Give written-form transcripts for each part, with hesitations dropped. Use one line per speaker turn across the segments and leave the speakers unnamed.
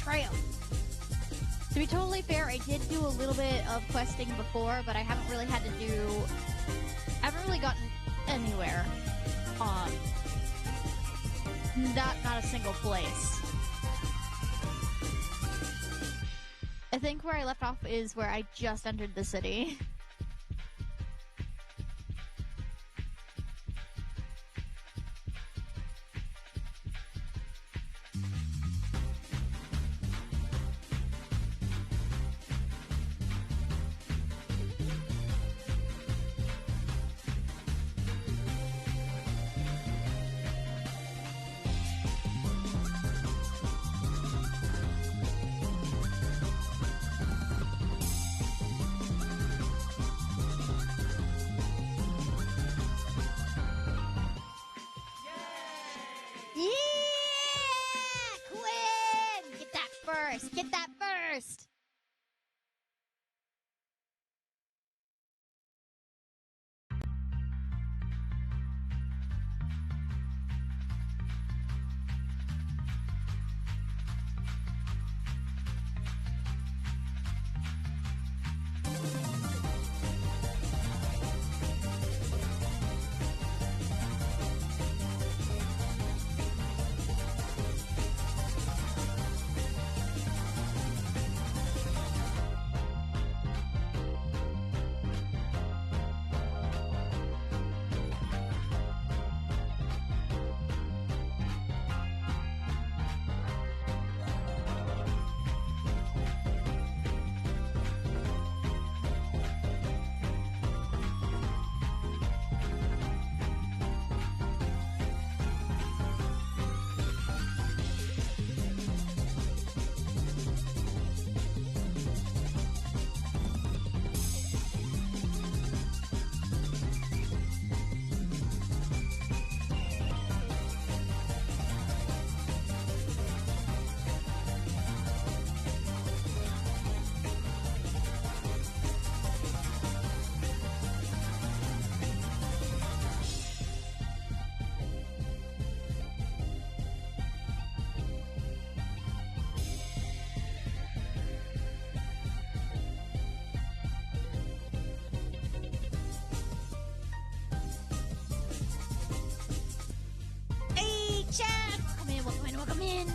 Dawntrail. To be totally fair, I did do a little bit of questing before, but I haven't really gotten anywhere. Not a single place. I think where I left off is where I just entered the city. Get that first! Welcome in.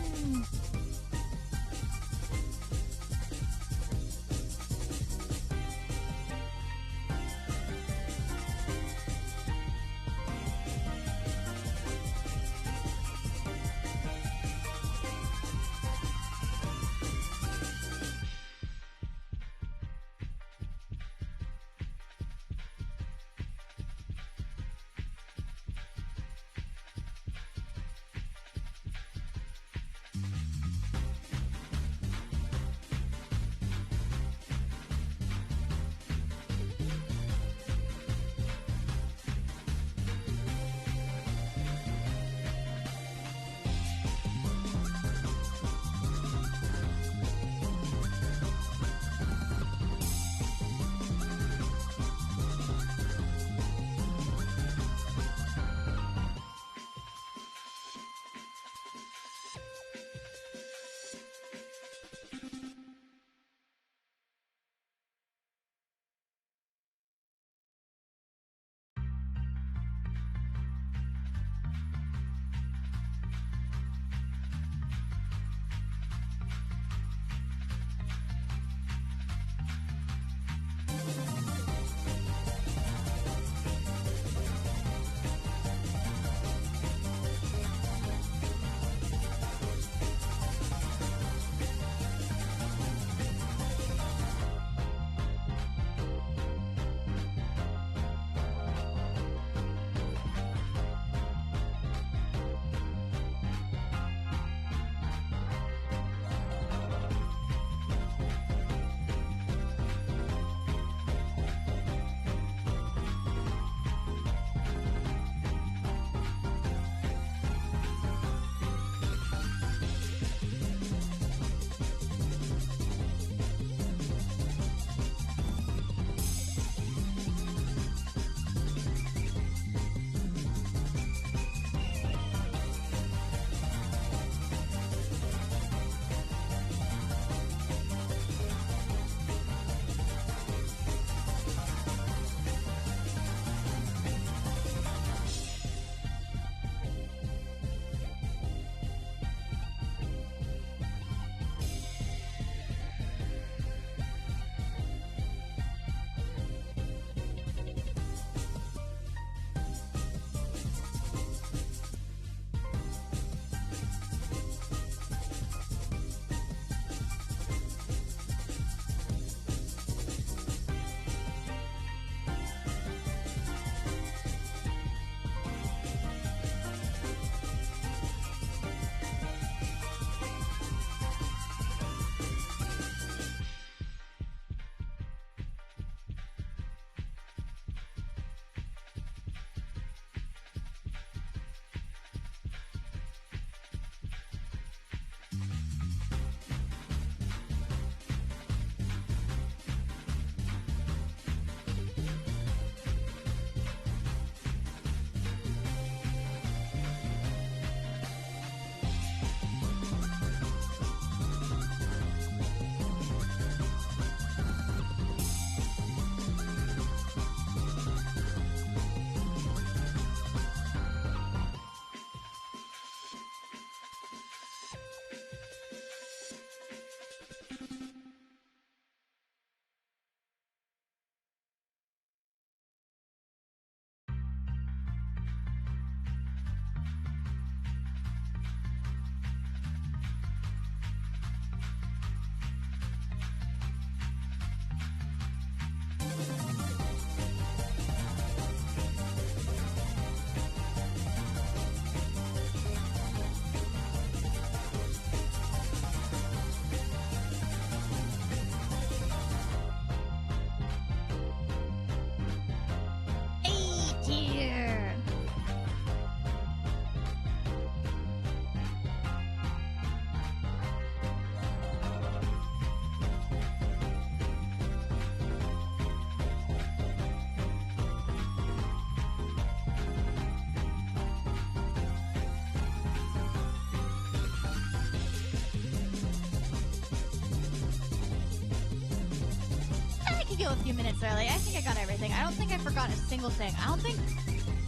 video a few minutes early. I think I got everything. I don't think I forgot a single thing. I don't think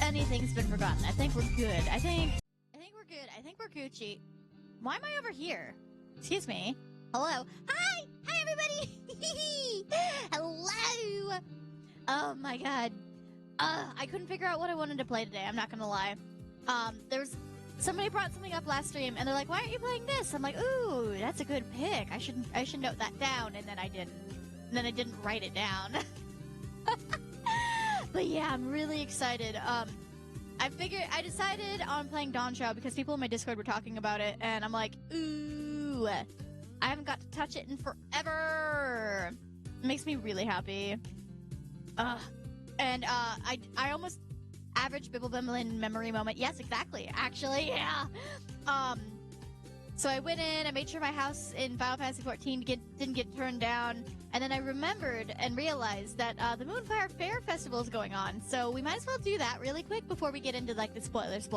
anything's been forgotten. I think we're good. I think we're good. I think we're Gucci. Why am I over here? Excuse me. Hello. Hi! Hi, everybody! Hello! Oh, my God. I couldn't figure out what I wanted to play today. I'm not gonna lie. Somebody brought something up last stream, and they're like, "Why aren't you playing this?" I'm like, "Ooh, that's a good pick. I should note that down." And then I didn't. And then I didn't write it down. But yeah, I'm really excited. I decided on playing Dawntrail because people in my Discord were talking about it, and I'm like, "Ooh, I haven't got to touch it in forever." It makes me really happy. I almost average Bibblebimblin memory moment. Yes, exactly. Actually, yeah. So I went in, I made sure my house in Final Fantasy XIV didn't get turned down, and then I remembered and realized that the Moonfire Fair Festival is going on, so we might as well do that really quick before we get into, like, the spoilers.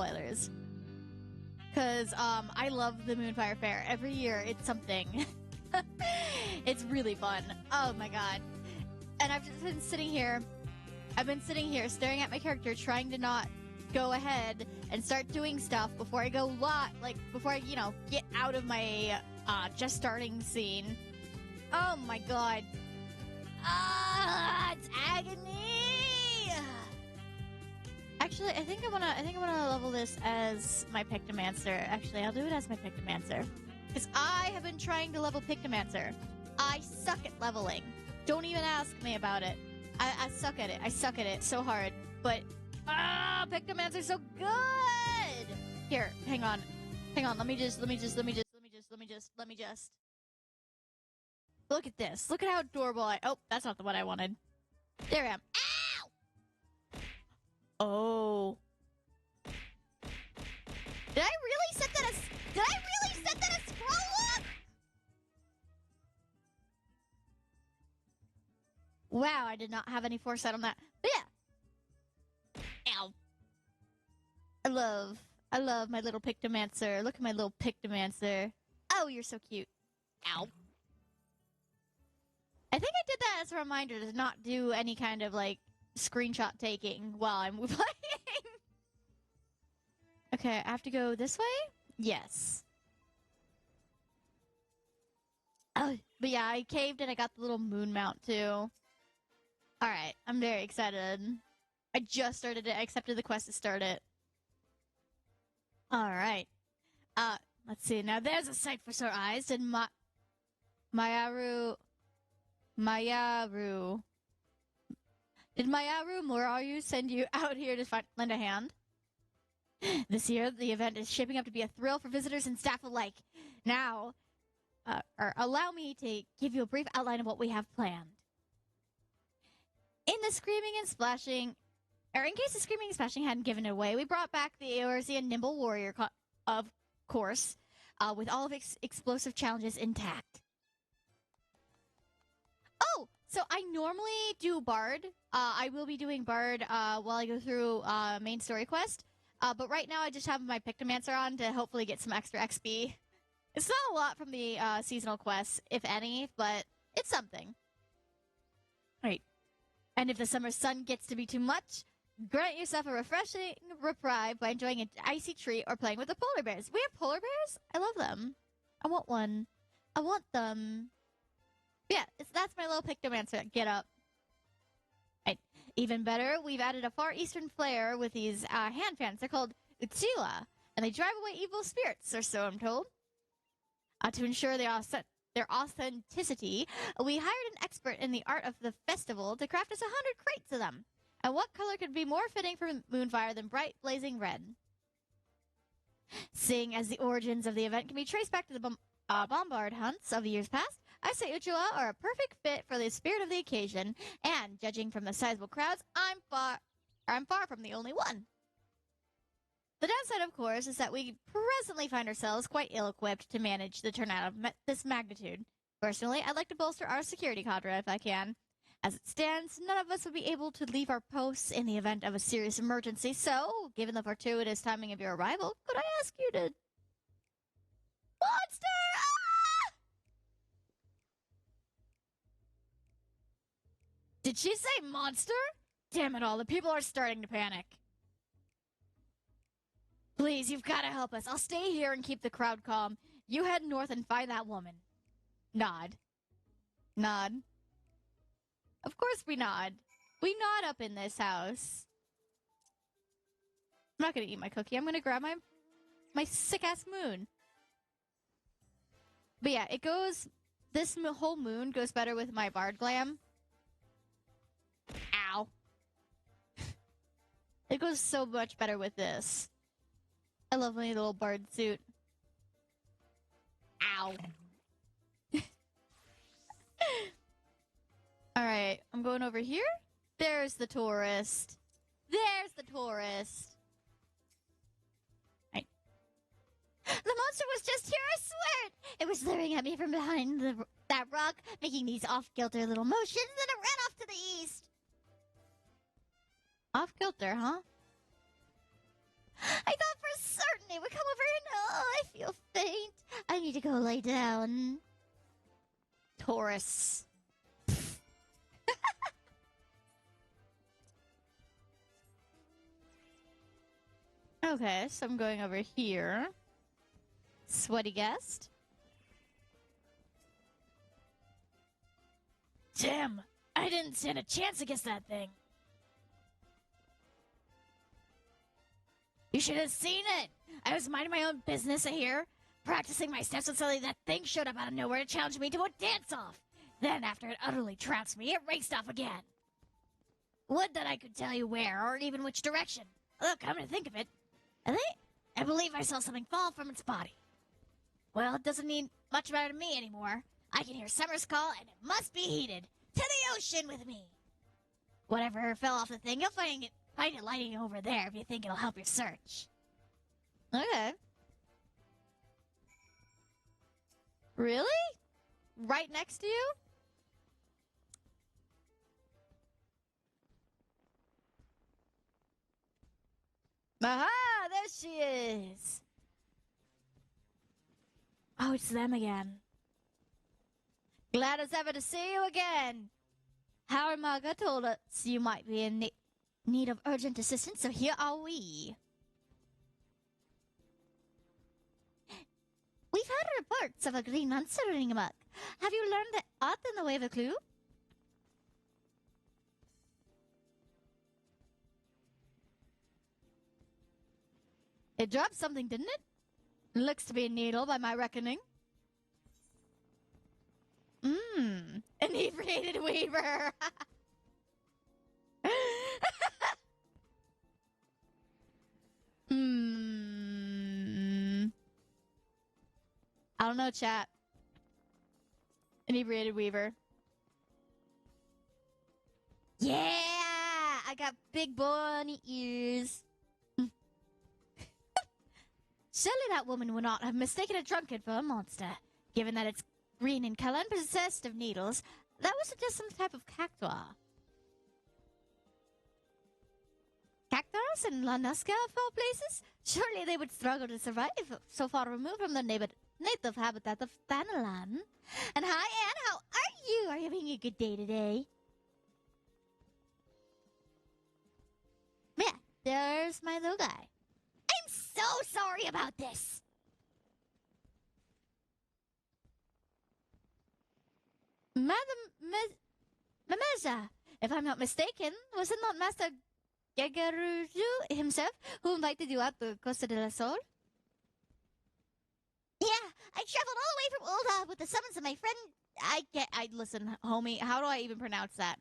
Because, I love the Moonfire Fair. Every year, it's something. It's really fun. Oh my god. And I've just been sitting here staring at my character, trying to not go ahead and start doing stuff before I go before I, get out of my just starting scene. Oh my god. It's agony. Actually, I think I wanna level this as my Pictomancer. Actually, I'll do it as my Pictomancer. Because I have been trying to level Pictomancer. I suck at leveling. Don't even ask me about it. I suck at it. I suck at it so hard. But Pictomancer's so good. Here, hang on. Let me just. Look at this. Look at how adorable oh, that's not the one I wanted. There I am. Ow! Oh. Did I really set that as scroll lock? Wow, I did not have any foresight on that. But yeah. Ow. I love my little Pictomancer. Look at my little Pictomancer. Oh, you're so cute. Ow. I think I did that as a reminder to not do any kind of, like, screenshot taking while I'm playing. Okay, I have to go this way? Yes. Oh, but yeah, I caved and I got the little moon mount too. Alright, I'm very excited. I just started it. I accepted the quest to start it. Alright. Let's see. Now there's a sight for sore eyes. Did Mayaru Morayu send you out here to lend a hand? This year, the event is shaping up to be a thrill for visitors and staff alike. Now, allow me to give you a brief outline of what we have planned. In case the screaming and splashing hadn't given it away, we brought back the Eorzean Nimble Warrior, of course, with all of its explosive challenges intact. Oh, so I normally do Bard. I will be doing Bard while I go through main story quest. But right now I just have my Pictomancer on to hopefully get some extra XP. It's not a lot from the seasonal quests, if any, but it's something. Right. And if the summer sun gets to be too much, grant yourself a refreshing reprieve by enjoying an icy treat or playing with the polar bears. We have polar bears? I love them. I want one. I want them. Yeah, that's my little Pictomancer. Get up. Right. Even better, we've added a Far Eastern flair with these hand fans. They're called Utsila, and they drive away evil spirits, or so I'm told. To ensure their authenticity, we hired an expert in the art of the festival to craft us 100 crates of them. And what color could be more fitting for Moonfire than bright, blazing red? Seeing as the origins of the event can be traced back to the bombard hunts of years past, I say Utsila are a perfect fit for the spirit of the occasion, and judging from the sizable crowds, I'm far from the only one. The downside, of course, is that we presently find ourselves quite ill-equipped to manage the turnout of this magnitude. Personally, I'd like to bolster our security cadre if I can. As it stands, none of us would be able to leave our posts in the event of a serious emergency, so, given the fortuitous timing of your arrival, could I ask you to... Monster! Ah! Did she say monster? Damn it all, the people are starting to panic. Please, you've got to help us. I'll stay here and keep the crowd calm. You head north and find that woman. Nod. Nod. Of course we nod. We nod up in this house. I'm not gonna eat my cookie. I'm gonna grab my sick-ass moon. But yeah, it goes... This whole moon goes better with my bard glam. Ow. It goes so much better with this. I love my little bard suit. Ow. Alright, I'm going over here. There's the tourist. There's the tourist. Right. The monster was just here, I swear it! It was leering at me from behind that rock, making these off-kilter little motions, and it ran off to the east. Off-kilter, huh? I thought for certain it would come over and I feel faint. I need to go lay down. Taurus. Okay, so I'm going over here. Sweaty guest. Damn, I didn't stand a chance against that thing. You should have seen it. I was minding my own business here, practicing my steps, and suddenly that thing showed up out of nowhere to challenge me to a dance-off. Then, after it utterly trounced me, it raced off again. Would that I could tell you where, or even which direction. Look, come to think of it, I believe I saw something fall from its body. Well, it doesn't mean much better to me anymore. I can hear summer's call, and it must be heeded. To the ocean with me. Whatever fell off the thing, you'll find it lighting over there if you think it'll help your search. Okay. Really? Right next to you? Aha! There she is! Oh, it's them again. Glad as ever to see you again. Howard Maga told us you might be in need of urgent assistance, so here are we. We've heard reports of a green monster running amok. Have you learned the art in the way of a clue? It dropped something, didn't it? Looks to be a needle by my reckoning. Inebriated Weaver! I don't know, chat. Inebriated Weaver. Yeah! I got big bunny ears. Surely that woman would not have mistaken a drunkard for a monster, given that it's green in color and possessed of needles. That would suggest some type of cactuar. Cactus and Lanuska, of all places? Surely they would struggle to survive so far removed from the native habitat of Thanalan. And hi, Anne, how are you? Are you having a good day today? Yeah, there's my little guy. I'm so sorry about this. Mameza, if I'm not mistaken, was it not Master Gegaruju himself who invited you out to Costa del Sol? Yeah, I traveled all the way from Ulda with the summons of my friend. Listen, homie, how do I even pronounce that?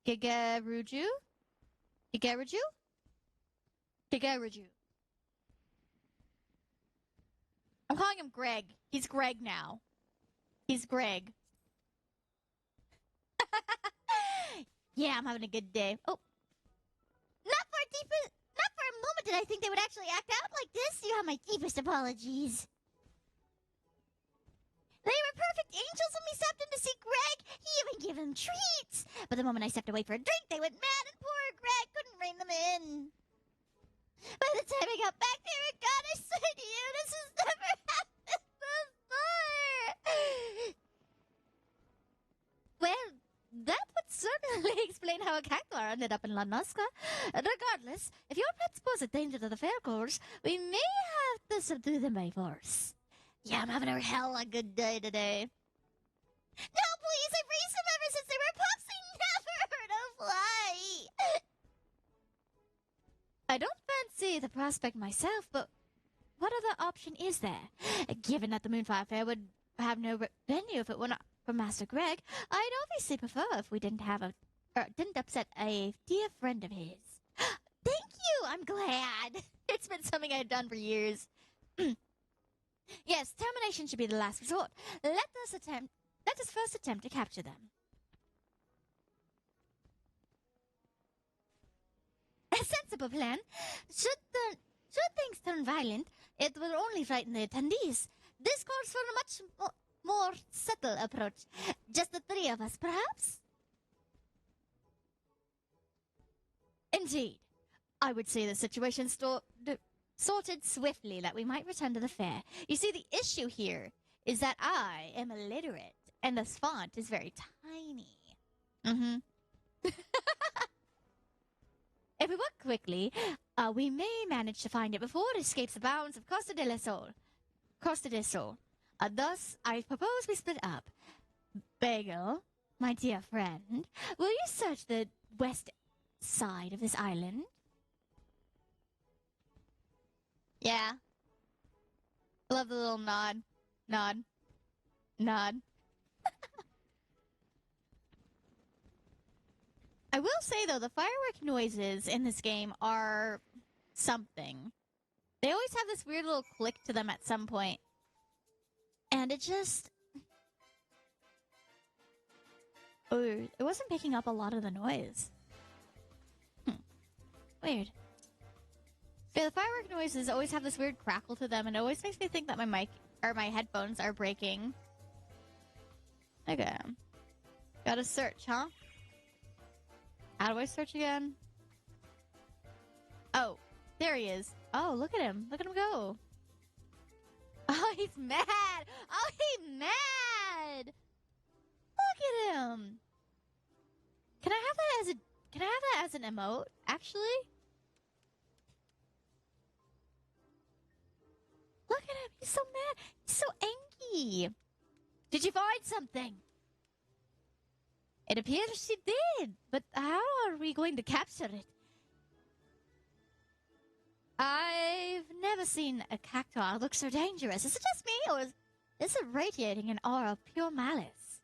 Gegaruju? Gegaruju? Gegaruju. I'm calling him Greg. He's Greg now. He's Greg. Yeah, I'm having a good day. Oh. Not for a moment did I think they would actually act out like this. You have my deepest apologies. They were perfect angels when we stepped in to see Greg. He even gave them treats. But the moment I stepped away for a drink, they went mad and poor Greg couldn't rein them in. By the time I got back there, God, I swear to you, this has never happened before. Well, that would certainly explain how a cactuar ended up in La Nazca. Regardless, if your pets pose a danger to the fair course, we may have to subdue them by force. Yeah, I'm having a hella good day today. No, please, I've raised them ever since they were pups. I never heard of fly. I don't fancy the prospect myself, but what other option is there? Given that the Moonfire Fair would have no venue if it were not for Master Greg, I'd obviously prefer if we didn't upset a dear friend of his. Thank you, I'm glad. It's been something I've done for years. Yes, termination should be the last resort. Let us first attempt to capture them. A sensible plan. Should things turn violent, it will only frighten the attendees. This calls for a much more subtle approach. Just the three of us, perhaps? Indeed. I would say the situation sorted swiftly that we might return to the fair. You see, the issue here is that I am illiterate, and this font is very tiny. If we work quickly, we may manage to find it before it escapes the bounds of Costa del Sol. Thus, I propose we split up. Bagel, my dear friend, will you search the west side of this island? Yeah. I love the little nod. Nod. I will say, though, the firework noises in this game are something. They always have this weird little click to them at some point. And it just... Oh, it wasn't picking up a lot of the noise. Weird. Yeah, the firework noises always have this weird crackle to them, and it always makes me think that my mic or my headphones are breaking. Okay. Gotta search, huh? How do I search again? Oh, there he is. Oh, look at him. Look at him go. Oh, he's mad. Oh, he's mad. Look at him. Can I have that as an emote, actually? Look at him. He's so mad. He's so angry. Did you find something? It appears she did, but how are we going to capture it? I've never seen a cactuar look so dangerous. Is it just me, or is it radiating an aura of pure malice?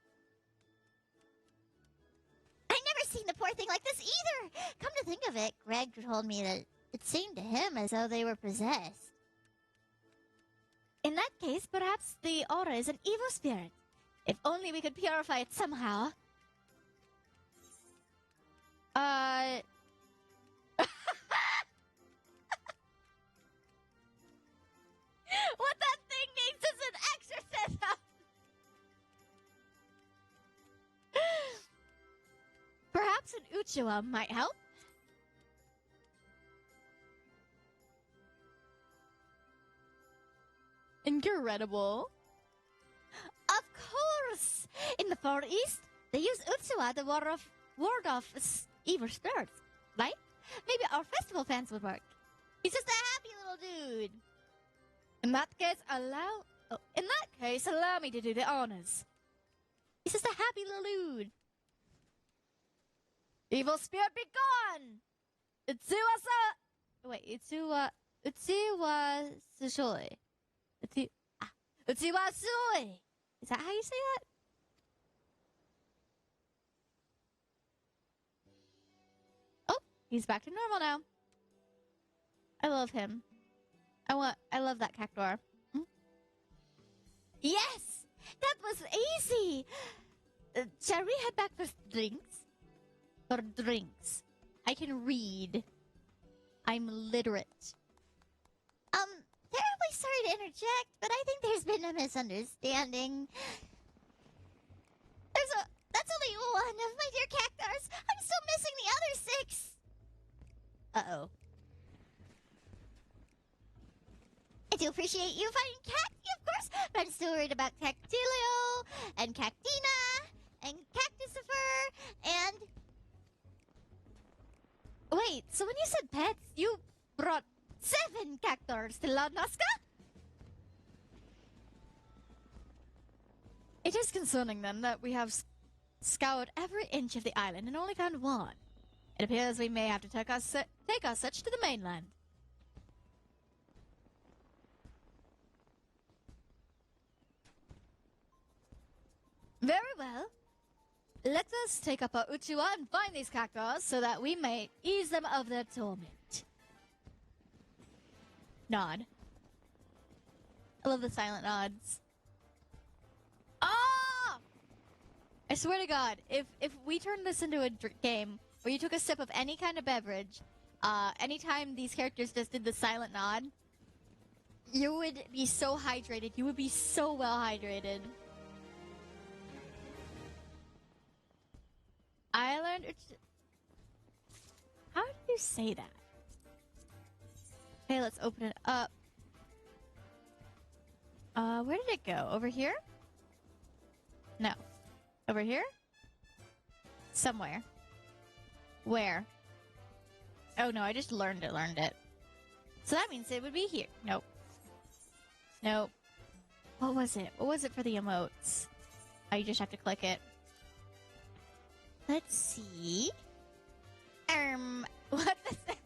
I've never seen the poor thing like this either. Come to think of it, Greg told me that it seemed to him as though they were possessed. In that case, perhaps the aura is an evil spirit. If only we could purify it somehow. What that thing needs is an exorcism! Perhaps an Uchiwa might help? Incredible. Of course! In the Far East, they use Uchiwa to ward off evil spirits, right? Maybe our festival fans would work. He's just a happy little dude. In that case, allow me to do the honors. He's just a happy little dude. Evil spirit be gone! Utsuwa Sushoi. Utsuwa Sui! Is that how you say that? Oh, he's back to normal now. I love him. I love that cactuar. Hmm? Yes! That was easy! Shall we head back for drinks? For drinks. I can read. I'm literate. Terribly sorry to interject, but I think there's been a misunderstanding. That's only one of my dear cactuars. I'm still missing the other 6. Uh-oh. I do appreciate you finding Cacti, of course, but I'm still worried about Cactilio, and Cactina, and Cactusifer, and said pets. You brought 7 cactuars to La Nazca? It is concerning, then, that we have scoured every inch of the island and only found one. It appears we may have to take our such to the mainland. Very well. Let us take up our Uchiwa and find these cactuars so that we may ease them of their torment. Nod. I love the silent nods. Ah! I swear to God, if we turned this into a game where you took a sip of any kind of beverage, anytime these characters just did the silent nod, you would be so hydrated. You would be so well hydrated. I learned. How do you say that? Okay, let's open it up. Where did it go? Over here? No. Over here? Somewhere. Where? Oh no, I just learned it. So that means it would be here. Nope. Nope. What was it? What was it for the emotes? Oh, you just have to click it. Let's see. What is that?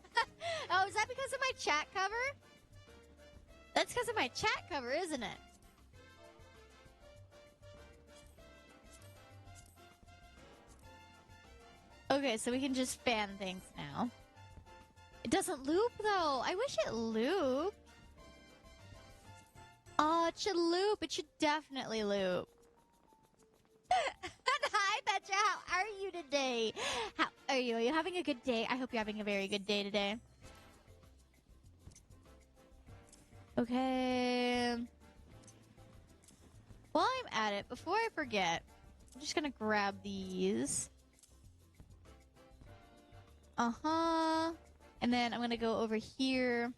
Oh, is that because of my chat cover? That's because of my chat cover, isn't it? Okay, so we can just fan things now. It doesn't loop, though. I wish it looped. Oh, it should loop. It should definitely loop. Hi, Petra. How are you today? How are you? Are you having a good day? I hope you're having a very good day today. Okay. While I'm at it, before I forget, I'm just gonna grab these. Uh-huh. And then I'm gonna go over here.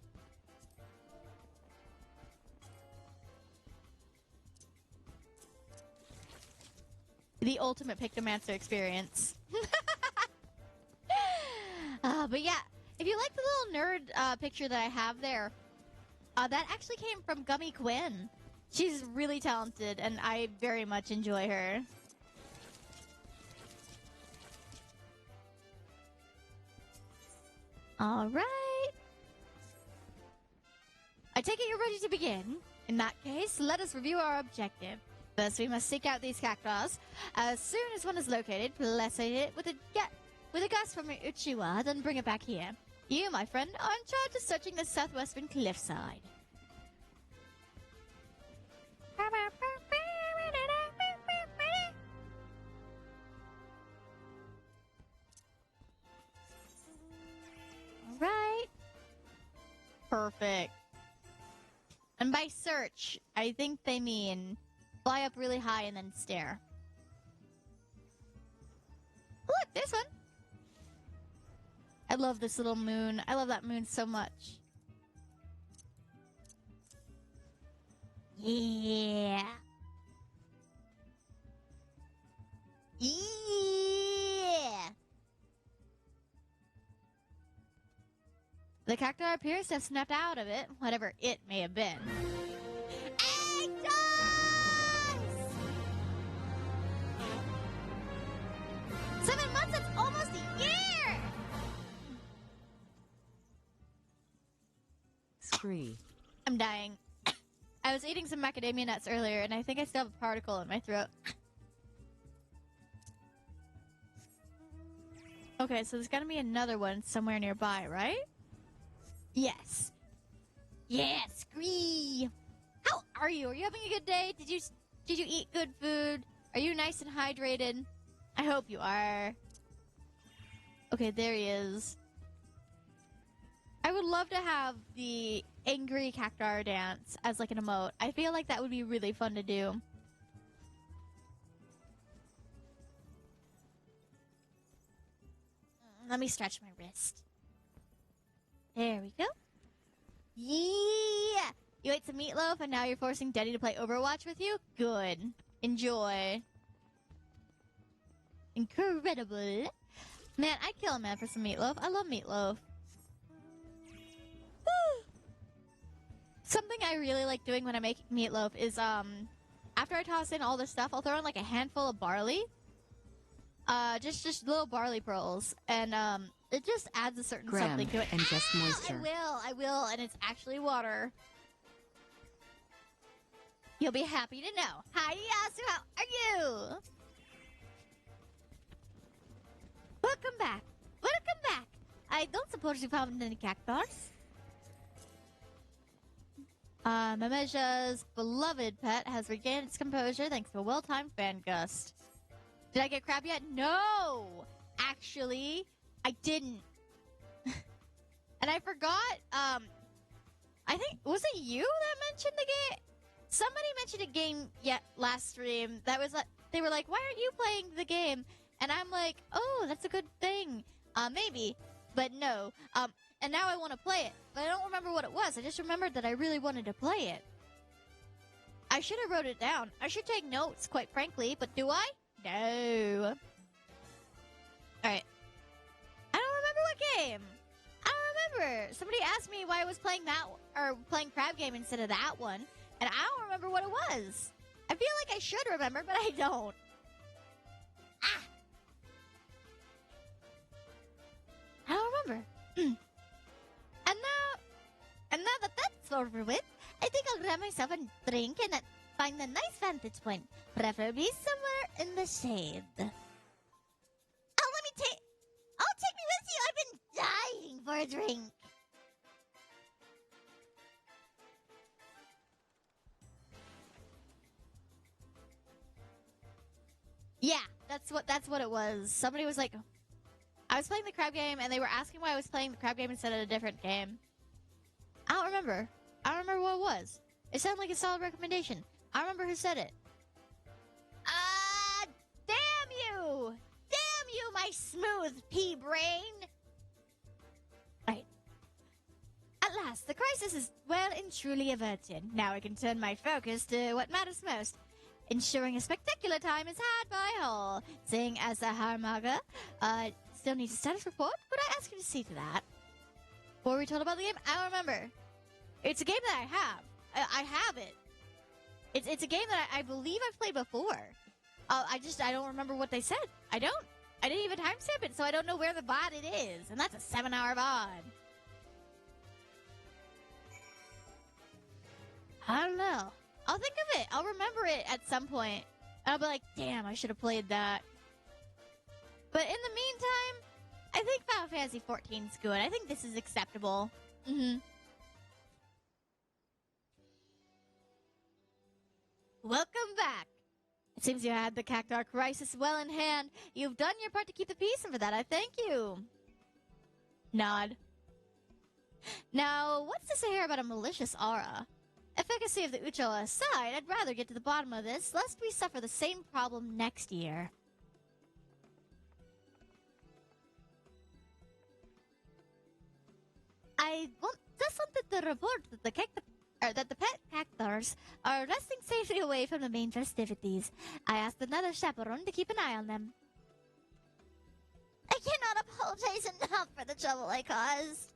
The ultimate Pictomancer experience. But yeah, if you like the little nerd picture that I have there, that actually came from Gummy Quinn. She's really talented, and I very much enjoy her. All right. I take it you're ready to begin. In that case, let us review our objective. First, we must seek out these cactuars. As soon as one is located, place it with a gust from your Uchiwa, then bring it back here. You, my friend, are in charge of searching the southwestern cliffside. Alright. Perfect. And by search, I think they mean fly up really high and then stare. Look, this one. I love this little moon. I love that moon so much. Yeah. Yeah. The cacti appears to have snapped out of it, whatever it may have been. Egg 7 months, that's almost a year!
Scree.
I'm dying. I was eating some macadamia nuts earlier, and I think I still have a particle in my throat. Okay, so there's gotta be another one somewhere nearby, right? Yes. Yes, Scree! How are you? Are you having a good day? Did you eat good food? Are you nice and hydrated? I hope you are. Okay, there he is. I would love to have the angry cactuar dance as like an emote. I feel like that would be really fun to do. Let me stretch my wrist. There we go. Yeah! You ate some meatloaf and now you're forcing Daddy to play Overwatch with you? Good. Enjoy. Incredible. Man, I'd kill a man for some meatloaf. I love meatloaf. Something I really like doing when I make meatloaf is after I toss in all this stuff, I'll throw in like a handful of barley. Just little barley pearls, and it just adds a certain something to it.
And just moisture.
I will, and it's actually water. You'll be happy to know. Hi, Yasu, how are you? Welcome back. Welcome back. I don't suppose you found any cactus? Mameja's beloved pet has regained its composure thanks to a well-timed fan gust. Did I get crab yet? No! Actually, I didn't. And I forgot, I think, was it you that mentioned the game? Somebody mentioned a game last stream that was like, they were like, why aren't you playing the game? And I'm like, oh, that's a good thing. Maybe, but no. And now I want to play it, but I don't remember what it was. I just remembered that I really wanted to play it. I should have wrote it down. I should take notes, quite frankly, but do I? No. Alright. I don't remember what game. I don't remember. Somebody asked me why I was playing that, or playing Crab Game instead of that one, and I don't remember what it was. I feel like I should remember, but I don't. Ah! I don't remember. And now that that's over with, I think I'll grab myself a drink and find a nice vantage point, preferably somewhere in the shade. Oh, I'll take me with you. I've been dying for a drink. Yeah, that's what it was. Somebody was like, I was playing the crab game, and they were asking why I was playing the crab game instead of a different game. I don't remember. I don't remember what it was. It sounded like a solid recommendation. I don't remember who said it. Damn you! Damn you, my smooth pea brain! Right. At last, the crisis is well and truly averted. Now I can turn my focus to what matters most. Ensuring a spectacular time is had by all. Seeing as the Harmaga still needs a status report, could I ask you to see to that? What were we told about the game? I don't remember. It's a game that I have. I have it. It's a game that I believe I've played before. I don't remember what they said. I didn't even timestamp it, so I don't know where the VOD it is. And that's a 7-hour VOD. I don't know. I'll think of it. I'll remember it at some point. And I'll be like, damn, I should have played that. But in the meantime, I think Final Fantasy XIV is good. I think this is acceptable. Welcome back. It seems you had the Cactar crisis well in hand. You've done your part to keep the peace, and for that I thank you. Nod. Now, what's to say here about a malicious aura? Efficacy of the Uchoa aside, I'd rather get to the bottom of this, lest we suffer the same problem next year. I just wanted to report that the pet cactars are resting safely away from the main festivities. I asked another chaperone to keep an eye on them. I cannot apologize enough for the trouble I caused.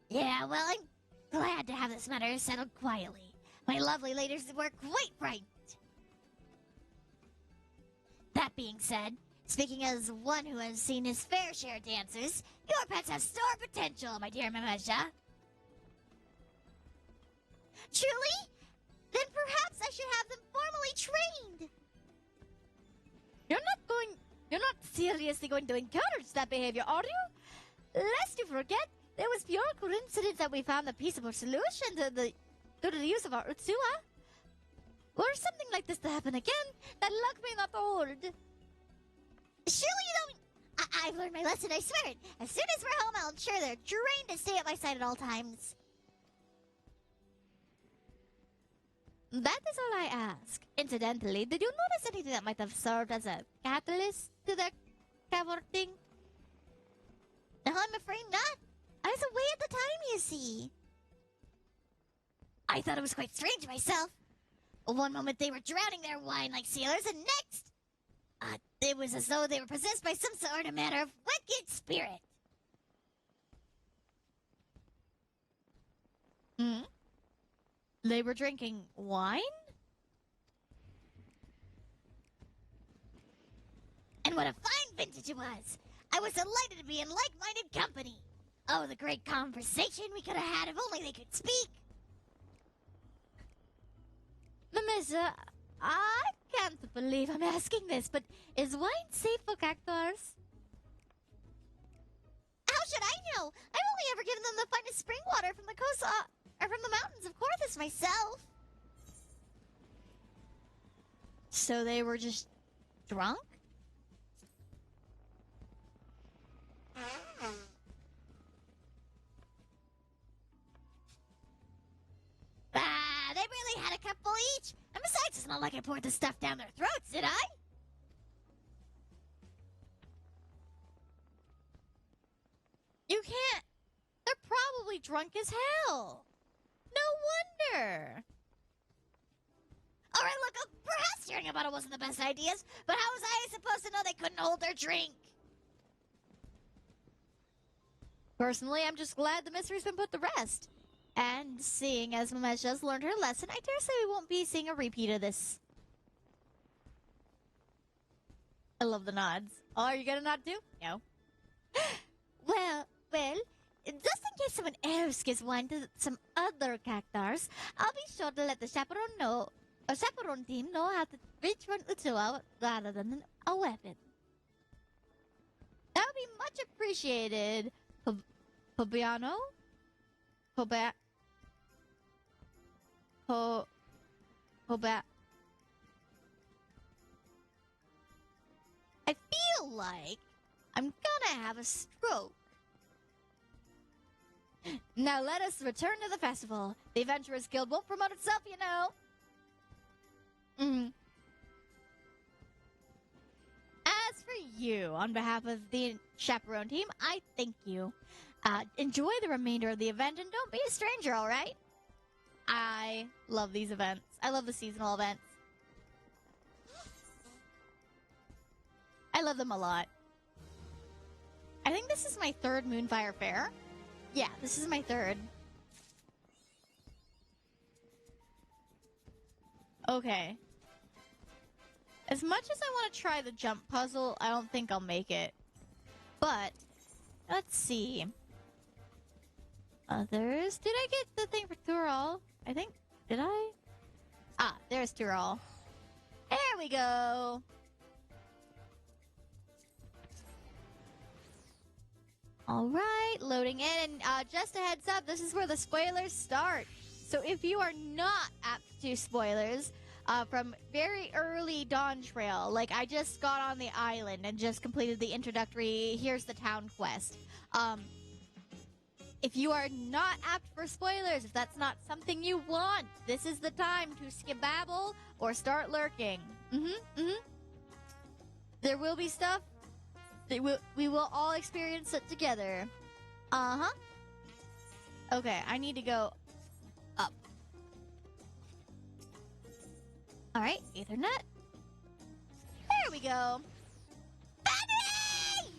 Yeah, well, I'm glad to have this matter settled quietly. My lovely ladies were quite frightened. That being said, speaking as one who has seen his fair share of dancers, your pets have star potential, my dear Mameja. Truly? Then perhaps I should have them formally trained. You're not seriously going to encourage that behavior, are you? Lest you forget, there was pure coincidence that we found a peaceable solution to the use of our Utsua. Were something like this to happen again, that luck may not hold. Surely you don't... I've learned my lesson, I swear it. As soon as we're home, I'll ensure they're trained to stay at my side at all times. That is all I ask. Incidentally, did you notice anything that might have served as a catalyst to their cavorting? No, I'm afraid not. I was away at the time, you see. I thought it was quite strange myself. One moment they were drowning their wine like sailors, and next... it was as though they were possessed by some sort of manner of wicked spirit. Hmm? They were drinking wine?
And what a fine vintage it was! I was delighted to be in like-minded company. Oh, the great conversation we could have had if only they could speak.
Mimesa, I can't believe I'm asking this, but is wine safe for cactuars?
How should I know? I've only ever given them the finest spring water from the coast, or from the mountains of Corthus myself.
So they were just drunk?
They really had a cupful each. And besides, it's not like I poured the stuff down their throats, did I?
You can't. They're probably drunk as hell. No wonder.
All right, look, perhaps hearing about it wasn't the best ideas, but how was I supposed to know they couldn't hold their drink?
Personally, I'm just glad the mystery's been put to rest. And seeing as Mamesha's learned her lesson, I dare say we won't be seeing a repeat of this. I love the nods. Oh, are you gonna nod too? No.
Well, just in case someone else gives wine to some other cactuars, I'll be sure to let the chaperone team know how to reach one Uchiwa rather than a weapon.
That would be much appreciated. Pobiano?
I feel like I'm gonna have a stroke.
Now let us return to the festival. The Adventurers Guild won't promote itself, you know. As for you, on behalf of the chaperone team, I thank you. Enjoy the remainder of the event and don't be a stranger, all right? I love these events. I love the seasonal events. I love them a lot. I think this is my third Moonfire Fair. Yeah, this is my third. Okay. As much as I want to try the jump puzzle, I don't think I'll make it. But, let's see. Others? Did I get the thing for Tural? I think, did I? Ah, there's Tural. There we go. Alright, loading in, and just a heads up, this is where the spoilers start. So if you are not apt to spoilers, from very early Dawntrail, like I just got on the island and just completed the introductory, here's the town quest. If you are not apt for spoilers, if that's not something you want, this is the time to skibabble or start lurking. There will be stuff. We will all experience it together. Okay, I need to go up. Alright, Ethernet. There we go. Benny!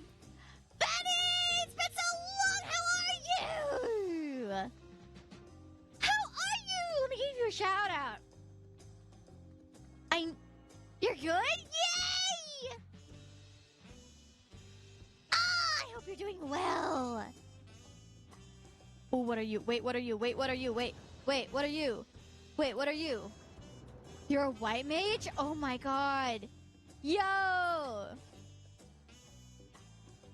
Benny! It's been so long! How are you? How are you? Let me give you a shout out. You're good? Yay! I hope you're doing well. Oh, what are you? Wait, what are you? Wait, what are you? Wait, what are you? Wait, what are you? You're a white mage? Oh my god. Yo!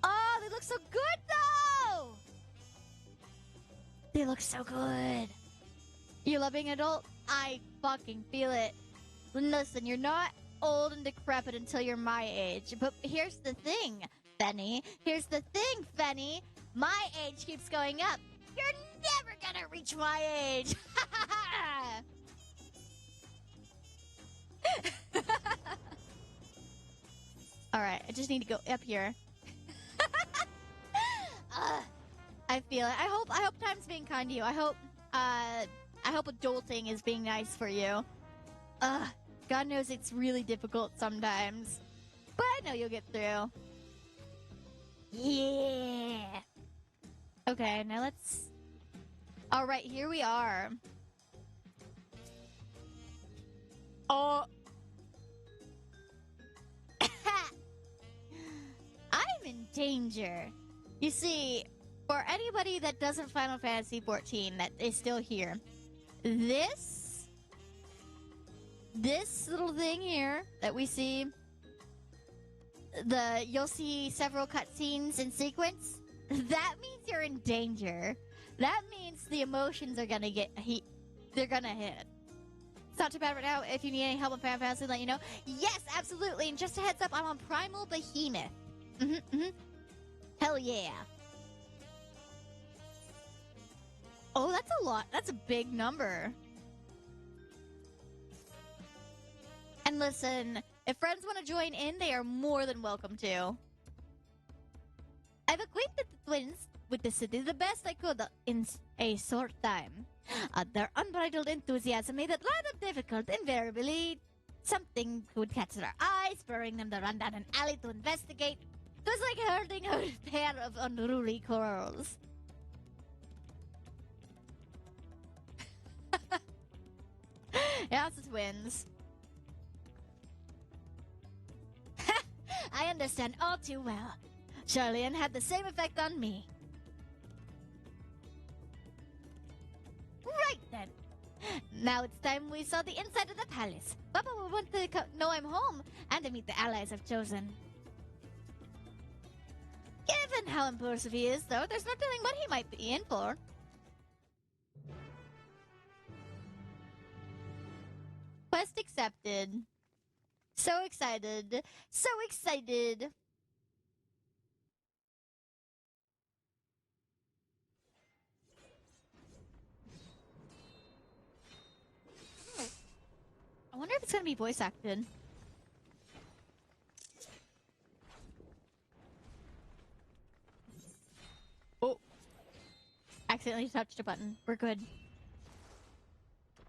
Oh, they look so good though! They look so good. You love being an adult? I fucking feel it. Listen, you're not old and decrepit until you're my age. But here's the thing, Fenny. Here's the thing, Fenny. My age keeps going up. You're never gonna reach my age. Alright, I just need to go up here. I feel it. I hope time's being kind to you. I hope adulting is being nice for you. God knows it's really difficult sometimes. But I know you'll get through. Yeah. Okay, now let's... All right, here we are. Oh. I'm in danger. You see, for anybody that doesn't Final Fantasy 14 that is still here, this little thing here that we see, you'll see several cutscenes in sequence. That means you're in danger. That means the emotions are gonna they're gonna hit. It's not too bad right now. If you need any help with Final Fantasy, let you know. Yes, absolutely. And just a heads up, I'm on Primal Behemoth. Hell yeah. Oh, that's a lot. That's a big number. And listen, if friends want to join in, they are more than welcome to. I've equipped the twins with the city the best I could in a short time. Their unbridled enthusiasm made it rather difficult. Invariably, something would catch their eye, spurring them to run down an alley to investigate. It was like herding a pair of unruly corals. Yeah, it's the twins. I understand all too well. Charlian had the same effect on me. Right then. Now it's time we saw the inside of the palace. Papa will want to know I'm home and to meet the allies I've chosen. Given how impulsive he is, though, there's no telling what he might be in for. Quest accepted. So excited. So excited. I wonder if it's gonna be voice acted. Oh. Accidentally touched a button. We're good.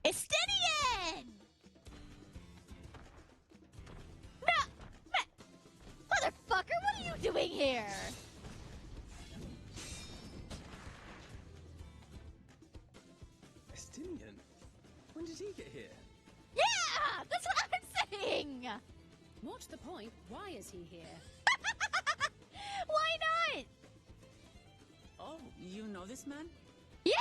Estinian! Motherfucker, what are you doing here?
Estinian? When did he get here?
Yeah! That's what I'm saying!
What's the point? Why is he here?
Why not?
Oh, you know this man?
Yeah!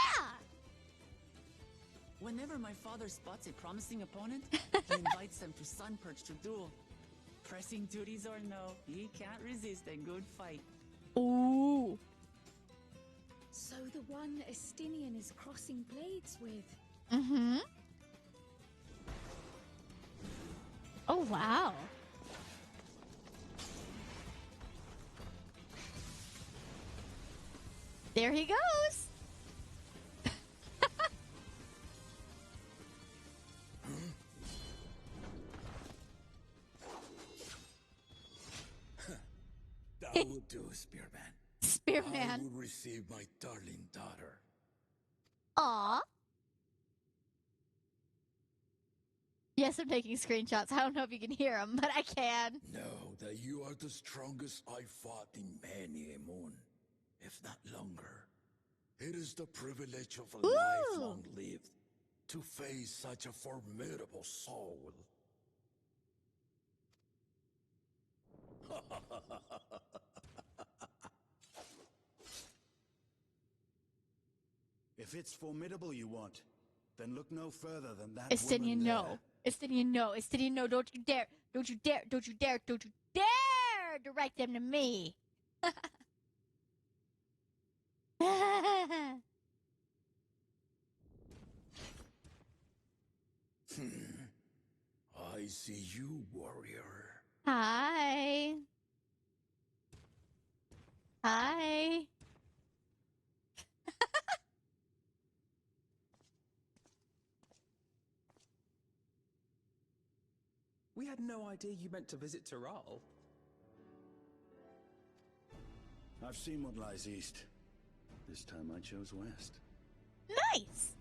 Whenever my father spots a promising opponent, he invites them to Sunperch to duel. Pressing duties or no, he can't resist a good fight.
Ooh.
So the one Estinian is crossing blades with.
Mm-hmm. Oh, wow. There he goes.
That will do, Spearman. I
Spearman.
will receive my darling daughter.
Aw. Yes, I'm taking screenshots. I don't know if you can hear them, but I can.
Know that you are the strongest I fought in many a moon, if not longer. It is the privilege of a life long lived to face such a formidable soul.
If it's formidable you want, then look no further than that
Estinian,
woman
no. Estinian, no. Estinian, no. Don't you dare. Don't you dare. Don't you dare. Don't you dare direct them to me.
I see you, warrior.
Hi. Hi.
We had no idea you meant to visit Tyrrell.
I've seen what lies east. This time I chose west.
Nice.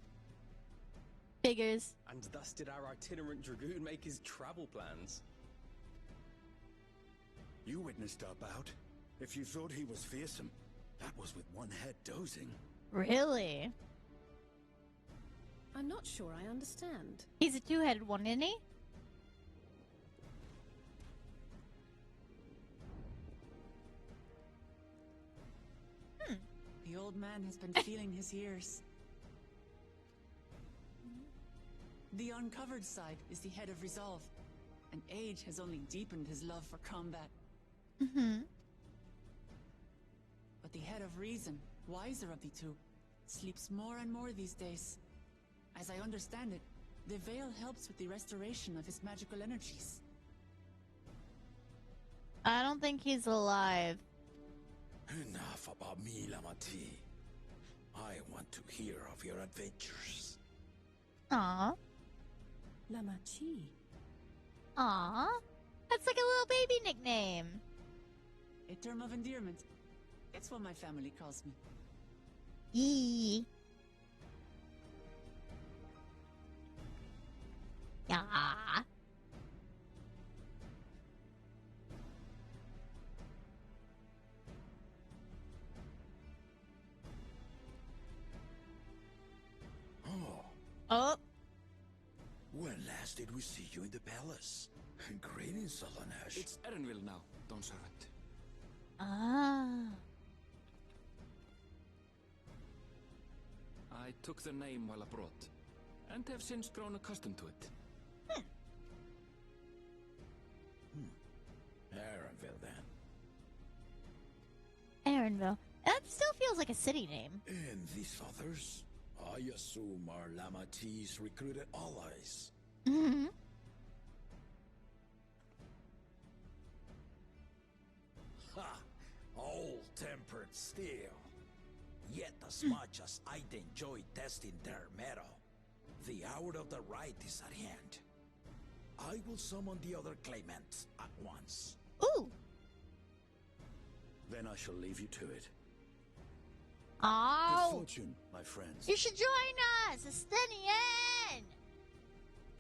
Figures.
And thus did our itinerant dragoon make his travel plans.
You witnessed our bout. If you thought he was fearsome, that was with one head dozing.
Really?
I'm not sure I understand.
He's a two-headed one, isn't he?
The old man has been feeling his years. The uncovered side is the head of resolve, and age has only deepened his love for combat. But the head of reason, wiser of the two, sleeps more and more these days. As I understand it, the veil helps with the restoration of his magical energies.
I don't think he's alive.
Enough about me, Lamati. I want to hear of your adventures.
Aw.
Lamachi.
Aw. That's like a little baby nickname.
A term of endearment. It's what my family calls me.
Yee. Yeah.
Oh,
Oh.
when last did we see you in the palace? Greetings, Solonesh.
It's Erenville now, Dawn Servant.
Ah.
I took the name while abroad, and have since grown accustomed to it.
Erenville, then.
Aaronville. That still feels like a city name.
And these others, I assume, are Lamati's recruited allies.
Mm-hmm.
Ha! Old-tempered still. Yet as much as I'd enjoy testing their mettle, the hour of the right is at hand. I will summon the other claimants at once.
Ooh.
Then I shall leave you to it. Good
Oh.
fortune, my friends.
You should join us. Estinian.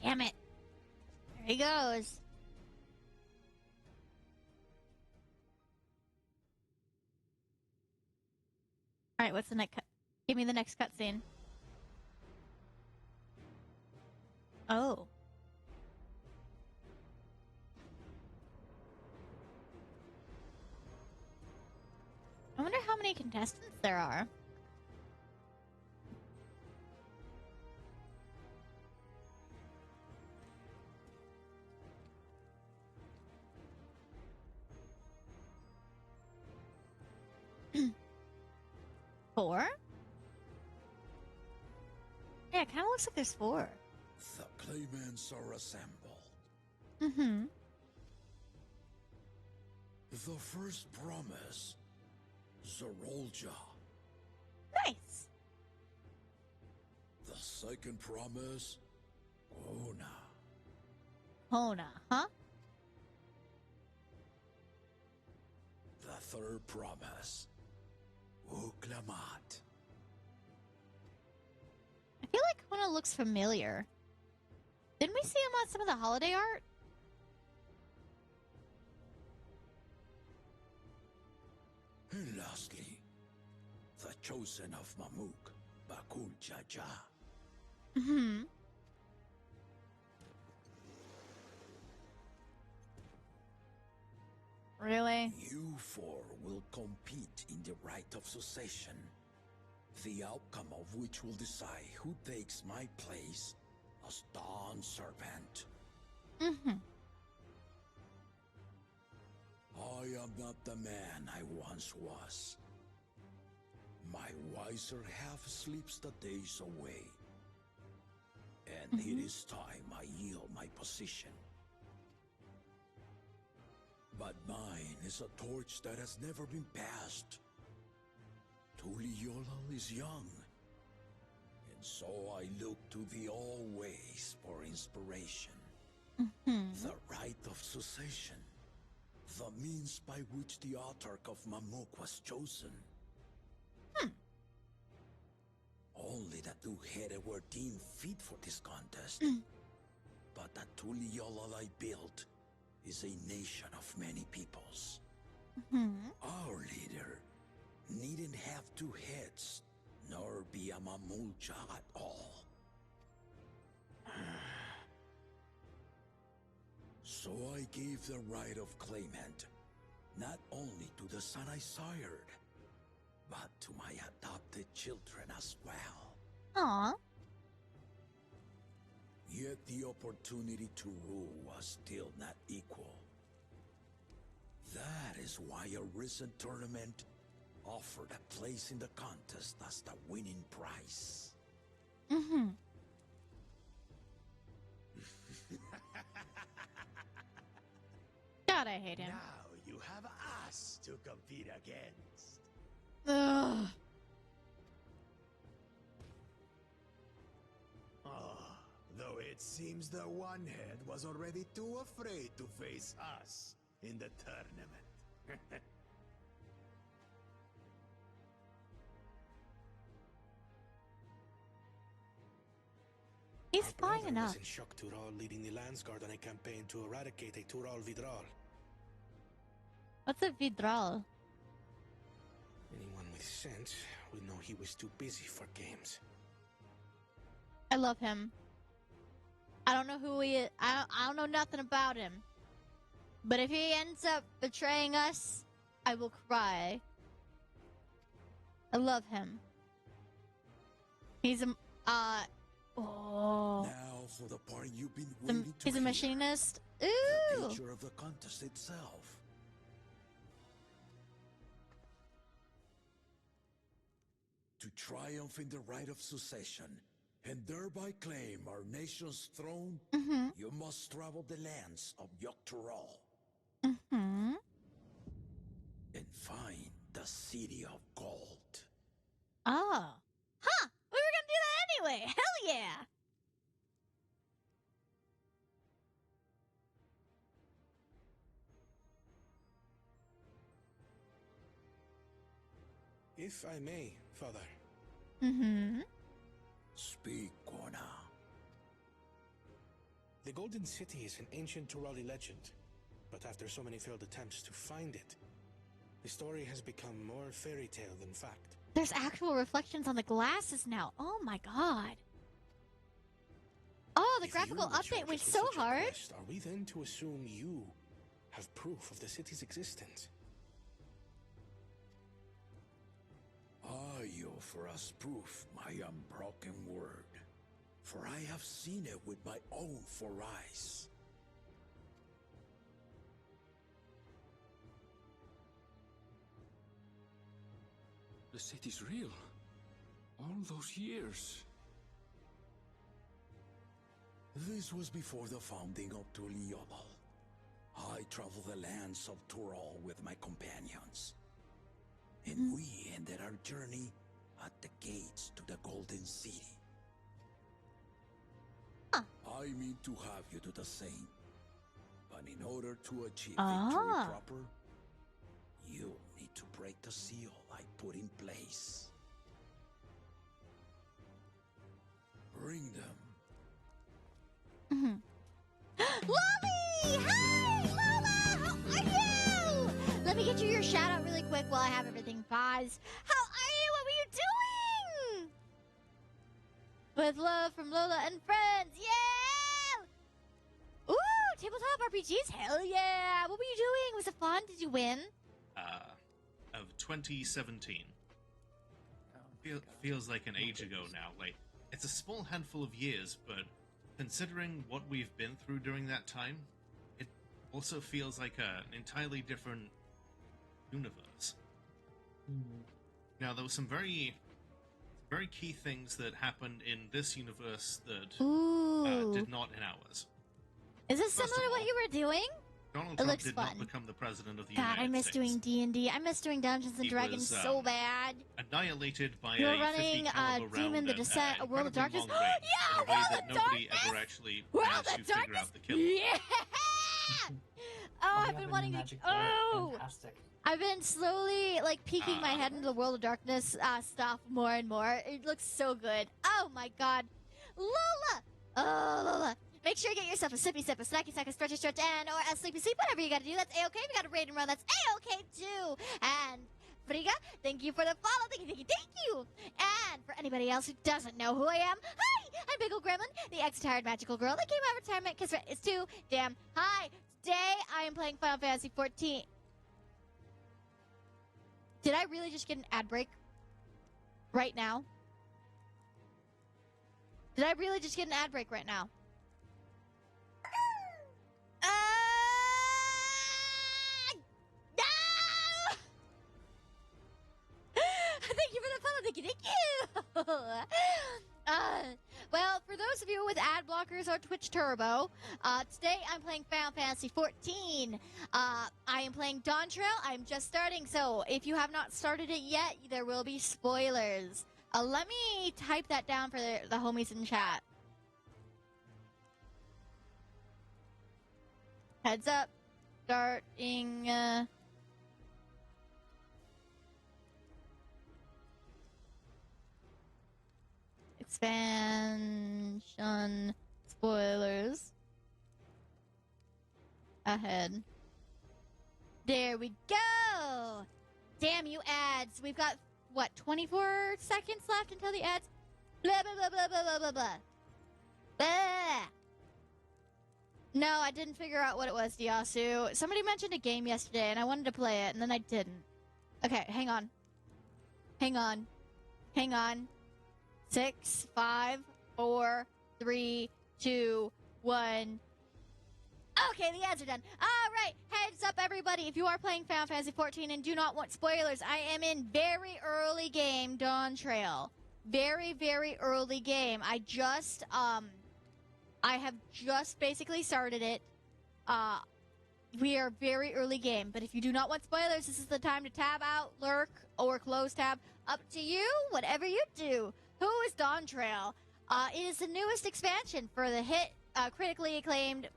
Damn it. There he goes. All right, what's the next cut? Give me the next cutscene. Oh. I wonder how many contestants there are. Four? Yeah, it kind of looks like there's four.
The claimants are assembled.
Mm-hmm.
The first promise, Zorolja.
Nice.
The second promise, Ona.
Hona, huh?
The third promise, Uklamat.
I feel like Hona looks familiar. Didn't we see him on some of the holiday art?
And lastly, the chosen of Mamuk, Bakul Jaja.
Mm-hmm. Really?
You four will compete in the right of succession, the outcome of which will decide who takes my place as Dawn Servant.
Mm-hmm.
I am not the man I once was. My wiser half sleeps the days away. And it is time I yield my position. But mine is a torch that has never been passed. Tuliyola is young. And so I look to the always for inspiration. The right of succession. The means by which the autarch of Mamuk was chosen. Only the two-headed were deemed fit for this contest. But the Tuliyola I built is a nation of many peoples. Our leader needn't have two heads, nor be a Mamulja at all. So I gave the right of claimant, not only to the son I sired, but to my adopted children as well.
Aw.
Yet the opportunity to rule was still not equal. That is why a recent tournament offered a place in the contest as the winning prize.
Mm-hmm. God, I hate him.
Now you have us to compete against.
Ugh.
Though it seems the One-Head was already too afraid to face us in the tournament.
He's
Our
fine
brother
enough.
was in Shock Tural leading the Landsguard on a campaign to eradicate a Tural Vidral.
What's a vidral?
Anyone with sense would know he was too busy for games.
I love him. I don't know who he is. I don't know nothing about him. But if he ends up betraying us, I will cry. I love him. He's a oh.
Now for the part you've been waiting to
He's a
hear.
machinist.
The
Ooh.
nature of the contest itself. To triumph in the right of succession, and thereby claim our nation's throne,
Mm-hmm.
you must travel the lands of Yoctural
Mm-hmm.
and find the City of Gold.
Oh. Huh. We were gonna do that anyway. Hell yeah.
If I may, Father.
Mm-hmm.
Speak, Kona.
The Golden City is an ancient Turali legend, but after so many failed attempts to find it, the story has become more fairy tale than fact.
There's actual reflections on the glasses now. Oh my god. Oh, the
If
graphical
you
update
charge
went
us with
so
such a
hard.
quest, are we then to assume you have proof of the city's existence?
I offer as proof my unbroken word, for I have seen it with my own 4 eyes.
The city's real. All those years.
This was before the founding of Tuliobal. I traveled the lands of Tural with my companions. And we ended our journey at the gates to the Golden City.
Huh.
I mean to have you do the same. But in order to achieve
Ah.
victory proper, you need to break the seal I put in place. Bring them.
Lolly! Hi, Lola! How are you? Let me get you your shout out really quick while I have everything paused. How are you? What were you doing? With love from Lola and friends. Yeah! Ooh, tabletop RPGs. Hell yeah! What were you doing? Was it fun? Did you win?
Of 2017. Feels like an age ago now. Like, it's a small handful of years, but considering what we've been through during that time, it also feels like an entirely different universe. Now, there were some very key things that happened in this universe that
Ooh.
did not in ours.
Is this
First
similar
of
to what
all,
you were doing?
Donald
It
Trump
looks
did
fun.
not become the president of the
God,
United
I miss
States.
doing D&D. I miss doing Dungeons and
He
Dragons
was,
so bad.
Annihilated by
You were
a 50
running
caliber
Demon
round
the
at,
Descent, a World of
incredibly
Darkness.
long range,
Yeah,
in a way
World
that
of
nobody
Darkness!
ever actually
World
managed
of
to figure
Darkness!
out the kill.
Yeah! Oh, I've been wanting to. Oh! I've been slowly, like, peeking my head into the World of Darkness stuff more and more. It looks so good. Oh my god. Lola! Oh, Lola. Make sure you get yourself a sippy sip, a snacky snack, a stretchy stretch, and or a sleepy sleep, whatever you gotta do. That's A-okay. We got a raid and run. That's A-okay too. And Frigga, thank you for the follow. Thank you. And for anybody else who doesn't know who I am, hi, I'm Big Ol' Gremlin, the ex-tired magical girl that came out of retirement because it's too damn high. Today, I am playing Final Fantasy 14. Did I really just get an ad break right now? Did I really just get an ad break right now? No! Thank you for the follow. Thank you. Well, for those of you with ad blockers or Twitch Turbo, today I'm playing Final Fantasy 14. I am playing Dawntrail. I'm just starting, so if you have not started it yet, there will be spoilers. Let me type that down for the homies in chat. Heads up. Starting... Expansion spoilers ahead. There we go. Damn you ads. We've got what, 24 seconds left until the ads. Blah blah blah blah blah blah blah blah. Blah. No, I didn't figure out what it was, Diasu. Somebody mentioned a game yesterday and I wanted to play it and then I didn't. Okay, hang on. Hang on. Hang on. 6, 5, 4, 3, 2, 1. Okay, the ads are done. All right, heads up, everybody. If you are playing Final Fantasy 14 and do not want spoilers, I am in very early game Dawntrail. Very, very early game. I have just basically started it. We are very early game, but if you do not want spoilers, this is the time to tab out, lurk, or close tab. Up to you, whatever you do. Who is Dawntrail? It is the newest expansion for the hit, critically acclaimed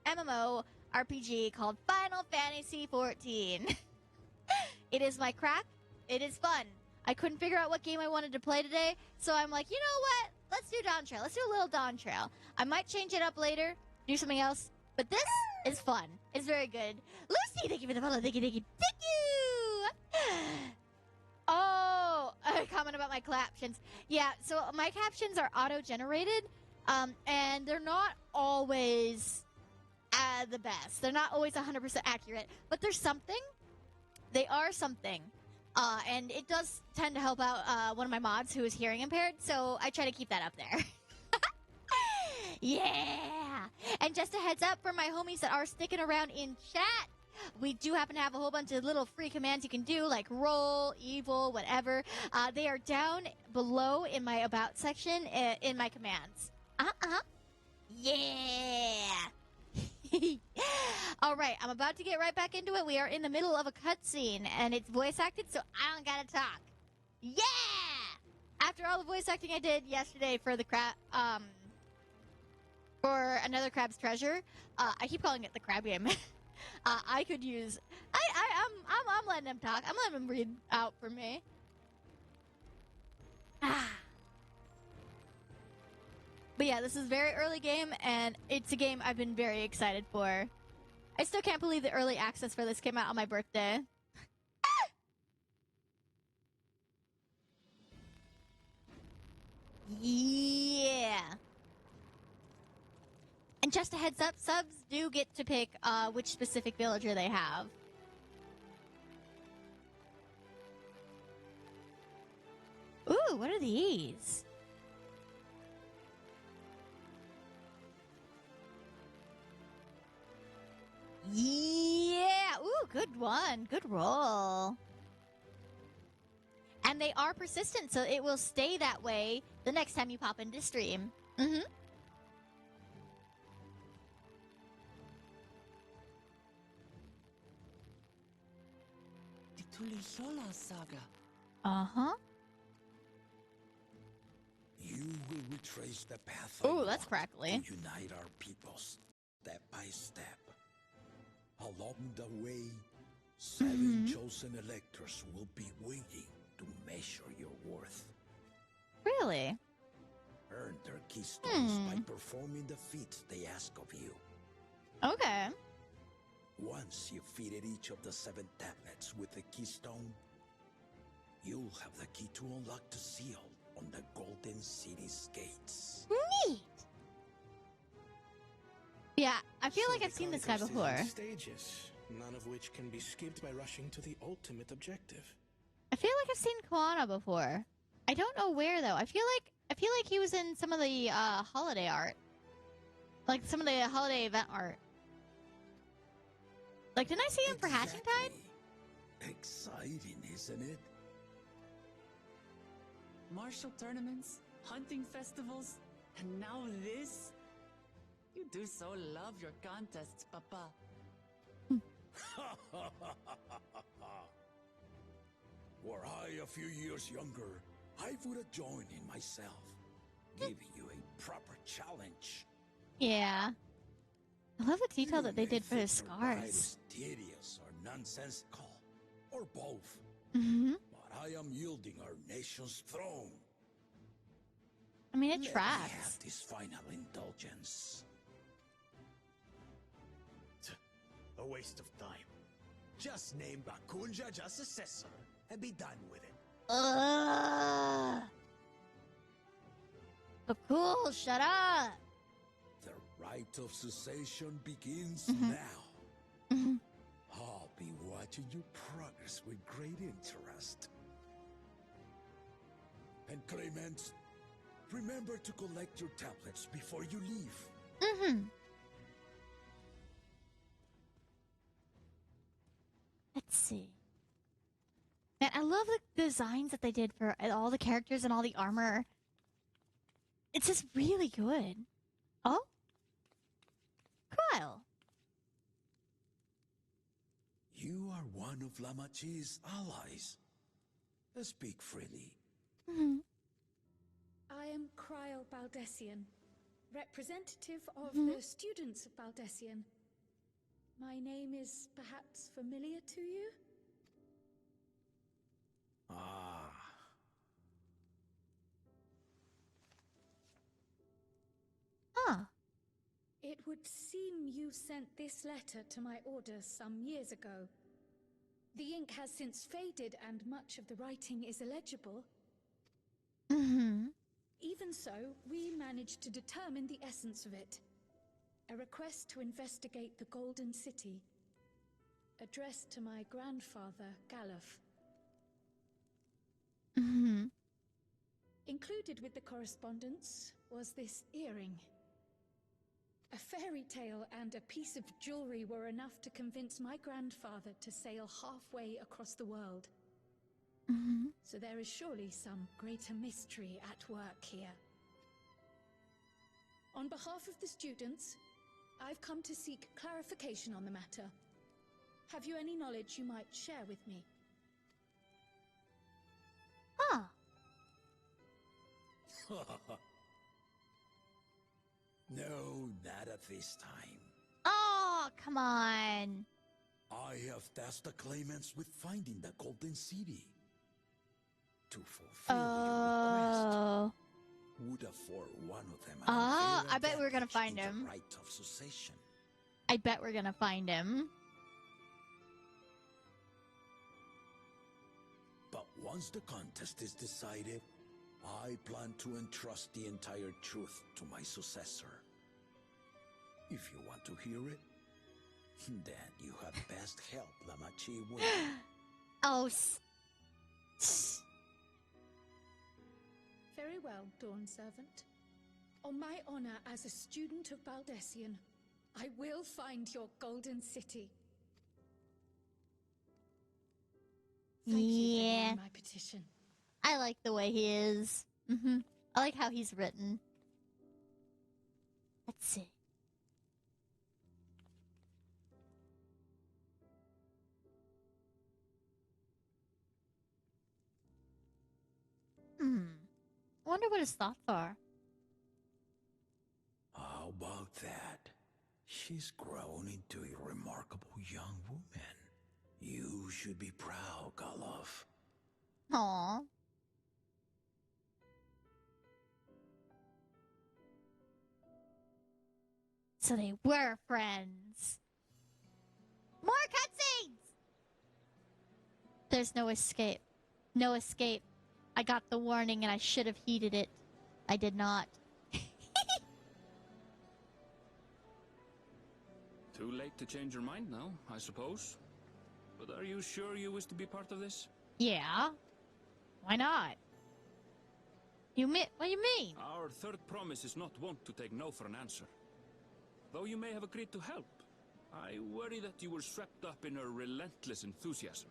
MMO RPG called Final Fantasy 14. It is my crack. It is fun. I couldn't figure out what game I wanted to play today, so I'm like, you know what? Let's do Dawntrail. Let's do a little Dawntrail. I might change it up later, do something else, but this is fun. It's very good. Lucy, thank you for the follow. Thank you, thank you, thank you. Oh, a comment about my captions. Yeah, so my captions are auto-generated, and they're not always the best. They're not always 100% accurate, but there's something. They are something. And it does tend to help out one of my mods who is hearing impaired, so I try to keep that up there. Yeah! And just a heads up for my homies that are sticking around in chat, we do happen to have a whole bunch of little free commands you can do, like roll, evil, whatever. They are down below in my about section in my commands. Yeah! All right, I'm about to get right back into it. We are in the middle of a cutscene, and it's voice acted, so I don't gotta talk. Yeah! After all the voice acting I did yesterday for the for another Crab's Treasure, I keep calling it the crab game. I could use. I'm letting him talk. I'm letting him read out for me. But yeah, this is very early game, and it's a game I've been very excited for. I still can't believe the early access for this came out on my birthday. Yeah. And just a heads up, subs do get to pick which specific villager they have. Ooh, what are these? Yeah! Ooh, good one. Good roll. And they are persistent, so it will stay that way the next time you pop into stream. Mm-hmm.
The Tulishola saga.
Uh-huh.
You will retrace the path.
Ooh, that's crackly.
To unite our peoples, step by step. Along the way, 7 chosen electors will be waiting to measure your worth.
Really?
Earn their keystones by performing the feats they ask of you.
Okay.
Once you've fitted each of the 7 tablets with a keystone, You'll have the key to unlock the seal on the Golden City's gates.
Neat.
Yeah, I feel like
So
I've
they
seen this guy
conquer
before.
cities in stages, none of which can be skipped by rushing to the ultimate objective.
I feel like I've seen Koana before. I don't know where though. I feel like he was in some of the holiday art. Like some of the holiday event art. Like, didn't I see him for Hatching Tide?
Exciting, isn't it?
Martial tournaments, hunting festivals, and now this? You do so love your contests, Papa.
Were I a few years younger, I would have joined in myself, giving you a proper challenge.
Yeah. I love the detail that they
You may
did for his
think your ride
scars.
is tedious or nonsensical, or both.
Mm-hmm.
But I am yielding our nation's throne.
I mean, it
Let me
tracks.
have this final indulgence.
A waste of time. Just name Bakunja just successor and be done with it.
But cool, shut up.
The rite of cessation begins
Mm-hmm.
now. I'll be watching your progress with great interest. And Clemens, remember to collect your tablets before you leave.
Mm-hmm. Let's see. Man, I love the designs that they did for all the characters and all the armor. It's just really good. Oh? Kyle.
You are one of Lamachi's allies. Speak freely.
Mm-hmm.
I am Cryle Baldessian, representative of the students of Baldessian. My name is perhaps familiar to you?
Ah.
Huh.
It would seem you sent this letter to my orders some years ago. The ink has since faded and much of the writing is illegible.
Mm-hmm.
Even so, we managed to determine the essence of it. A request to investigate the Golden City, addressed to my grandfather, Galuf.
Mm-hmm.
Included with the correspondence was this earring. A fairy tale and a piece of jewelry were enough to convince my grandfather to sail halfway across the world.
Mm-hmm.
So there is surely some greater mystery at work here. On behalf of the students, I've come to seek clarification on the matter. Have you any knowledge you might share with me?
Ah.
No, not at this time.
Oh, come on.
I have tasked the claimants with finding the Golden City. To fulfill your request,
Oh.
would afford one of them an
Ah,
unfair
I bet we're gonna
advantage
find
in the
him.
right of succession.
I bet we're gonna find him.
But once the contest is decided, I plan to entrust the entire truth to my successor. If you want to hear it, then you had best help Lamachi win.
Oh.
Very well, Dawn Servant. On my honor as a student of Baldessian, I will find your Golden City. Thank you for
Yeah.
hearing my petition.
I like the way he is. Mm-hmm. I like how he's written. Let's see. I wonder what his thoughts are.
How about that? She's grown into a remarkable young woman. You should be proud, Galuf.
Aww. So they were friends. More cutscenes! There's no escape. No escape. I got the warning and I should have heeded it. I did not.
Too late to change your mind now, I suppose. But are you sure you wish to be part of this?
Yeah. Why not? What do you mean?
Our third promise is not wont to take no for an answer. Though you may have agreed to help, I worry that you were swept up in her relentless enthusiasm.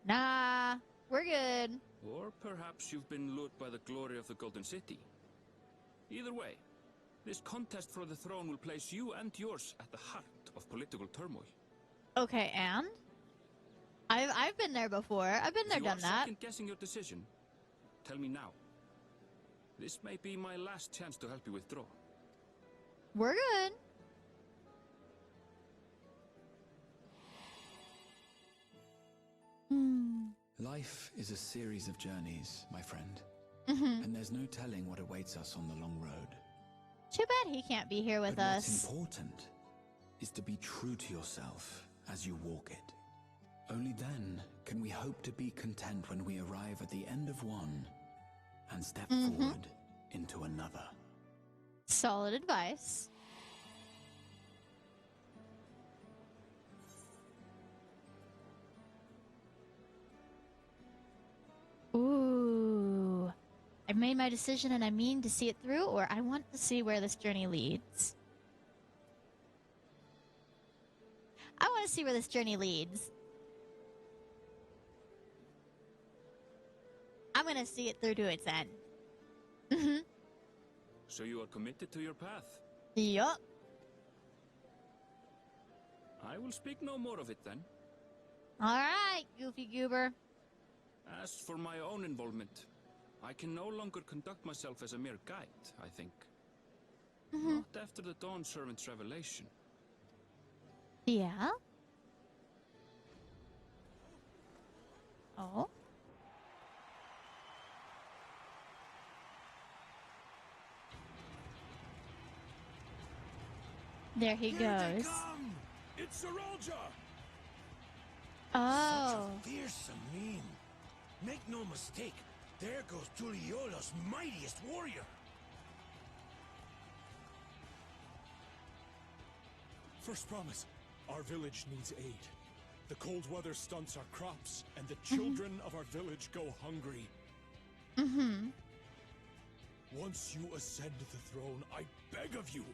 Nah, we're good.
Or perhaps you've been lured by the glory of the Golden City. Either way, this contest for the throne will place you and yours at the heart of political turmoil.
Okay, and? I've been there before. I've been there, done that.
If you are second-guessing your decision, tell me now. This may be my last chance to help you withdraw.
We're good.
Life is a series of journeys, my friend. And there's no telling what awaits us on the long road.
Too bad he can't be here with
But
us.
what's important is to be true to yourself as you walk it. Only then can we hope to be content when we arrive at the end of one and step forward into another.
Solid advice. Ooh. I've made my decision and I mean to see it through, or I want to see where this journey leads. I want to see where this journey leads. I'm going to see it through to its end.
So you are committed to your path?
Yup.
I will speak no more of it then.
Alright, goofy goober.
As for my own involvement, I can no longer conduct myself as a mere guide, I think. Not after the Dawn Servant's revelation.
Yeah? Oh? There he
Here they
goes.
come! It's Saralja!
Oh.
Such a fearsome mien. Make no mistake, there goes Tuliola's mightiest warrior.
First promise, our village needs aid. The cold weather stunts our crops, and the children of our village go hungry. Once you ascend the throne, I beg of you,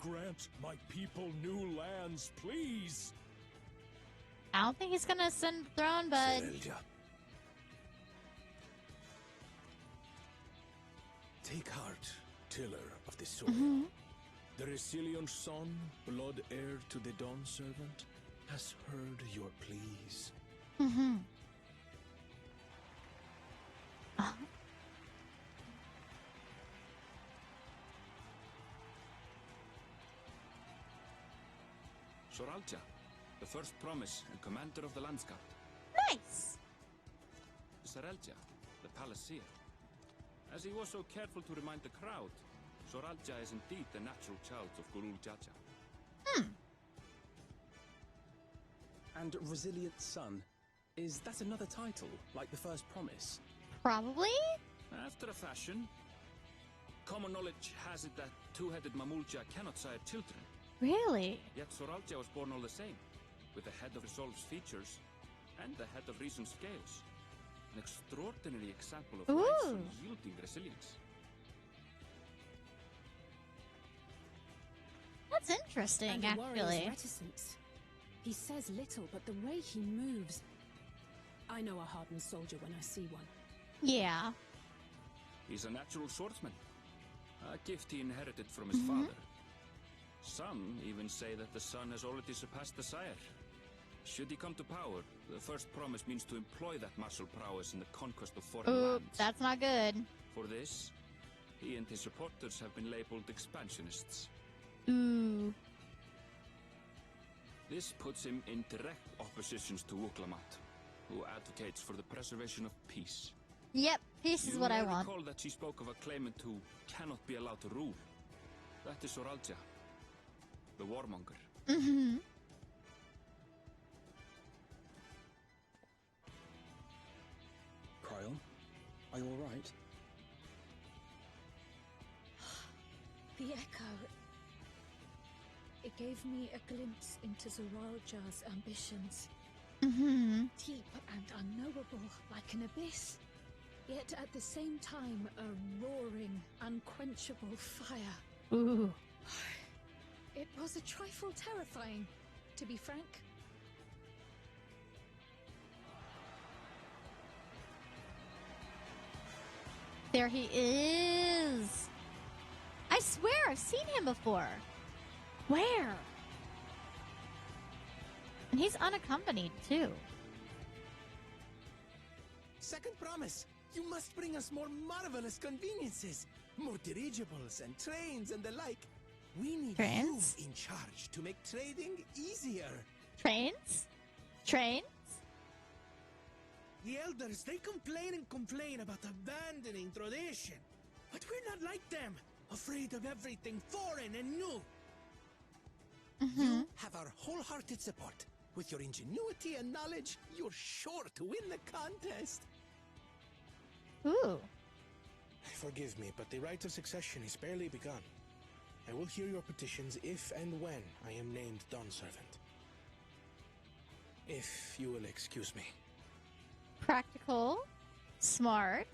grant my people new lands, please.
I don't think he's gonna ascend the throne, but...
Saralja. Take heart, tiller of the soil.
The Resilion son, blood heir to the Dawn Servant, has heard your pleas.
Soralja, the first promise and commander of the Landscape.
Nice!
Saralja, the Palaceer. As he was so careful to remind the crowd, Soralja is indeed the natural child of Gurul Jaja.
And Resilient Son, is that another title, like the first promise?
Probably?
After a fashion. Common knowledge has it that two-headed Mamulja cannot sire children.
Really?
Yet Soralja was born all the same, with the head of Resolve's features and the head of Reason's scales. An extraordinary example of wise and yielding resilience.
That's interesting,
And the warrior's
actually.
reticence. He says little, but the way he moves... I know a hardened soldier when I see one.
Yeah.
He's a natural swordsman, a gift he inherited from his father. Some even say that the son has already surpassed the sire. Should he come to power, the first promise means to employ that martial prowess in the conquest of foreign lands.
That's not good.
For this, he and his supporters have been labeled expansionists.
Ooh.
This puts him in direct opposition to Wuklamat, who advocates for the preservation of peace.
Yep, peace is what I want.
You may recall that she spoke of a claimant who cannot be allowed to rule. That is Soralja, the warmonger.
Cryon, Are you all right?
The echo. It gave me a glimpse into Zoraljar's ambitions.
Mm-hmm.
Deep and unknowable, like an abyss. Yet at the same time, a roaring, unquenchable fire.
Ooh.
It was a trifle terrifying, to be frank.
There he is. I swear I've seen him before. Where? And he's unaccompanied, too.
Second promise. You must bring us more marvelous conveniences. More dirigibles and trains and the like. We need
Trains?
you in charge to make trading easier.
Trains? Trains?
The elders, they complain and complain about abandoning tradition. But we're not like them, afraid of everything foreign and new.
You have our wholehearted support. With your ingenuity and knowledge, you're sure to win the contest.
Ooh.
Forgive me, but the right of succession is barely begun. I will hear your petitions if and when I am named Dawn Servant. If you will excuse me.
Practical. Smart.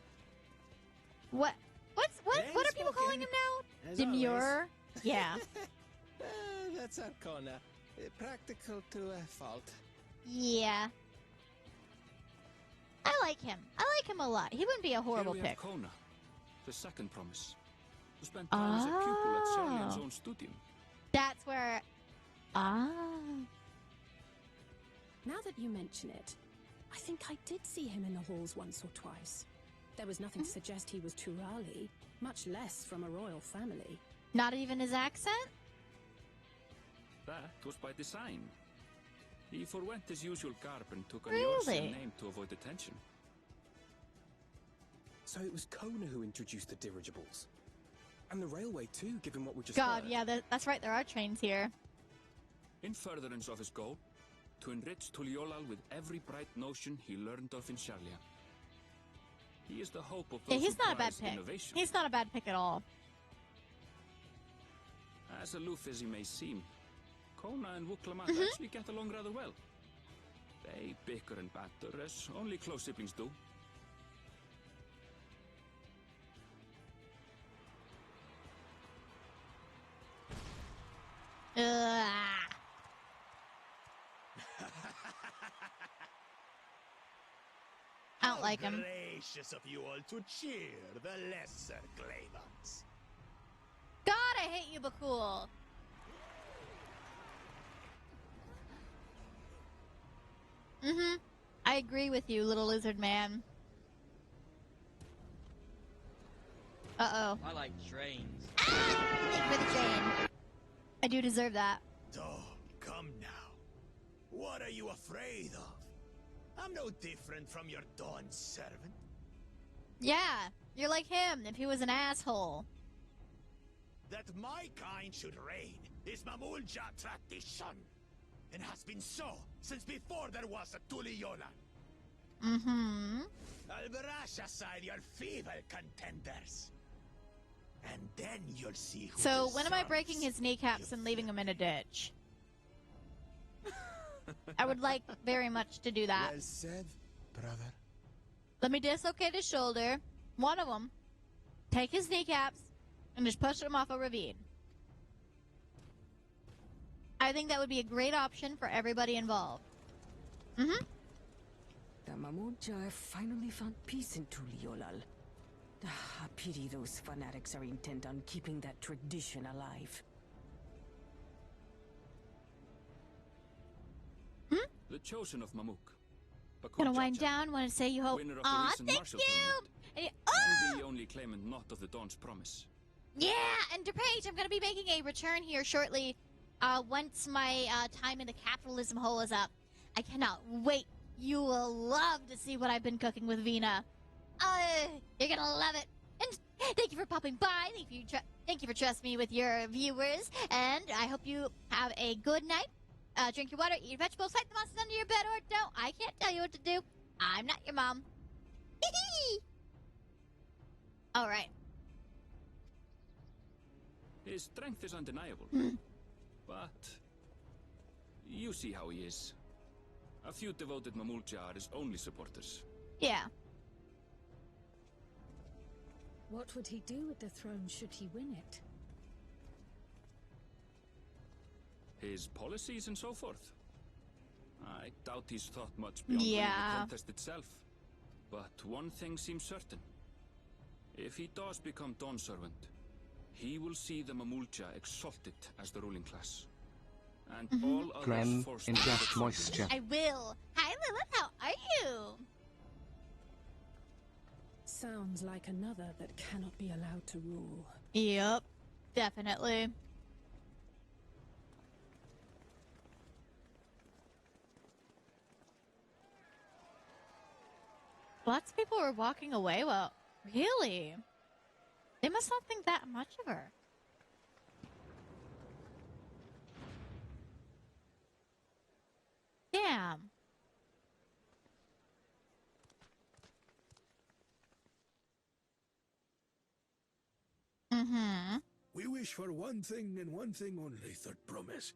What are people calling him now?
As
Demure? Yeah.
That's Arcona. Practical to a fault.
Yeah. I like him. I like him a lot. He wouldn't be a horrible
Here we
pick.
have Kona, the second promise, who spent time as a pupil at Serlian's own studium.
That's where... Ah.
Now that you mention it, I think I did see him in the halls once or twice. There was nothing to suggest he was Turali, much less from a royal family.
Not even his accent?
That was by design. He forwent his usual garb and took on
Really?
your same name to avoid attention.
So it was Kona who introduced the dirigibles. And the railway too, given what we just
God,
heard.
yeah, that's right. There are trains here.
In furtherance of his goal, to enrich Tuliolal with every bright notion he learned of in Sharlia. He is the hope of those
Yeah, he's
who
not a bad
prize
pick.
innovation.
He's not a bad pick at all.
As aloof as he may seem, Kona and Wuklamat actually get along rather well. They bicker and banter as only close siblings do.
I don't like him.
Gracious of you all to cheer the lesser claimants.
God, I hate you, Bakul. I agree with you, little lizard man. Uh-oh.
I like trains.
Thank you for the train. I do deserve that.
Oh, come now. What are you afraid of? I'm no different from your Dawn servant.
Yeah, you're like him if he was an asshole.
That my kind should reign is Mamulja tradition, and has been so since before there was a Tuliola. I'll brush aside your feeble contenders, and then you'll see who
So when am I
deserves
breaking his kneecaps and leaving him in a ditch? I would like very much to do that.
Well said, brother.
Let me dislocate his shoulder, one of them, take his kneecaps, and just push him off a ravine. I think that would be a great option for everybody involved.
The Mamulja finally found peace in Tuliolal. I pity those fanatics are intent on keeping that tradition alive.
The chosen of Mamuk.
Gonna wind down, wanna say you hope.
Winner of the
Aw,
recent
thank
Marshall
you!
And the only claimant not of the Dawn's promise.
Yeah, and DePage, I'm gonna be making a return here shortly, once my time in the capitalism hole is up. I cannot wait. You will love to see what I've been cooking with Vina. You're gonna love it. And thank you for popping by. Thank you for trusting me with your viewers. And I hope you have a good night. Drink your water, eat your vegetables, fight the monsters under your bed, or don't. I can't tell you what to do. I'm not your mom. All right.
His strength is undeniable. But you see how he is. A few devoted Mamulja are his only supporters.
Yeah.
What would he do with the throne should he win it?
His policies and so forth. I doubt he's thought much beyond winning the contest itself. But one thing seems certain. If he does become Dawn Servant, he will see the Mamulja exalted as the ruling class. And all others
Gren,
forced
ingest moisture.
I will. Hi, Lilith. How are you?
Sounds like another that cannot be allowed to rule.
Yep. Definitely. Lots of people were walking away. Well, really? They must not think that much of her. Damn.
We wish for one thing and one thing only, Third Promise.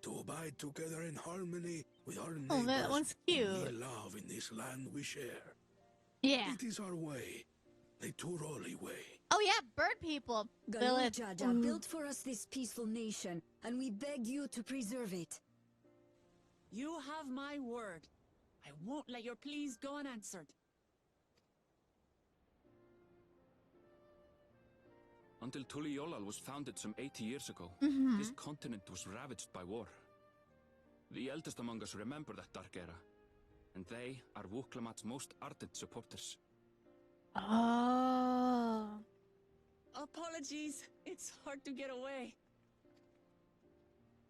To abide together in harmony with our neighbors.
Oh, that one's cute.
And the love in this land we share.
Yeah.
It is our way. The Turoli way.
Oh yeah, bird people.
Galu Jaja built for us this peaceful nation, and we beg you to preserve it.
You have my word. I won't let your pleas go unanswered.
Until Tuliolal was founded some 80 years ago, this continent was ravaged by war. The eldest among us remember that dark era, and they are Wuklamat's most ardent supporters.
Oh.
Apologies, it's hard to get away.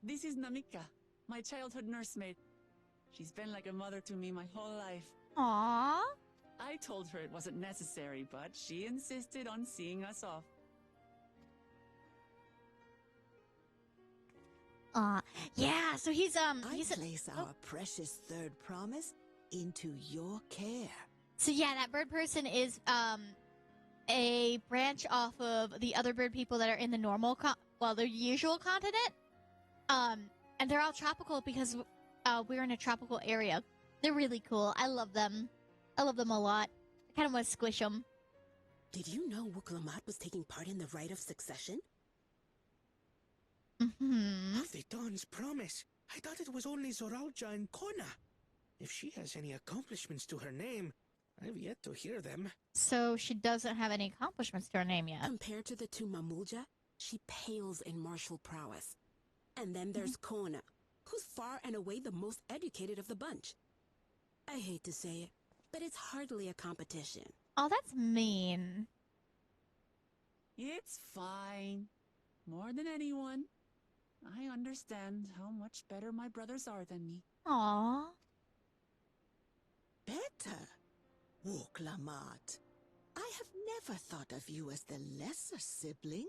This is Namika, my childhood nursemaid. She's been like a mother to me my whole life.
Aww.
I told her it wasn't necessary, but she insisted on seeing us off.
Yeah, so he's
I place our precious Third Promise into your care.
So yeah, that bird person is a branch off of the other bird people that are in the normal the usual continent. And they're all tropical because we're in a tropical area. They're really cool. I love them. I love them a lot. I kind of want to squish them.
Did you know Wuklamat was taking part in the rite of succession?
Of the Dawn's Promise. I thought it was only Zoralja and Kona. If she has any accomplishments to her name, I've yet to hear them.
So she doesn't have any accomplishments to her name yet.
Compared to the two Mamulja, she pales in martial prowess. And then there's Kona, who's far and away the most educated of the bunch. I hate to say it, but it's hardly a competition.
Oh, that's mean.
It's fine. More than anyone. I understand how much better my brothers are than me.
Aww.
Better? Wuklamat. I have never thought of you as the lesser sibling.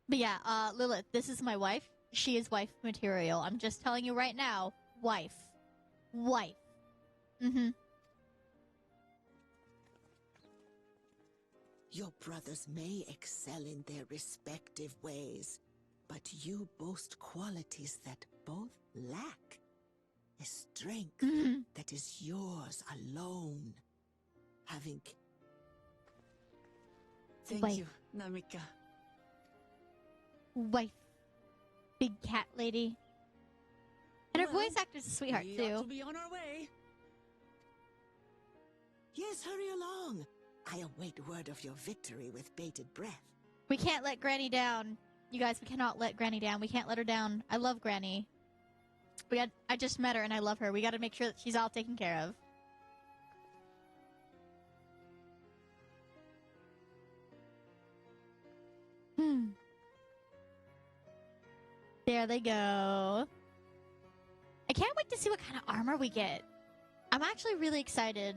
But yeah, Lilith, this is my wife. She is wife material. I'm just telling you right now. Wife. Wife.
Your brothers may excel in their respective ways, but you boast qualities that both lack. A strength that is yours alone. Having...
Thank you, Namika.
Wife. Big cat lady. And her voice actor's a sweetheart,
we
too.
ought to be on our way.
Yes, hurry along. I await word of your victory with bated breath.
We can't let Granny down. You guys, we cannot let Granny down. We can't let her down. I love Granny. I just met her and I love her. We gotta make sure that she's all taken care of. There they go. I can't wait to see what kind of armor we get. I'm actually really excited.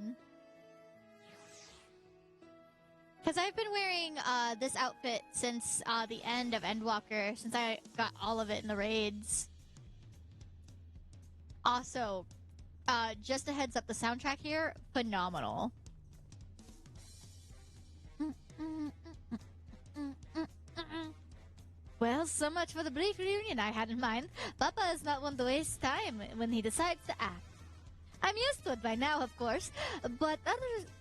Because I've been wearing this outfit since the end of Endwalker, since I got all of it in the raids. Also, just a heads up, the soundtrack here, phenomenal. Well, so much for the brief reunion I had in mind. Papa is not one to waste time when he decides to act. I'm used to it by now, of course, but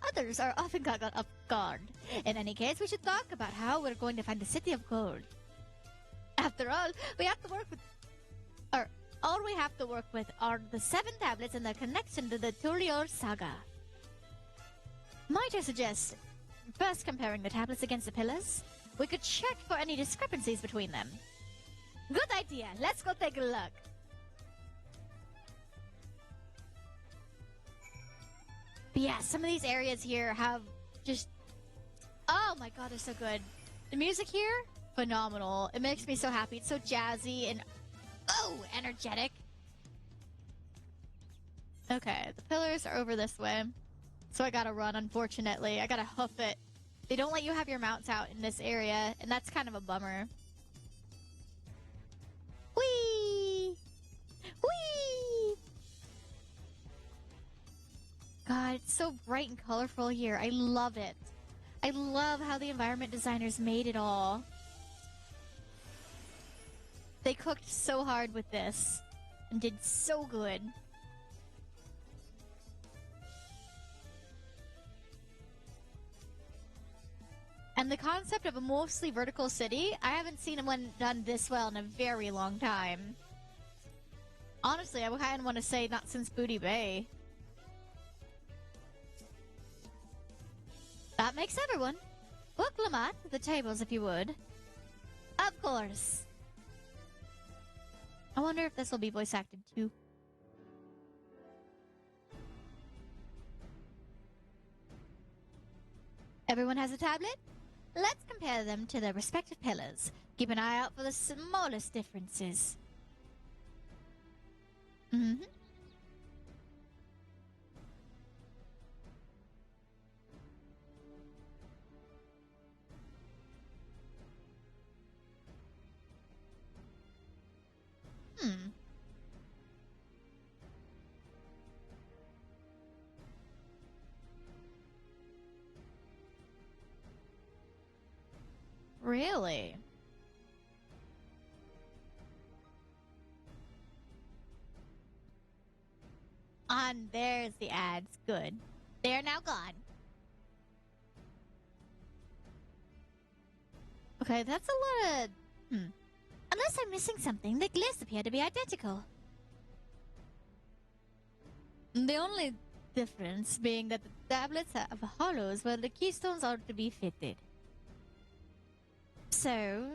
others are often caught off guard. In any case, we should talk about how we're going to find the City of Gold. After all, we have to work with... all we have to work with are the 7 tablets and their connection to the Turior saga. Might I suggest, first comparing the tablets against the pillars? We could check for any discrepancies between them. Good idea. Let's go take a look. But yeah, some of these areas here have just... Oh my god, they're so good. The music here, phenomenal. It makes me so happy. It's so jazzy and... Oh, energetic. Okay, the pillars are over this way. So I gotta run, unfortunately. I gotta hoof it. They don't let you have your mounts out in this area, and that's kind of a bummer. Whee! Whee! God, it's so bright and colorful here. I love it. I love how the environment designers made it all. They cooked so hard with this and did so good. And the concept of a mostly vertical city, I haven't seen one done this well in a very long time. Honestly, I kind of want to say not since Booty Bay. That makes everyone. Book Lamont at the tables if you would. Of course. I wonder if this will be voice acted too. Everyone has a tablet? Let's compare them to their respective pillars. Keep an eye out for the smallest differences. Mm-hmm. Really? And there's the ads. Good. They are now gone. Okay, that's a lot of... Unless I'm missing something, the glyphs appear to be identical. The only difference being that the tablets have hollows where the keystones are to be fitted. So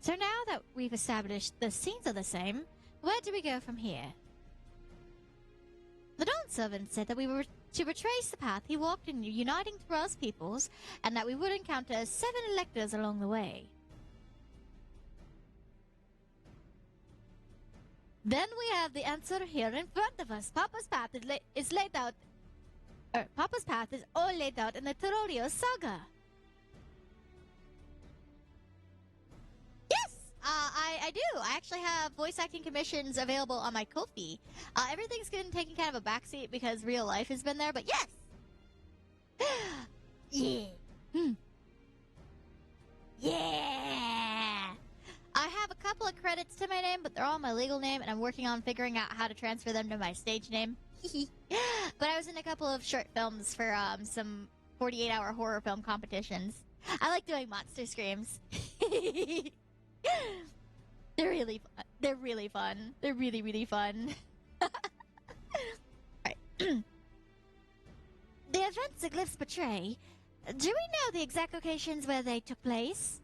now that we've established the scenes are the same, where do we go from here? The Dawn servant said that we were to retrace the path he walked in uniting Thrall's peoples, and that we would encounter 7 electors along the way. Then we have the answer here in front of us. Papa's path is laid out. Papa's path is all laid out in the Tororio saga. Yes, I do. I actually have voice acting commissions available on my Ko-fi. Everything's been taking kind of a backseat because real life has been there, but yes. Yeah. Yeah. I have a couple of credits to my name, but they're all my legal name, and I'm working on figuring out how to transfer them to my stage name. But I was in a couple of short films for some 48-hour horror film competitions. I like doing monster screams. They're really fun. They're really fun. They're really, really fun. Alright. The events the glyphs portray, do we know the exact locations where they took place?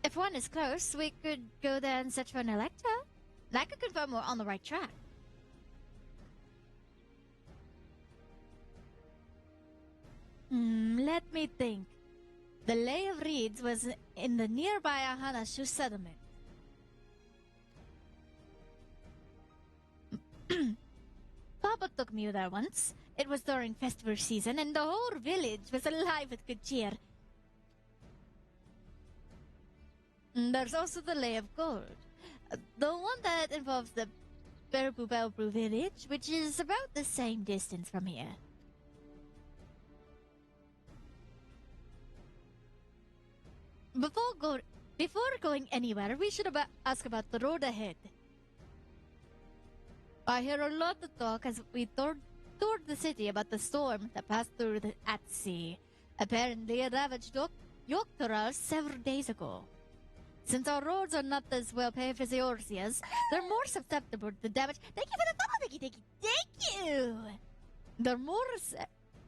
If one is close, we could go there and search for an Elector. That could confirm we're on the right track. Let me think. The Lay of Reeds was in the nearby Ahanashu settlement. Papa took me there once. It was during festival season, and the whole village was alive with good cheer. There's also the Lay of Gold. The one that involves the Belbru village, which is about the same distance from here. Before going anywhere, we should ask about the road ahead. I hear a lot of talk as we toured the city about the storm that passed through at sea. Apparently, it ravaged Yoctoral several days ago. Since our roads are not as well paved as Eorzea's, they're more susceptible to damage. Thank you for the follow, thank you!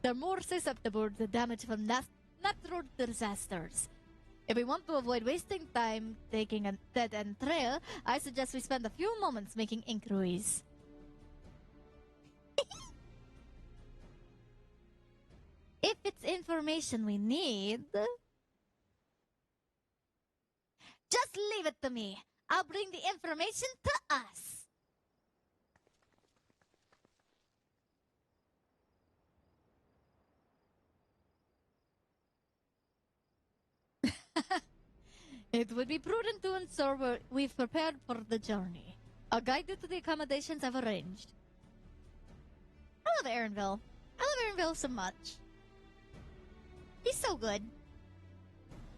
They're more susceptible to damage from natural disasters. If we want to avoid wasting time taking a dead-end trail, I suggest we spend a few moments making inquiries. If it's information we need, just leave it to me. I'll bring the information to us. It would be prudent to ensure we've prepared for the journey. I'll guide you to the accommodations I've arranged. I love Aaronville. I love Aaronville so much. He's so good.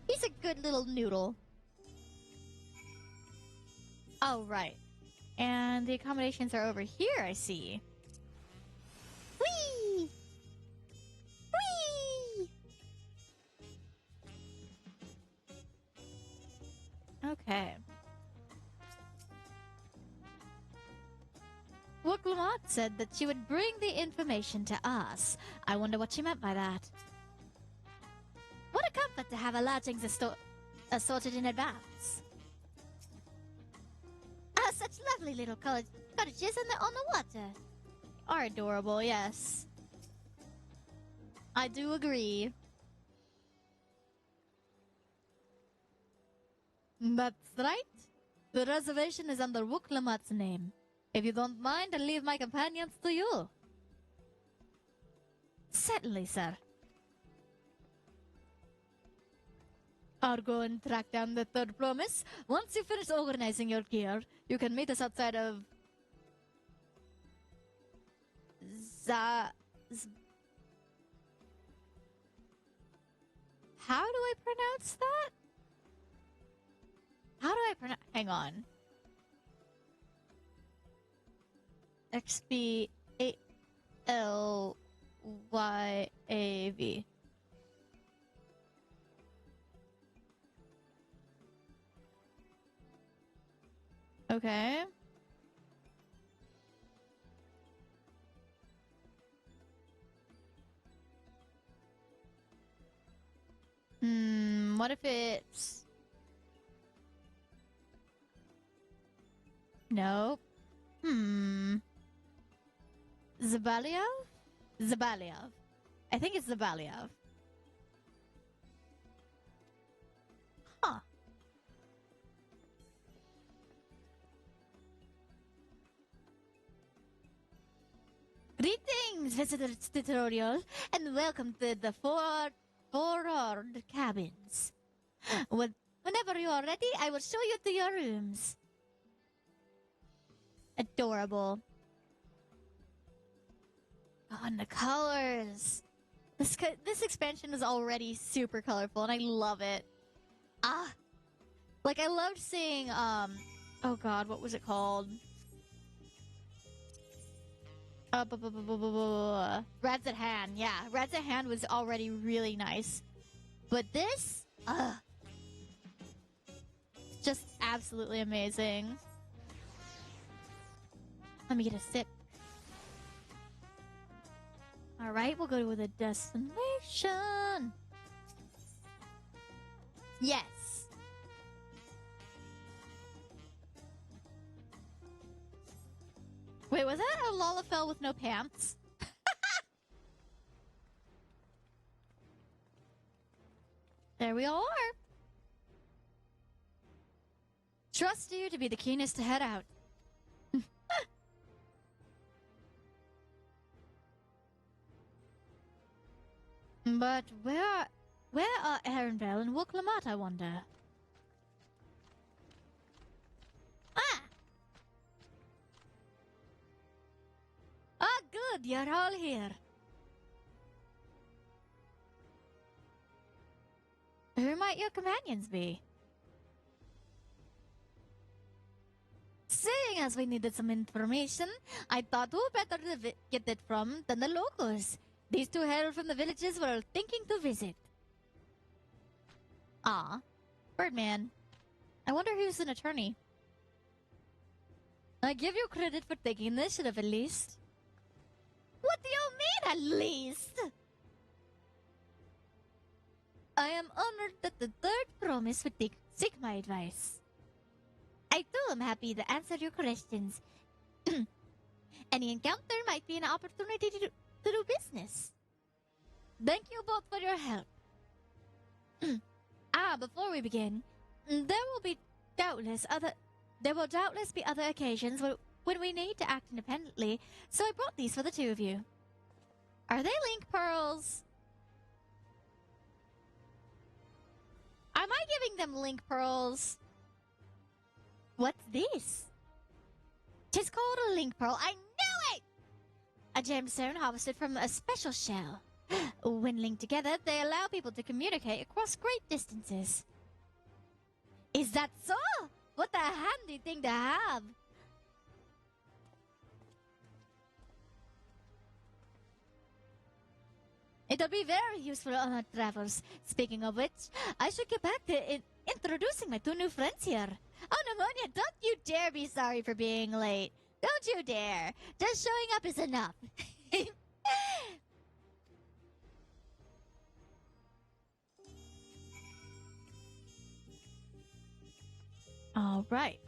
He's a good little noodle. Oh, right. And the accommodations are over here, I see. Whee! Whee! Okay. Wooklamot said that she would bring the information to us. I wonder what she meant by that. What a comfort to have our lodgings assorted in advance. Such lovely little cottages on the water. Are adorable, yes. I do agree. That's right. The reservation is under Wooklamot's name. If you don't mind, I'll leave my companions to you. Certainly, sir. I'll go and track down the third promise. Once you finish organizing your gear, you can meet us outside of... How do I pronounce that? How do I pronounce... Hang on. XBALYAV. Okay. What if it's... Nope. Zabaliev? Zabaliev. I think it's Zabaliev. Huh. Greetings, visitors tutorial, and welcome to the Forward Cabins. Whenever you are ready, I will show you to your rooms. Adorable. Oh, and the colors. This expansion is already super colorful, and I love it. Like I loved seeing oh god, what was it called? Reds at Hand. Yeah, Reds at Hand was already really nice, but this, just absolutely amazing. Let me get a sip. All right, we'll go to the destination. Yes. Wait, was that a Lalafell with no pants? There we all are. Trust you to be the keenest to head out. But where are Aaronville and Wooklamot, I wonder? Good, you're all here. Who might your companions be? Seeing as we needed some information, I thought who better to get it from than the locals. These two hail from the villages we're thinking to visit. Ah, Birdman. I wonder who's an attorney. I give you credit for taking initiative, at least.
What do you mean, at least?
I am honored that the third promise would seek my advice.
I too am happy to answer your questions. Any encounter might be an opportunity to do business.
Thank you both for your help. Before we begin, there will doubtless be other occasions when we need to act independently, so I brought these for the two of you. Are they link pearls? Am I giving them link pearls? What's this? 'Tis called a link pearl. I knew it! A gemstone harvested from a special shell. When linked together, they allow people to communicate across great distances. Is that so? What a handy thing to have! It'll be very useful on our travels. Speaking of which, I should get back to introducing my two new friends here. Oh, Pneumonia, don't you dare be sorry for being late. Don't you dare. Just showing up is enough. All right.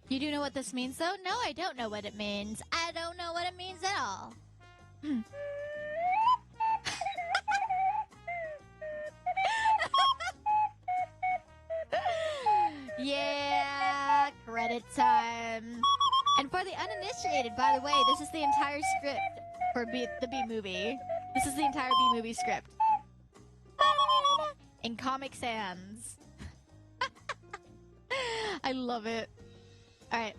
You do know what this means, though? No, I don't know what it means. I don't know what it means at all. Yeah, credit time. And for the uninitiated, by the way, this is the entire script for the B movie. This is the entire B movie script. In Comic Sans. I love it. Alright.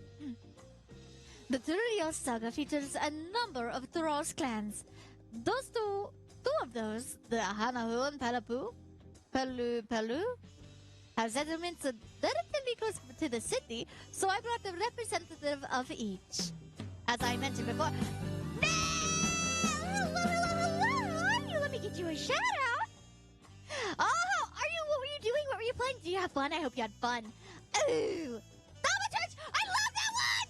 The Turiel saga features a number of Thrall's clans. Those two of those, the Hanahu and Pelu, have settlements relatively close to the city, so I brought a representative of each. As I mentioned before... No! Let me get you a shout out! Oh, what were you doing? What were you playing? Did you have fun? I hope you had fun. Ooh! Thaumaturge! I love that one!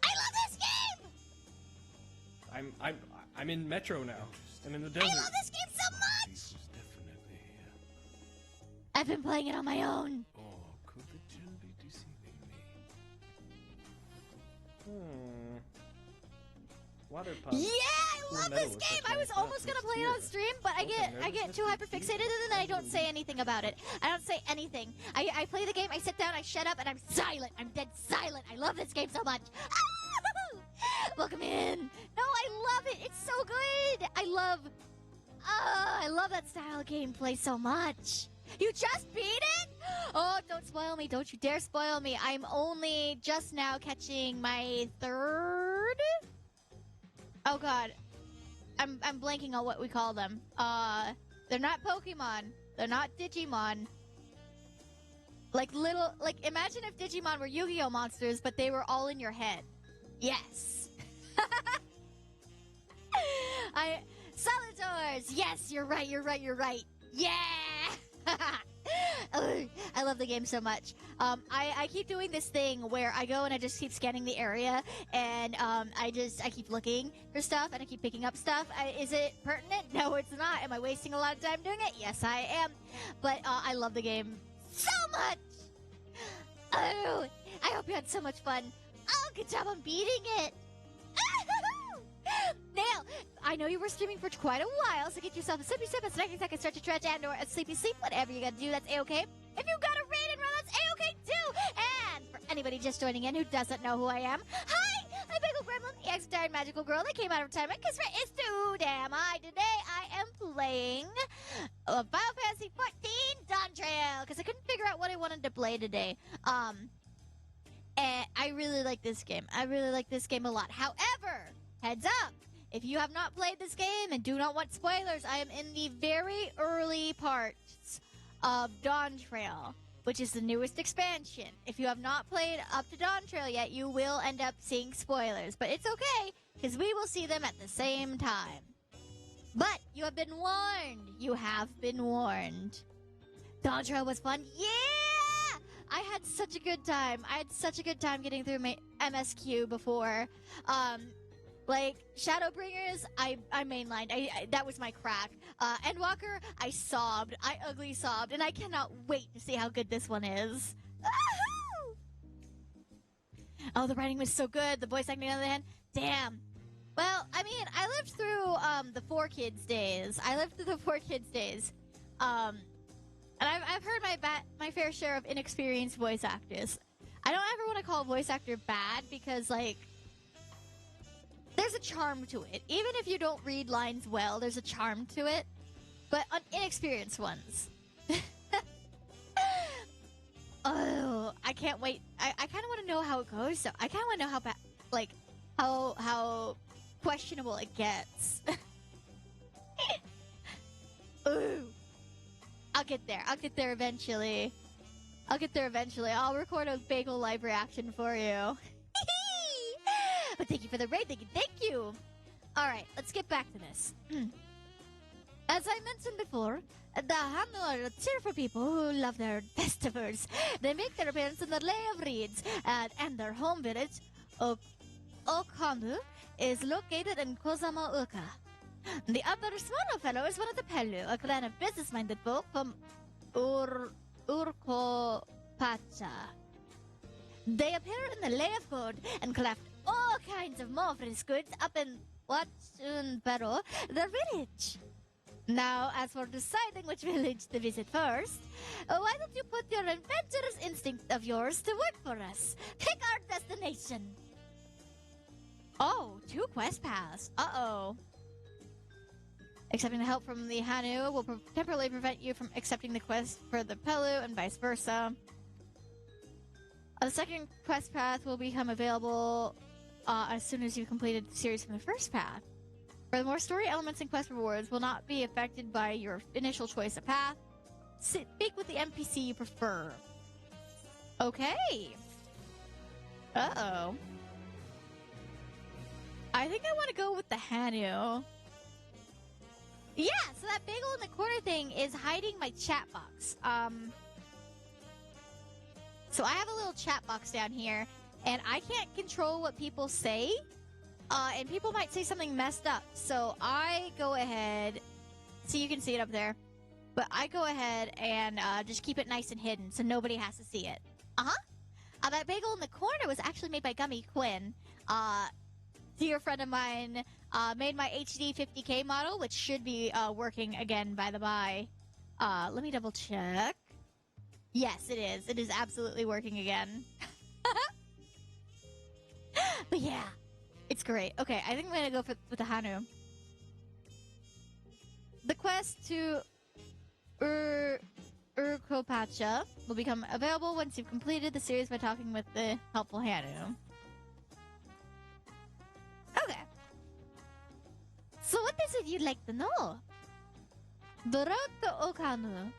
I love this game!
I'm in Metro now. I'm in the desert.
I love this game so much!
I've been playing it on my own.
Oh, could the gem be deceiving me?
Water pump.
Yeah, I love this game. I was almost gonna play it on stream, but I get too hyper fixated and then I don't say anything about it. I don't say anything. I play the game, I sit down, I shut up, and I'm silent. I'm dead silent. I love this game so much. Welcome in. No, I love it. It's so good. I love that style of gameplay so much. You just beat it? Oh, don't spoil me. Don't you dare spoil me. I'm only just now catching my third? Oh god. I'm blanking on what we call them. They're not Pokemon. They're not Digimon. Imagine if Digimon were Yu-Gi-Oh monsters, but they were all in your head. Yes. Solitors! Yes, you're right. Yeah! I love the game so much. I keep doing this thing where I go and I just keep scanning the area, and I keep looking for stuff, and I keep picking up stuff. Is it pertinent? No, it's not. Am I wasting a lot of time doing it? Yes, I am. But I love the game so much. Oh, I hope you had so much fun. Oh, good job on beating it. Nail, I know you were streaming for quite a while, so get yourself a sippy sip, a snacky snack, a stretchy stretch, and or a sleepy sleep. Whatever you gotta do, that's A-okay. If you got a raid and run, that's A-okay too. And for anybody just joining in who doesn't know who I am, hi, I'm Bagel Gremlin, the ex-retired magical girl that came out of retirement because it's too damn high. Today I am playing Final Fantasy 14 Dawntrail because I couldn't figure out what I wanted to play today. I really like this game. I really like this game a lot. However, heads up, if you have not played this game and do not want spoilers, I am in the very early parts of Dawntrail, which is the newest expansion. If you have not played up to Dawntrail yet, you will end up seeing spoilers. But it's okay, because we will see them at the same time. But you have been warned. You have been warned. Dawntrail was fun. Yeah! I had such a good time. I had such a good time getting through my MSQ before. Like, Shadowbringers, I mainlined. That was my crack. Endwalker, I sobbed. I ugly sobbed. And I cannot wait to see how good this one is. Ahoo! Oh, the writing was so good. The voice acting on the other hand. Damn. Well, I mean, I lived through the 4Kids days. And I've heard my fair share of inexperienced voice actors. I don't ever want to call a voice actor bad because, like, there's a charm to it. Even if you don't read lines well, there's a charm to it. But on inexperienced ones. Oh, I can't wait. I kind of want to know how it goes. So I kind of want to know how bad, like, how questionable it gets. Ooh. I'll get there. I'll get there eventually. I'll record a bagel live reaction for you. But thank you for the raid. Thank you. All right, let's get back to this. As I mentioned before, the Hanu are cheerful people who love their festivals. They make their appearance in the Lay of Reeds, and their home village, Okhanu, is located in Kozama Uka. The other smaller fellow is one of the Pelu, a clan of business-minded folk from Urkopacha. They appear in the Lay of Gold and collect all kinds of Morphris goods up in Watsunbaro, the village. Now, as for deciding which village to visit first, why don't you put your adventurous instinct of yours to work for us? Pick our destination. Oh, 2 quest paths. Uh-oh. Accepting the help from the Hanu will temporarily prevent you from accepting the quest for the Pelu and vice versa. The second quest path will become available as soon as you've completed the series from the first path. Furthermore, story elements and quest rewards will not be affected by your initial choice of path. Speak with the NPC you prefer. Okay. Uh-oh. I think I want to go with the Hanu. Yeah, so that bagel in the corner thing is hiding my chat box. So I have a little chat box down here, and I can't control what people say. And people might say something messed up. So I go ahead, so you can see it up there. But I go ahead and just keep it nice and hidden so nobody has to see it. That bagel in the corner was actually made by Gummy Quinn. Dear friend of mine made my HD 50K model, which should be working again, by the by. Let me double check. Yes, it is. It is absolutely working again. But yeah, it's great. Okay, I think I'm gonna go with the Hanu. The quest to Urkopacha will become available once you've completed the series by talking with the helpful Hanu. Okay. So what is it you'd like to know? The road to Okhanu.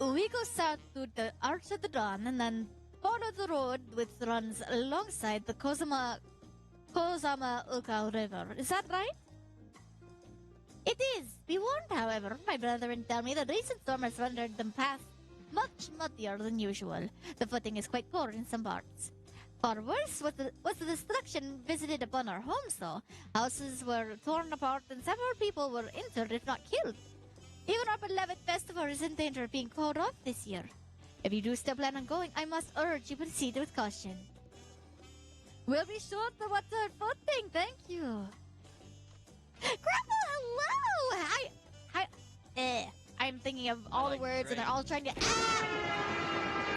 We go south to the Arch of the Dawn and then follow the road which runs alongside the Kozama Uka River. Is that right? It is. Be warned, however. My brethren tell me the recent storm has rendered the path much muddier than usual. The footing is quite poor in some parts. Far worse was the destruction visited upon our homes, though. Houses were torn apart and several people were injured, if not killed. Even our beloved festival is in danger of being called off this year. If you do still plan on going, I must urge you proceed with caution. We'll be sure to watch our footing, thank you. Grandma, hello! I'm thinking of all the words and they're all trying to...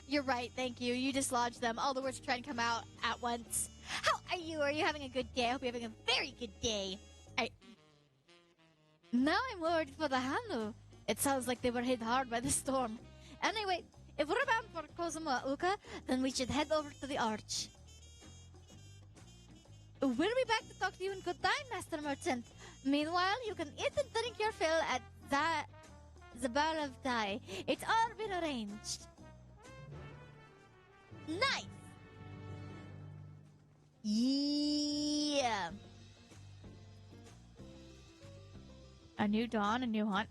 You're right, thank you. You dislodged them. All the words are trying to come out at once. How are you? Are you having a good day? I hope you're having a very good day. Now I'm worried for the Hanu. It sounds like they were hit hard by the storm. Anyway,
if we're bound for Kozumauka, then we should head over to the Arch. We'll be back to talk to you in good time, Master Merchant. Meanwhile, you can eat and drink your fill at the Bar of Dai. It's all been arranged. Nice! Yeah! A new dawn, a new hunt.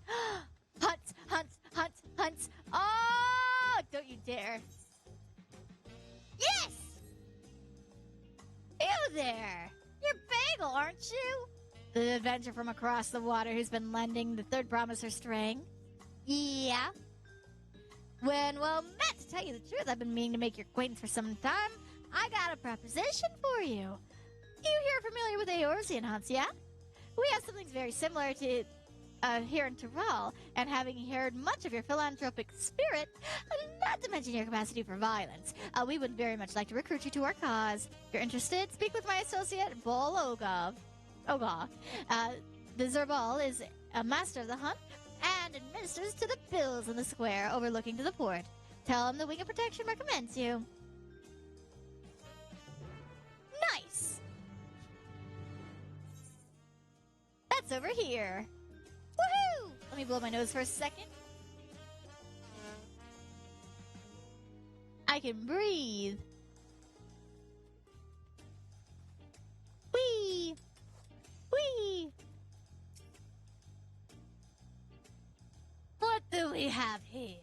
Hunts, hunts, hunts, hunts. Oh, don't you dare. Yes! You there! You're Bagel, aren't you? The adventurer from across the water who's been lending the third promise her string. Yeah. Well, Matt, to tell you the truth, I've been meaning to make your acquaintance for some time. I got a proposition for you. You here familiar with Eorzean hunts, yeah? We have something very similar to here in Tyrell, and having heard much of your philanthropic spirit, not to mention your capacity for violence, we would very much like to recruit you to our cause. If you're interested, speak with my associate, Bol Ogah. The Zerbal is a master of the hunt and administers to the bills in the square overlooking to the port. Tell him the Wing of Protection recommends you. Nice! That's over here. Woohoo! Let me blow my nose for a second. I can breathe. Whee! Whee! What do we have here?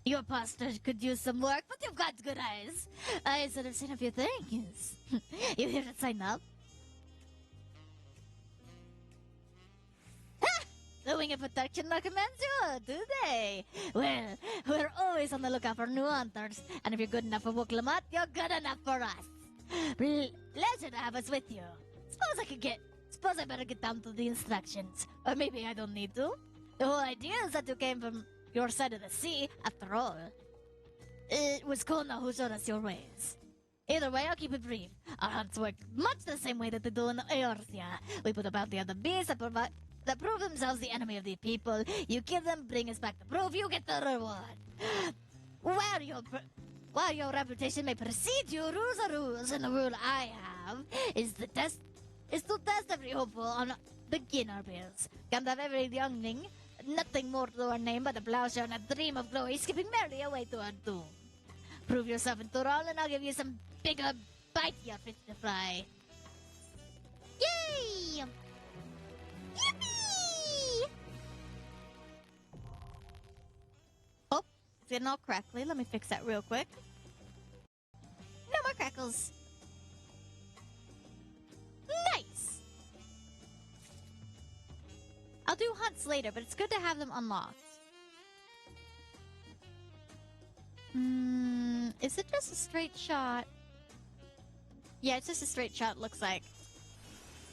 Your pastor could use some work, but you've got good eyes. I should have seen a few things. You here to sign up? The Wing of Protection recommends you, do they? Well, we're always on the lookout for new hunters, and if you're good enough for Woklamat, you're good enough for us. Pleasure to have us with you. Suppose I better get down to the instructions. Or maybe I don't need to. The whole idea is that you came from your side of the sea, after all. It was Kona who showed us your ways. Either way, I'll keep it brief. Our hunts work much the same way that they do in Eorzea. We put a bounty on the beasts that prove themselves the enemy of the people. You kill them, bring us back the proof, you get the reward. While your reputation may precede you, rules are rules, and the rule I have is to test every hopeful on beginner bills. Can't have every youngling, nothing more to our name but a plowshare and a dream of glory, skipping merrily away to our doom. Prove yourself in Tyrell, and I'll give you some bigger, bitier fish to fry. Yay! Yippee! Oh, it's getting all crackly. Let me fix that real quick. No more crackles. Nice! I'll do hunts later, but it's good to have them unlocked. Is it just a straight shot? Yeah, it's just a straight shot, looks like.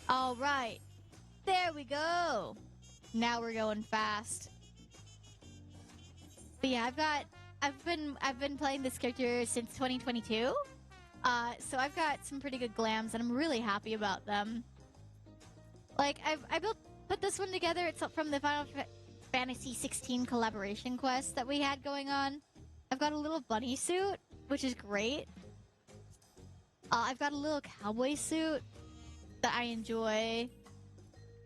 All right. There we go. Now we're going fast. But yeah, I've been playing this character since 2022. So I've got some pretty good glams, and I'm really happy about them. Like, I put this one together. It's from the Final Fantasy 16 collaboration quest that we had going on. I've got a little bunny suit, which is great. I've got a little cowboy suit that I enjoy.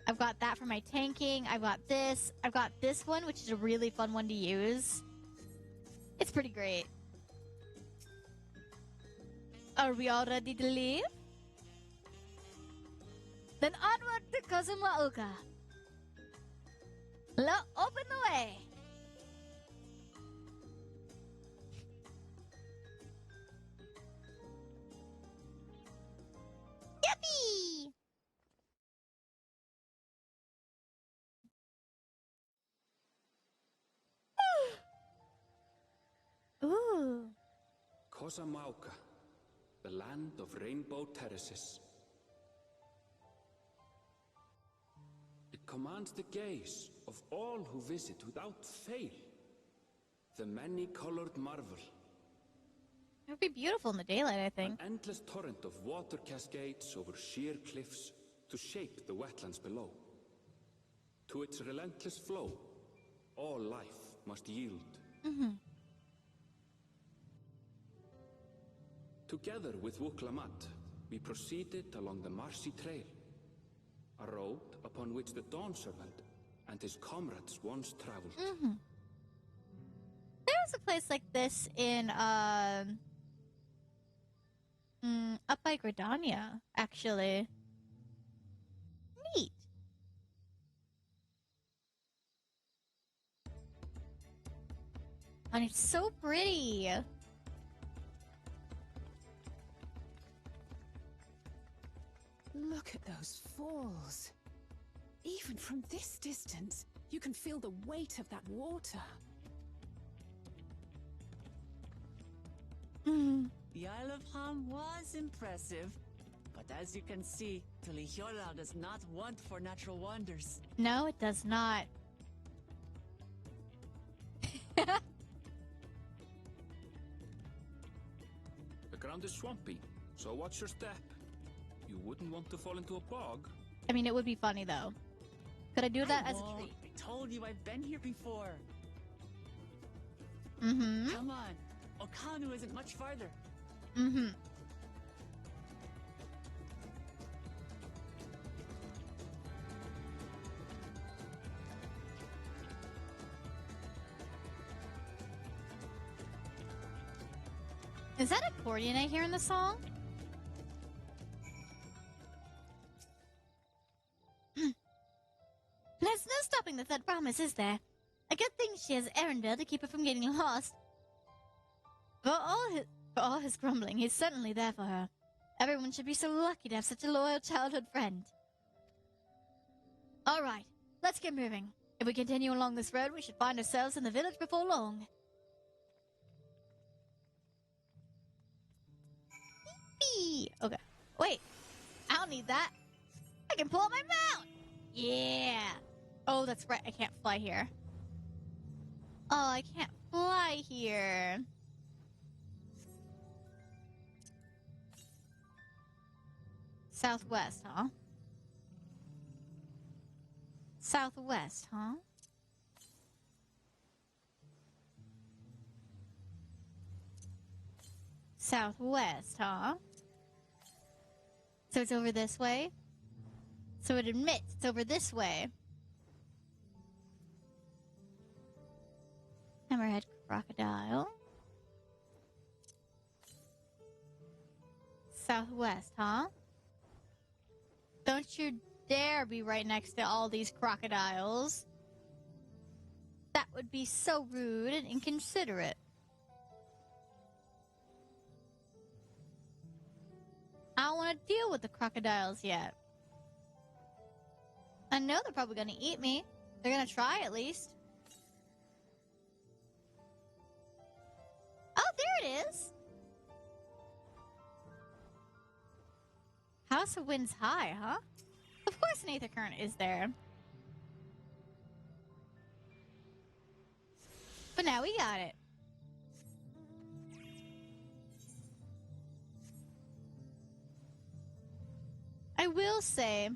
I've got that for my tanking. I've got this. I've got this one, which is a really fun one to use. It's pretty great. Are we all ready to leave? Then onward to Kozumauka. Open the way. Yippee! Ooh.
Kozumauka, the land of rainbow terraces. It commands the gaze of all who visit without fail. The many-colored marvel.
It would be beautiful in the daylight, I think.
An endless torrent of water cascades over sheer cliffs to shape the wetlands below. To its relentless flow, all life must yield. Together with Wuklamat, we proceeded along the marshy trail, a road upon which the Dawn Servant and his comrades once traveled.
There's a place like this in up by Gridania, actually. Neat. And it's so pretty.
Look at those falls. Even from this distance, you can feel the weight of that water.
The Isle of Ham was impressive, but as you can see, Tulihiola does not want for natural wonders.
No, it does not.
The ground is swampy, so watch your step. You wouldn't want to fall into a bog.
I mean, it would be funny, though. Could I do that as a
won't.
treat?
I told you I've been here before.
Come
on. Okanu isn't much farther.
Is that accordion I hear in the song?
There's no stopping the third promise, is there? A good thing she has Arendelle to keep her from getting lost.
For all his grumbling, he's certainly there for her. Everyone should be so lucky to have such a loyal childhood friend. Alright, let's get moving. If we continue along this road, we should find ourselves in the village before long. Okay. Wait. I don't need that. I can pull up my mount! Yeah! Oh, that's right. I can't fly here. Oh, I can't fly here. Southwest, huh? Southwest, huh? Southwest, huh? So it's over this way? So it admits it's over this way. Hammerhead crocodile. Southwest, huh? Don't you dare be right next to all these crocodiles. That would be so rude and inconsiderate. I don't want to deal with the crocodiles yet. I know they're probably going to eat me. They're going to try at least. Oh, there it is. House of Winds High, huh? Of course an Aether Current is there. But now we got it. I will say,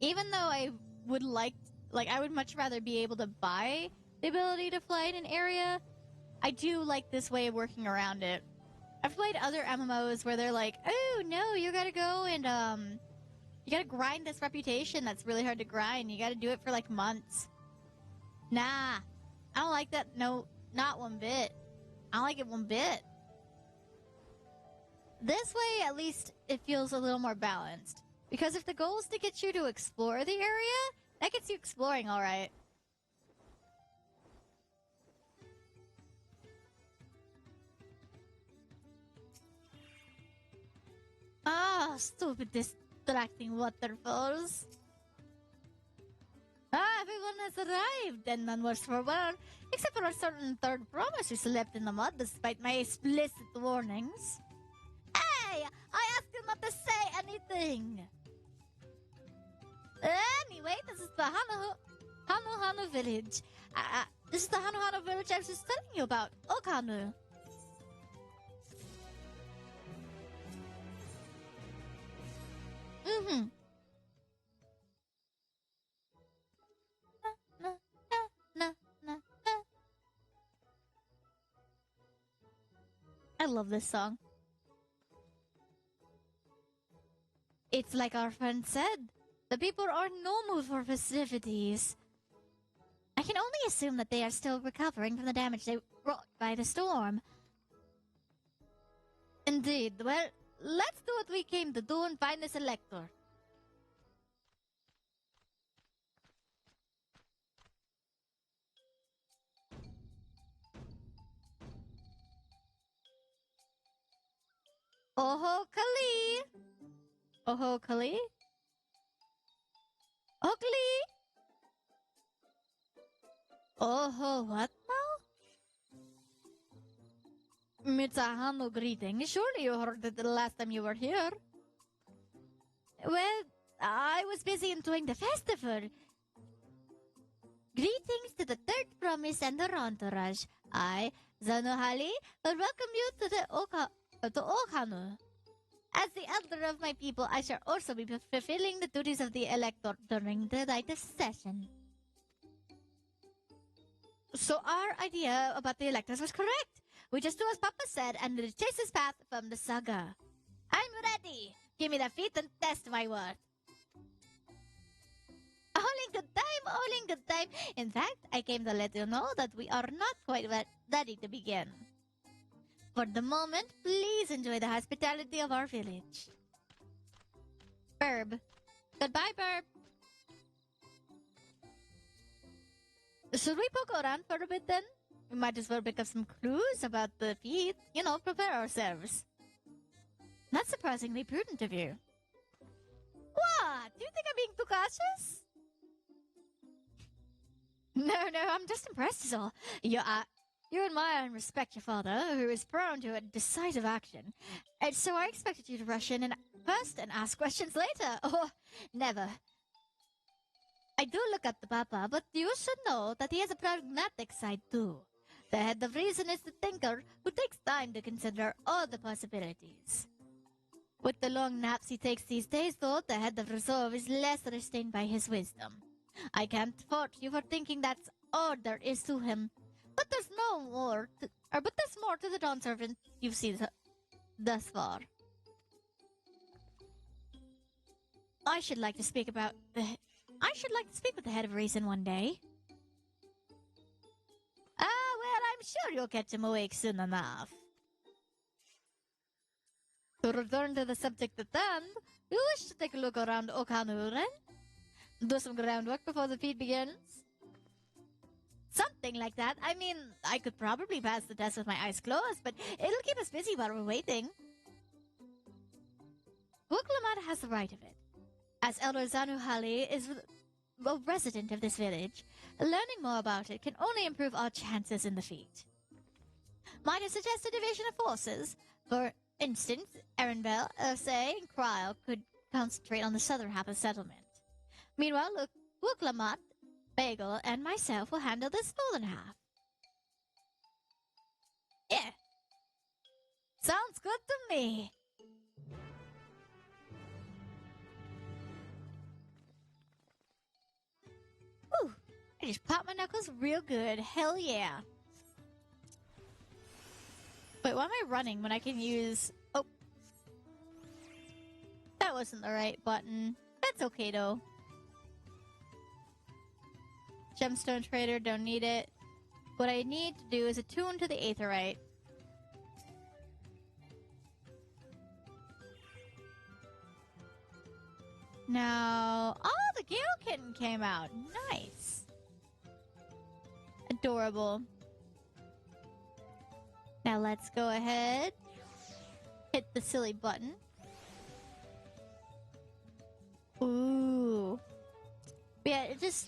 even though I would I would much rather be able to buy the ability to fly in an area, I do like this way of working around it. I've played other MMOs where they're like, oh no, you gotta go and you gotta grind this reputation that's really hard to grind. You gotta do it for like months. Nah, I don't like that. No, not one bit. I don't like it one bit. This way, at least, it feels a little more balanced. Because if the goal is to get you to explore the area, that gets you exploring, alright. Ah, stupid distracting waterfalls. Ah, everyone has arrived, and none worse for wear, except for a certain third promise who slept in the mud despite my explicit warnings. Hey, I asked you not to say anything. Anyway, this is the Hanu village. This is the Hanu village I was just telling you about, Okanu. love this song. It's like our friend said. The people are in no mood for festivities. I can only assume that they are still recovering from the damage they wrought by the storm. Indeed. Well, let's do what we came to do and find this elector. Oho Kali! Oho Kali? Oakley! Oho, what now? Mitsahano greeting. Surely you heard it the last time you were here. Well, I was busy enjoying the festival. Greetings to the third promise and their entourage. I, Zanohali, will welcome you to the Okhanu. As the elder of my people, I shall also be fulfilling the duties of the elector during the rite of session. So our idea about the electors was correct. We just do as Papa said and chase his path from the saga. I'm ready. Give me the feet and test my worth. All in good time, all in good time. In fact, I came to let you know that we are not quite ready to begin. For the moment, please enjoy the hospitality of our village. Burb. Goodbye, Burb. Should we poke around for a bit then? We might as well pick up some clues about the feet. You know, prepare ourselves. That's surprisingly prudent of you. What? Do you think I'm being too cautious? No, I'm just impressed is all. You admire and respect your father, who is prone to a decisive action. And so I expected you to rush in and first and ask questions later. Oh, never. I do look up to Papa, but you should know that he has a pragmatic side too. The head of reason is the thinker who takes time to consider all the possibilities. With the long naps he takes these days, though, the head of resolve is less restrained by his wisdom. I can't fault you for thinking that's all there is to him. But there's more to the Dawn servant you've seen thus far. I should like to speak with the head of reason one day. Well, I'm sure you'll catch him awake soon enough. To return to the subject at hand, you wish to take a look around Okanuren? Do some groundwork before the feed begins? Something like that. I mean, I could probably pass the test with my eyes closed, but it'll keep us busy while we're waiting. Wuklamat has the right of it. As Elder Zanuhali is a resident of this village, learning more about it can only improve our chances in the feat. Might I suggest a division of forces? For instance, Erenbel, Ursay, and Kryle could concentrate on the southern half of the settlement. Meanwhile, Wuklamat, Bagel, and myself will handle this northern half. Yeah. Sounds good to me. Whew. I just popped my knuckles real good. Hell yeah. Wait, why am I running when I can use... Oh. That wasn't the right button. That's okay, though. Gemstone Trader, don't need it. What I need to do is attune to the Aetherite. Now, oh, the Gale Kitten came out. Nice. Adorable. Now let's go ahead. Hit the silly button. Ooh. Yeah, this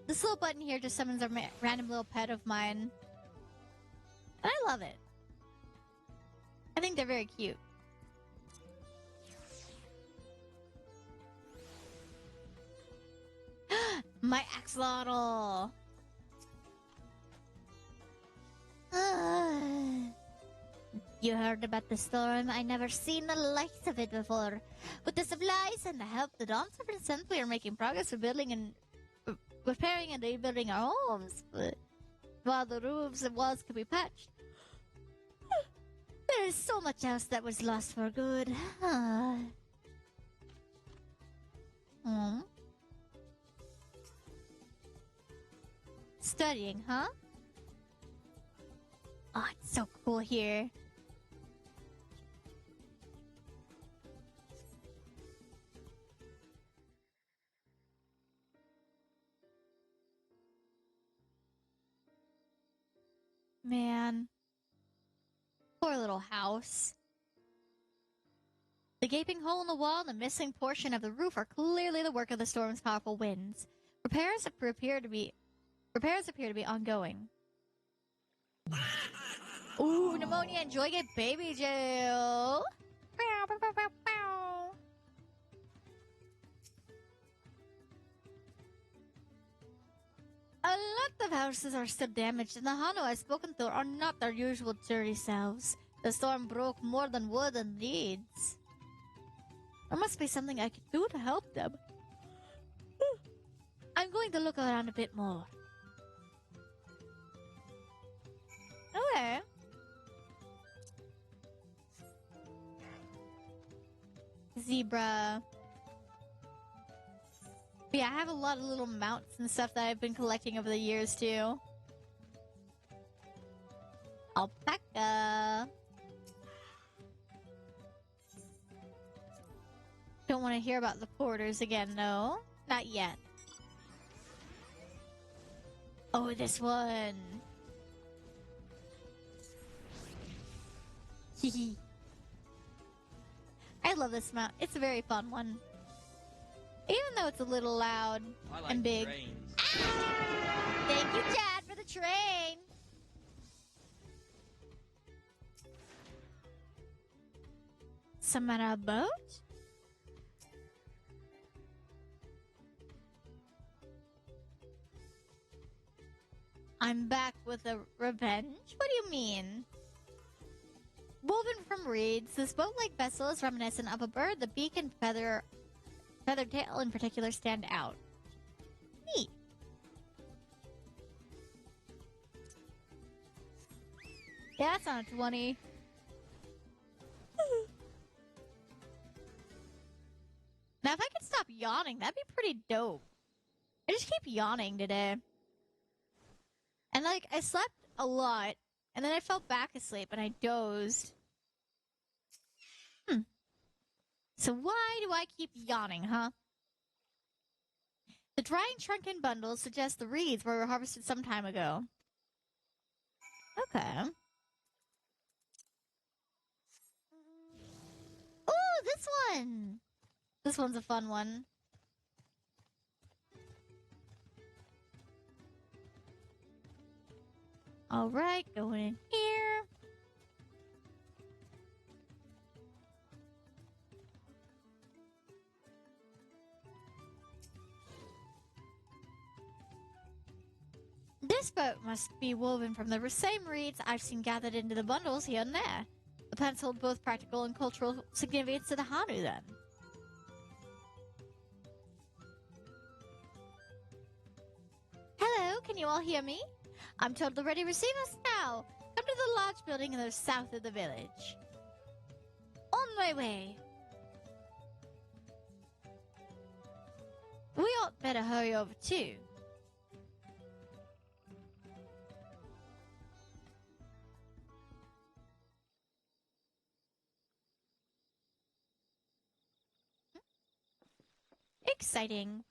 little button here just summons a random little pet of mine. And I love it. I think they're very cute. My axolotl! You heard about the storm? I never seen the likes of it before. With the supplies and the help the Dawn servant sent, we are making progress with building and repairing and rebuilding our homes. But while the roofs and walls can be patched, there
is so much else that was lost for good.
Studying, huh? Oh, it's so cool here. Man. Poor little house. The gaping hole in the wall and the missing portion of the roof are clearly the work of the storm's powerful winds. Repairs appear to be ongoing. Ooh, pneumonia and Joy get baby jail. A lot of houses are still damaged, and the Hano I've spoken to are not their usual dirty selves. The storm broke more than wood and reeds. There must be something I could do to help them. I'm going to look around a bit more. Okay. Zebra. Yeah, I have a lot of little mounts and stuff that I've been collecting over the years too. Alpaca. Don't want to hear about the porters again, no. Not yet. Oh, this one. Hehe. I love this mount. It's a very fun one. Even though it's a little loud and big. Ah! Thank you, Chad, for the train. Some on a boat? I'm back with a revenge? What do you mean? Woven from reeds, this boat-like vessel is reminiscent of a bird. The beak and feathered tail in particular stand out. Neat. Yeah, that's on a 20. Now, if I could stop yawning, that'd be pretty dope. I just keep yawning today. And, like, I slept a lot, and then I fell back asleep, and I dozed. So why do I keep yawning, huh? The drying shrunken bundles suggest the reeds were harvested some time ago. Okay. Ooh, this one! This one's a fun one. Alright, going in here. This boat must be woven from the same reeds I've seen gathered into the bundles here and there. The plants hold both practical and cultural significance to the Hanu, then. Hello, can you all hear me? I'm told they're ready to receive us now. Come to the lodge building in the south of the village. On my way. We ought better hurry over too. Exciting.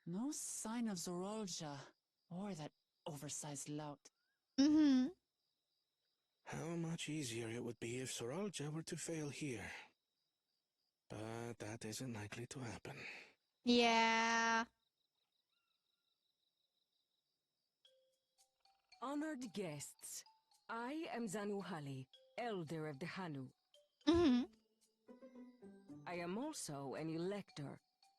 No sign of Zorolja or that oversized lout.
Mm-hmm.
How much easier it would be if Soralja were to fail here. But that isn't likely to happen.
Yeah.
Honored guests, I am Zanuhali, elder of the Hanu.
Mm-hmm.
I am also an elector,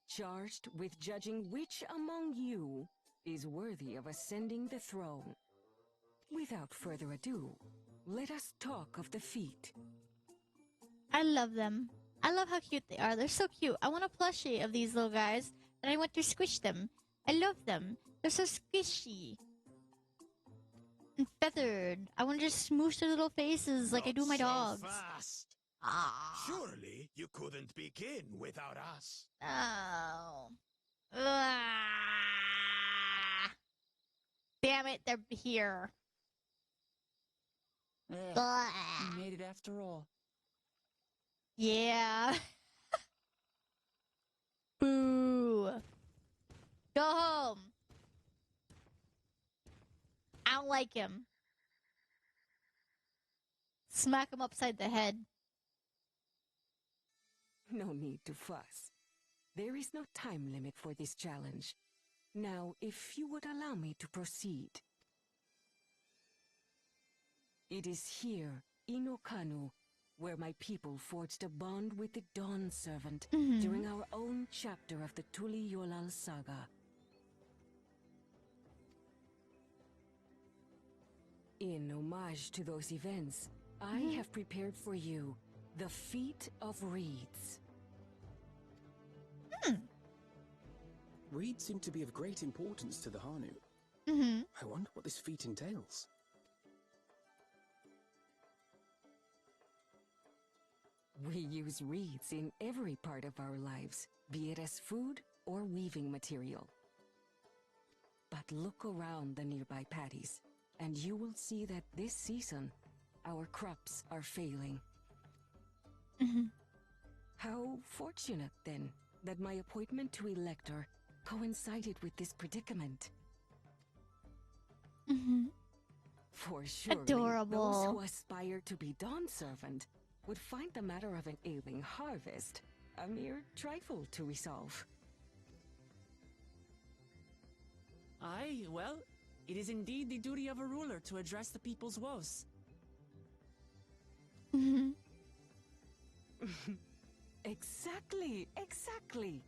charged with judging which among you is worthy of ascending the throne. Without further ado, let us talk of the feat.
I love them. I love how cute they are. They're so cute. I want a plushie of these little guys, and I want to squish them. I love them. They're so squishy and feathered. I want to just smoosh their little faces like I do my dogs.
So fast.
Ah.
Surely you couldn't begin without us.
Oh. Ah. Damn it, they're here.
You made it after all.
Yeah. Boo. Go home. I don't like him. Smack him upside the head.
No need to fuss. There is no time limit for this challenge. Now, if you would allow me to proceed. It is here, in Okanu, where my people forged a bond with the Dawn Servant during our own chapter of the Tuli Yolal saga. In homage to those events, I have prepared for you the Feat of Reeds.
Reeds seem to be of great importance to the Hanu. I wonder what this feat entails.
We use reeds in every part of our lives, be it as food or weaving material. But look around the nearby paddies, and you will see that this season, our crops are failing. How fortunate, then, that my appointment to Elector coincided with this predicament. For surely,
Adorable.
those who aspire to be Dawn Servant would find the matter of an ailing harvest a mere trifle to resolve.
Aye, well, it is indeed the duty of a ruler to address the people's woes.
Exactly, exactly.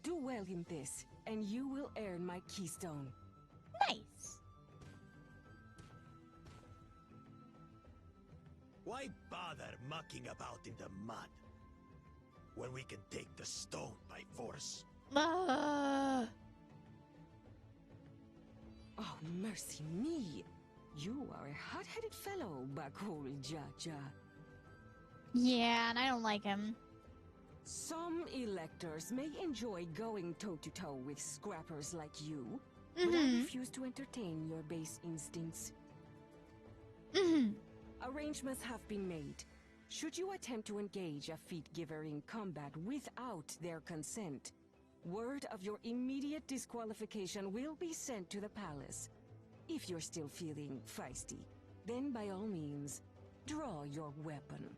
Do well in this, and you will earn my keystone.
Nice.
Why bother mucking about in the mud when we can take the stone by force?
Oh, mercy me. You are a hot-headed fellow, Bakul Jaja.
Yeah, and I don't like him.
Some electors may enjoy going toe-to-toe with scrappers like you, but I refuse to entertain your base instincts. Arrangements have been made. Should you attempt to engage a feat giver in combat without their consent, word of your immediate disqualification will be sent to the palace. If you're still feeling feisty, then by all means, draw your weapon.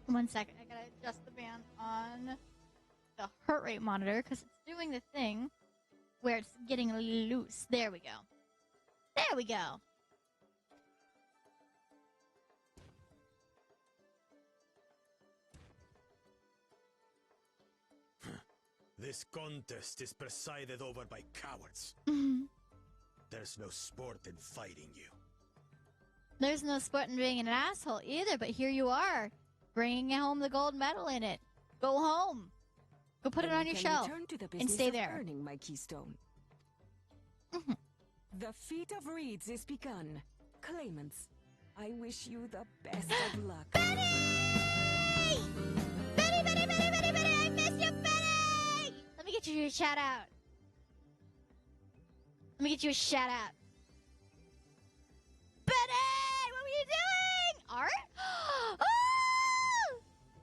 1 second, I gotta adjust the band on the heart rate monitor because it's doing the thing where it's getting loose. There we go. There we go.
This contest is presided over by cowards. There's no sport in fighting you.
There's no sport in being an asshole either, but here you are, bringing home the gold medal in it. Go home. Go put it on your shelf and stay there.
Earning my keystone. The Feat of Reeds is begun. Claimants, I wish you the best of luck.
Betty! Betty, Betty, Betty, Betty, Betty! I miss you, Betty! Let me get you a shout out. Let me get you a shout out. Betty! What were you doing? Art? Oh!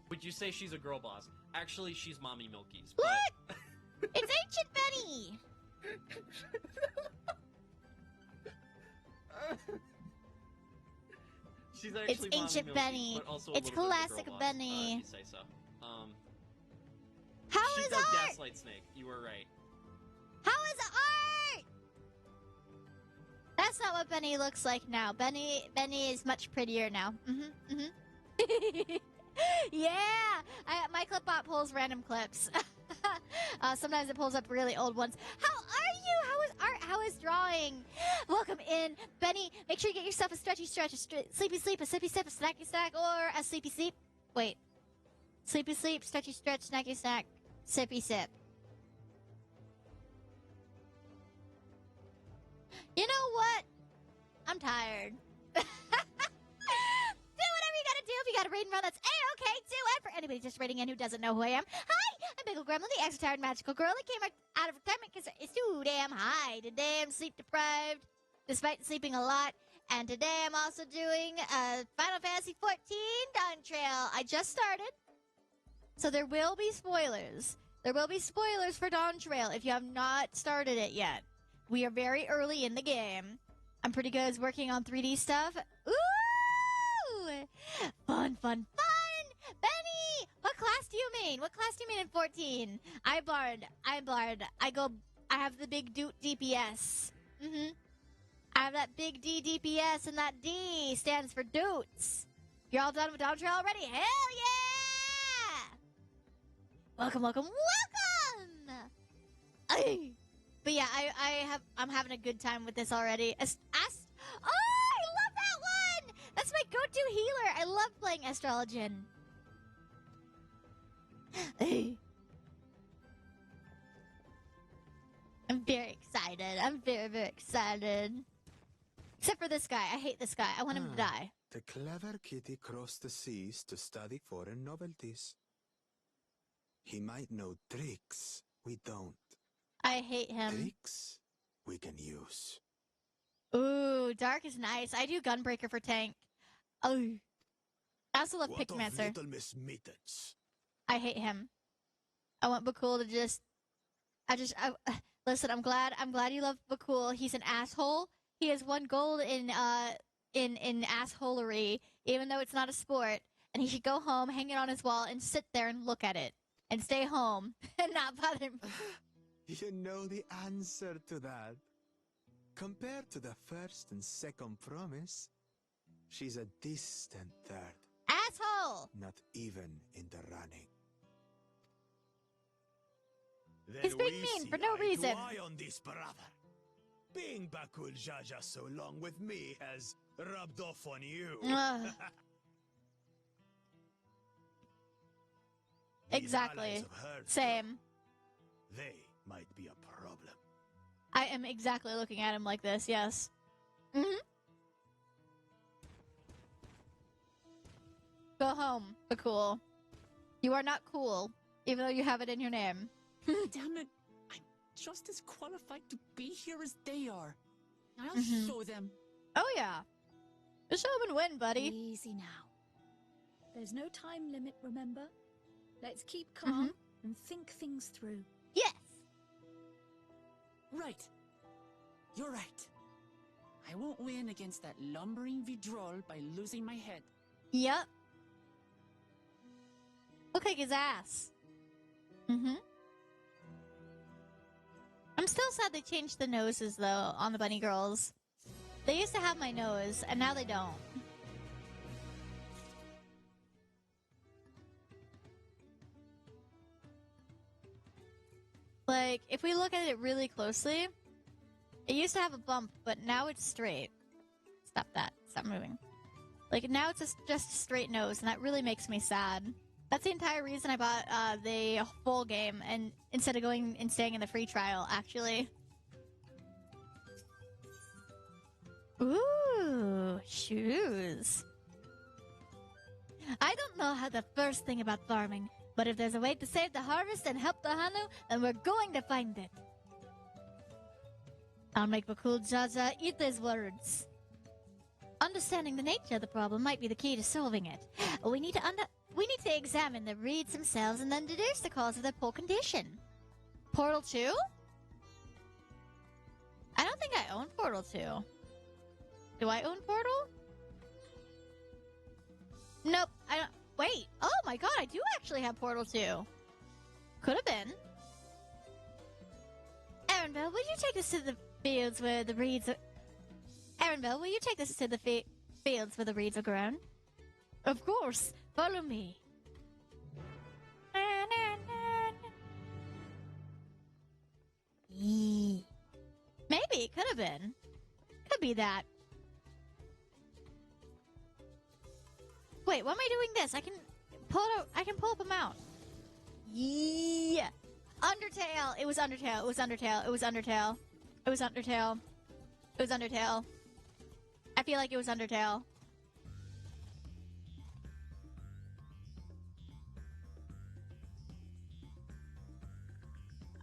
Would you say she's a girl boss? Actually, she's Mommy Milky's.
Look! It's Ancient Benny!
She's actually
It's Ancient
Mommy
Benny.
Milky's, but also
It's
a little bit of a
classic
girl boss,
Benny.
if you say so.
How
she
is
does
art?
Gaslight Snake. You were right.
How is art? That's not what Benny looks like now. Benny is much prettier now. Yeah, my clipbot pulls random clips. Sometimes it pulls up really old ones. How are you? How is art? How is drawing? Welcome in, Benny. Make sure you get yourself a stretchy stretch, a sleepy sleep, a sippy sip, a snacky snack, or a sleepy sleep. Wait, Sleepy sleep, stretchy stretch, snacky snack, sippy sip. You know what? I'm tired. Do whatever you gotta do. If you gotta raid and run, that's A-okay. Do it. For anybody just raiding in who doesn't know who I am. Hi, I'm Bagel Gremlin, the extra tired magical girl that came out of retirement because it's too damn high. Today I'm sleep deprived, despite sleeping a lot. And today I'm also doing Final Fantasy 14 Dawntrail. I just started, so there will be spoilers. There will be spoilers for Dawntrail if you have not started it yet. We are very early in the game. I'm pretty good at working on 3D stuff. Ooh! Fun, fun, fun! Benny! What class do you mean? What class do you mean in 14? I'm Bard. I have the big Doot DPS. I have that big D DPS, and that D stands for Doots. You're all done with Dawntrail already? Hell yeah! Welcome, welcome, welcome! Ay. But yeah, I'm having a good time with this already. Oh, I love that one! That's my go-to healer. I love playing Astrologian. I'm very excited. I'm very, very excited. Except for this guy. I hate this guy. I want him to die.
The clever kitty crossed the seas to study foreign novelties. He might know tricks we don't.
I hate him.
Tricks we can use.
Ooh, Dark is nice. I do Gunbreaker for tank. Oh. I also love Pictomancer.
Little Miss Mittens?
I hate him. I want Bakul to just... listen, I'm glad you love Bakul. He's an asshole. He has 1 gold in assholery, even though it's not a sport. And he should go home, hang it on his wall, and sit there and look at it. And stay home. And not bother me.
You know the answer to that. Compared to the first and second promise, she's a distant third.
Asshole!
Not even in the running.
He's being mean for no reason.
Eye on this, brother. Being Bakul Jaja so long with me has rubbed off on you.
Exactly. Same.
They might be a problem.
I am exactly looking at him like this, yes. Go home, Bakul. You are not cool, even though you have it in your name.
Damn it. I'm just as qualified to be here as they are. I'll show them.
Oh, yeah. Just show them and win, buddy.
Easy now. There's no time limit, remember? Let's keep calm and think things through.
Yes!
Right. You're right. I won't win against that lumbering Vidrol by losing my head.
Yep. Look like his ass. I'm still sad they changed the noses, though, on the bunny girls. They used to have my nose, and now they don't. Like, if we look at it really closely, it used to have a bump, but now it's straight. Stop that. Stop moving. Like, now it's just a straight nose, and that really makes me sad. That's the entire reason I bought the full game, and instead of going and staying in the free trial, actually. Ooh, shoes. I don't know how the first thing about farming, but if there's a way to save the harvest and help the Hanu, then we're going to find it. I'll make Bakul Jaja eat his words. Understanding the nature of the problem might be the key to solving it. We need to examine the reeds themselves and then deduce the cause of their poor condition. Portal 2? I don't think I own Portal 2. Do I own Portal? Nope, I don't. Wait, oh my god, I do actually have Portal 2. Could have been. Erenville, will you take us to the fields where the reeds are... Erenville, will you take us to the fields where the reeds are grown? Of course, follow me. Maybe, it could have been. Could be that. Wait, why am I doing this? I can I can pull up a mount. Yeah. Undertale. It was Undertale. It was Undertale. It was Undertale. It was Undertale. It was Undertale. I feel like it was Undertale.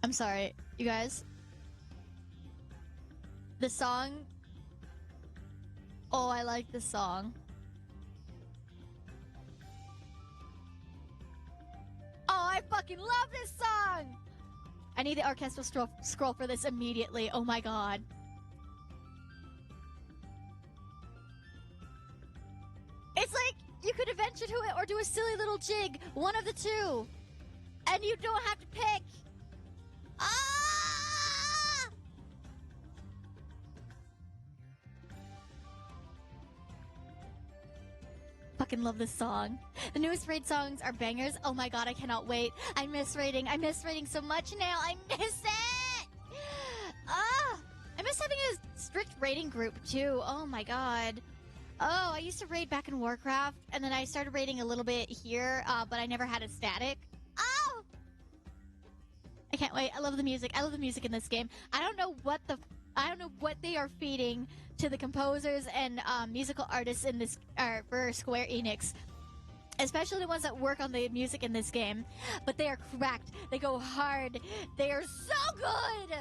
I'm sorry, you guys. The song. Oh, I like this song. Oh, I fucking love this song! I need the orchestral scroll for this immediately. Oh my god. It's like you could adventure to it or do a silly little jig. One of the two. And you don't have to pick. Ah! Fucking love this song. The newest raid songs are bangers. Oh my god, I cannot wait. I miss raiding. I miss raiding so much now. I miss it! Ah! I miss having a strict raiding group too. Oh my god. Oh, I used to raid back in Warcraft, and then I started raiding a little bit here, but I never had a static. Oh! I can't wait. I love the music. I love the music in this game. I don't know what they are feeding to the composers and musical artists in this for Square Enix, especially the ones that work on the music in this game. But they are cracked. They go hard. They are so good.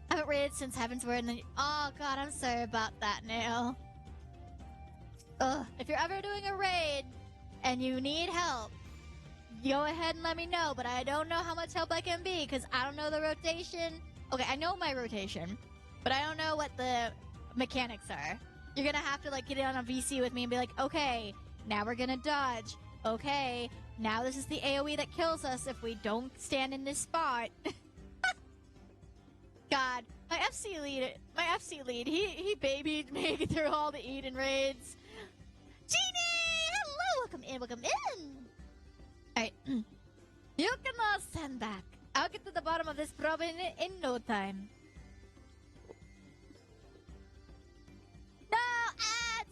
I haven't raided since Heavensward, and then oh god, I'm sorry about that, Nail. Ugh. If you're ever doing a raid and you need help, go ahead and let me know, but I don't know how much help I can be because I don't know the rotation. Okay, I know my rotation, but I don't know what the mechanics are. You're gonna have to like get on a VC with me and be like, okay, now we're gonna dodge. Okay, now this is the AoE that kills us if we don't stand in this spot. God, my FC lead, he babied me through all the Eden raids. Genie! Hello! Welcome in! Alright. You can stand back. I'll get to the bottom of this problem in no time. No ads!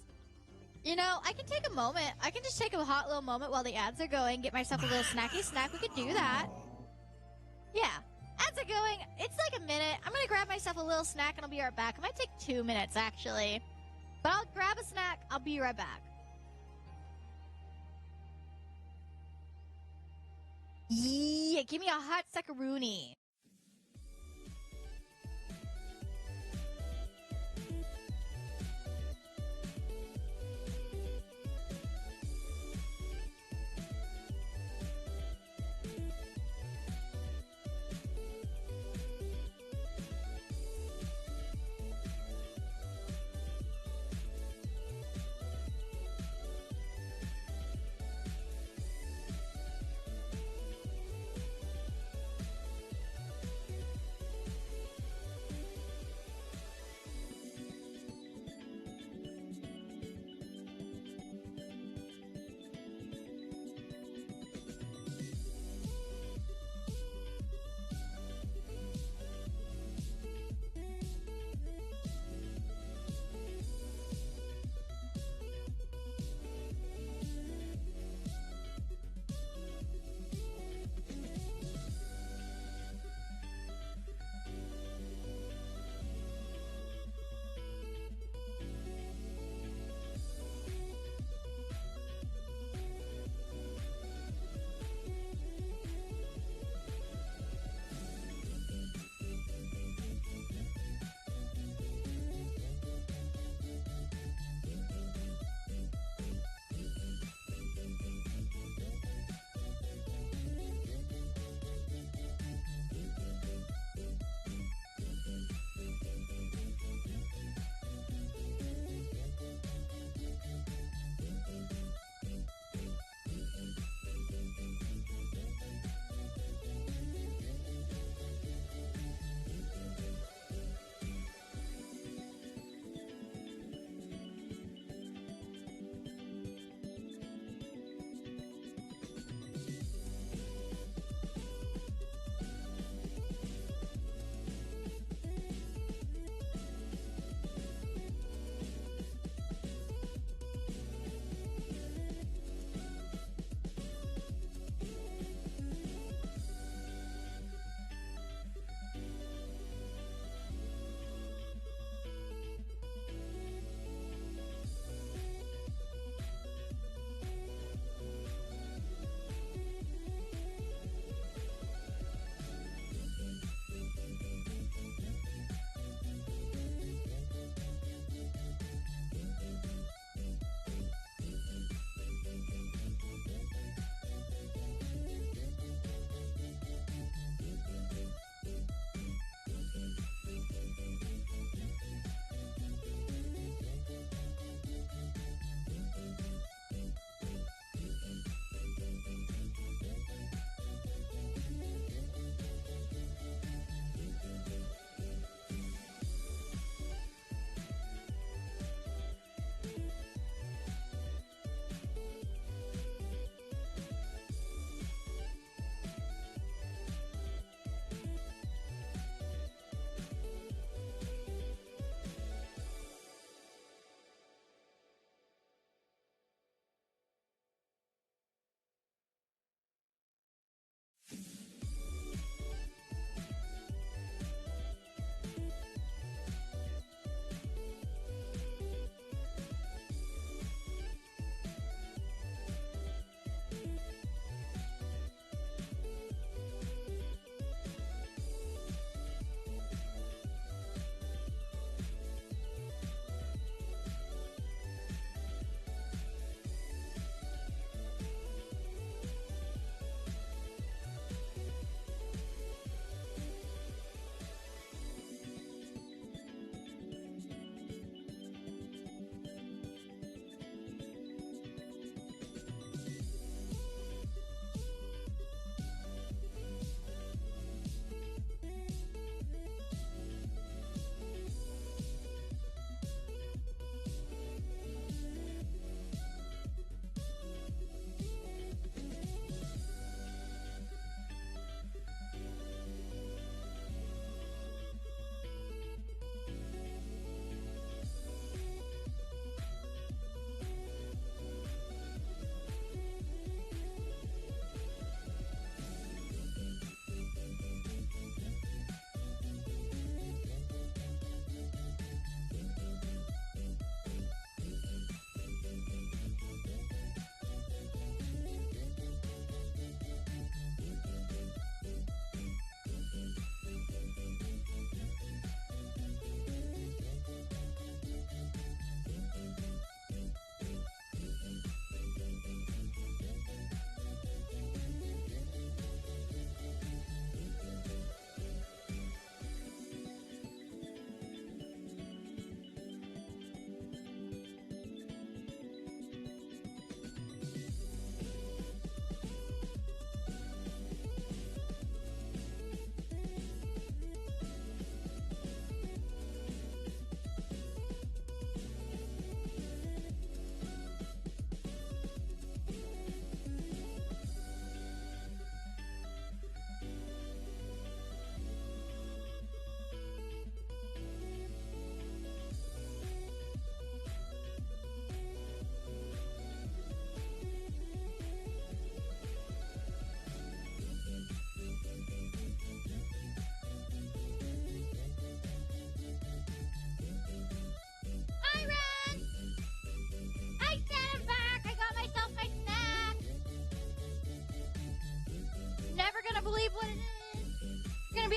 You know, I can take a moment. I can just take a hot little moment while the ads are going, get myself a little snacky snack. We could do that. Yeah. Ads are going. It's like a minute. I'm gonna grab myself a little snack and I'll be right back. It might take 2 minutes, actually. But I'll grab a snack. I'll be right back. Yeah, give me a hot suckaroony.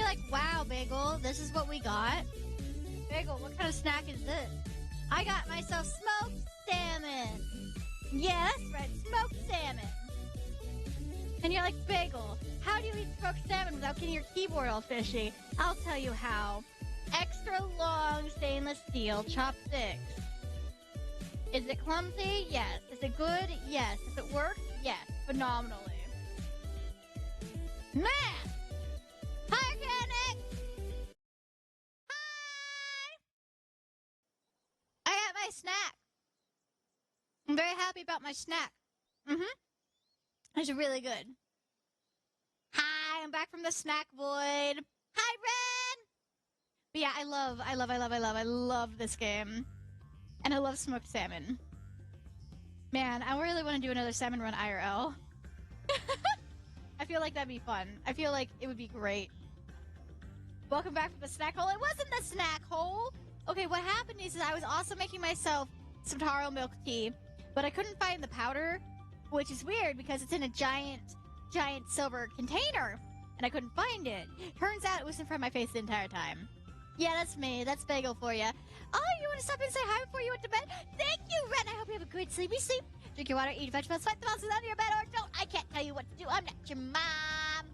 like, wow, Bagel, this is what we got? Bagel, what kind of snack is this? I got myself smoked salmon. Yeah, that's right, smoked salmon. And you're like, Bagel, how do you eat smoked salmon without getting your keyboard all fishy? I'll tell you how. Extra long stainless steel chopsticks. Is it clumsy? Yes. Is it good? Yes. If it works? Yes. Phenomenally. Man! Hi, Organic! Hi! I got my snack. I'm very happy about my snack. It's really good. Hi, I'm back from the snack void. Hi, Ren! But yeah, I love this game. And I love smoked salmon. Man, I really want to do another salmon run IRL. I feel like that'd be fun. I feel like it would be great. Welcome back from the snack hole. It wasn't the snack hole! Okay, what happened is I was also making myself some taro milk tea, but I couldn't find the powder, which is weird because it's in a giant silver container, and I couldn't find it. Turns out it was in front of my face the entire time. Yeah, that's me. That's Bagel for you. Oh, you want to stop and say hi before you went to bed? Thank you, Ren. I hope you have a good sleepy sleep. Drink your water, eat vegetables, fight the monsters under your bed, or don't. I can't tell you what to do. I'm not your mom.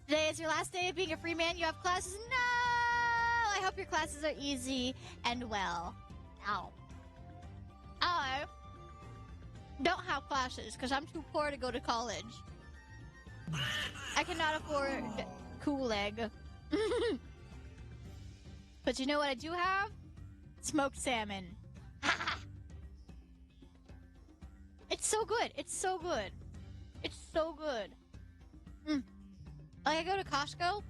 Today is your last day of being a free man. You have classes? No! I hope your classes are easy and well. Ow. I don't have classes because I'm too poor to go to college. I cannot afford Kool-Egg. But you know what I do have? Smoked salmon. It's so good. It's so good. It's so good. Like, I go to Costco,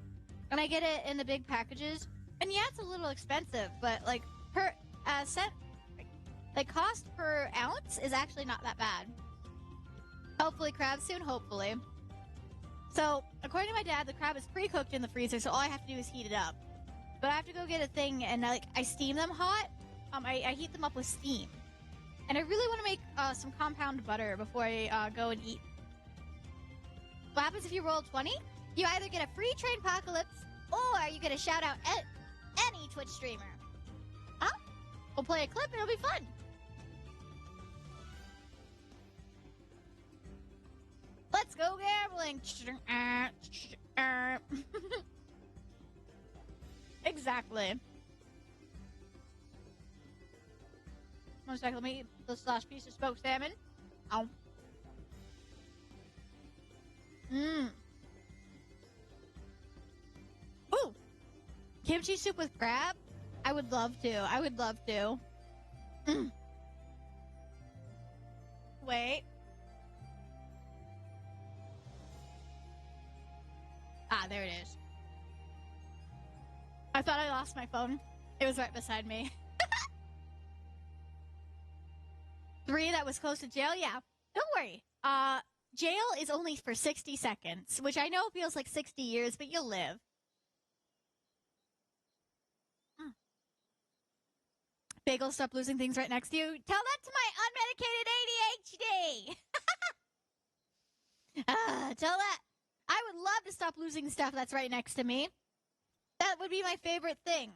and I get it in the big packages. And yeah, it's a little expensive, but, like, per cent, like, cost per ounce is actually not that bad. Hopefully crab soon, hopefully. So, according to my dad, the crab is pre-cooked in the freezer, so all I have to do is heat it up. But I have to go get a thing, and I steam them hot. I heat them up with steam. And I really want to make some compound butter before I go and eat. What happens if you roll 20? You either get a free train apocalypse, or you get a shout out at any Twitch streamer. Huh? We'll play a clip and it'll be fun. Let's go gambling. Exactly. 1 second, let me eat this last piece of smoked salmon. Ow. Ooh! Kimchi soup with crab? I would love to. I would love to. Wait. Ah, there it is. I thought I lost my phone. It was right beside me. 3, that was close to jail? Yeah. Don't worry. Jail is only for 60 seconds, which I know feels like 60 years, but you'll live. Bagel, stop losing things right next to you. Tell that to my unmedicated ADHD. Tell that. I would love to stop losing stuff that's right next to me. That would be my favorite thing.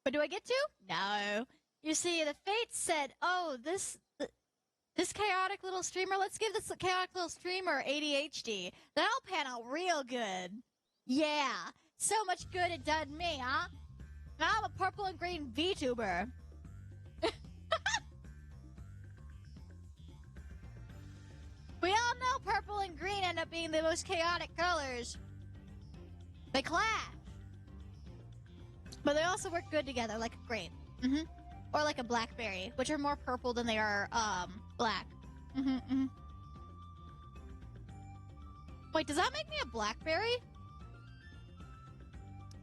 But do I get to? No. You see, the fates said, oh, this chaotic little streamer, let's give this chaotic little streamer ADHD. That'll pan out real good. Yeah. So much good it done me, huh? Now I'm a purple and green VTuber. We all know purple and green end up being the most chaotic colors. They clash. But they also work good together, like a grape. Or like a blackberry, which are more purple than they are, black. Wait, does that make me a blackberry?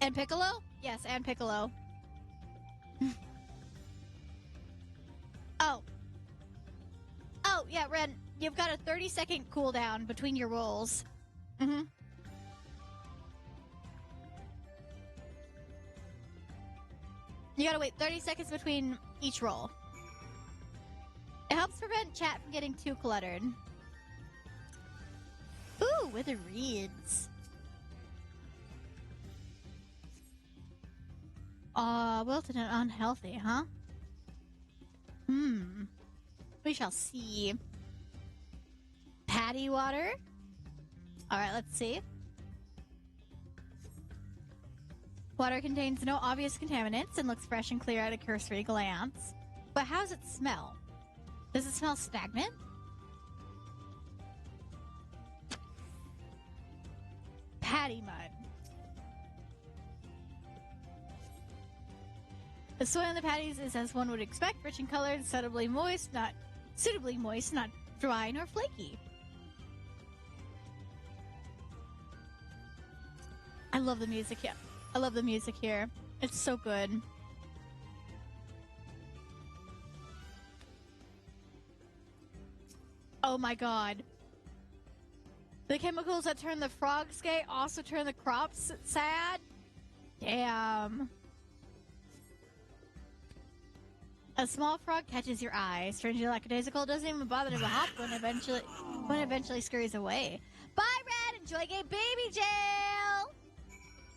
And Piccolo? Yes, and Piccolo. Oh, yeah, Ren, you've got a 30-second cooldown between your rolls. You gotta wait 30 seconds between each roll. It helps prevent chat from getting too cluttered. Ooh, with the reeds. Wilted and unhealthy, huh? We shall see. Patty water? Alright, let's see. Water contains no obvious contaminants and looks fresh and clear at a cursory glance. But how does it smell? Does it smell stagnant? Patty mud. The soil in the patties is as one would expect, rich in color and suitably moist, not dry nor flaky. I love the music here. I love the music here. It's so good. Oh my god. The chemicals that turn the frogs gay also turn the crops sad? Damn. A small frog catches your eye. Strangely lackadaisical, doesn't even bother to hop when eventually scurries away. Bye, Red! Enjoy gay baby jail!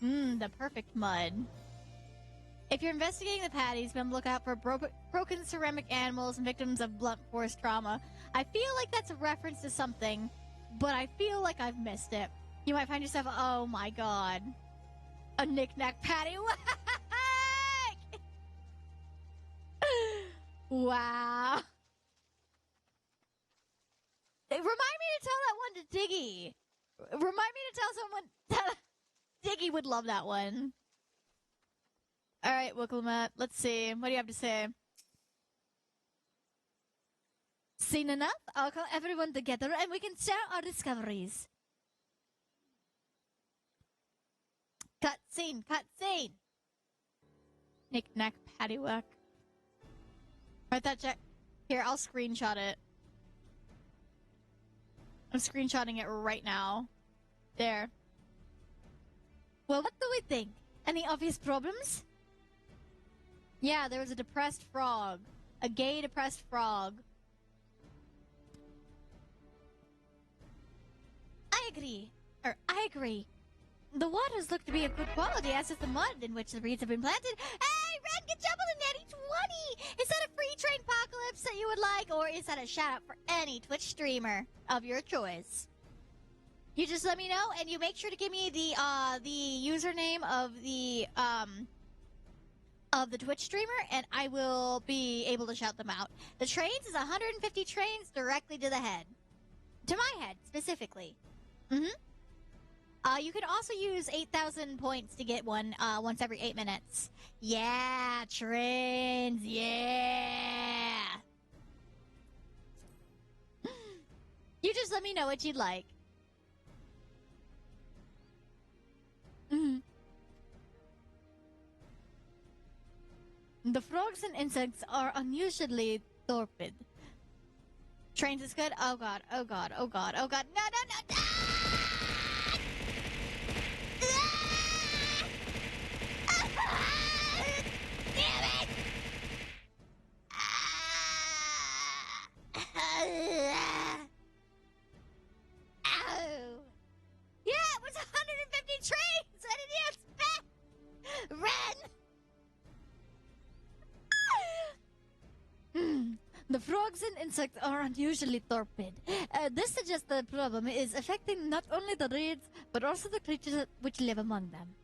The perfect mud. If you're investigating the patties, be on the lookout for broken ceramic animals and victims of blunt force trauma. I feel like that's a reference to something, but I feel like I've missed it. You might find yourself, oh my god, a knick-knack patty. Wow. Remind me to tell that one to Diggy. Remind me to tell someone... Diggy would love that one. Alright, Wicklemat, let's see. What do you have to say? Seen enough? I'll call everyone together and we can share our discoveries. Cutscene, cutscene. Knick-knack, paddywhack. Write that check. Here, I'll screenshot it. I'm screenshotting it right now. There. Well, what do we think? Any obvious problems? Yeah, there was a depressed frog. A gay depressed frog. I agree. The waters look to be of good quality, as is the mud in which the reeds have been planted. Hey, Red, good job on the natty 20! Is that a free train apocalypse that you would like, or is that a shout-out for any Twitch streamer of your choice? You just let me know, and you make sure to give me the username of the Twitch streamer, and I will be able to shout them out. The trains is 150 trains directly to the head. To my head, specifically. You can also use 8,000 points to get one once every 8 minutes. Yeah, trains, yeah! You just let me know what you'd like. The frogs and insects are unusually torpid. Trains is good? Oh god, oh god, oh god, oh god. No, no, no, no! Damn it! Ow! Yeah, it was 150 trains! What did you expect? Ren! The frogs and insects are unusually torpid. This suggests the problem is affecting not only the reeds, but also the creatures which live among them.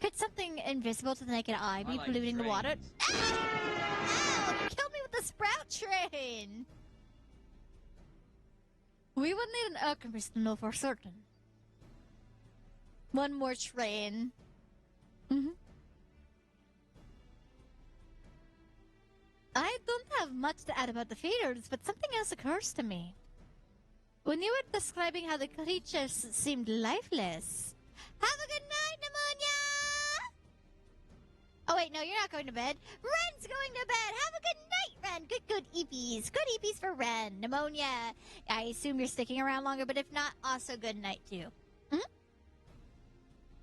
Could something invisible to the naked eye be polluting the water? Ow! Ow! You killed me with the sprout train! We would need an alchemist to know for certain. One more train. I don't have much to add about the feeders, but something else occurs to me. When you were describing how the creatures seemed lifeless. Have a good night, Pneumonia! Oh wait, no, you're not going to bed. Ren's going to bed! Have a good night, Ren! Good EPs. Good EPs for Ren. Pneumonia. I assume you're sticking around longer, but if not, also good night too.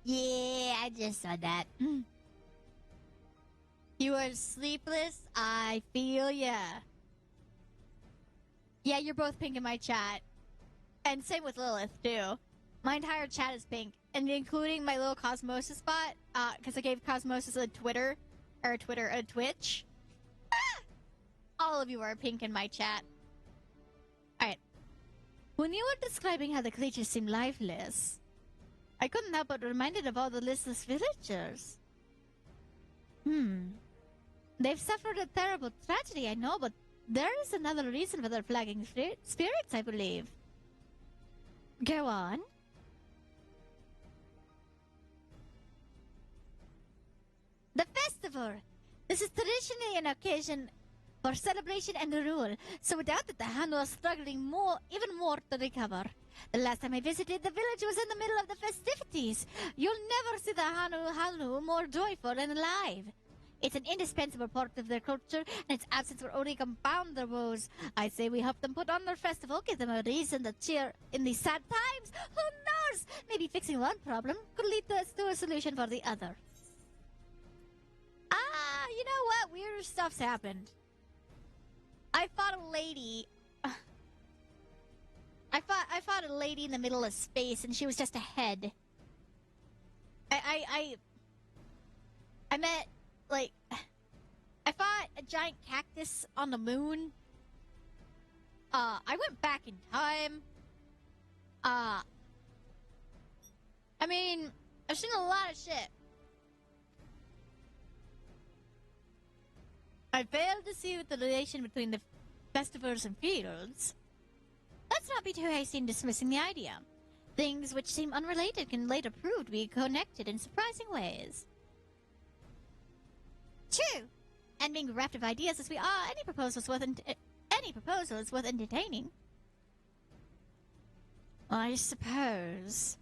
Yeah, I just saw that. You are sleepless? I feel ya. Yeah, you're both pink in my chat. And same with Lilith, too. My entire chat is pink. and including my little Cosmosis bot, because I gave Cosmosis a Twitch. All of you are pink in my chat. Alright. When you were describing how the creatures seem lifeless, I couldn't help but reminded of all the listless villagers. They've suffered a terrible tragedy, I know, but there is another reason for their flagging spirits, I believe. Go on. The festival! This is traditionally an occasion for celebration and rule, so without it the Hanu are struggling even more to recover. The last time I visited, the village was in the middle of the festivities. You'll never see the Hanu more joyful and alive. It's an indispensable part of their culture, and its absence will only compound their woes. I say we help them put on their festival, give them a reason to cheer in these sad times. Who knows? Maybe fixing one problem could lead us to a solution for the other. You know what? Weirder stuff's happened. I fought a lady. I fought a lady in the middle of space, and she was just a head. I met, like, I fought a giant cactus on the moon. I went back in time. I mean, I've seen a lot of shit. I failed to see the relation between the festivals and fields. Let's not be too hasty in dismissing the idea. Things which seem unrelated can later prove to be connected in surprising ways. True. And being bereft of ideas as we are, any proposal is worth entertaining. I suppose.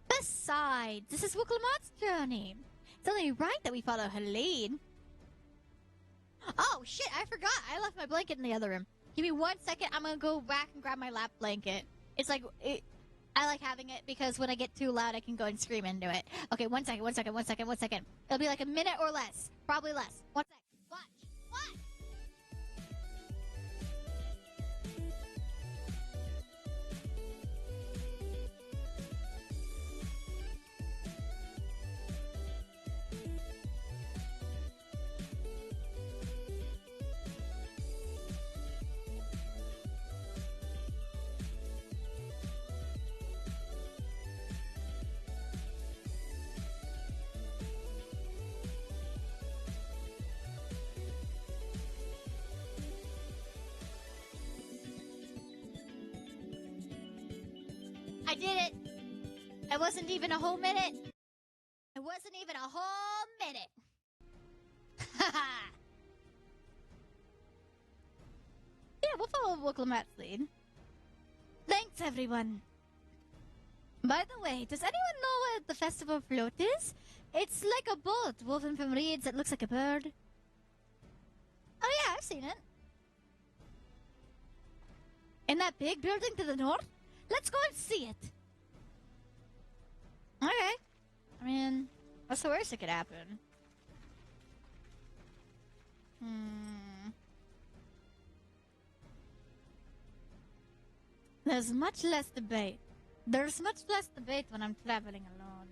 Besides, this is Wuklamat's journey. It's only right that we follow her lead. Oh, shit, I forgot. I left my blanket in the other room. Give me 1 second. I'm gonna go back and grab my lap blanket. It's like, I like having it because when I get too loud, I can go and scream into it. Okay, 1 second. It'll be like a minute or less. Probably less. 1 sec. Watch. I did it. It wasn't even a whole minute. Yeah, we'll follow Wuklamat's lead. Thanks, everyone. By the way, does anyone know what the festival float is? It's like a boat woven from reeds that looks like a bird. Oh yeah, I've seen it. In that big building to the north? Let's go and see it. Okay. I mean, what's the worst that could happen? There's much less debate when I'm traveling alone.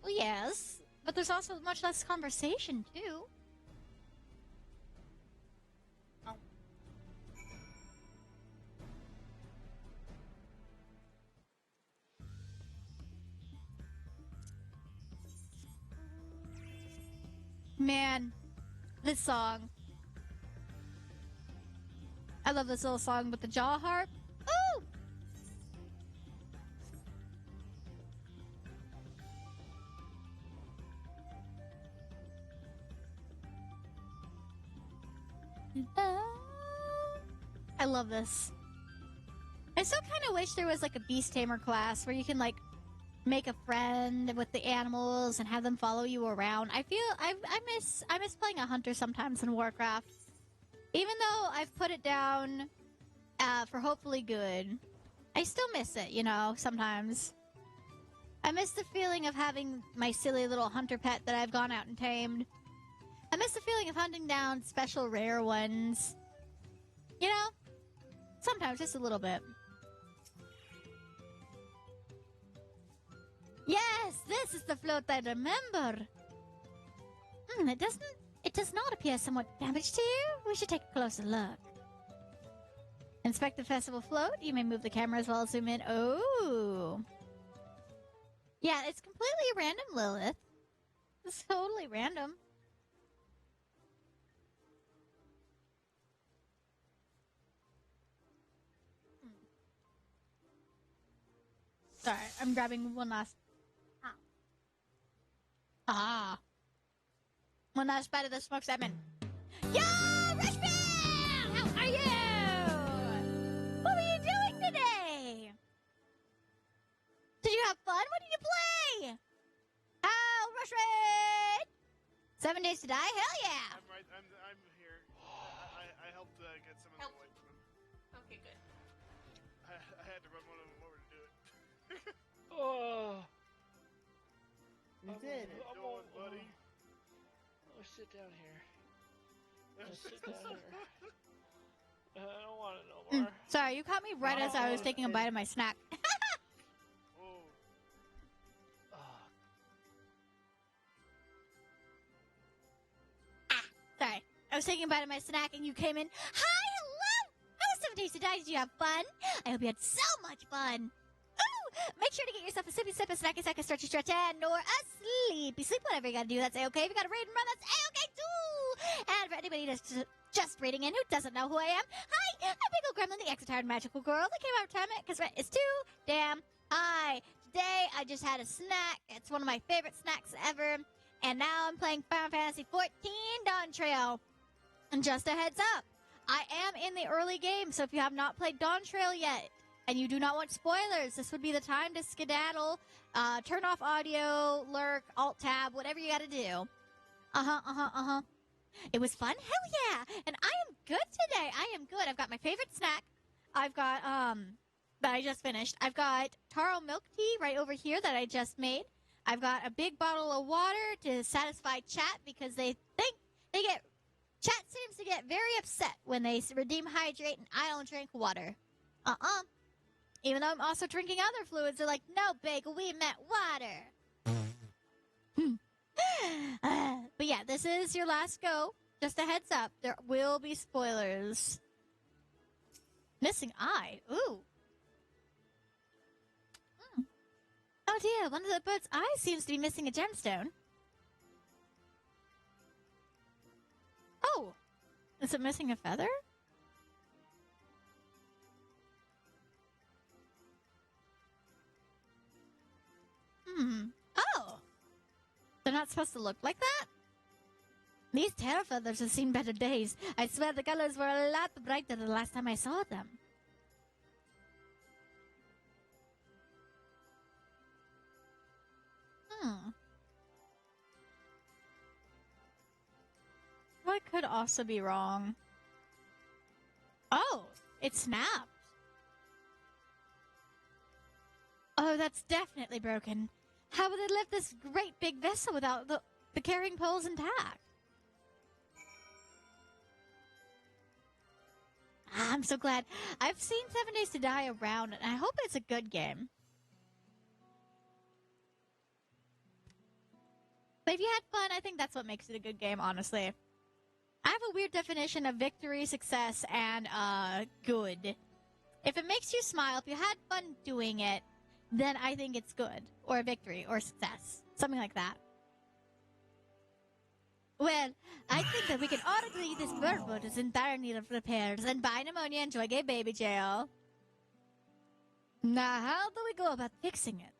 Well, yes, but there's also much less conversation, too. Man, this song. I love this little song with the jaw harp. Ooh! I love this. I still kind of wish there was like a beast tamer class where you can like make a friend with the animals and have them follow you around. I miss playing a hunter sometimes in Warcraft. Even though I've put it down for hopefully good, I still miss it, you know, sometimes. I miss the feeling of having my silly little hunter pet that I've gone out and tamed. I miss the feeling of hunting down special rare ones. You know? Sometimes, just a little bit. Yes, this is the float I remember. It does not appear somewhat damaged to you. We should take a closer look. Inspect the festival float. You may move the camera as well as zoom in. Oh. Yeah, it's completely random, Lilith. It's totally random. Sorry, I'm grabbing one last... Ah. One last bite of the smoked salmon. Yo, Rushville! How are you? What were you doing today? Did you have fun? What did you play? Oh, Rushville! 7 Days to Die? Hell yeah!
I'm here. I helped get some of them away from him.
Okay, good.
I had to run one of them over to do it.
Oh.
You did. How you doing, buddy?
I'll sit down here. I'll sit down here. I don't want it no more.
Sorry, you caught me right as I was taking a bite of my snack. Sorry. I was taking a bite of my snack and you came in. Hi, hello! How was 7 Days to Die? Did you have fun? I hope you had so much fun. Ooh! Make sure to get yourself a sippy sip, a snacky snack, a stretchy stretch, and or a sleepy sleep. Whatever you gotta do, that's A-okay. If you gotta read and run, that's A-okay too! And for anybody that's just reading in who doesn't know who I am, hi! I'm Big Ol' Gremlin, the extra-tired magical girl that came out of retirement because rent is too damn high. Today, I just had a snack. It's one of my favorite snacks ever. And now I'm playing Final Fantasy XIV Dawntrail. And just a heads up, I am in the early game, so if you have not played Dawntrail yet, and you do not want spoilers, this would be the time to skedaddle, turn off audio, lurk, alt-tab, whatever you gotta do. It was fun? Hell yeah! And I am good today. I am good. I've got my favorite snack. I've got, that I just finished. I've got taro milk tea right over here that I just made. I've got a big bottle of water to satisfy chat because they think chat seems to get very upset when they redeem hydrate and I don't drink water. Even though I'm also drinking other fluids, they're like, no, Bagel, we meant water. But yeah, this is your last go. Just a heads up, there will be spoilers. Missing eye. Ooh. Oh dear, one of the bird's eyes seems to be missing a gemstone. Oh! Is it missing a feather? Oh! They're not supposed to look like that? These terror feathers have seen better days. I swear the colors were a lot brighter the last time I saw them. What could also be wrong? Oh, it snapped. Oh, that's definitely broken. How would they lift this great big vessel without the carrying poles intact? I'm so glad. I've seen 7 Days to Die around, and I hope it's a good game. But if you had fun, I think that's what makes it a good game, honestly. I have a weird definition of victory, success, and good. If it makes you smile, if you had fun doing it, then I think it's good. Or a victory, or success. Something like that. Well, I think that we can all agree this bird boat is in dire need of repairs, and buy pneumonia and joy gay baby jail. Now, how do we go about fixing it?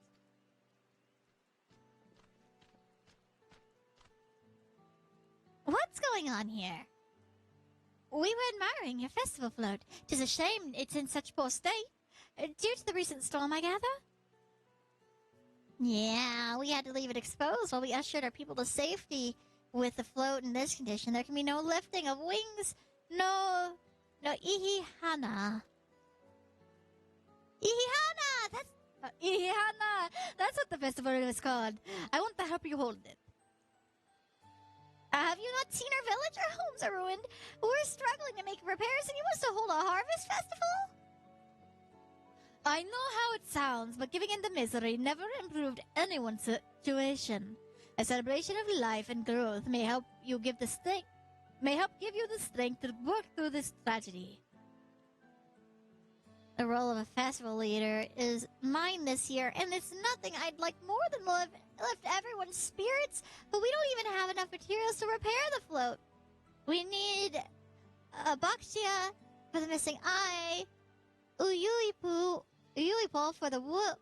What's going on here? We were admiring your festival float. 'Tis a shame it's in such poor state. Due to the recent storm, I gather? Yeah, we had to leave it exposed while we ushered our people to safety. With the float in this condition, there can be no lifting of wings. No ihihana. Ihihana! Ihihana! That's what the festival is called. I want to help you hold it. Have you not seen our village? Our homes are ruined. We're struggling to make repairs, and you want us to hold a harvest festival? I know how it sounds, but giving in to misery never improved anyone's situation. A celebration of life and growth may help you give the strength. May help give you the strength to work through this tragedy. The role of a festival leader is mine this year, and it's nothing I'd like more than lift everyone's spirits, but we don't even have enough materials to repair the float. We need a Bakshia for the missing eye, Uyuipol for the wood,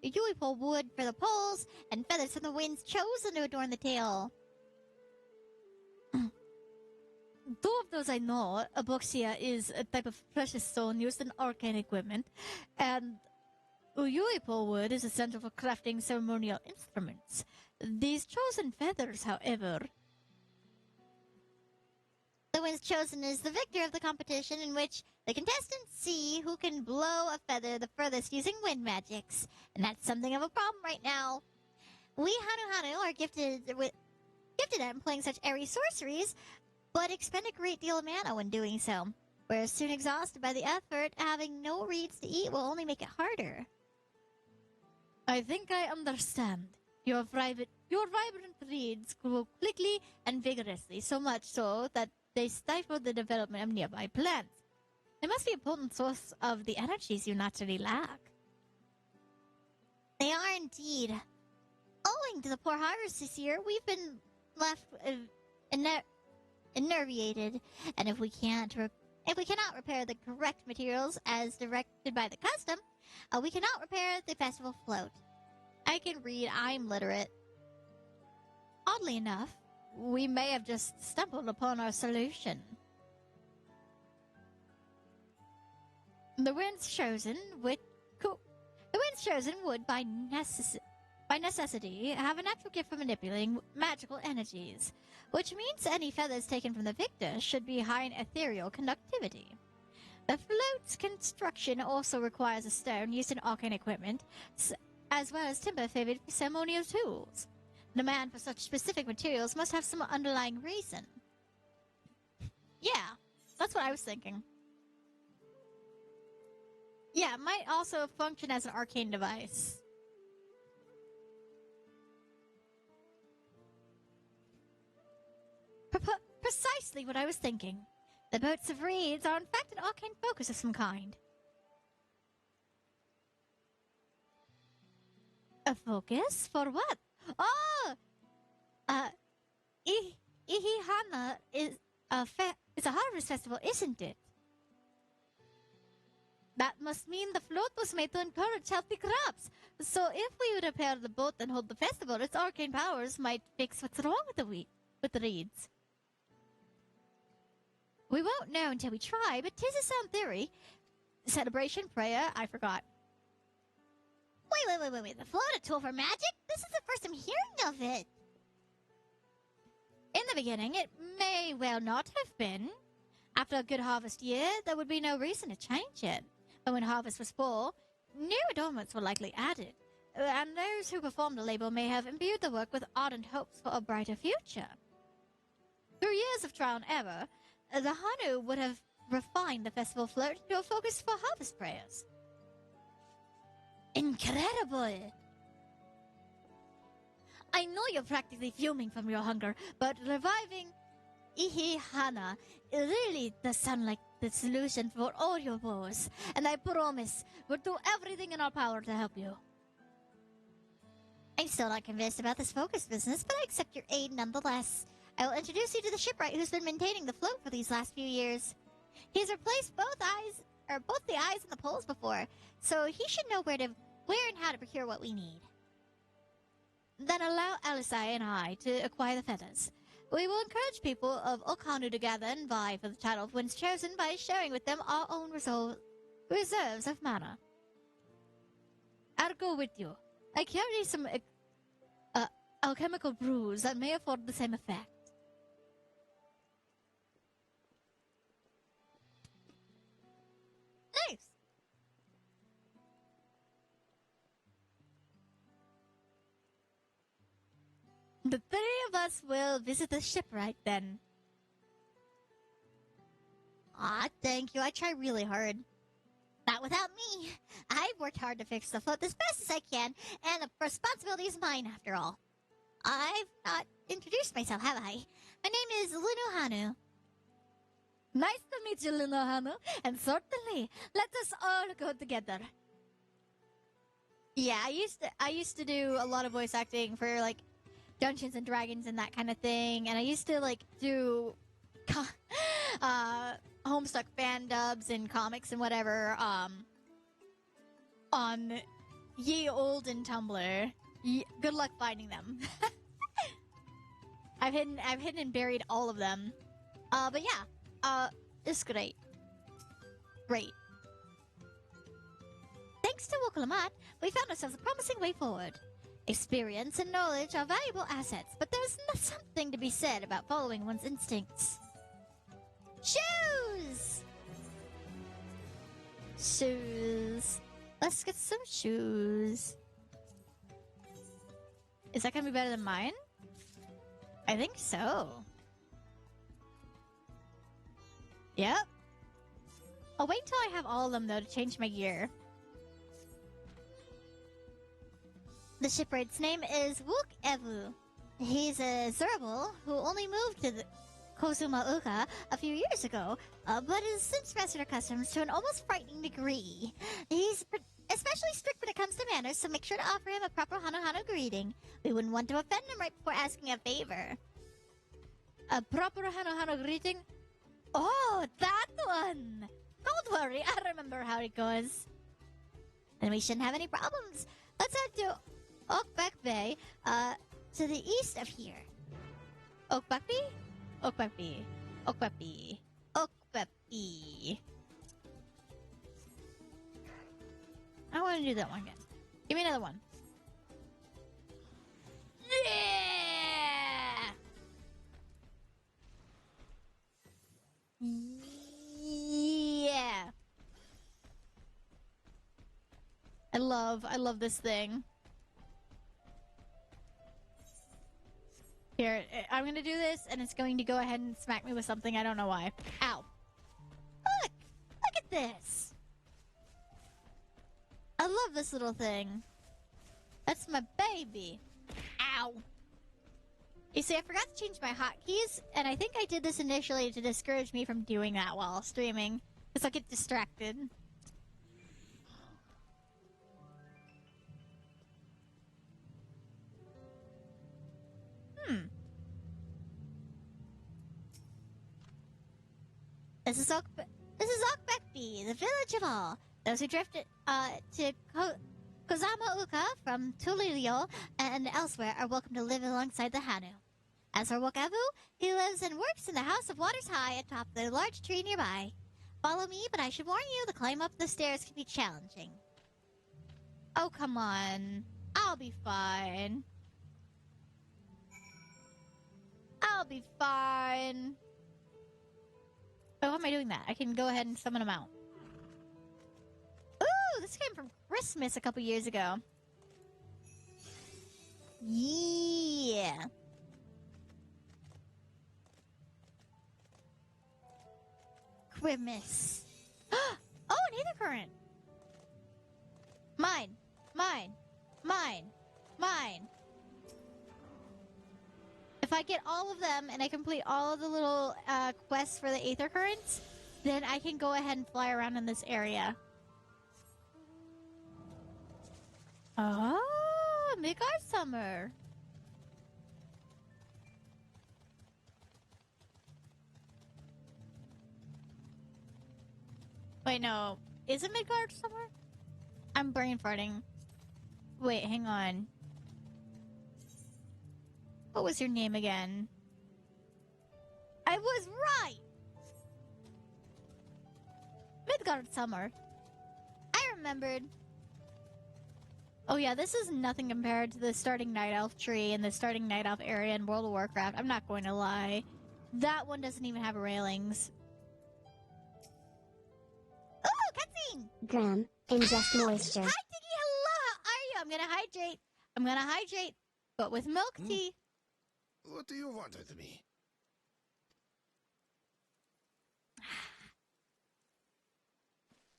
Uyuipol wood for the poles, and feathers from the wind's chosen to adorn the tail. Two of those I know. Aboxia is a type of precious stone used in arcane equipment, and Uyuipo wood is essential for crafting ceremonial instruments. These chosen feathers, however... The one's chosen is the victor of the competition, in which the contestants see who can blow a feather the furthest using wind magics, and that's something of a problem right now. We Hanu are gifted at employing such airy sorceries, but expend a great deal of mana when doing so. We're soon exhausted by the effort. Having no reeds to eat will only make it harder. I think I understand. Your vibrant reeds grow quickly and vigorously, so much so that they stifle the development of nearby plants. They must be a potent source of the energies you naturally lack. They are indeed. Owing to the poor harvest this year, we've been left enervated, and if we cannot repair the correct materials as directed by the custom, we cannot repair the festival float. I can read. I'm literate. Oddly enough, we may have just stumbled upon our solution. The winds chosen would by necessity have a natural gift for manipulating magical energies, which means any feathers taken from the victor should be high in ethereal conductivity. The float's construction also requires a stone used in arcane equipment, as well as timber favored for ceremonial tools. The demand for such specific materials must have some underlying reason. Yeah, that's what I was thinking. Yeah, it might also function as an arcane device. Precisely what I was thinking. The boats of reeds are in fact an arcane focus of some kind. A focus? For what? Oh! Ihihana is a harvest festival, isn't it? That must mean the float was made to encourage healthy crops. So if we would repair the boat and hold the festival, its arcane powers might fix what's wrong with the reeds. We won't know until we try, but 'tis a sound theory. Celebration, prayer, I forgot. Wait. The float a tool for magic? This is the first I'm hearing of it. In the beginning, it may well not have been. After a good harvest year, there would be no reason to change it. But when harvest was poor, new adornments were likely added, and those who performed the labor may have imbued the work with ardent hopes for a brighter future. Through years of trial and error, the Hanu would have refined the festival float to a focus for harvest prayers. Incredible! I know you're practically fuming from your hunger, but reviving Ihihana really does sound like the solution for all your woes, and I promise we'll do everything in our power to help you. I'm still not convinced about this focus business, but I accept your aid nonetheless. I will introduce you to the shipwright who's been maintaining the float for these last few years. He's replaced both the eyes and the poles before, so he should know where and how to procure what we need. Then allow Alisai and I to acquire the feathers. We will encourage people of Okanu to gather and vie for the title of Winds Chosen by sharing with them our own reserves of mana. I'll go with you. I carry some alchemical brews that may afford the same effect. Nice! The three of us will visit the shipwright then.
Aw, thank you. I try really hard. Not without me. I've worked hard to fix the float as best as I can, and the responsibility is mine after all. I've not introduced myself, have I? My name is Lunohanu.
Nice to meet you, Lunohanu, and certainly, let us all go together. Yeah, I used to do a lot of voice acting for like Dungeons and Dragons and that kind of thing, and I used to like do Homestuck fan dubs and comics and whatever on ye olden Tumblr. Good luck finding them. I've hidden and buried all of them. But yeah, it's great. Great.
Thanks to Wokalamat, we found ourselves a promising way forward. Experience and knowledge are valuable assets, but there's something to be said about following one's instincts. Shoes!
Shoes. Let's get some shoes. Is that gonna be better than mine? I think so. Yep. I'll wait until I have all of them, though, to change my gear.
The shipwright's name is Wook Evu. He's a Zerbil who only moved to the Kozuma Uka a few years ago, but has since mastered our customs to an almost frightening degree. He's especially strict when it comes to manners, so make sure to offer him a proper Hano greeting. We wouldn't want to offend him right before asking a favor.
A proper Hano greeting? Oh, that one! Don't worry, I remember how it goes.
Then we shouldn't have any problems. Let's head to Oakback Bay, to the east of here.
Oakbackby? Oakbackby. Oakbackby. Oakbackby. I want to do that one again. Give me another one. Yeah! Yeah! I love this thing. Here, I'm gonna do this, and it's going to go ahead and smack me with something. I don't know why. Ow.
Look at this.
I love this little thing. That's my baby. Ow. You see, I forgot to change my hotkeys, and I think I did this initially to discourage me from doing that while streaming, because I'll get distracted.
This is Oakbackby, the village of all. Those who drifted to Kozama Uka from Tulilio and elsewhere are welcome to live alongside the Hanu. As for Wokavu, he lives and works in the House of Waters High atop the large tree nearby. Follow me, but I should warn you, the climb up the stairs can be challenging.
Oh, come on. I'll be fine. I'll be fine. Oh, how am I doing that? I can go ahead and summon them out. Ooh, this came from Christmas a couple years ago.
Yeah.
Christmas. Oh, an ether current. Mine. Mine. Mine. Mine. If I get all of them and I complete all of the little quests for the Aether Currents, then I can go ahead and fly around in this area. Oh, Midgard Summer. Wait, no. Is it Midgard Summer? I'm brain farting. Wait, hang on. What was your name again? I was right! Midgard Summer. I remembered. Oh yeah, this is nothing compared to the starting Night Elf tree and the starting Night Elf area in World of Warcraft. I'm not going to lie. That one doesn't even have railings.
Ooh, cutscene!
Gram, ingest moisture.
Hi, Tiggy, hello! How are you? I'm gonna hydrate. I'm gonna hydrate, but with milk tea.
What do you want with me?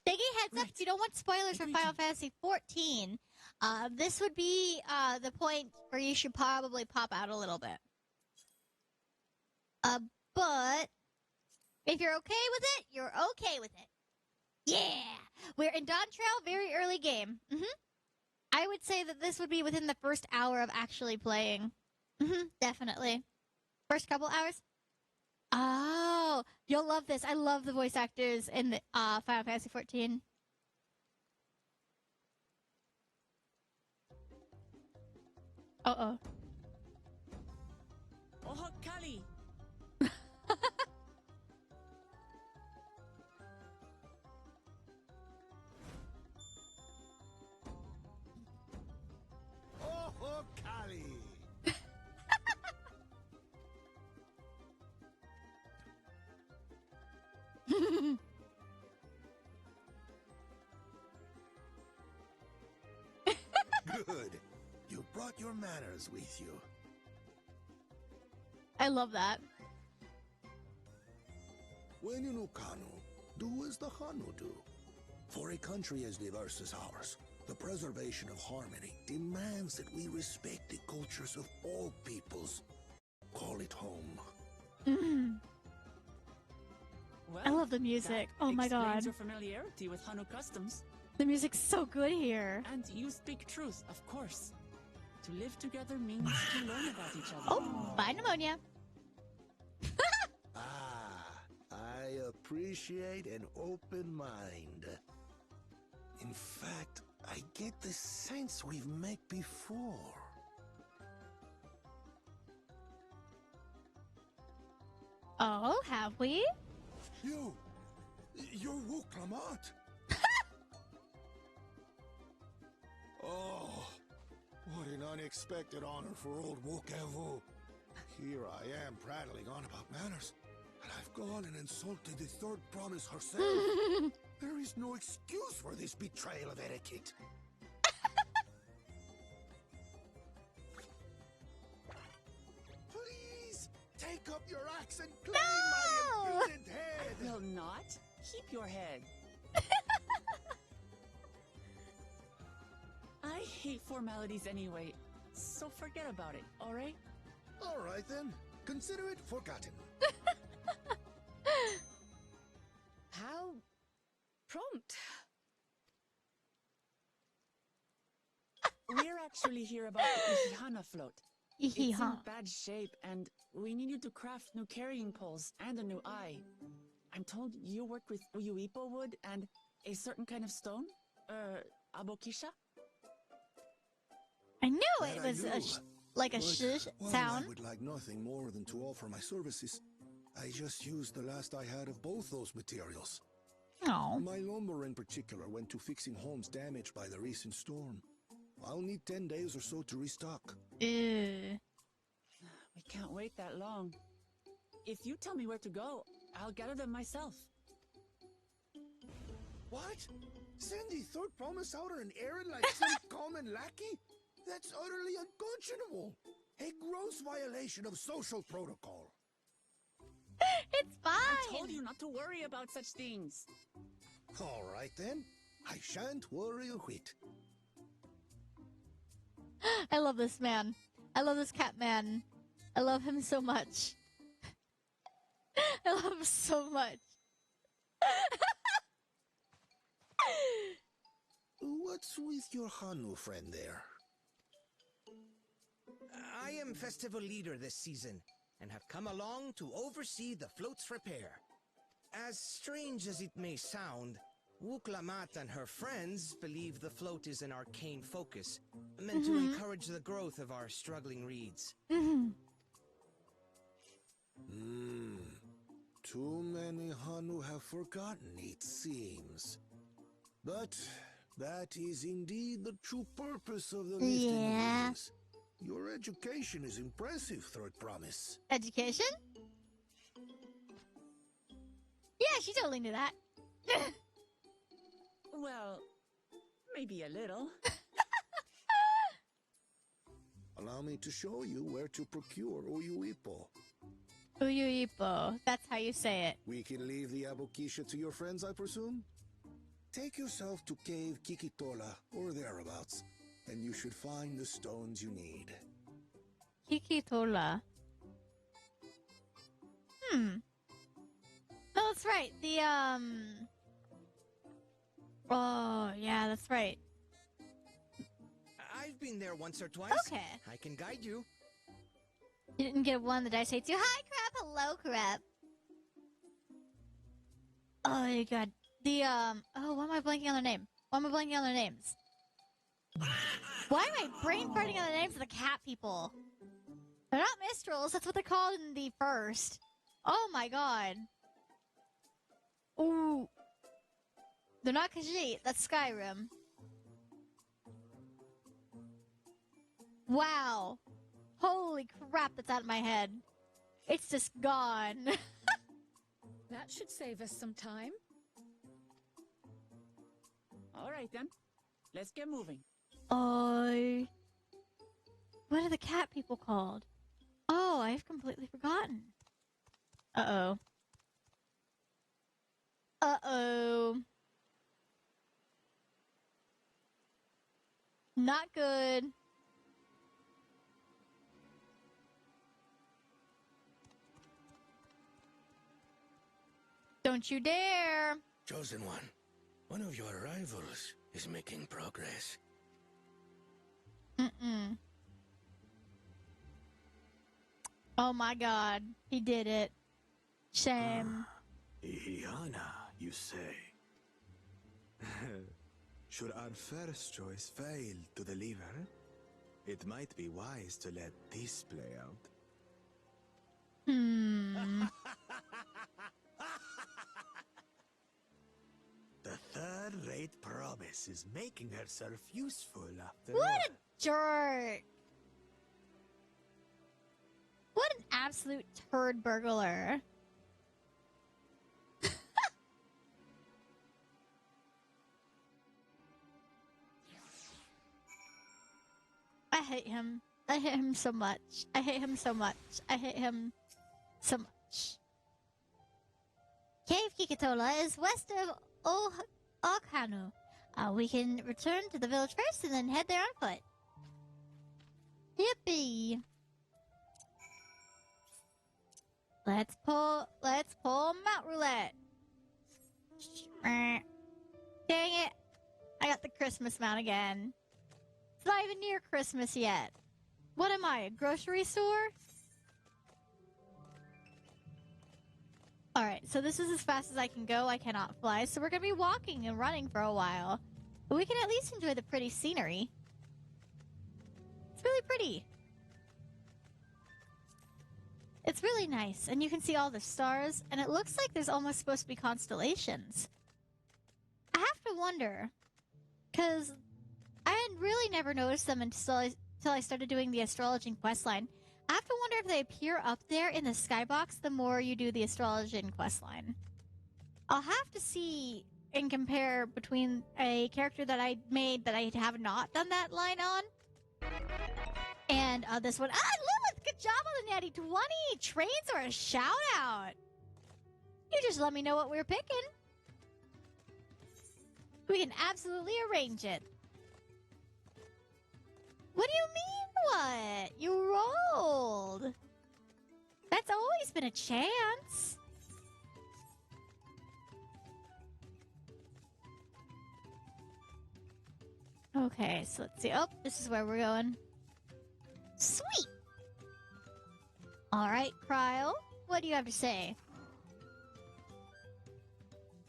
Taking heads up, if you don't want spoilers for Final Fantasy 14, this would be the point where you should probably pop out a little bit. But if you're okay with it, you're okay with it. Yeah! We're in Dawntrail, very early game. I would say that this would be within the first hour of actually playing. Definitely. First couple hours? Oh, you'll love this. I love the voice actors in the Final Fantasy 14. Uh-oh.
Oh, Kali!
Oh, Kali! Good. You brought your manners with you.
I love that.
When you know Kanu, do as the Hanu do. For a country as diverse as ours, the preservation of harmony demands that we respect the cultures of all peoples. Call it home.
Well,
I love the music. Oh my god.
Your familiarity with Hanu customs.
The music's so good here.
And you speak truth, of course. To live together means to learn about each other.
Oh, bye pneumonia.
I appreciate an open mind. In fact, I get the sense we've met before.
Oh, have we?
You're Wuklamat. Oh, what an unexpected honor for old Wukavu. Here I am prattling on about manners, and I've gone and insulted the third promise herself. There is no excuse for this betrayal of etiquette. Please, take up your axe and claim my impudent head.
I will not. Keep your head. I hate formalities anyway, so forget about it, alright?
Alright then. Consider it forgotten.
How prompt.
We're actually here about the Ihihana float. It's in bad shape, and we need you to craft new carrying poles and a new eye. I'm told you work with Uyuipo wood and a certain kind of stone? Abokisha?
I knew it was like a sh sound.
I would like nothing more than to offer my services. I just used the last I had of both those materials.
Oh.
My lumber in particular went to fixing homes damaged by the recent storm. I'll need 10 days or so to restock.
We can't wait that long. If you tell me where to go, I'll gather them myself.
What? Send the third promise out on an errand like some common lackey? That's utterly unconscionable. A gross violation of social protocol.
It's fine.
I told you not to worry about such things.
All right then. I shan't worry a whit.
I love this man. I love this cat man. I love him so much. I love him so much.
What's with your Hanu friend there?
I am festival leader this season, and have come along to oversee the float's repair. As strange as it may sound, Wuklamat and her friends believe the float is an arcane focus, meant to encourage the growth of our struggling reeds.
Too many Hanu have forgotten, it seems. But that is indeed the true purpose of the lifting of wings. Your education is impressive, Third Promise.
Education? Yeah, she totally knew that.
Well, maybe a little.
Allow me to show you where to procure Uyuipo.
Uyuipo. That's how you say it.
We can leave the Abokisha to your friends, I presume? Take yourself to Cave Kikitola, or thereabouts, and you should find the stones you need.
Kikitola. Oh, that's right. Oh, yeah, that's right.
I've been there once or twice.
Okay.
I can guide you.
You didn't get one that dice hates you. Hi, Crap. Hello, Crap. Oh, my God. Oh, why am I blanking on their name? Why am I blanking on their names? Why am I brain farting on the names of the cat people? They're not Mistrals. That's what they're called in the first. Oh, my God. Ooh. They're not Khajiit. That's Skyrim. Wow. Holy crap, that's out of my head. It's just gone.
That should save us some time.
All right, then. Let's get moving.
Oh. What are the cat people called? Oh, I've completely forgotten. Uh-oh. Uh-oh. Not good. Don't you dare!
Chosen one of your rivals is making progress.
Oh my God, he did it. Shame.
Ihiana, you say? Should our first choice fail to deliver, it might be wise to let this play out. The third-rate promise is making herself useful after all.
What a jerk! What an absolute turd burglar. I hate him. I hate him so much. I hate him so much. I hate him so much. Cave Kikitola is west of Okanu. We can return to the village first and then head there on foot. Yippee! Let's pull Mount Roulette. Dang it! I got the Christmas mount again. It's not even near Christmas yet. What am I, a grocery store? Alright, so this is as fast as I can go. I cannot fly, so we're gonna be walking and running for a while. But we can at least enjoy the pretty scenery. It's really pretty. It's really nice, and you can see all the stars, and it looks like there's almost supposed to be constellations. I have to wonder, because I had really never noticed them until I started doing the astrology questline. I have to wonder if they appear up there in the skybox the more you do the astrology questline. I'll have to see and compare between a character that I made that I have not done that line on and this one. Lilith, good job on the natty 20. Trains are a shout out. You just let me know what we're picking. We can absolutely arrange it. What do you mean, what? You rolled. That's always been a chance. Okay, so let's see. Oh, this is where we're going. Sweet. All right, Cryle, what do you have to say?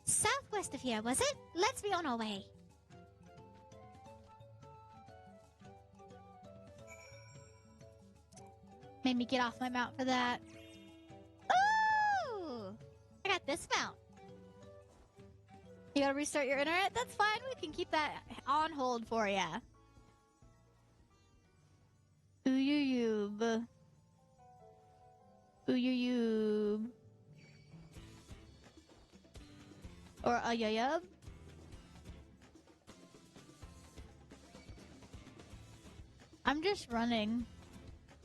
Southwest of here, was it? Let's be on our way.
Made me get off my mount for that. Ooh! I got this mount. You gotta restart your internet? That's fine. We can keep that on hold for ya. Ooh-yoo-yoob. Ooh-yoo-yoob. Or a-yub. I'm just running.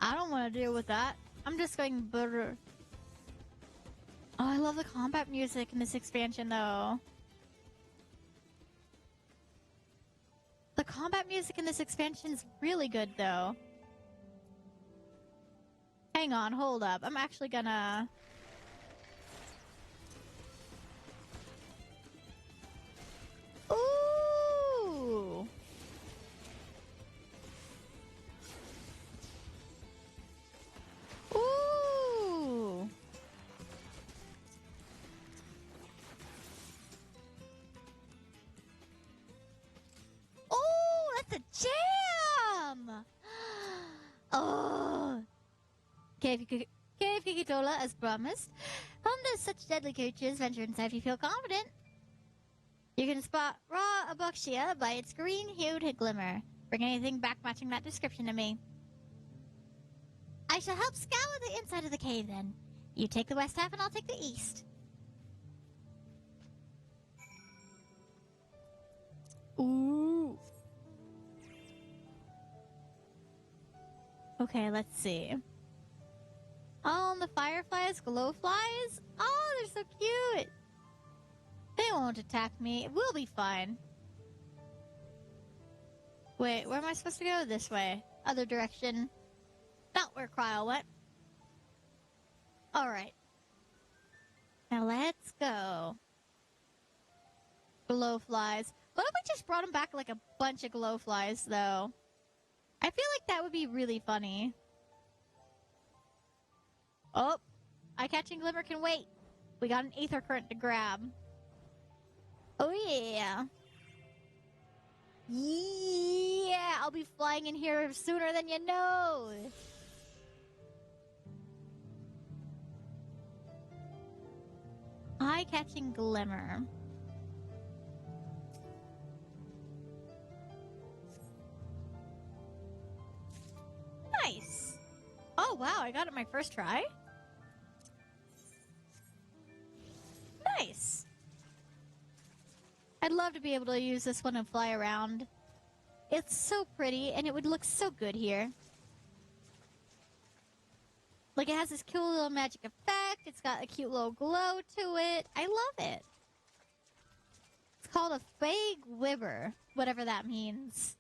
I don't want to deal with that. I'm just going butter. Oh, I love the combat music in this expansion, though. The combat music in this expansion is really good, though. Hang on, hold up. I'm actually gonna... Ooh! Ooh! Oh, that's a jam! Oh! Cave Kikitola, as promised. Home to such deadly creatures, venture inside if you feel confident. You can spot raw abuxia by its green-hued glimmer. Bring anything back matching that description to me. I shall help scour the inside of the cave, then. You take the west half and I'll take the east. Ooh. Okay, let's see. Oh, and the fireflies, glowflies? Oh, they're so cute. They won't attack me. We'll be fine. Wait, where am I supposed to go? This way. Other direction. Not where Cryle went. Alright. Now let's go. Glowflies. What if we just brought them back like a bunch of glowflies, though? I feel like that would be really funny. Oh, eye-catching glimmer can wait. We got an aether current to grab. Oh, yeah. Yeah, I'll be flying in here sooner than you know. Eye-catching glimmer. Nice. Oh, wow, I got it my first try. Nice. I'd love to be able to use this one and fly around. It's so pretty, and it would look so good here. Like, it has this cool little magic effect. It's got a cute little glow to it. I love it. It's called a Fey Gwibber, whatever that means.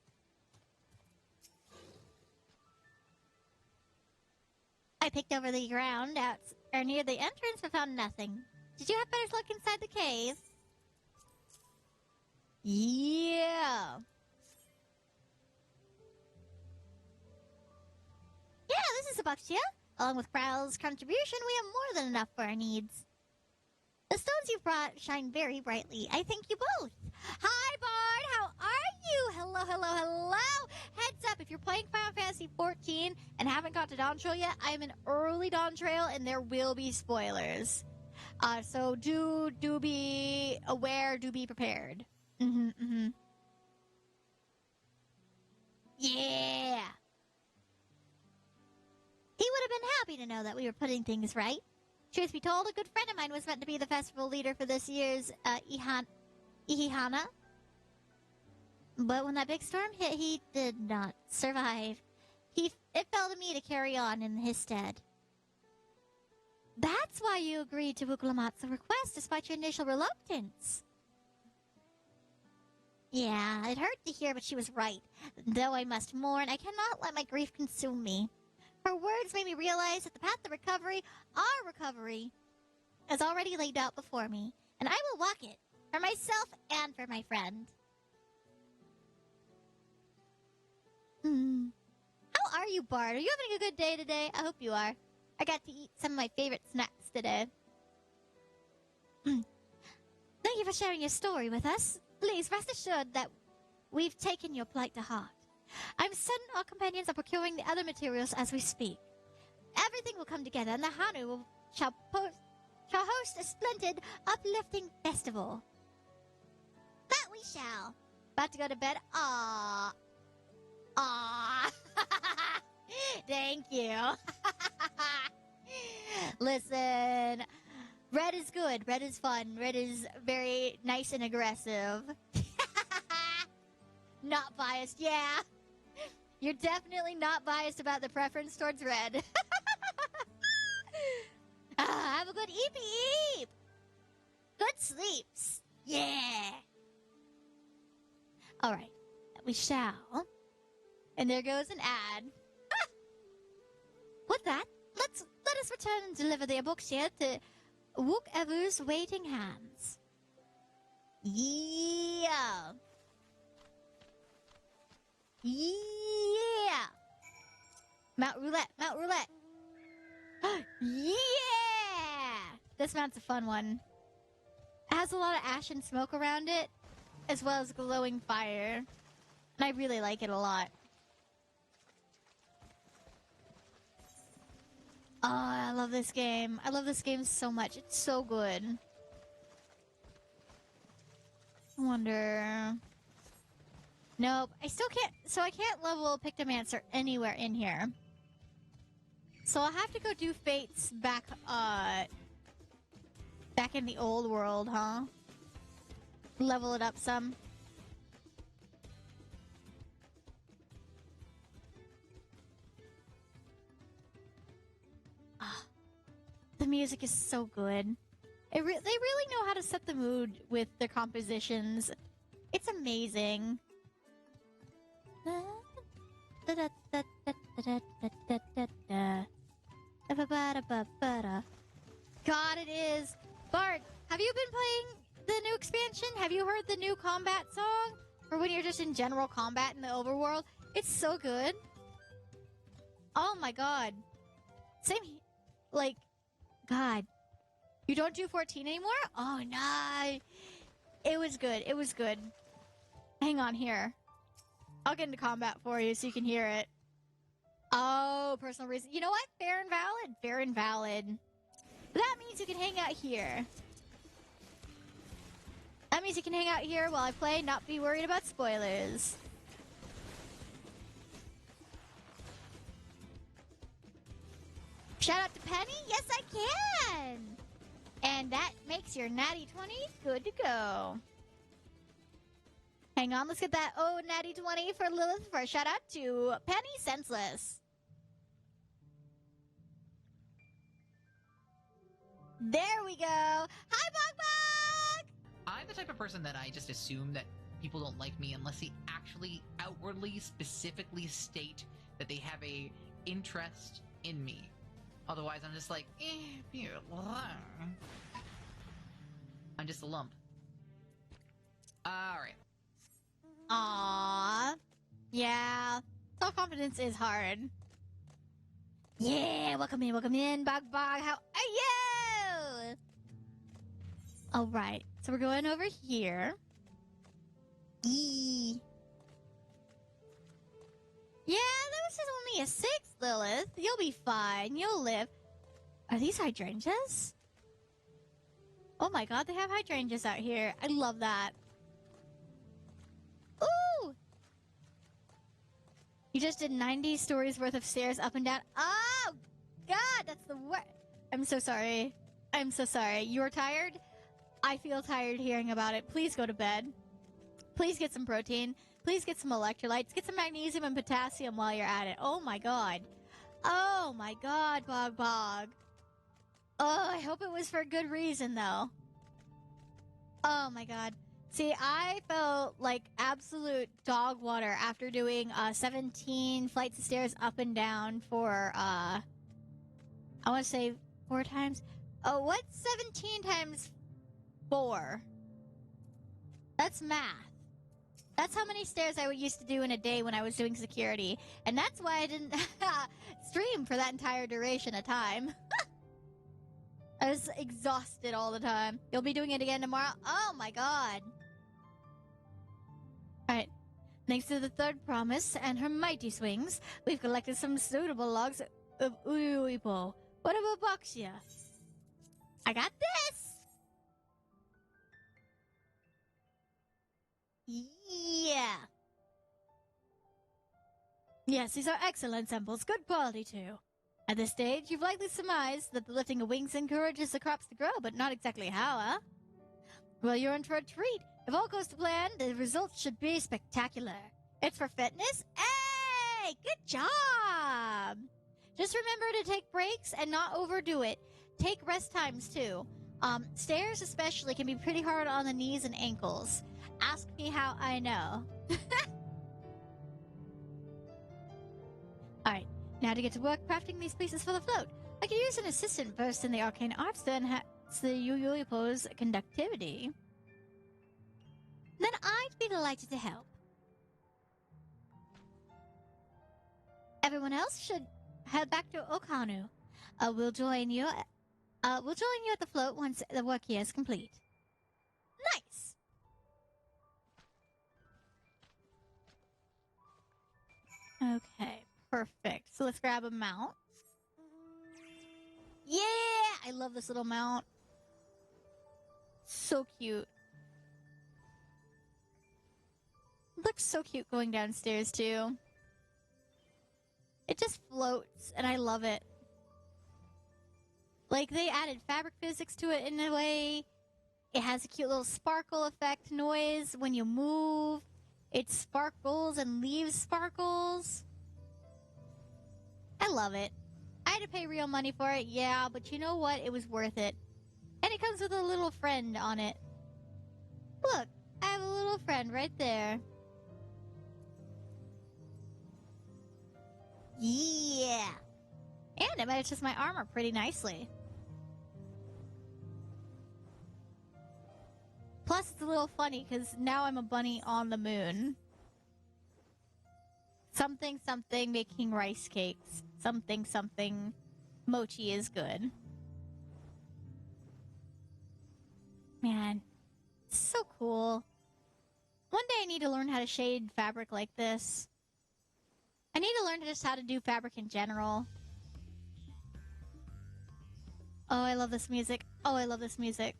I picked over the ground out or near the entrance but found nothing. Did you have better luck inside the cave? Yeah. Yeah, this is Abuxia. Along with Cryle's contribution, we have more than enough for our needs. The stones you brought shine very brightly. I thank you both. Hi, Bard. How are you? Hello, hello, hello. Heads up, if you're playing Final Fantasy XIV and haven't got to Dawntrail yet, I'm in early Dawntrail, and there will be spoilers. So do be aware, do be prepared. Yeah. He would have been happy to know that we were putting things right. Truth be told, a good friend of mine was meant to be the festival leader for this year's Ihihana. But when that big storm hit, he did not survive. It fell to me to carry on in his stead. That's why you agreed to Wukulamat's request despite your initial reluctance. Yeah, it hurt to hear, but she was right. Though I must mourn, I cannot let my grief consume me. Her words made me realize that the path to recovery, our recovery, is already laid out before me, and I will walk it, for myself and for my friend. How are you, Bard? Are you having a good day today? I hope you are. I got to eat some of my favorite snacks today. Thank you for sharing your story with us. Please rest assured that we've taken your plight to heart. I'm certain our companions are procuring the other materials as we speak. Everything will come together, and the Hanu shall host a splendid, uplifting festival. That we shall. About to go to bed? Aww. Thank you. Listen, red is good. Red is fun. Red is very nice and aggressive. Not biased, yeah. You're definitely not biased about the preference towards red. Have a good eep. Good sleeps. Yeah. All right. We shall. And there goes an ad. With that, let us return and deliver the books here to whoever's waiting hands. Yeah. Yeah. Mount roulette. Yeah. This mount's a fun one. It has a lot of ash and smoke around it, as well as glowing fire. And I really like it a lot. Oh, I love this game. I love this game so much. It's so good. I wonder... Nope. I still can't... So I can't level Pictomancer anywhere in here. So I'll have to go do Fates back, back in the old world, huh? Level it up some. The music is so good. They really know how to set the mood with their compositions. It's amazing. God, it is. Bard, have you been playing the new expansion? Have you heard the new combat song? Or when you're just in general combat in the overworld? It's so good. Oh my god. Same, like, God. You don't do 14 anymore? Oh, no. It was good. It was good. Hang on here. I'll get into combat for you so you can hear it. Oh, personal reason. You know what? Fair and valid. Fair and valid. That means you can hang out here. That means you can hang out here while I play, not be worried about spoilers. Shout out to Penny? Yes, I can! And that makes your natty 20 good to go. Hang on, let's get that natty 20 for Lilith for a shout out to Penny Senseless. There we go. Hi, Bog Bog!
I'm the type of person that I just assume that people don't like me unless they actually outwardly, specifically state that they have a interest in me. Otherwise, I'm just like, I'm just a lump. Alright.
Aww. Yeah. Self-confidence is hard. Yeah, welcome in, Bog Bog. How are you? Alright, so we're going over here. Yeah, that was just only a 6, Lilith. You'll be fine. You'll live. Are these hydrangeas? Oh my god, they have hydrangeas out here. I love that. Ooh! You just did 90 stories worth of stairs up and down. Oh! God, that's the worst. I'm so sorry. I'm so sorry. You're tired? I feel tired hearing about it. Please go to bed. Please get some protein. Please get some electrolytes. Get some magnesium and potassium while you're at it. Oh my god. Oh my god, Bog Bog. Oh, I hope it was for a good reason, though. Oh my god. See, I felt like absolute dog water after doing 17 flights of stairs up and down for, I want to say 4 times. Oh, what's 17 times 4? That's math. That's how many stairs I used to do in a day when I was doing security. And that's why I didn't stream for that entire duration of time. I was exhausted all the time. You'll be doing it again tomorrow? Oh my god. Alright. Thanks to the third promise and her mighty swings, we've collected some suitable logs of Uyuipo. What about Boxia? I got this! Yeah. Yes, these are excellent samples. Good quality, too. At this stage, you've likely surmised that the lifting of wings encourages the crops to grow, but not exactly how, huh? Well, you're in for a treat. If all goes to plan, the results should be spectacular. It's for fitness? Yay! Good job! Just remember to take breaks and not overdo it. Take rest times too. Stairs especially can be pretty hard on the knees and ankles. Ask me how I know. Alright, now to get to work crafting these pieces for the float. I could use an assistant versed in the arcane arts to enhance the Yulipo's conductivity. Then I'd be delighted to help. Everyone else should head back to Okanu. We'll join you at the float once the work here is complete. Nice! Okay, perfect. So let's grab a mount. Yeah! I love this little mount. So cute. Looks so cute going downstairs too. It just floats, and I love it. Like, they added fabric physics to it in a way. It has a cute little sparkle effect noise when you move. It sparkles and leaves sparkles. I love it. I had to pay real money for it, yeah, but you know what? It was worth it. And it comes with a little friend on it. Look, I have a little friend right there. Yeah! And it matches my armor pretty nicely. Plus, it's a little funny because now I'm a bunny on the moon. Something, something making rice cakes. Something, something mochi is good. Man, it's so cool. One day I need to learn how to shade fabric like this. I need to learn just how to do fabric in general. Oh, I love this music. Oh, I love this music.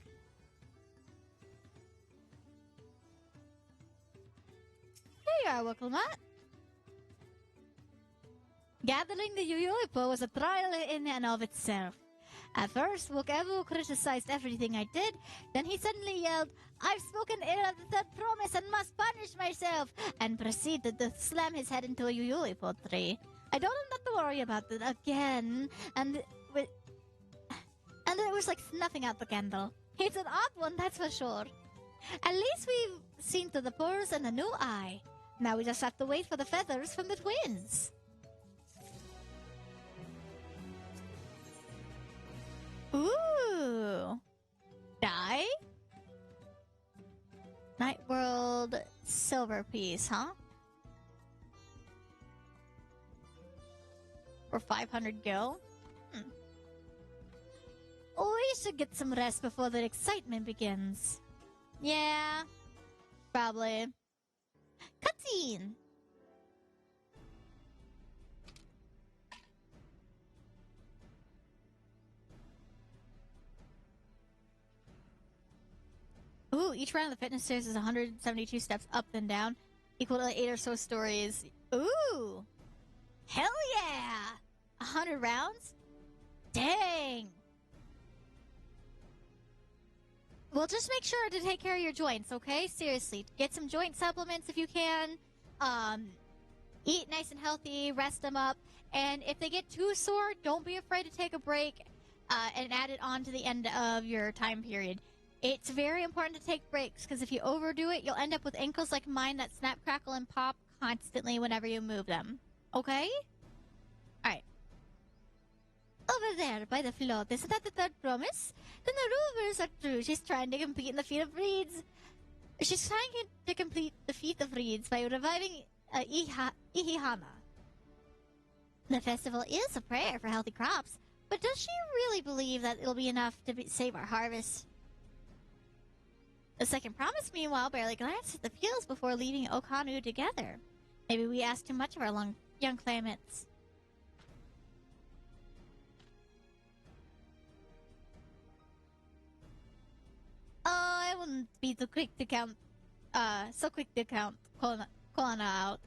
There you are, Wickelmat. Gathering the Yulipo was a trial in and of itself. At first, Wokevu criticized everything I did. Then he suddenly yelled, "I've spoken ill of the third promise and must punish myself," and proceeded to slam his head into a Yulipo tree. I told him not to worry about it again, and there was like snuffing out the candle. It's an odd one, that's for sure. At least we've seen to the pores and a new eye. Now we just have to wait for the feathers from the twins. Ooh. Die? Night World silver piece, huh? For 500 gil? We should get some rest before the excitement begins. Yeah, probably. Cutscene! Ooh, each round of the fitness stairs is 172 steps up and down, equal to 8 or so stories. Ooh! Hell yeah! 100 rounds? Dang! Well, just make sure to take care of your joints, okay? Seriously, get some joint supplements if you can. Eat nice and healthy, rest them up. And if they get too sore, don't be afraid to take a break and add it on to the end of your time period. It's very important to take breaks, because if you overdo it, you'll end up with ankles like mine that snap, crackle, and pop constantly whenever you move them. Okay? Alright. Over there, by the float, isn't that the third promise? Then the rumors are true. She's trying to complete in the feat of reeds. She's trying to complete the feat of reeds by reviving Ihihana. The festival is a prayer for healthy crops, but does she really believe that it'll be enough to save our harvest? The second promise, meanwhile, barely glanced at the fields before leaving Okanu together. Maybe we asked too much of our young claimants. Oh, I wouldn't be so quick to count Kona out.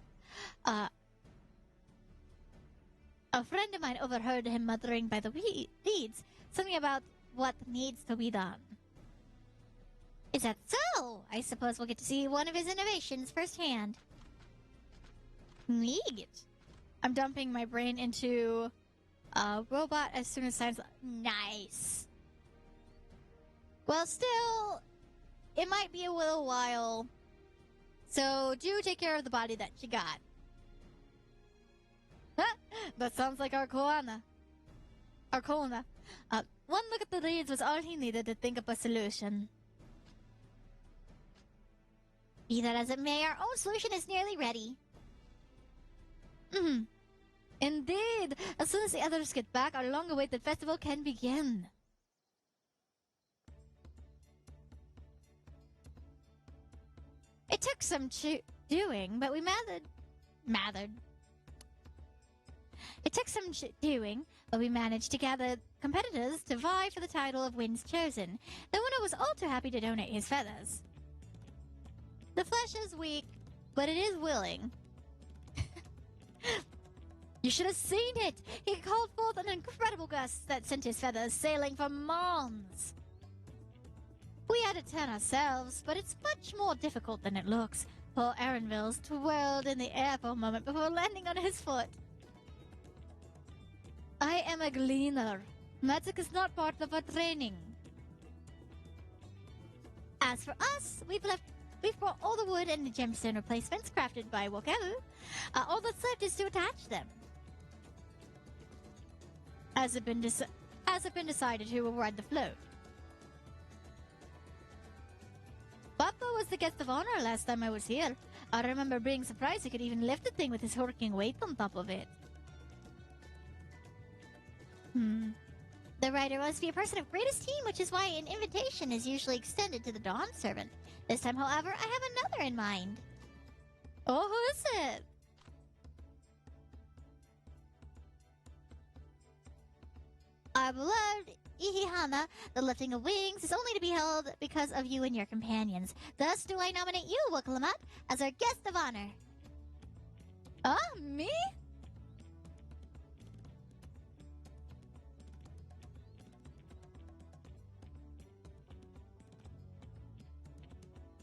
A friend of mine overheard him muttering by the reeds, something about what needs to be done. Is that so? I suppose we'll get to see one of his innovations firsthand. Neat. I'm dumping my brain into a robot as soon as science. Nice. Well, still, it might be a little while. So do take care of the body that you got. That sounds like our Koana. Our Kona. One look at the leads was all he needed to think up a solution.
Be that as it may, our own solution is nearly ready.
Indeed. As soon as the others get back, our long-awaited festival can begin. It took some doing, but we managed to gather competitors to vie for the title of Winds Chosen. The winner was all too happy to donate his feathers. The flesh is weak, but it is willing. You should have seen it! He called forth an incredible gust that sent his feathers sailing for Mons. We had to turn ourselves, but it's much more difficult than it looks. Poor Aaronville's twirled in the air for a moment before landing on his foot. I am a gleaner. Magic is not part of our training. As for us, we've brought all the wood and the gemstone replacements crafted by Wokevu. All that's left is to attach them. Has it been decided who will ride the float? Papa was the guest of honor last time I was here. I remember being surprised he could even lift the thing with his hulking weight on top of it.
The rider must be a person of great esteem, which is why an invitation is usually extended to the Dawn servant. This time, however, I have another in mind.
Oh, who is it?
Our beloved Ihihana, the lifting of wings, is only to be held because of you and your companions. Thus do I nominate you, Wukalamat, as our guest of honor.
Me?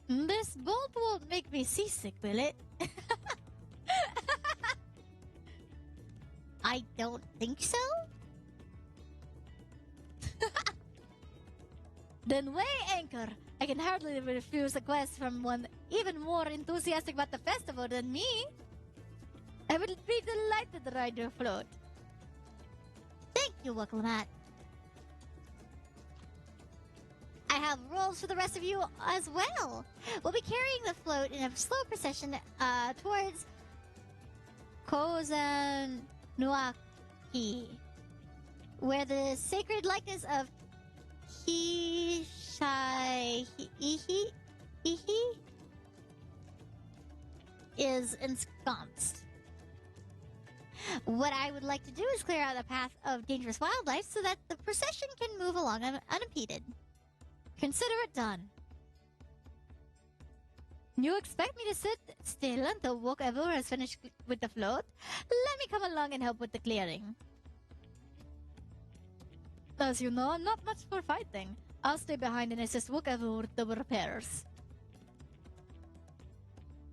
This bolt won't make me seasick, will it?
I don't think so.
Then weigh anchor. I can hardly refuse a quest from one even more enthusiastic about the festival than me. I would be delighted to ride your float.
Thank you, Wukalamat. I have roles for the rest of you as well. We'll be carrying the float in a slow procession towards Kozanuaki, where the sacred likeness of Ihi is ensconced. What I would like to do is clear out the path of dangerous wildlife so that the procession can move along unimpeded.
Consider it done. You expect me to sit still until Wokevu has finished with the float? Let me come along and help with the clearing. As you know, I'm not much for fighting. I'll stay behind and assist Wokevu with the repairs.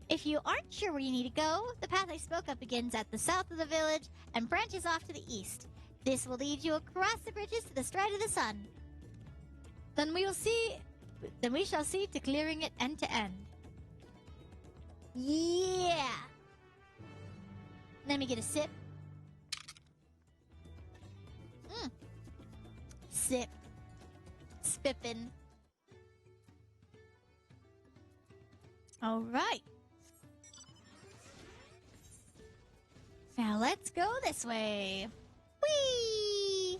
If you aren't sure where you need to go, the path I spoke of begins at the south of the village and branches off to the east. This will lead you across the bridges to the stride of the sun.
Then we shall see to clearing it end to end.
Yeah! Let me get a sip. Sip. Spippin'.
Alright. Now let's go this way.
Whee!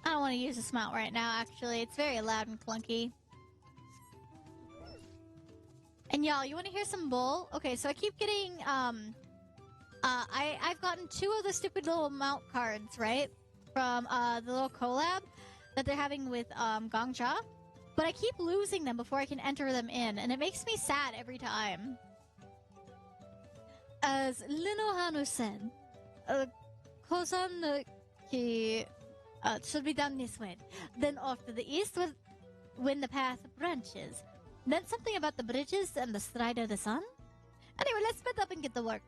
I don't want to use the smount right now, actually. It's very loud and clunky. And y'all, you want to hear some bull? Okay, so I keep getting, I've gotten 2 of the stupid little mount cards, right? From, the little collab that they're having with, Gongcha. But I keep losing them before I can enter them in, and it makes me sad every time. As Linohanu said, Kozan-ki should be done this way. Then off to the east when the path branches. Then something about the bridges and the stride of the sun? Anyway, let's split up and get to work.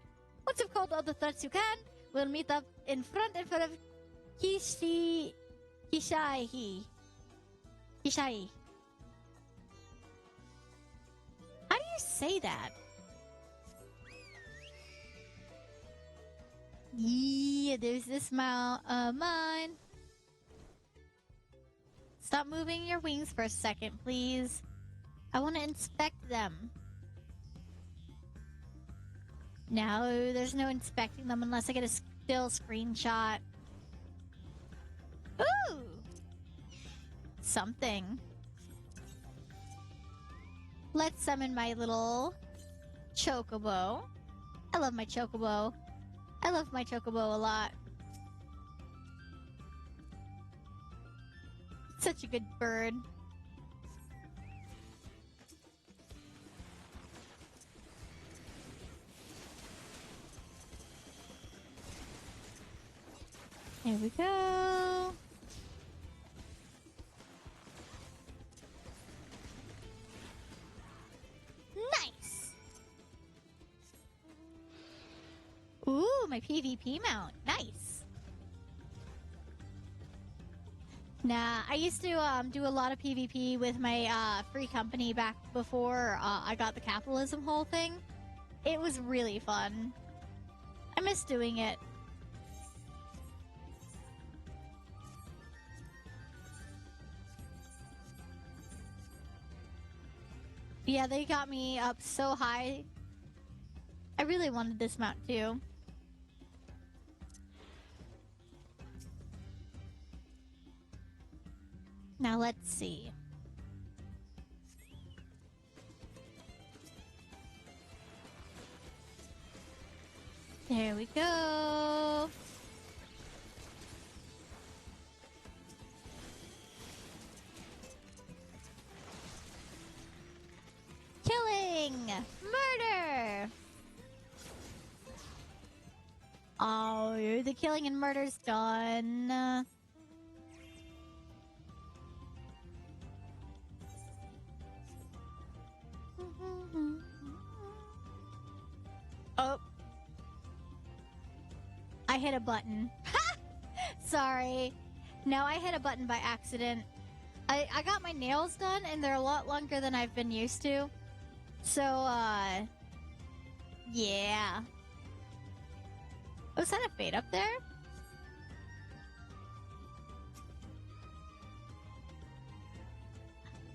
Once you've called all the threats you can, we'll meet up in front of Kishai. How do you say that? Yeah, there's this mount of mine. Stop moving your wings for a second, please. I want to inspect them. No, there's no inspecting them unless I get a still screenshot. Ooh! Something. Let's summon my little chocobo. I love my chocobo. I love my chocobo a lot. Such a good bird. Here we go. Nice. Ooh, my PvP mount. Nice. Nah, I used to do a lot of PvP with my free company back before I got the capitalism whole thing. It was really fun. I miss doing it. Yeah, they got me up so high. I really wanted this mount too. Now let's see. There we go. Killing! Murder! Oh, the killing and murder's done. Oh. I hit a button. Sorry. No, I hit a button by accident. I got my nails done, and they're a lot longer than I've been used to. So, yeah. Oh, is that a fade up there?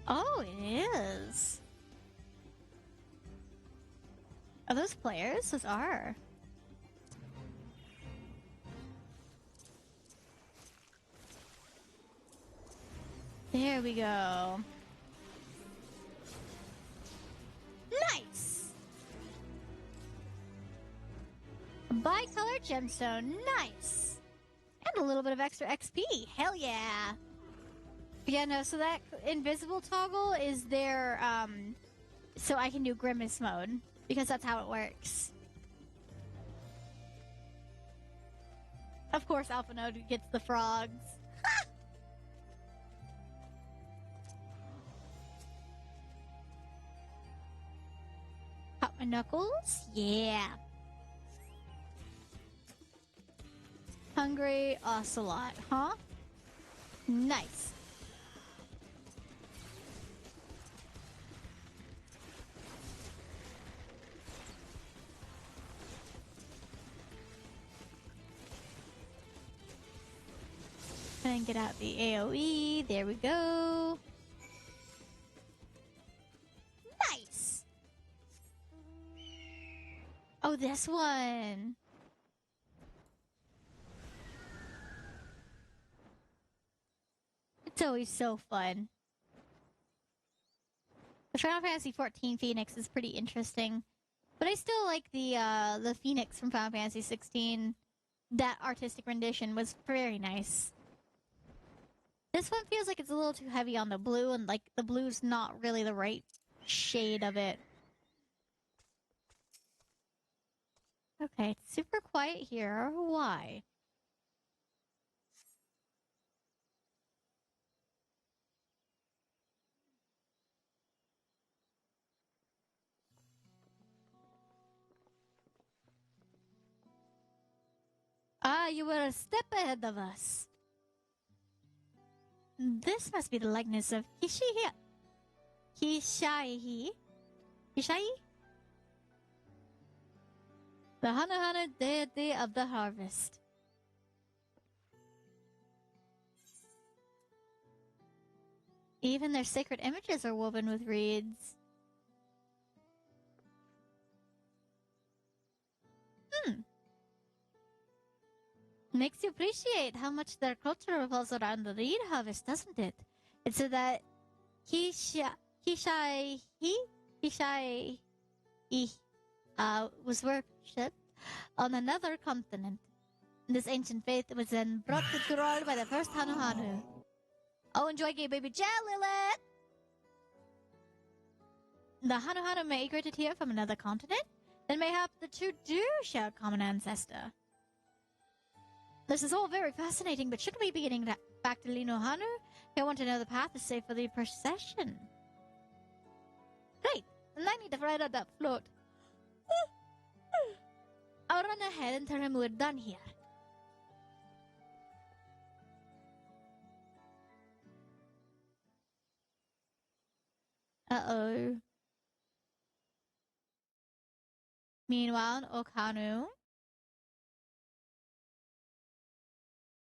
Oh, it is. Are those players? Those are. There we go. Nice! A bicolor gemstone. Nice! And a little bit of extra XP. Hell yeah! Yeah, no, so that invisible toggle is there, so I can do Grimace mode. Because that's how it works. Of course, Alpha Node gets the frogs. Pop my knuckles? Yeah. Hungry Ocelot, huh? Nice. And get out the AoE. There we go. Nice. Oh, this one. It's always so fun. The Final Fantasy XIV Phoenix is pretty interesting, but I still like the Phoenix from Final Fantasy XVI. That artistic rendition was very nice. This one feels like it's a little too heavy on the blue, and like the blue's not really the right shade of it. Okay, it's super quiet here. Why? Ah, you were a step ahead of us. This must be the likeness of Hishai. The Hana deity of the harvest. Even their sacred images are woven with reeds. Makes you appreciate how much their culture revolves around the reed harvest, doesn't it? It's so that Hishai was worshipped on another continent. This ancient faith was then brought to Tural by the first Hanu. Oh, enjoy gay baby Jell, Lilith! The Hanu may migrated here from another continent, then mayhap the two do share a common ancestor. This is all very fascinating, but shouldn't we be getting back to Linohanu? I want to know the path is safe for the procession. Great, and I need to ride on that float. I'll run ahead and tell him we're done here. Uh-oh. Meanwhile, in Okanu.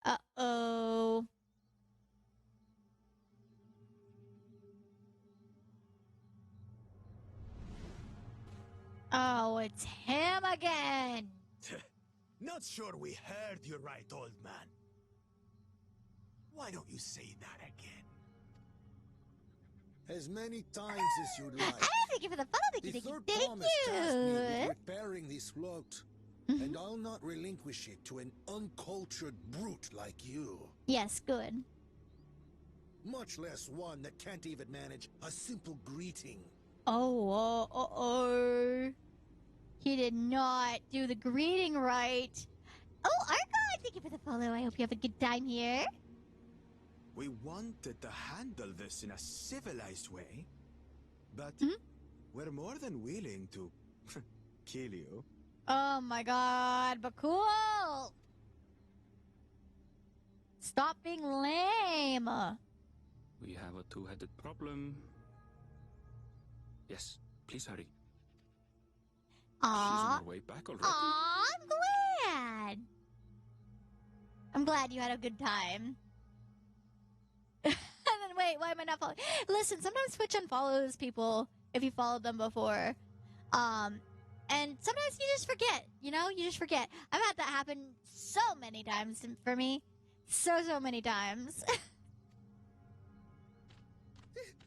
Uh-oh. Oh, it's him again.
Not sure we heard you right, old man. Why don't you say that again?
As many times as you'd like.
Thank you for the follow.
The third promise tasked me with repairing this float. And I'll not relinquish it to an uncultured brute like you.
Yes, good.
Much less one that can't even manage a simple greeting.
Oh. He did not do the greeting right.
Oh, Argon, thank you for the follow. I hope you have a good time here.
We wanted to handle this in a civilized way, but we're more than willing to kill you.
Oh my god, but cool! Stop being lame!
We have a two-headed problem. Yes, please hurry. She's on her way back already.
Aw, I'm glad.
I'm glad you had a good time. And then wait, why am I not following? Listen, sometimes Twitch unfollows people if you followed them before. And sometimes you just forget, you know? You just forget. I've had that happen so many times for me. So many times.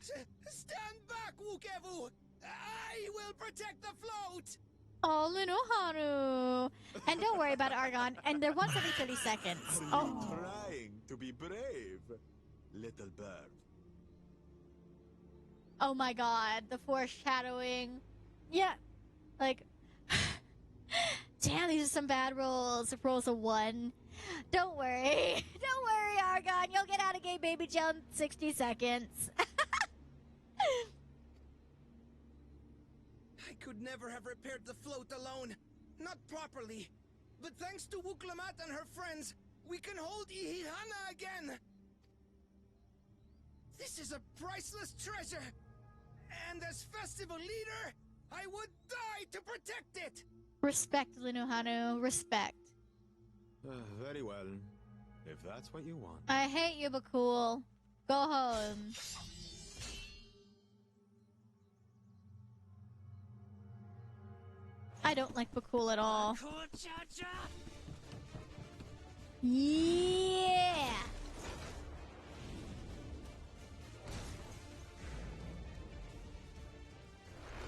Stand back, Wukevu! I will protect the float!
Oh, Lunoharu! And don't worry about it, Argon. And they're once every 30 seconds. Oh.
Trying to be brave, little bird.
Oh my god, the foreshadowing. Yeah. Like, damn, these are some bad rolls. Rolls of 1. Don't worry. Don't worry, Argon. You'll get out of gay baby jail in 60 seconds.
I could never have repaired the float alone. Not properly. But thanks to Wuklamat and her friends, we can hold Ihihana again. This is a priceless treasure. And as festival leader, I would die to protect it!
Respect, Linuhanu. Respect.
Very well. If that's what you want.
I hate you, but cool. Go home. I don't like Bakul at all. Yeah!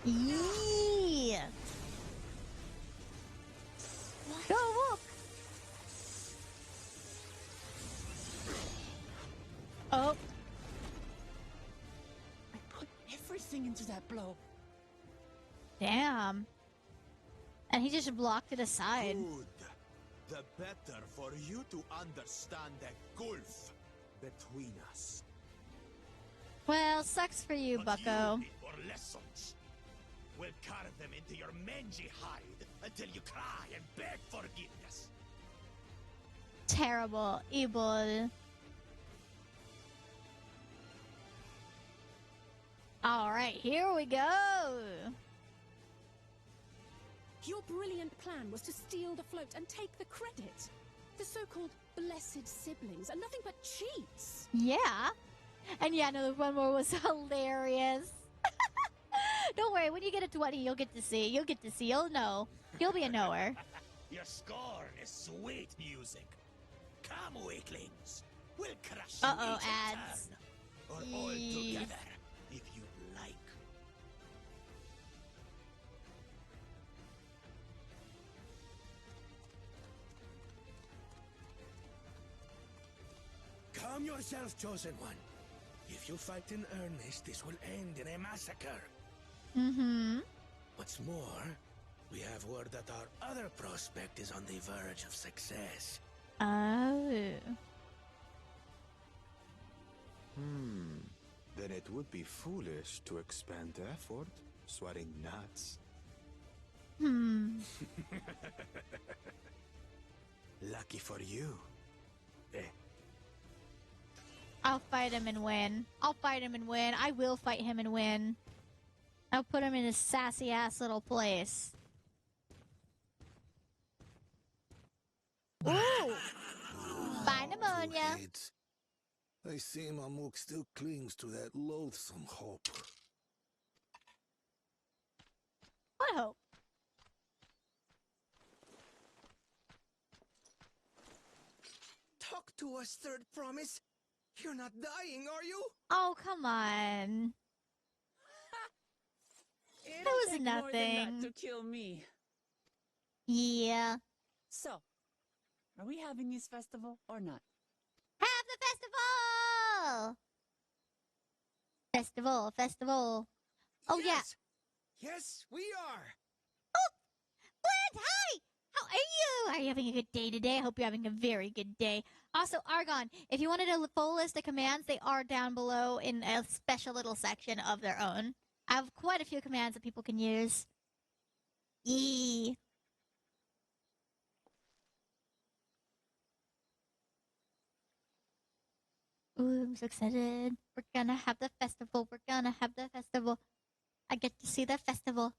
Yeah! Go, Wook! Oh.
I put everything into that blow.
Damn. And he just blocked it aside.
Good. The better for you to understand the gulf between us.
Well, sucks for you, Bucko.
For lessons. We'll carve them into your mangy hide until you cry and beg forgiveness.
terrible, evil. Alright, here we go!
Your brilliant plan was to steal the float and take the credit. The so-called blessed siblings are nothing but cheats.
Yeah. And yeah, no, the one more was hilarious. Don't worry, when you get a 20, you'll get to see. You'll know. You'll be a knower.
Your scorn is sweet music. Come, weaklings. We'll crush
Uh-oh,
you each in
ads.
turn, or all together, if you like.
Calm yourself, Chosen One. If you fight in earnest, this will end in a massacre.
Mm-hmm.
What's more, we have word that our other prospect is on the verge of success.
Oh.
Then it would be foolish to expend effort sweating nuts. Lucky for you.
I'll fight him and win. I will fight him and win. I'll put him in his sassy-ass little place. Ooh! Bye, pneumonia.
Kids, I see Mamuk still clings to that loathsome hope.
What hope?
Talk to us, Third Promise. You're not dying, are you?
Oh, come on.
It'll
That was
take more than
nothing.
that to kill me.
Yeah.
So, are we having this festival or not?
Have the festival! Festival. Oh,
yes. Yes, we are.
Flint, hi! How are you? Are you having a good day today? I hope you're having a very good day. Also, Argon, if you wanted a full list of commands, they are down below in a special little section of their own. I have quite a few commands that people can use. Yee. Ooh, I'm so excited. We're gonna have the festival. I get to see the festival.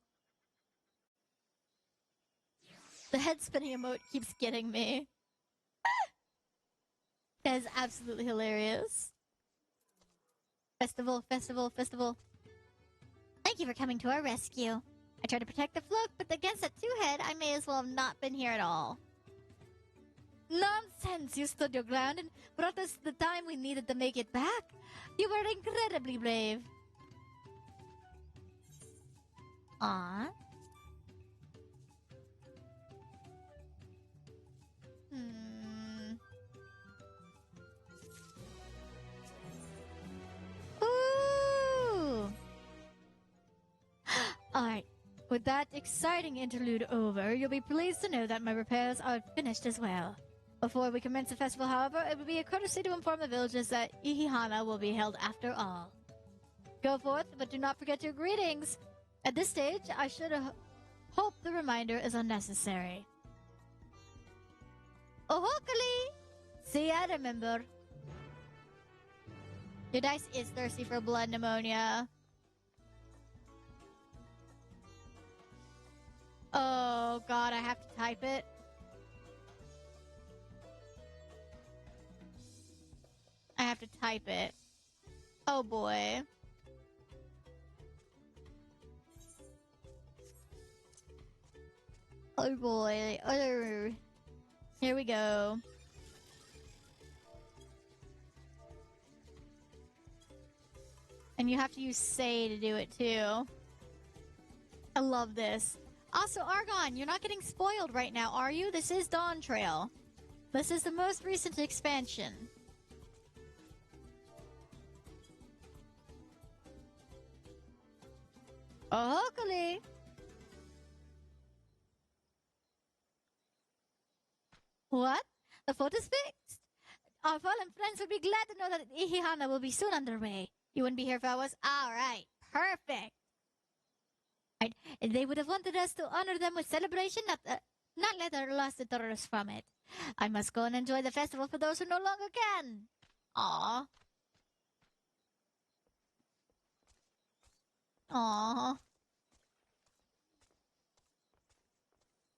The head spinning emote keeps getting me. That is absolutely hilarious. Festival. Thank you for coming to our rescue. I tried to protect the float, but against that two-head, I may as well have not been here at all. Nonsense! You stood your ground and brought us the time we needed to make it back. You were incredibly brave. Aww. Ooh! Alright. With that exciting interlude over, you'll be pleased to know that my repairs are finished as well. Before we commence the festival, however, it would be a courtesy to inform the villagers that Ihihana will be held after all. Go forth, but do not forget your greetings. At this stage, I should hope the reminder is unnecessary. Ohokali! See, I remember. Your dice is thirsty for blood, pneumonia. Oh god, I have to type it. I have to type it. Oh boy. Oh boy. Oh. Here we go. And you have to use say to do it too. I love this. Also, Argon, you're not getting spoiled right now, are you? This is Dawntrail. This is the most recent expansion. Oh, hopefully. What? The fort is fixed? Our fallen friends would be glad to know that Ihihana will be soon underway. You wouldn't be here if I was? Alright, perfect. Right. They would have wanted us to honor them with celebration at the not let our lost daughters from it. I must go and enjoy the festival for those who no longer can. Aww. Aww.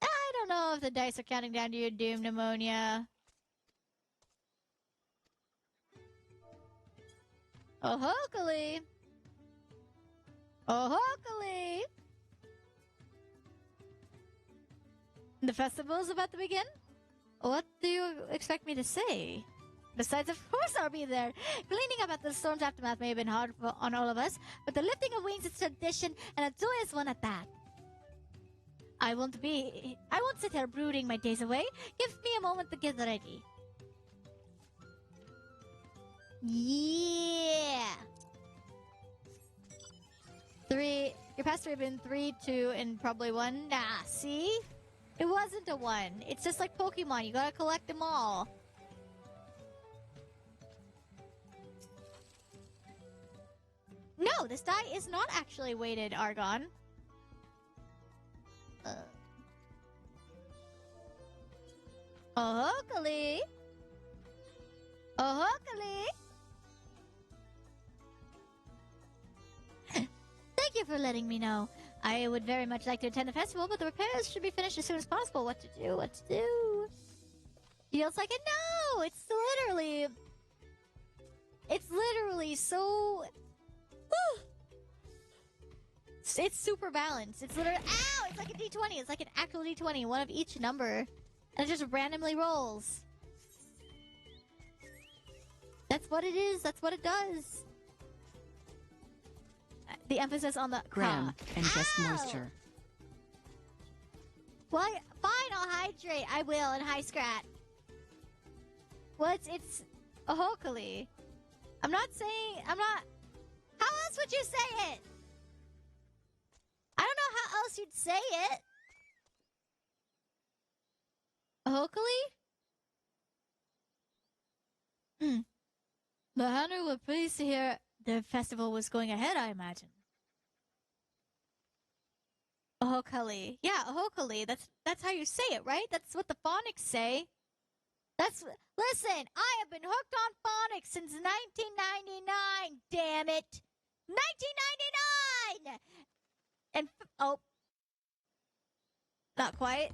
I don't know if the dice are counting down to your doom, pneumonia. Oh, hokily. Oh, hokily. The festival is about to begin? What do you expect me to say? Besides, of course I'll be there. Cleaning up after the storm's aftermath may have been hard on all of us, but the lifting of wings is tradition, and a joyous one at that. I won't sit here brooding my days away. Give me a moment to get ready. Yeah! 3. Your past 3 have been 3, 2, and probably 1. Nah, see? It wasn't a 1. It's just like Pokemon. You gotta collect them all. No, this die is not actually weighted, Argon. Oh, hokily. Oh, hokily. Thank you for letting me know. I would very much like to attend the festival, but the repairs should be finished as soon as possible. What to do? What to do? Feels like it? No! It's literally so... It's super balanced. It's literally... Ow! It's like a D20. It's like an actual D20. One of each number. And it just randomly rolls. That's what it is. That's what it does. The emphasis on the...
Gram, ingest moisture.
Well, fine, I'll hydrate. I will, and high scrat. It's a hokily. I'm not... How else would you say it? I don't know how else you'd say it. A hokily? The Hanu were pleased to hear the festival was going ahead, I imagine. A hokily. Yeah, a hokily. That's how you say it, right? That's what the phonics say. Listen, I have been hooked on phonics since 1999, damn it. 1999! And, oh. Not quite.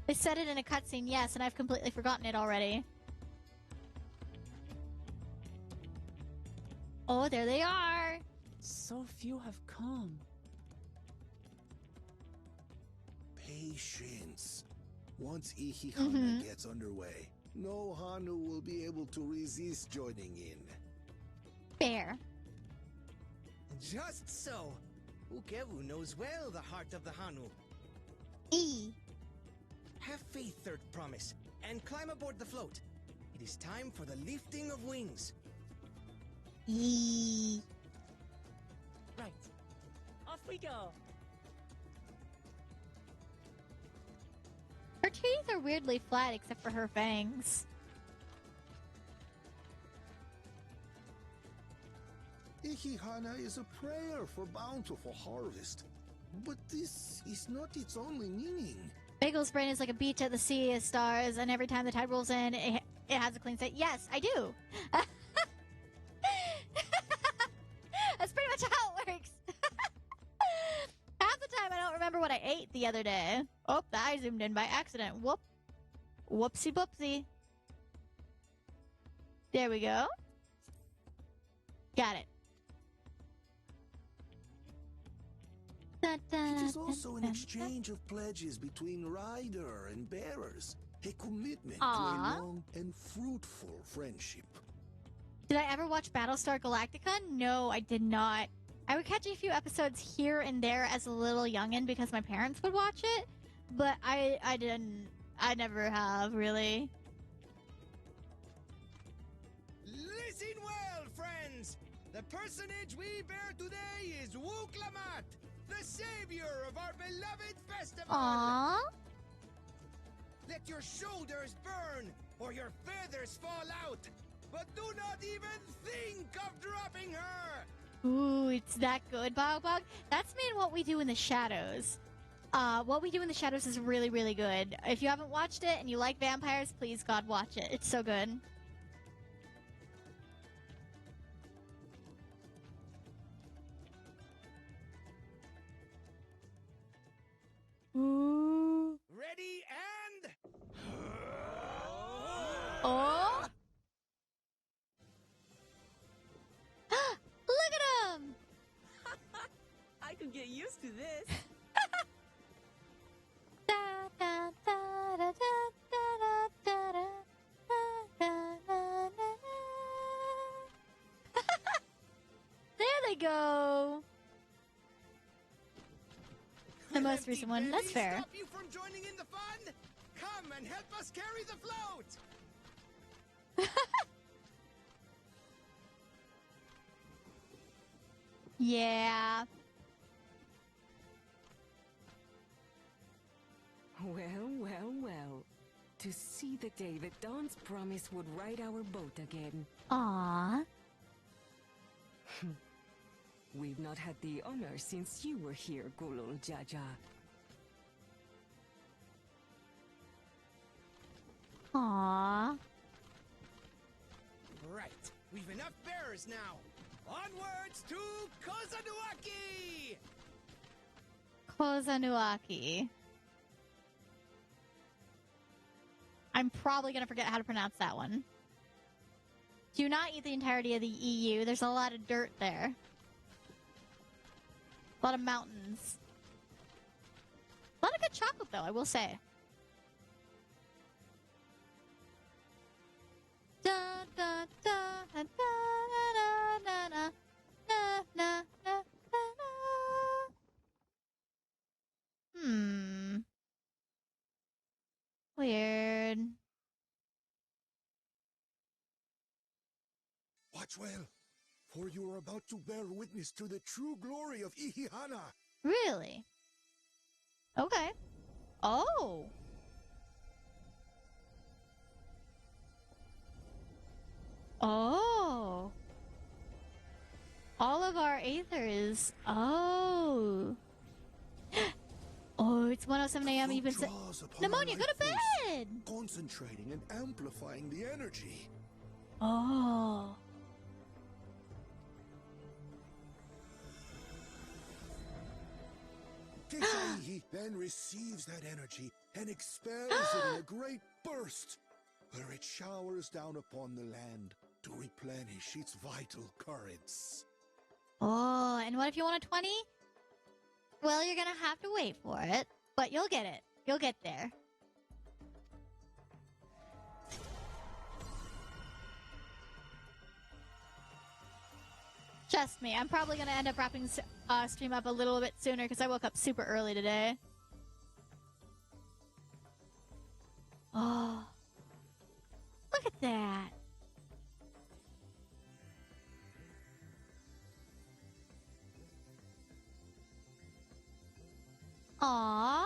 They said it in a cutscene, yes, and I've completely forgotten it already. Oh, there they are.
So few have come.
Patience. Once Ihihana gets underway, no Hanu will be able to resist joining in.
Fair.
Just so. Ukewu knows well the heart of the Hanu. Have faith, Third Promise, and climb aboard the float. It is time for the lifting of wings.
Right. Off we go.
Her teeth are weirdly flat except for her fangs.
Ihihana is a prayer for bountiful harvest. But this is not its only meaning.
Bagel's brain is like a beach at the sea of stars, and every time the tide rolls in, it has a clean slate. Yes, I do. That's pretty much how it works. Half the time, I don't remember what I ate the other day. Oh, the eye zoomed in by accident. Whoop. Whoopsie boopsie. There we go. Got it.
It is also an exchange of pledges between rider and bearers. A commitment to a long and fruitful friendship.
Did I ever watch Battlestar Galactica? No, I did not. I would catch a few episodes here and there as a little youngin' because my parents would watch it, but I didn't. I never have, really.
Listen well, friends! The personage we bear today is Wuklamat, the savior of our beloved festival!
Aww.
Let your shoulders burn, or your feathers fall out! but do not even think of dropping her!
Ooh, it's that good, Bog. That's me and What We Do in the Shadows. What We Do in the Shadows is really, really good. If you haven't watched it and you like vampires, please, God, watch it. It's so good. Ooh.
Ready and...
Oh! Look at him!
I could get used to this.
There they go. The most recent one. That's fair.
Stop you from joining in the fun? Come and help us carry the float.
Yeah.
Well, well, well. To see the day that Dawn's promise would ride our boat again.
Aww.
We've not had the honor since you were here, Gulul Jaja.
Aww.
Right. We've enough bearers now. Onwards to Kozanuaki!
Kozanuaki. I'm probably going to forget how to pronounce that one. Do not eat the entirety of the EU. There's a lot of dirt there. A lot of mountains. A lot of good chocolate, though, I will say. Da, da, da, da, da, da, da, da, da, da, da. Weird.
Watch well, for you are about to bear witness to the true glory of Ihihana.
Really? Okay. Oh. Oh. All of our aethers. Oh. Oh, it's 1:07 a.m. You've been Pneumonia, go to bed!
Concentrating and amplifying the energy.
Oh.
Kesaihi then receives that energy and expels it in a great burst, where it showers down upon the land to replenish its vital currents.
Oh, and what if you want a 20? Well, you're gonna have to wait for it, but you'll get it. You'll get there. Trust me, I'm probably gonna end up wrapping stream up a little bit sooner because I woke up super early today. Oh, look at that. Aww.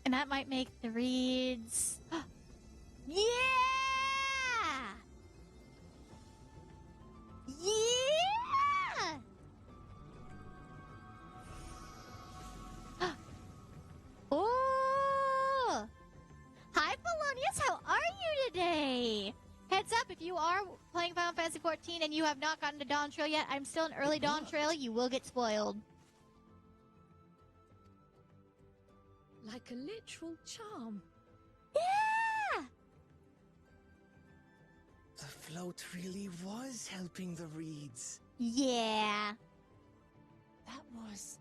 And that might make the reeds... Yeah! Yeah! Oh! Hi, Felonious, how are you today? Heads up, if you are playing Final Fantasy XIV and you have not gotten to Dawntrail yet, I'm still in early Dawntrail, you will get spoiled.
Like a literal charm.
Yeah!
The float really was helping the reeds.
Yeah.
That was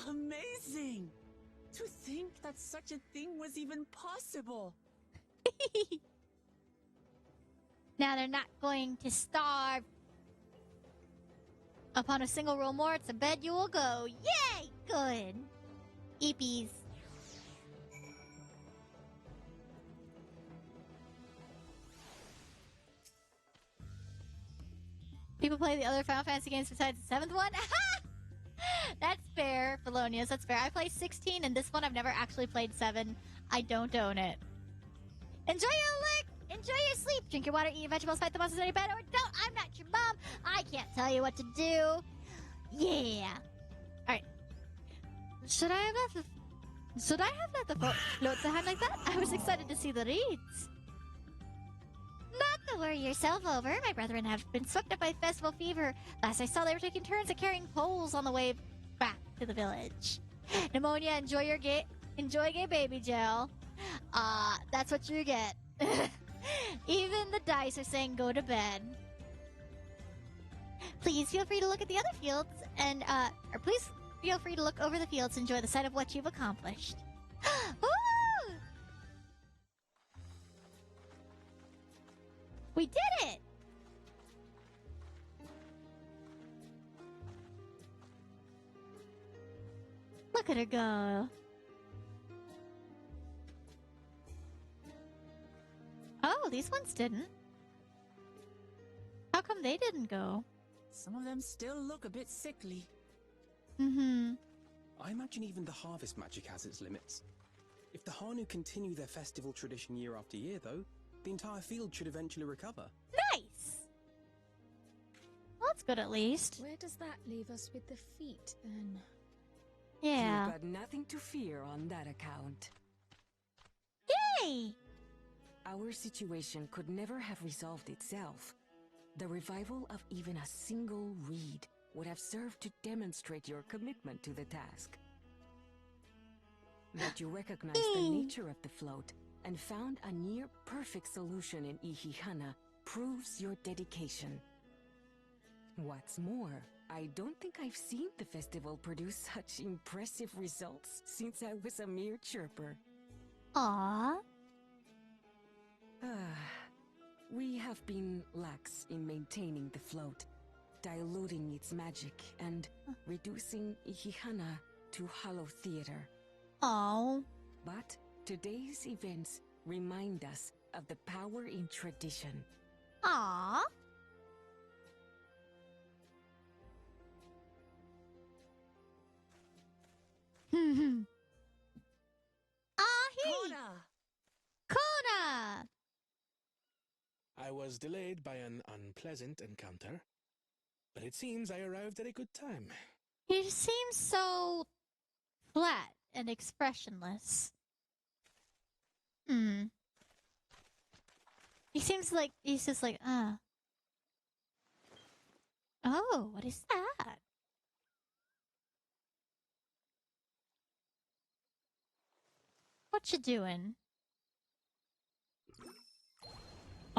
amazing! To think that such a thing was even possible.
Now they're not going to starve. Upon a single roll more, to bed you will go. Yay! Good. Eepies. People play the other Final Fantasy games besides the 7th one? That's fair, Felonious. That's fair. I play 16, and this one I've never actually played 7. I don't own it. Enjoy your sleep. Drink your water, eat vegetables, fight the monsters in your bed, or don't. I'm not your mom. I can't tell you what to do. Yeah. Alright. Should I have let the floats ahead like that? I was excited to see the reeds. Not to worry yourself over. My brethren have been swept up by festival fever. Last I saw, they were taking turns at carrying poles on the way back to the village. Pneumonia, enjoy gay baby gel. That's what you get. Even the dice are saying go to bed. Please feel free to look at the other fields and, or please feel free to look over the fields and enjoy the sight of what you've accomplished. Woo! We did it! Look at her go. Oh, these ones didn't. How come they didn't go?
Some of them still look a bit sickly.
Mm-hmm.
I imagine even the harvest magic has its limits. If the Hanu continue their festival tradition year after year, though, the entire field should eventually recover.
Nice! Well, that's good at least.
Where does that leave us with the feet, then?
Yeah.
You've got nothing to fear on that account.
Yay!
Our situation could never have resolved itself. The revival of even a single reed would have served to demonstrate your commitment to the task. That you recognize the nature of the float and found a near-perfect solution in Ihihana proves your dedication. What's more, I don't think I've seen the festival produce such impressive results since I was a mere chirper.
Aww.
We have been lax in maintaining the float, diluting its magic and reducing Ihihana to hollow theater.
Oh.
But today's events remind us of the power in tradition.
Aww.
Kona!
Kona!
I was delayed by an unpleasant encounter, but it seems I arrived at a good time.
He seems so flat and expressionless. He seems like he's just like, Oh, what is that? What you doing?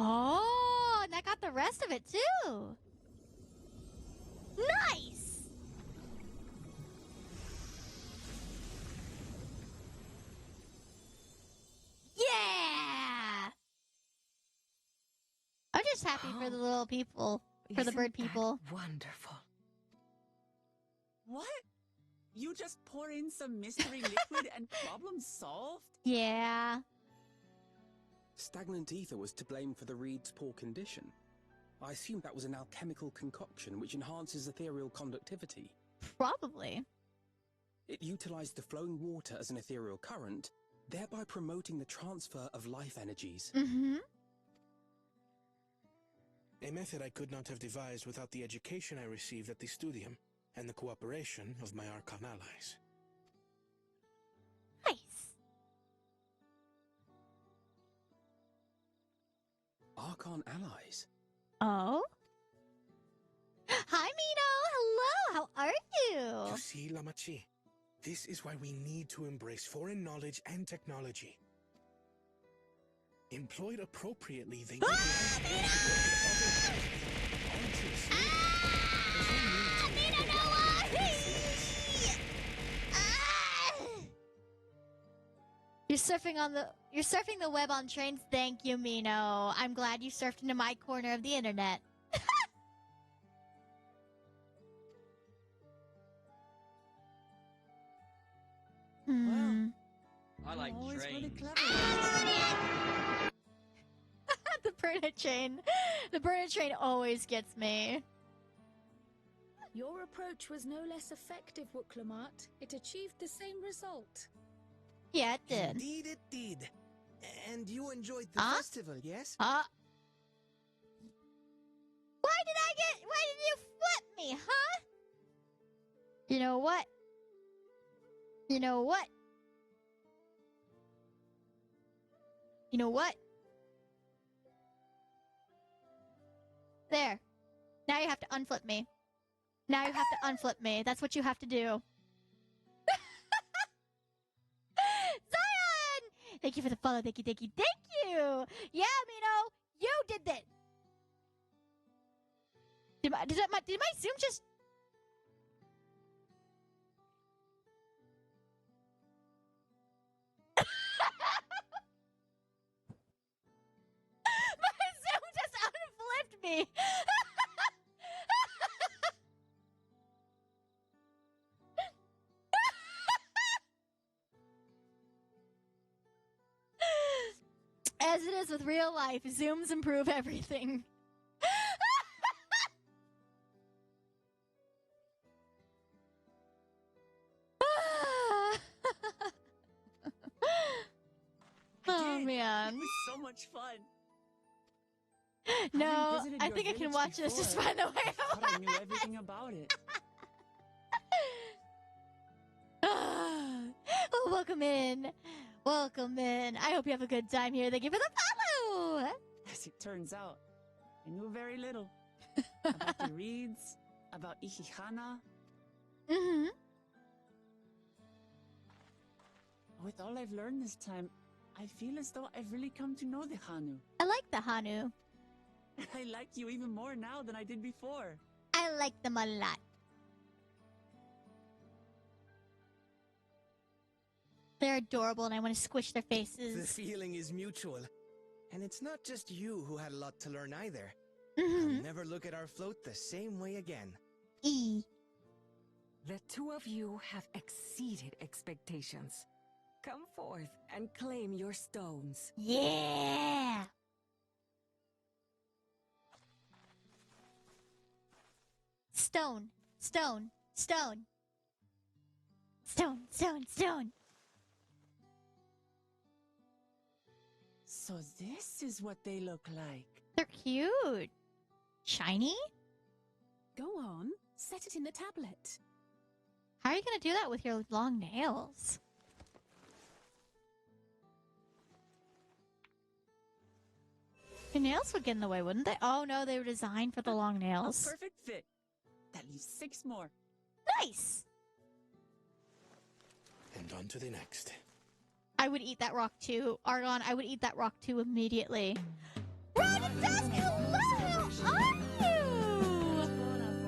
Oh, and I got the rest of it too. Nice. Yeah. I'm just happy for the little people, for the bird people.
Wonderful.
What? You just pour in some mystery liquid and problem solved?
Yeah.
Stagnant ether was to blame for the reed's poor condition. I assumed that was an alchemical concoction which enhances ethereal conductivity.
Probably.
It utilized the flowing water as an ethereal current, thereby promoting the transfer of life energies.
Mm-hmm.
A method I could not have devised without the education I received at the studium and the cooperation of my Archon allies.
Nice.
Archon allies?
Oh? Hi, Mino! Hello! How are you?
You see, Lamachi, this is why we need to embrace foreign knowledge and technology. Employed appropriately, they will
You're surfing the web on trains. Thank you, Mino. I'm glad you surfed into my corner of the internet.
Well, I like trains.
The Burner Train. The Burner Train always gets me.
Your approach was no less effective, Wooklamat. It achieved the same result.
Yeah, it did.
Indeed it did. And you enjoyed the festival, yes?
Why did you flip me, huh? You know what? You know what? You know what? There. Now you have to unflip me. Now you have to unflip me. That's what you have to do. Zion! Thank you for the follow. Thank you. Thank you. Yeah, Mino, you did that. Did my Zoom just... My Zoom just unflipped me. As it is with real life, Zooms improve everything. Oh man.
It was so much fun.
No, I think I can watch this just find a way
I thought I knew everything about it.
Oh, welcome in. Welcome in. I hope you have a good time here. Thank you for the follow.
As it turns out, I knew very little about the reeds, about Ihihana.
Mm-hmm.
With all I've learned this time, I feel as though I've really come to know the Hanu.
I like the Hanu.
I like you even more now than I did before.
I like them a lot. They're adorable and I want to squish their faces.
The feeling is mutual. And it's not just you who had a lot to learn either.
Mm-hmm.
I'll never look at our float the same way again.
The two of you have exceeded expectations. Come forth and claim your stones.
Yeah! Stone. Stone. Stone. Stone. Stone. Stone.
So this is what they look like.
They're cute. Shiny?
Go on, set it in the tablet.
How are you going to do that with your long nails? Your nails would get in the way, wouldn't they? Oh no, they were designed for the long nails.
A perfect fit. That leaves 6 more.
Nice!
And on to the next.
I would eat that rock too. Argon, I would eat that rock too immediately. Ron and Dusk, hello! How are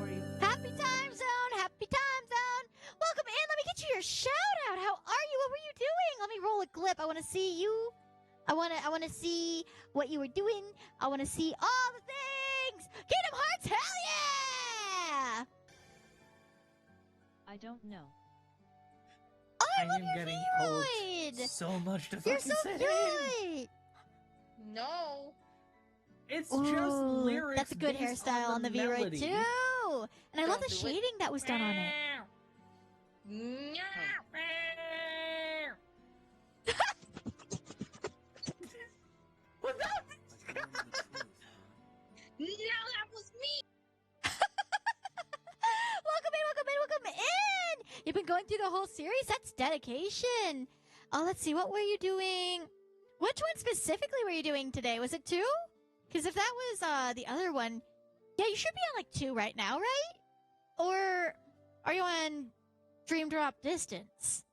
you? Happy time zone! Happy time zone! Welcome in! Let me get you your shout out! How are you? What were you doing? Let me roll a clip. I want to see you. I want to see what you were doing. I want to see all the things! Kingdom Hearts, hell yeah!
I don't know.
I
am
love your
getting
Void!
old so much to
You're
fucking
so
say.
cute!
No.
It's
Ooh,
just lyrics.
that's a good
based
hairstyle on the V-Ray
melody.
too! And I love the
Don't do it.
shading that was done on it.
Was that?
No, that was me.
Welcome in! You've been going through the whole series? That's dedication! Oh, let's see, what were you doing? Which one specifically were you doing today? Was it 2? Because if that was the other one, yeah, you should be on like 2 right now, right? Or are you on Dream Drop Distance?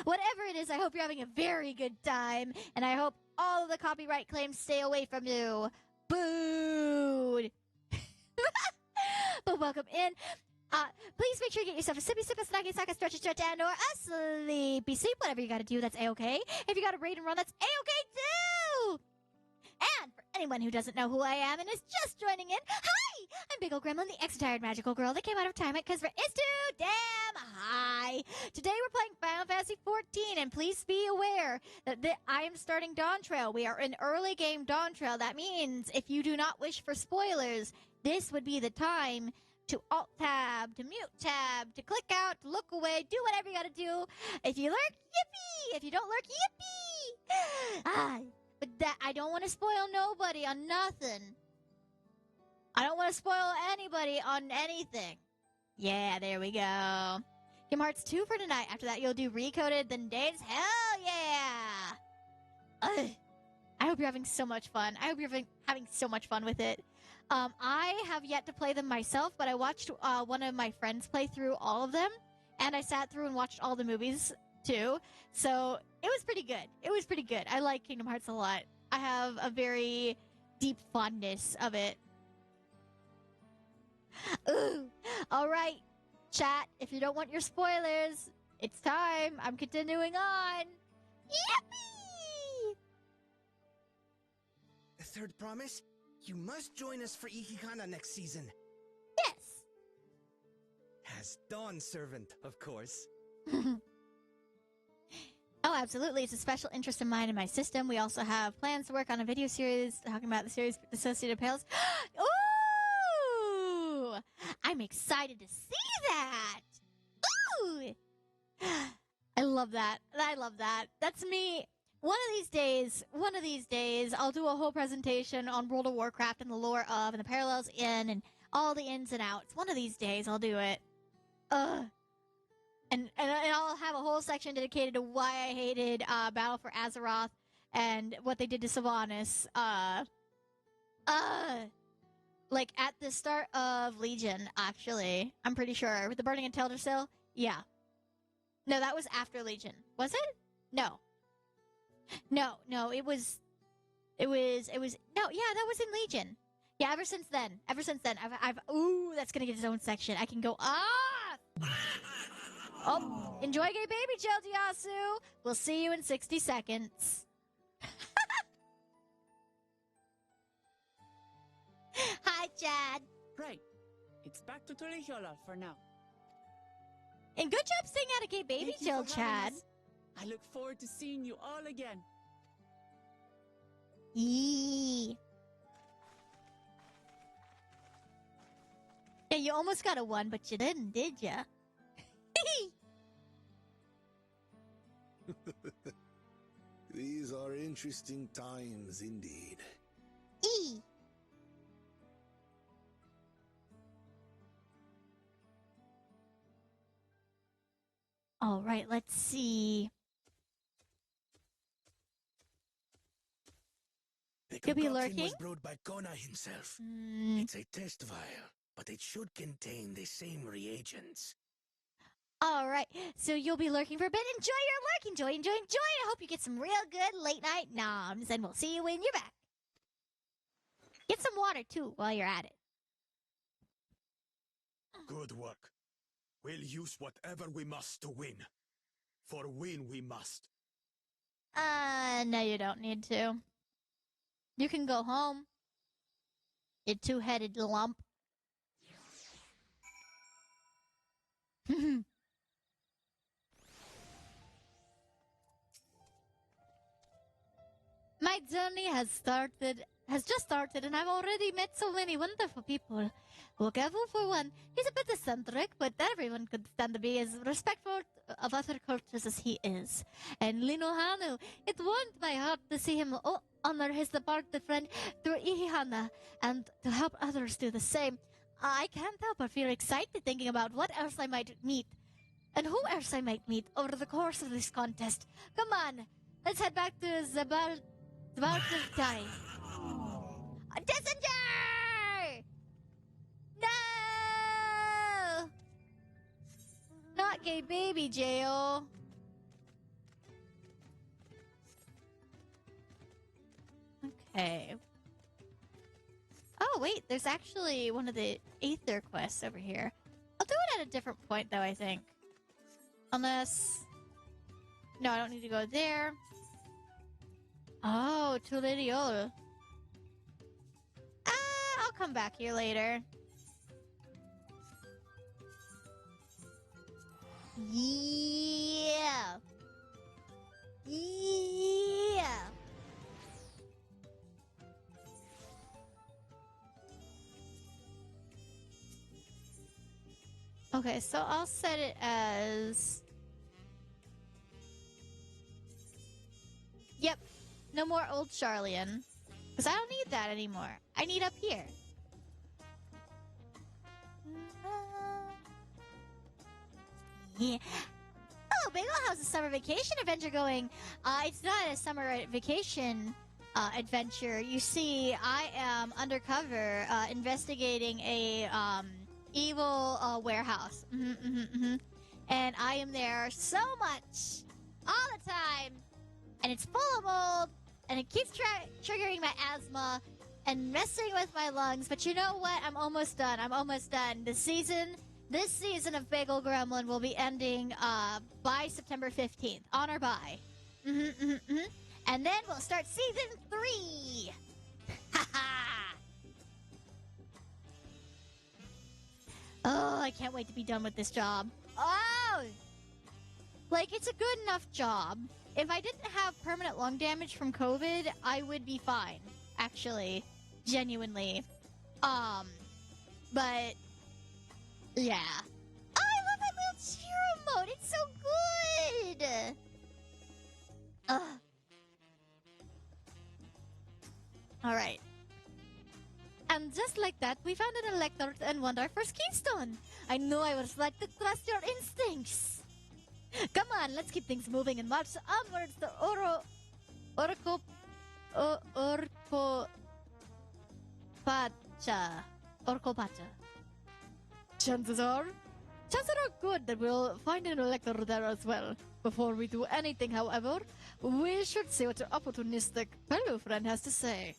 Whatever it is, I hope you're having a very good time, and I hope all of the copyright claims stay away from you. Booed! But welcome in. Please make sure you get yourself a sippy sip, a snacky snack, a stretchy stretch, and or a sleepy sleep. Whatever you gotta do, that's A-okay. If you gotta raid and run, that's A-okay too! And for anyone who doesn't know who I am and is just joining in, hi! I'm Big Ol' Gremlin, the ex-retired magical girl that came out of retirement because it's too damn high. Today we're playing Final Fantasy XIV, and please be aware that I am starting Dawntrail. We are in early game Dawntrail. That means if you do not wish for spoilers, this would be the time to alt tab, to mute tab, to click out, to look away, do whatever you gotta do. If you lurk, yippee! If you don't lurk, yippee! But that I don't want to spoil nobody on nothing. I don't want to spoil anybody on anything. Yeah, there we go. Kingdom Hearts 2 for tonight. After that, you'll do Recoded, then Days. Hell yeah! I hope you're having so much fun. I hope you're having so much fun with it. I have yet to play them myself, but I watched one of my friends play through all of them, and I sat through and watched all the movies too. So it was pretty good. It was pretty good. I like Kingdom Hearts a lot. I have a very deep fondness of it. Ooh. All right, chat. If you don't want your spoilers, it's time. I'm continuing on. Yippee!
The third promise? You must join us for Ikikana next season.
Yes.
As Dawn servant, of course.
Oh, absolutely. It's a special interest of mine in my system. We also have plans to work on a video series talking about the series Associated Pales. Ooh! I'm excited to see that. Ooh! I love that. I love that. That's me. One of these days, I'll do a whole presentation on World of Warcraft and the lore of and the parallels in and all the ins and outs. One of these days, I'll do it. And I'll have a whole section dedicated to why I hated Battle for Azeroth and what they did to Sylvanas. Like at the start of Legion, actually. I'm pretty sure. With the Burning and Teldrassil? Yeah. No, that was after Legion. Was it? No, it was, no, yeah, that was in Legion. Yeah, ever since then, ooh, that's gonna get its own section. I can go off! Oh, enjoy Gay Baby Jail, Diasu! We'll see you in 60 seconds. Hi, Chad.
Right. It's back to Torihiola for now.
And good job staying out of Gay Baby
Thank you
Jail,
for having
Chad.
us. I look forward to seeing you all again.
Yee. Yeah, you almost got a 1, but you didn't, did ya?
These are interesting times indeed.
E. All right, let's see.
The
He'll be
concoction
lurking?
was brewed by Kona himself. It's a test vial, but it should contain the same reagents.
All right, so you'll be lurking for a bit. Enjoy your lurk. Enjoy. I hope you get some real good late night noms, and we'll see you when you're back. Get some water, too, while you're at it.
Good work. We'll use whatever we must to win. For win we must.
No, you don't need to. You can go home. You two-headed lump. My journey has just started, and I've already met so many wonderful people. Wokevu, for one, he's a bit eccentric, but everyone could stand to be as respectful of other cultures as he is. And Linohanu, it warmed my heart to see him honor his departed friend through Ihihana, and to help others do the same. I can't help but feel excited thinking about what else I might meet, and who else I might meet over the course of this contest. Come on, let's head back to Zabaltai. Messenger! No! Not Gay Baby Jail. Okay. Oh, wait, there's actually one of the Aether quests over here. I'll do it at a different point, though, I think. Unless... No, I don't need to go there. Oh, Tuliriol. I'll come back here later. Yeah. Yeah. Okay, so I'll set it as... Yep. No more old Charlian. Because I don't need that anymore. I need up here.
Yeah. Oh, Bagel, how's the summer vacation adventure going?
It's not a summer vacation adventure. You see, I am undercover investigating a evil warehouse. And I am there so much. All the time. And it's full of mold. And it keeps triggering my asthma and messing with my lungs. But you know what? I'm almost done. I'm almost done. This season of Bagel Gremlin will be ending by September 15th. On or by. And then we'll start season 3. Oh, I can't wait to be done with this job. Oh! Like, it's a good enough job. If I didn't have permanent lung damage from COVID, I would be fine. Actually. Genuinely. But... yeah.
Oh, I love that little cheer emote. It's so good.
Alright. And just like that, we found an electrode and won our first keystone. I knew I was right to trust your instincts. Come on, let's keep things moving and march onwards to Orcopacha. Chances are good that we'll find an electrode there as well. Before we do anything, however, we should see what your opportunistic fellow friend has to say.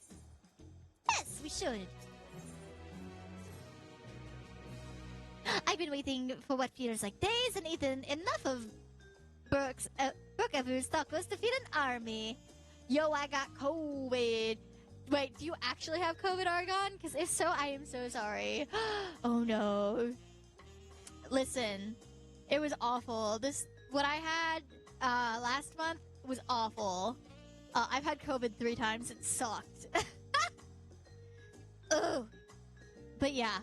Yes, we should. I've been waiting for what feels like days and eaten enough of Burkavu's tacos to feed an army.
Yo, I got COVID. Wait, do you actually have COVID, Argon? Because if so, I am so sorry. Oh no. Listen, it was awful. What I had last month was awful. I've had COVID 3 times. It sucked. Ugh. But yeah.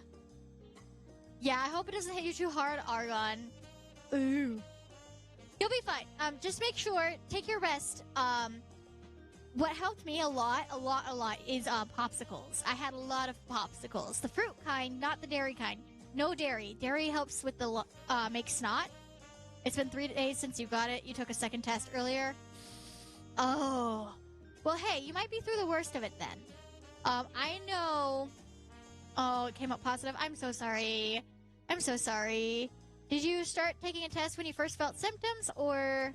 Yeah, I hope it doesn't hit you too hard, Argon. Ooh. You'll be fine. Just make sure, take your rest. What helped me a lot is popsicles. I had a lot of popsicles. The fruit kind, not the dairy kind. No dairy. Dairy helps with the make snot. It's been 3 days since you got it. You took a second test earlier. Oh. Well, hey, you might be through the worst of it then. I know... Oh, it came up positive. I'm so sorry. I'm so sorry. Did you start taking a test when you first felt symptoms, or...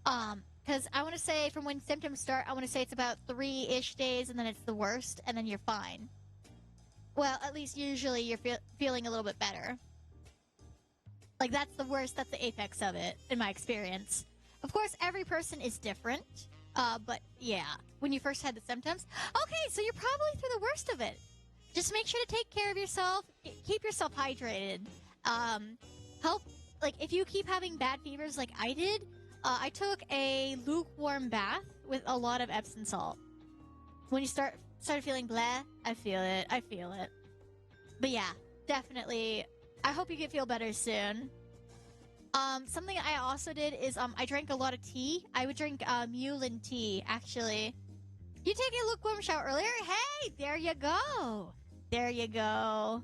Because I want to say from when symptoms start, I want to say it's about 3-ish days, and then it's the worst, and then you're fine. Well, at least usually you're feeling a little bit better. Like, that's the worst, that's the apex of it, in my experience. Of course, every person is different, but yeah, when you first had the symptoms. Okay, so you're probably through the worst of it. Just make sure to take care of yourself, keep yourself hydrated. Help, like, if you keep having bad fevers like I did, I took a lukewarm bath with a lot of Epsom salt. When you started feeling bleh, I feel it. But yeah, definitely, I hope you feel better soon. Something I also did is, I drank a lot of tea. I would drink, mullein tea, actually. You take a lukewarm shower earlier? Hey, there you go. There you go.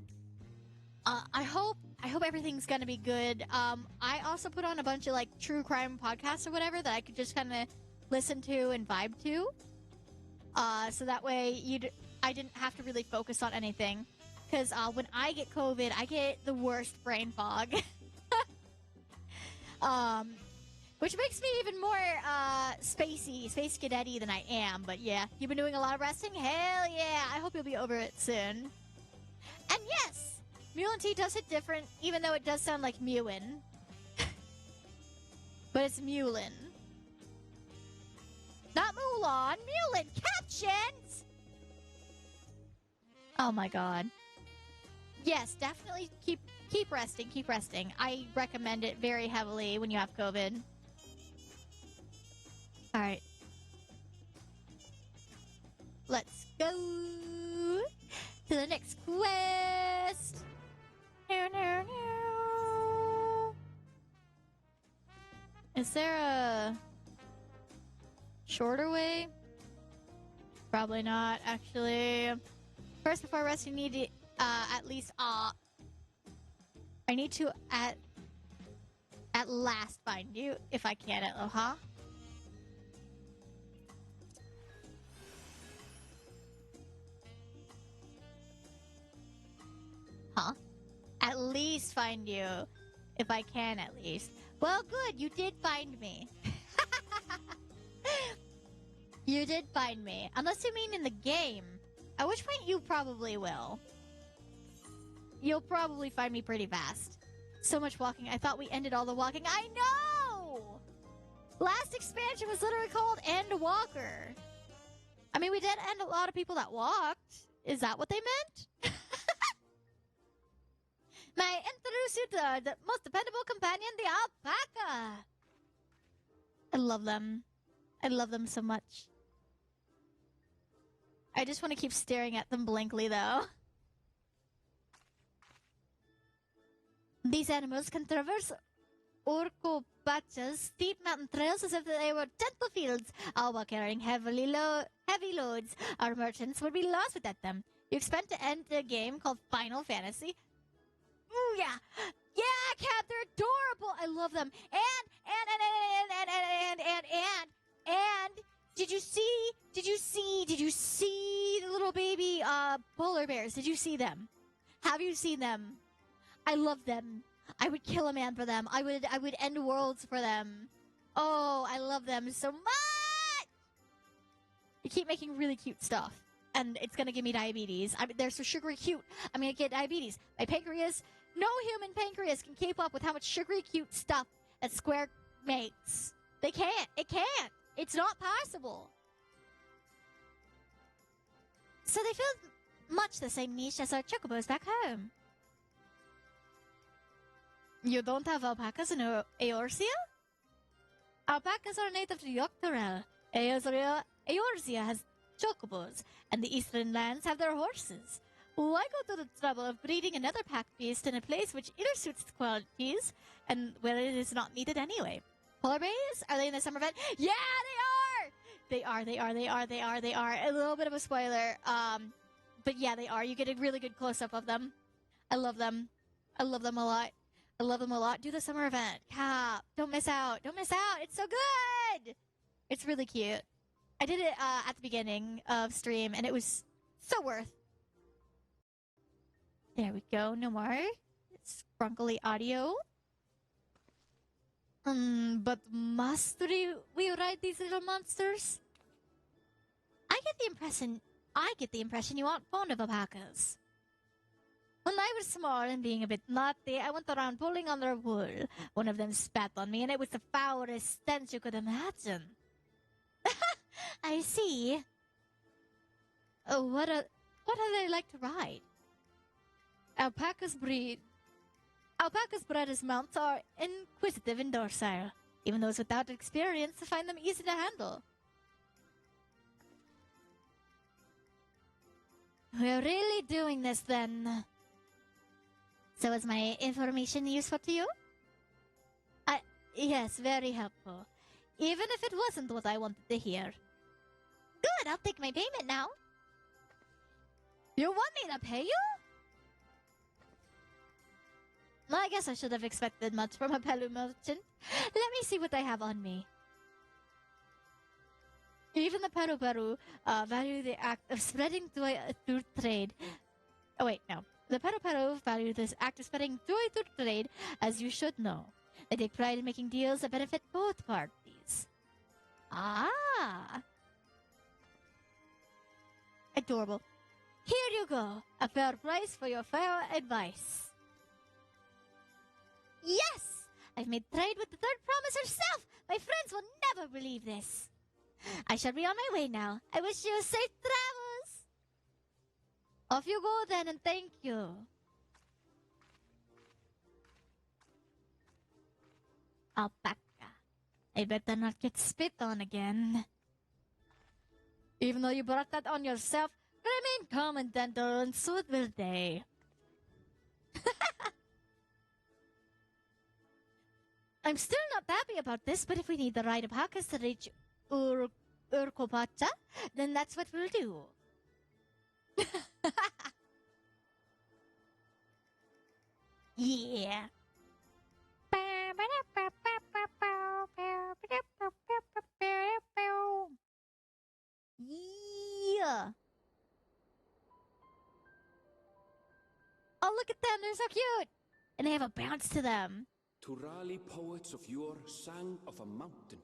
I hope everything's gonna be good. I also put on a bunch of, like, true crime podcasts or whatever that I could just kind of listen to and vibe to. So that way I didn't have to really focus on anything. Because, when I get COVID, I get the worst brain fog. Which makes me even more, space cadetty than I am. But yeah, you've been doing a lot of resting? Hell yeah! I hope you'll be over it soon. And yes! Mullein tea does hit different, even though it does sound like Mewin. But it's Mullein. Not Mulan, Mullein! Captions! Oh my god. Yes, definitely keep resting, keep resting. I recommend it very heavily when you have COVID. Alright. Let's go to the next quest. Is there a shorter way? Probably not, actually. First, before rest, you need to, at least, I need to at last find you, if I can, huh? Huh? At least find you, if I can, at least. Well, good, you did find me. You did find me. Unless you mean in the game. At which point you probably will. You'll probably find me pretty fast. So much walking. I thought we ended all the walking. I know! Last expansion was literally called End Walker. I mean, we did end a lot of people that walked. Is that what they meant? May I introduce you to the most dependable companion, the alpaca. I love them. I love them so much. I just want to keep staring at them blankly, though. These animals can traverse Orcopachas steep mountain trails as if they were gentle fields, all while carrying heavy loads. Our merchants would be lost without them. You expect to end a game called Final Fantasy? Ooh, yeah. Yeah, Cat, they're adorable. I love them. And did you see the little baby polar bears? Did you see them? Have you seen them? I love them. I would kill a man for them. I would end worlds for them. Oh, I love them so much. You keep making really cute stuff, and it's gonna give me diabetes. I mean, they're so sugary cute. I'm gonna get diabetes. My pancreas. No human pancreas can keep up with how much sugary cute stuff that Square makes. They can't. It can't. It's not possible. So they feel much the same niche as our chocobos back home. You don't have alpacas in Eorzea? Alpacas are native to Dawntrail. Eorzea has chocobos, and the eastern lands have their horses. Why go to the trouble of breeding another pack beast in a place which either suits its qualities and where it is not needed anyway? Polar bears? Are they in the summer event? Yeah, they are! They are. A little bit of a spoiler. But yeah, they are. You get a really good close-up of them. I love them. I love them a lot. I love them a lot. Do the summer event. Cap. Don't miss out. Don't miss out. It's so good! It's really cute. I did it at the beginning of stream, and it was so worth. There we go. No more scrunkly audio. But must we ride these little monsters? I get the impression you aren't fond of alpacas. When I was small and being a bit naughty, I went around pulling on their wool. One of them spat on me, and it was the foulest stench you could imagine. I see. Oh, what are they like to ride? Alpacas bred as mounts are inquisitive and docile. Even those without experience find them easy to handle. We're really doing this then. So is my information useful to you? Yes, very helpful. Even if it wasn't what I wanted to hear. Good, I'll take my payment now. You want me to pay you? I guess I should have expected much from a Pelu merchant. Let me see what I have on me. Even the Peru value the act of spreading joy through trade. Oh wait, no. The Peru value this act of spreading joy through trade, as you should know. They take pride in making deals that benefit both parties. Ah! Adorable. Here you go. A fair price for your fair advice. Yes! I've made trade with the third promise herself! My friends will never believe this. I shall be on my way now. I wish you safe travels! Off you go then, and thank you. Alpaca. I better not get spit on again. Even though you brought that on yourself, remain calm and gentle, and so will they.
I'm still not happy about this, but if we need the right alpacas to reach Urkopacha, then that's what we'll do. Yeah. Yeah. Oh, look at them. They're so cute. And they have a bounce to them.
Turali poets of yore sang of a mountain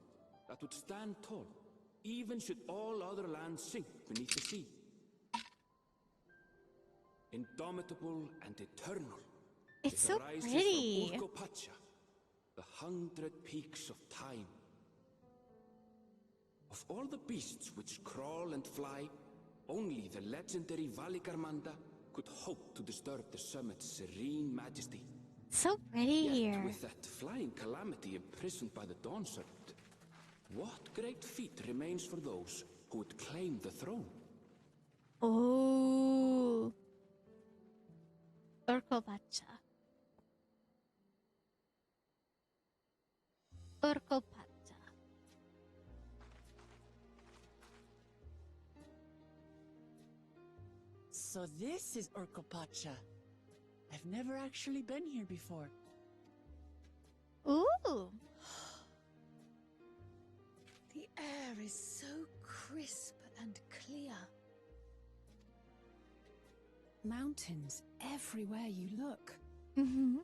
that would stand tall, even should all other lands sink beneath the sea. Indomitable and eternal.
It's
it
so
arises
pretty.
from Urkopacha, the 100 peaks of time. Of all the beasts which crawl and fly, only the legendary Valigarmanda could hope to disturb the summit's serene majesty.
So pretty
Yet,
here.
with that flying calamity imprisoned by the Dawn Serpent, what great feat remains for those who would claim the throne?
Oh. Urkopacha. Urkopacha.
So this is Urkopacha. I've never actually been here before.
Ooh.
The air is so crisp and clear.
Mountains everywhere you look.
Mm-hmm.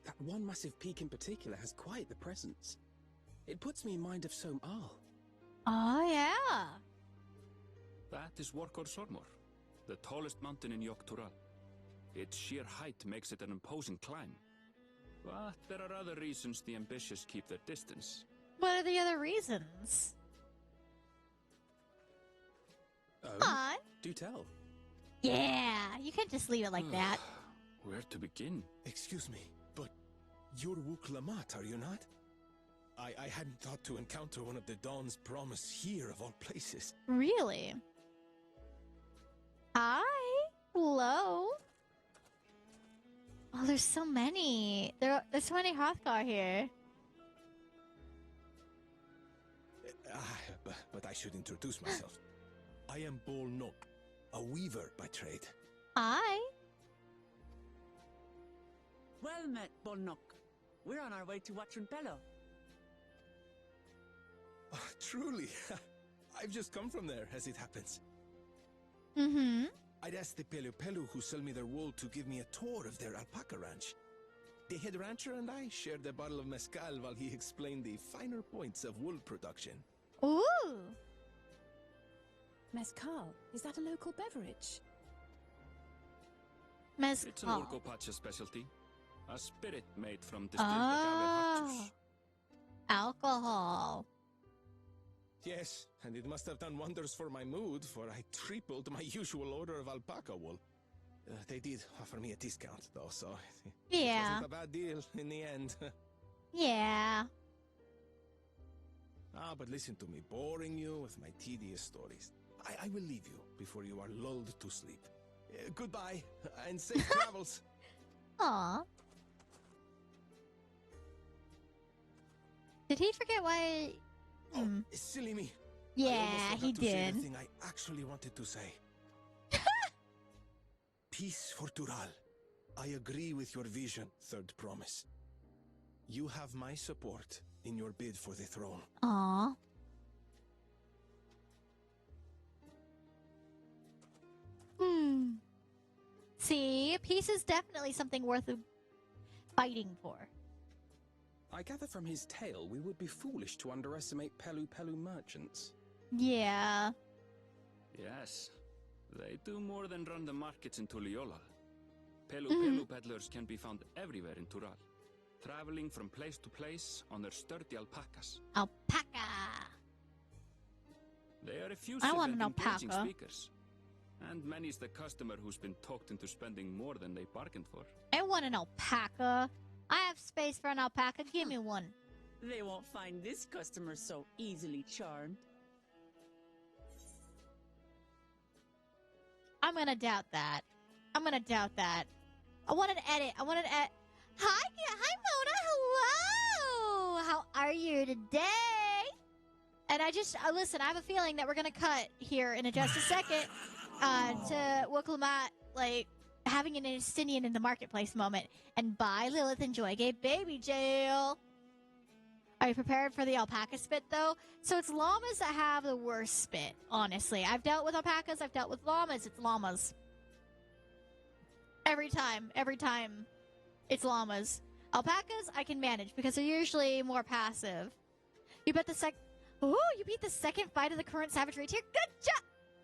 That one massive peak in particular has quite the presence. It puts me in mind of Som Al.
Oh, yeah.
That is Workor Sormor, the tallest mountain in Yogg-Tural. Its sheer height makes it an imposing climb. But there are other reasons the ambitious keep their distance.
What are the other reasons?
Oh,
Huh?
do tell.
Yeah, you can't just leave it like that.
Where to begin?
Excuse me, but you're Wook Lamat, are you not? I hadn't thought to encounter one of the Dawn's Promise here of all places.
Really? Hi. Hello. Oh, there's so many. There's so many Hrothgar here.
But I should introduce myself. I am Bol Nok, a weaver by trade.
Hi.
Well met, Bolnok. We're on our way to Watranpello.
Oh, truly. I've just come from there, as it happens.
Mm-hmm.
I'd asked the Pelu Pelu who sell me their wool to give me a tour of their alpaca ranch. The head rancher and I shared a bottle of mezcal while he explained the finer points of wool production.
Ooh.
Mezcal, is that a local beverage?
Mezcal.
It's an Urkopacha specialty. A spirit made from distilled agave hachus.
Alcohol.
Yes, and it must have done wonders for my mood, for I tripled my usual order of alpaca wool. They did offer me a discount, though, so
Yeah.
it wasn't a bad deal in the end.
Yeah.
But listen to me, boring you with my tedious stories. I will leave you before you are lulled to sleep. Goodbye, and safe travels.
Aw. Did he forget why?
Silly me.
Yeah, he
To say
did.
the thing I actually wanted to say. Peace for Tural. I agree with your vision, Third Promise. You have my support in your bid for the throne.
Aw. See, peace is definitely something worth fighting for.
I gather from his tale we would be foolish to underestimate Pelu Pelu merchants.
Yeah.
Yes, they do more than run the markets in Tuliolal. Pelu
Mhm.
Pelu peddlers can be found everywhere in Tural, traveling from place to place on their sturdy alpacas.
Alpaca.
They are effusive
I want
and
an
engaging
alpaca.
speakers. And many's the customer who's been talked into spending more than they bargained for.
I want an alpaca. I have space for an alpaca. Give me one.
They won't find this customer so easily charmed.
I'm gonna doubt that. I'm gonna doubt that. I want an edit. I want an edit.
Hi, Mona. Hello. How are you today? And I just listen. I have a feeling that we're gonna cut here in just a second to Wooklamat like having an Estinian in the marketplace moment. And bye, Lilith. Enjoy gay baby jail. Are you prepared for the alpaca spit, though? So it's llamas that have the worst spit, honestly. I've dealt with alpacas. I've dealt with llamas. It's llamas. Every time. It's llamas. Alpacas, I can manage because they're usually more passive. You beat the second fight of the current savagery tier. Good job!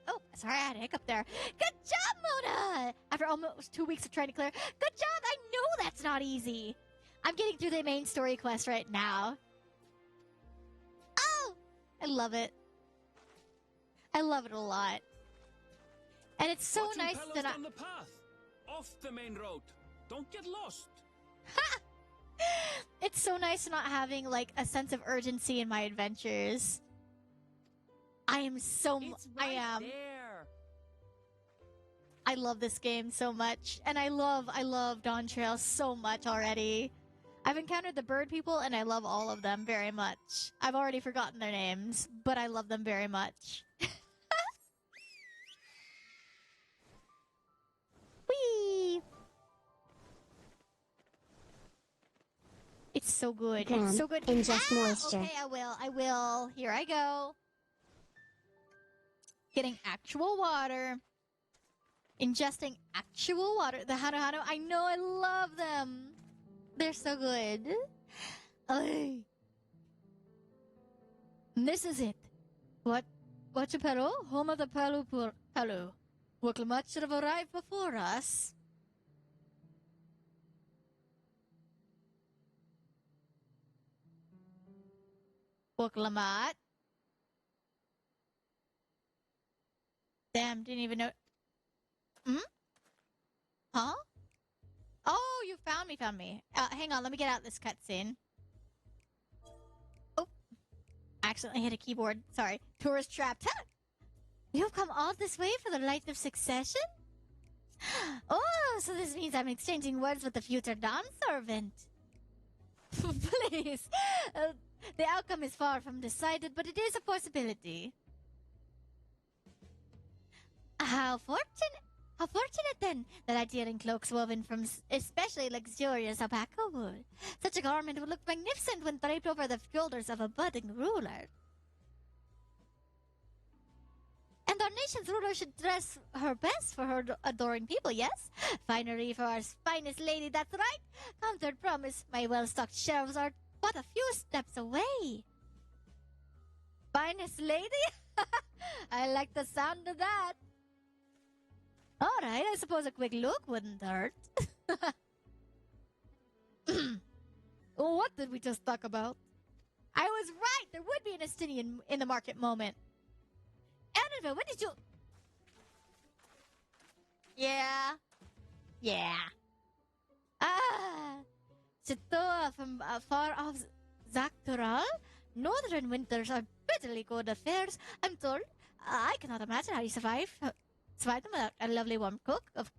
Oh, sorry, I had a hiccup there. Good job, Mona! After almost 2 weeks of trying to clear. Good job! I know that's not easy. I'm getting through the main story quest right now. Oh! I love it. I love it a lot. And it's so
Watching
nice that
on the path. Off the main road. Don't get lost.
Ha! It's so nice not having like a sense of urgency in my adventures. I am so
there.
I love this game so much, and I love Dawntrail so much already. I've encountered the bird people, and I love all of them very much. I've already forgotten their names, but I love them very much. Whee! It's so good. It's so good.
Ingest moisture.
Okay, I will. Here I go. Getting actual water. Ingesting actual water. The Hano Hano. I know, I love them. They're so good. Ay. This is it. Wachapelo, home of the Palu. Wooklamat should have arrived before us. Wooklamat. Damn, didn't even know. Huh? Oh, you found me. Hang on, let me get out this cutscene. Oh. Accidentally hit a keyboard. Sorry. Tourist trapped. Huh? You've come all this way for the light of succession? Oh, so this means I'm exchanging words with the future Dawn servant. Please. The outcome is far from decided, but it is a possibility. How fortunate then that I deal in cloaks woven from especially luxurious alpaca wool. Such a garment would look magnificent when draped over the shoulders of a budding ruler. And our nation's ruler should dress her best for her adoring people, yes? Finery for our finest lady, that's right. Countered promise, my well-stocked shelves are but a few steps away. Finest lady? I like the sound of that. Alright, I suppose a quick look wouldn't hurt. What did we just talk about? I was right! There would be an Estinian in the market moment. Annabelle, when did you... Yeah. Sitoa from far off Zaktural? Northern winters are bitterly cold affairs, I'm told. I cannot imagine how you survive them without a lovely warm cloak of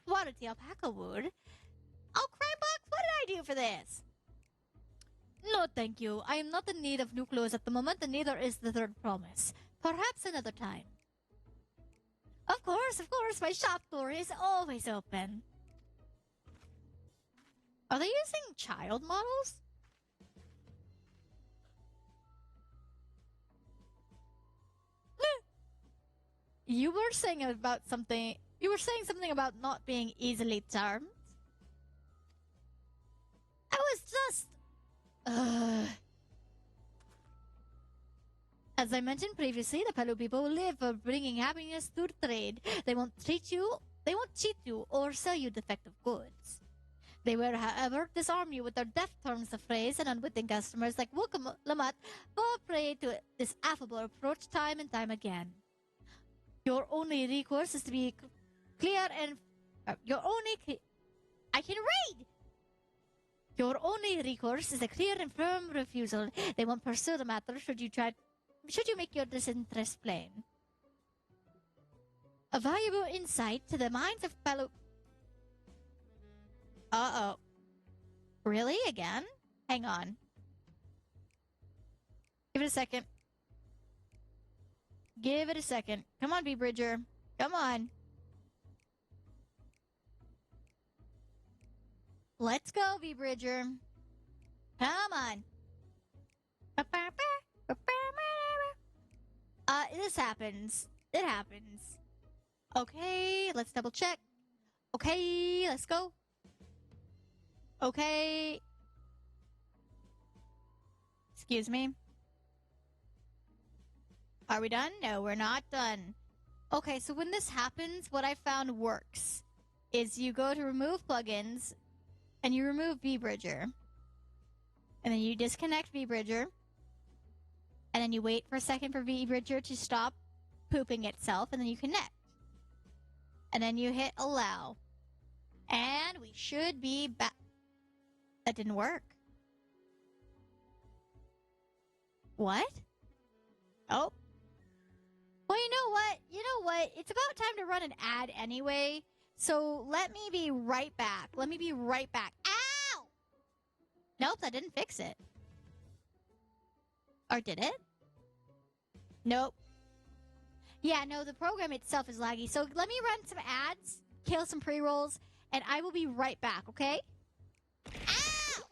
quality alpaca wool. Oh, Crimebox, what did I do for this? No, thank you. I am not in need of new clothes at the moment, and neither is the third promise. Perhaps another time. Of course, my shop door is always open. Are they using child models? You were saying something about not being easily charmed. I was just... As I mentioned previously, the Palu people live for bringing happiness through trade. They won't cheat you, or sell you defective goods. They will, however, disarm you with their deft terms of phrase, and unwitting customers like Wooklamat fall prey to this affable approach time and time again. Your only recourse is to be clear and... I can read! Your only recourse is a clear and firm refusal. They won't pursue the matter should you make your disinterest plain. A valuable insight to the minds of fellow... Uh-oh. Really? Again? Hang on. Give it a second. Give it a second. Come on, V-Bridger. Come on. Let's go, V-Bridger. Come on. This happens. It happens. Okay, let's double check. Okay, let's go. Okay. Excuse me. Are we done? No, we're not done. Okay, so when this happens, what I found works is you go to remove plugins and you remove V-Bridger. And then you disconnect V-Bridger. And then you wait for a second for V-Bridger to stop pooping itself, and then you connect. And then you hit allow. And we should be back. That didn't work. What? Oh. Well, you know what? You know what? It's about time to run an ad anyway. So let me be right back. Let me be right back. Ow! Nope, that didn't fix it. Or did it? Nope. Yeah, no, the program itself is laggy. So let me run some ads, kill some pre-rolls, and I will be right back, okay? Ow!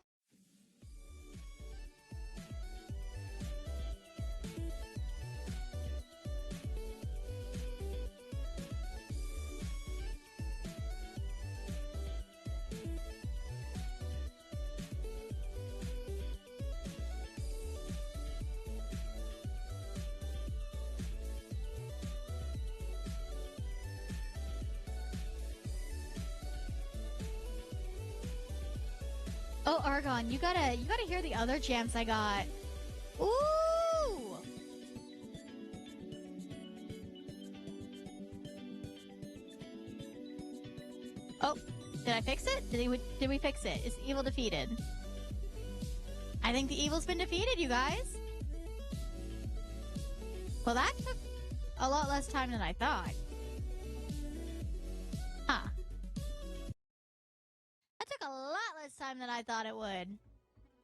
Oh, Argon, you gotta hear the other jams I got. Ooh! Oh, did I fix it? Did we fix it? Is evil defeated? I think the evil's been defeated, you guys. Well, that took a lot less time than I thought. Huh. That took a lot less time than I thought it would.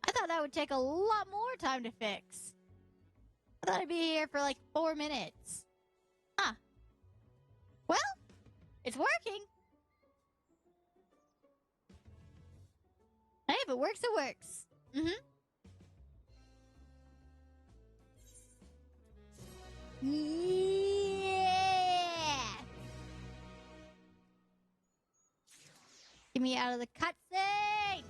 I thought that would take a lot more time to fix. I thought I'd be here for like 4 minutes. Huh. Well, it's working. Hey, if it works, it works. Yeah! Get me out of the cutscene!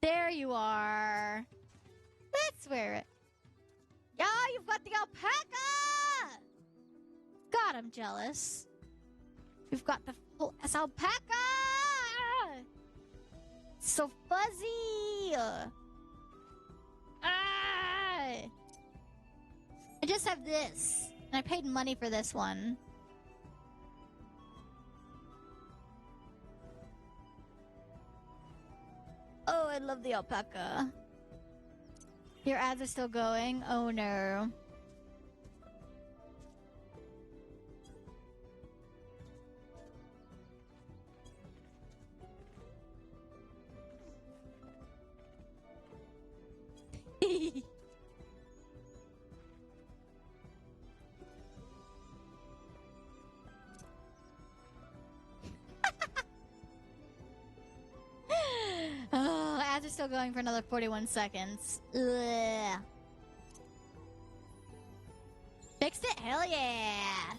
There you are. That's where it. Yeah, you've got the alpaca! God, I'm jealous. We've got the full alpaca! So fuzzy! I just have this. And I paid money for this one. Oh, I love the alpaca. Your ads are still going? Oh no. Oh, ads are still going for another 41 seconds. Ugh. Fixed it? Hell yeah!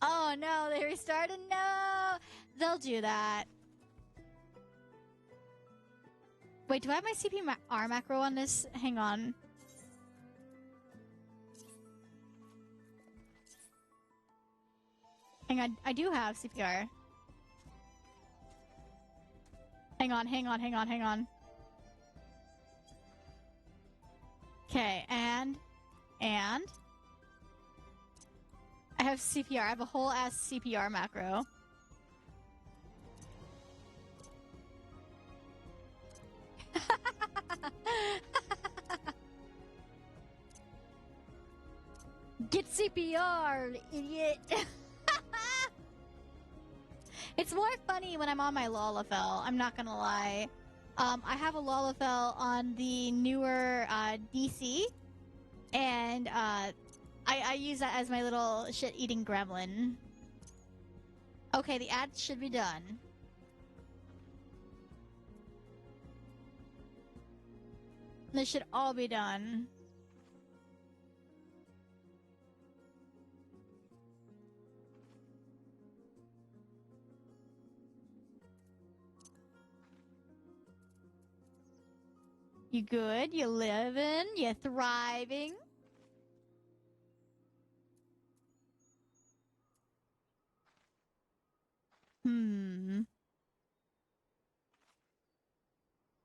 Oh no, they restarted? No! They'll do that. Wait, do I have my CPR macro on this? Hang on. Hang on, I do have CPR. Hang on. Okay, and I have CPR. I have a whole ass CPR macro. CPR, idiot. It's more funny when I'm on my Lalafell, I'm not gonna lie. I have a Lalafell on the newer DC, and I use that as my little shit-eating gremlin. Okay, the ads should be done. They should all be done. You good? You living? You thriving?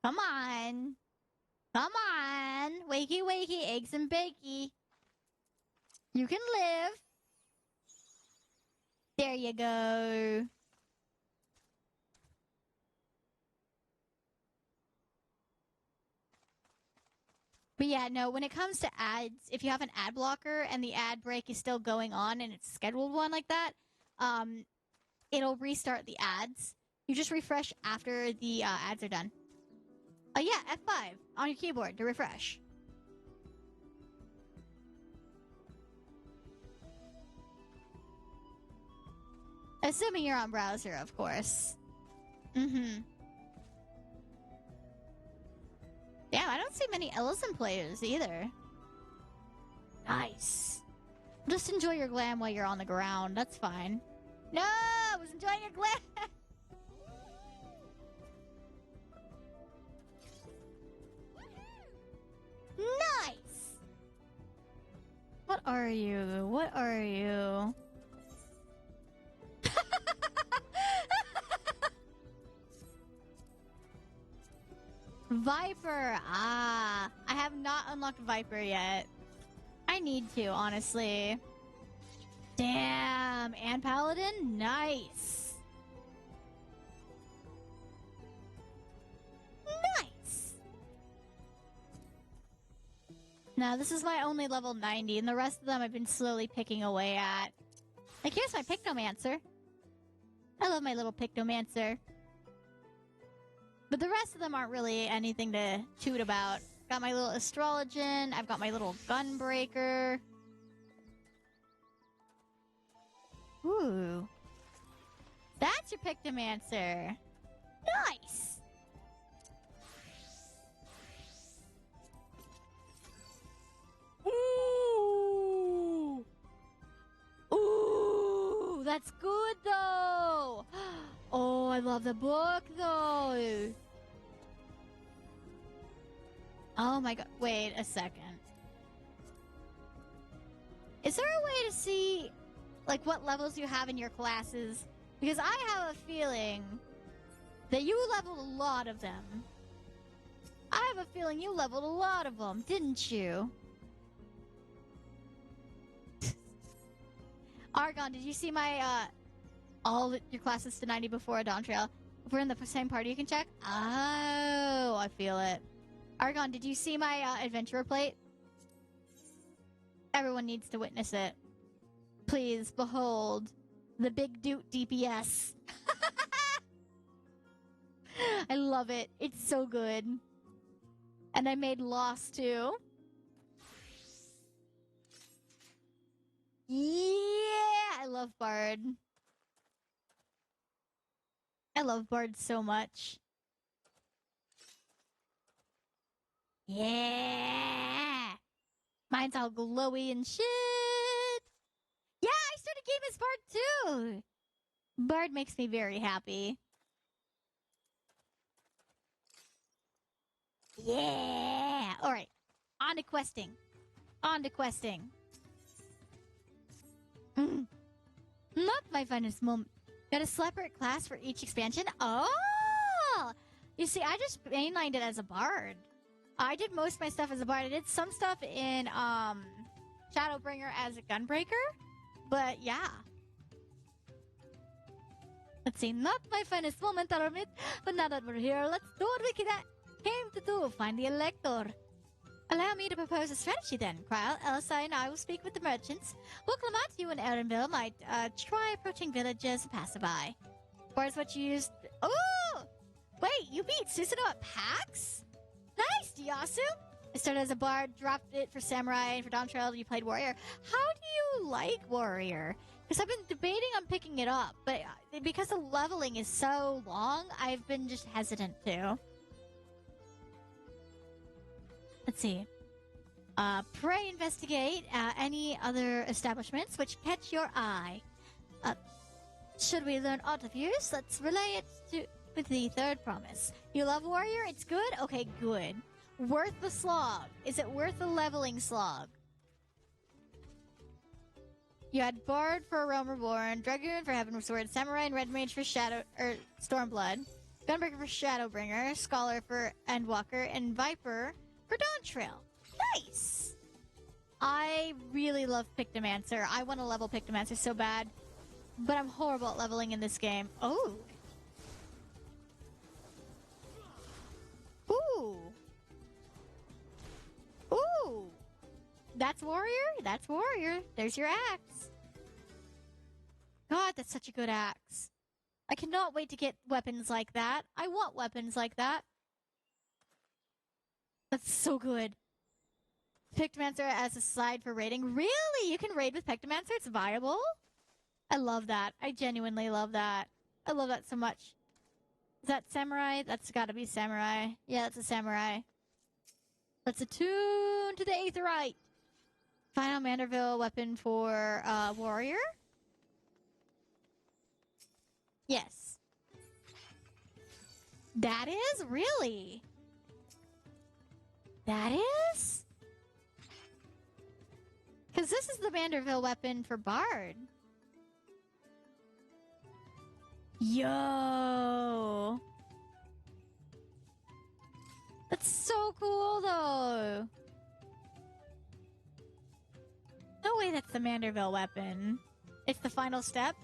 Come on. Come on. Wakey, wakey, eggs and bakey. You can live. There you go. But yeah, no, when it comes to ads, if you have an ad blocker and the ad break is still going on and it's a scheduled one like that, it'll restart the ads. You just refresh after the ads are done. Oh yeah, F5 on your keyboard to refresh. Assuming you're on browser, of course. Mm-hmm. Damn, I don't see many Ellison players either. Nice. Just enjoy your glam while you're on the ground. That's fine. No, I was enjoying your glam. Nice. What are you? What are you? Viper. Ah, I have not unlocked Viper yet. I need to, honestly. Damn, and Paladin? Nice. Nice. Now, this is my only level 90, and the rest of them I've been slowly picking away at. Like, here's my Pictomancer. I love my little Pictomancer. But the rest of them aren't really anything to toot about. Got my little Astrologian. I've got my little Gunbreaker. Ooh. That's your Pictomancer. Nice! Ooh! Ooh! That's good, though! Oh, I love the book, though! Oh my god. Wait a second. Is there a way to see, like, what levels you have in your classes? Because I have a feeling that you leveled a lot of them. I have a feeling you leveled a lot of them, didn't you? Argon, did you see my, all your classes to 90 before a Dawntrail? If we're in the same party, you can check? Oh, I feel it. Argon, did you see my adventurer plate? Everyone needs to witness it. Please, behold, the big Doot DPS. I love it. It's so good. And I made Lost too. Yeah, I love Bard. I love Bard so much. Yeah! Mine's all glowy and shit! Yeah, I started game as Bard too! Bard makes me very happy. Yeah! Alright, on to questing. On to questing. Not my finest moment. Got a separate class for each expansion? Oh! You see, I just mainlined it as a Bard. I did most of my stuff as a Bard. I did some stuff in Shadowbringer as a Gunbreaker. But yeah. Let's see. Not my finest moment, Armit. But now that we're here, let's do what we came to do. Find the Elector. Allow me to propose a strategy then, Krile. Elisai and I will speak with the merchants. We'll Clement, you and Erenville might try approaching villages and passerby. Or is what you used. Oh! Wait, you beat Susanoo at PAX? Nice, Diyasu! I started as a bard, dropped it for samurai, and for Dawntrail you played warrior. How do you like warrior? Because I've been debating on picking it up, but because the leveling is so long, I've been just hesitant to. Let's see. Pray investigate any other establishments which catch your eye. Should we learn aught of yours, let's relay it with the third promise. You love warrior? It's good? Okay, good. Worth the slog. Is it worth the leveling slog? You had Bard for Realm Reborn, Dragoon for Heaven Sword, Samurai and Red Mage for Stormblood, Gunbreaker for Shadowbringer, Scholar for Endwalker, and Viper for Dawntrail. Nice! I really love Pictomancer. I want to level Pictomancer so bad, but I'm horrible at leveling in this game. Oh! Ooh! Ooh! That's warrior? That's warrior. There's your axe. God, that's such a good axe. I cannot wait to get weapons like that. I want weapons like that. That's so good. Pictomancer as a slide for raiding. Really? You can raid with Pictomancer? It's viable? I love that. I genuinely love that. I love that so much. Is that samurai? That's gotta be samurai. Yeah, that's a samurai. Let's attune to the Aetherite. Final Manderville weapon for warrior? Yes. That is? Really? That is? Because this is the Manderville weapon for Bard. Yo! That's so cool, though. No way that's the Manderville weapon. It's the final step?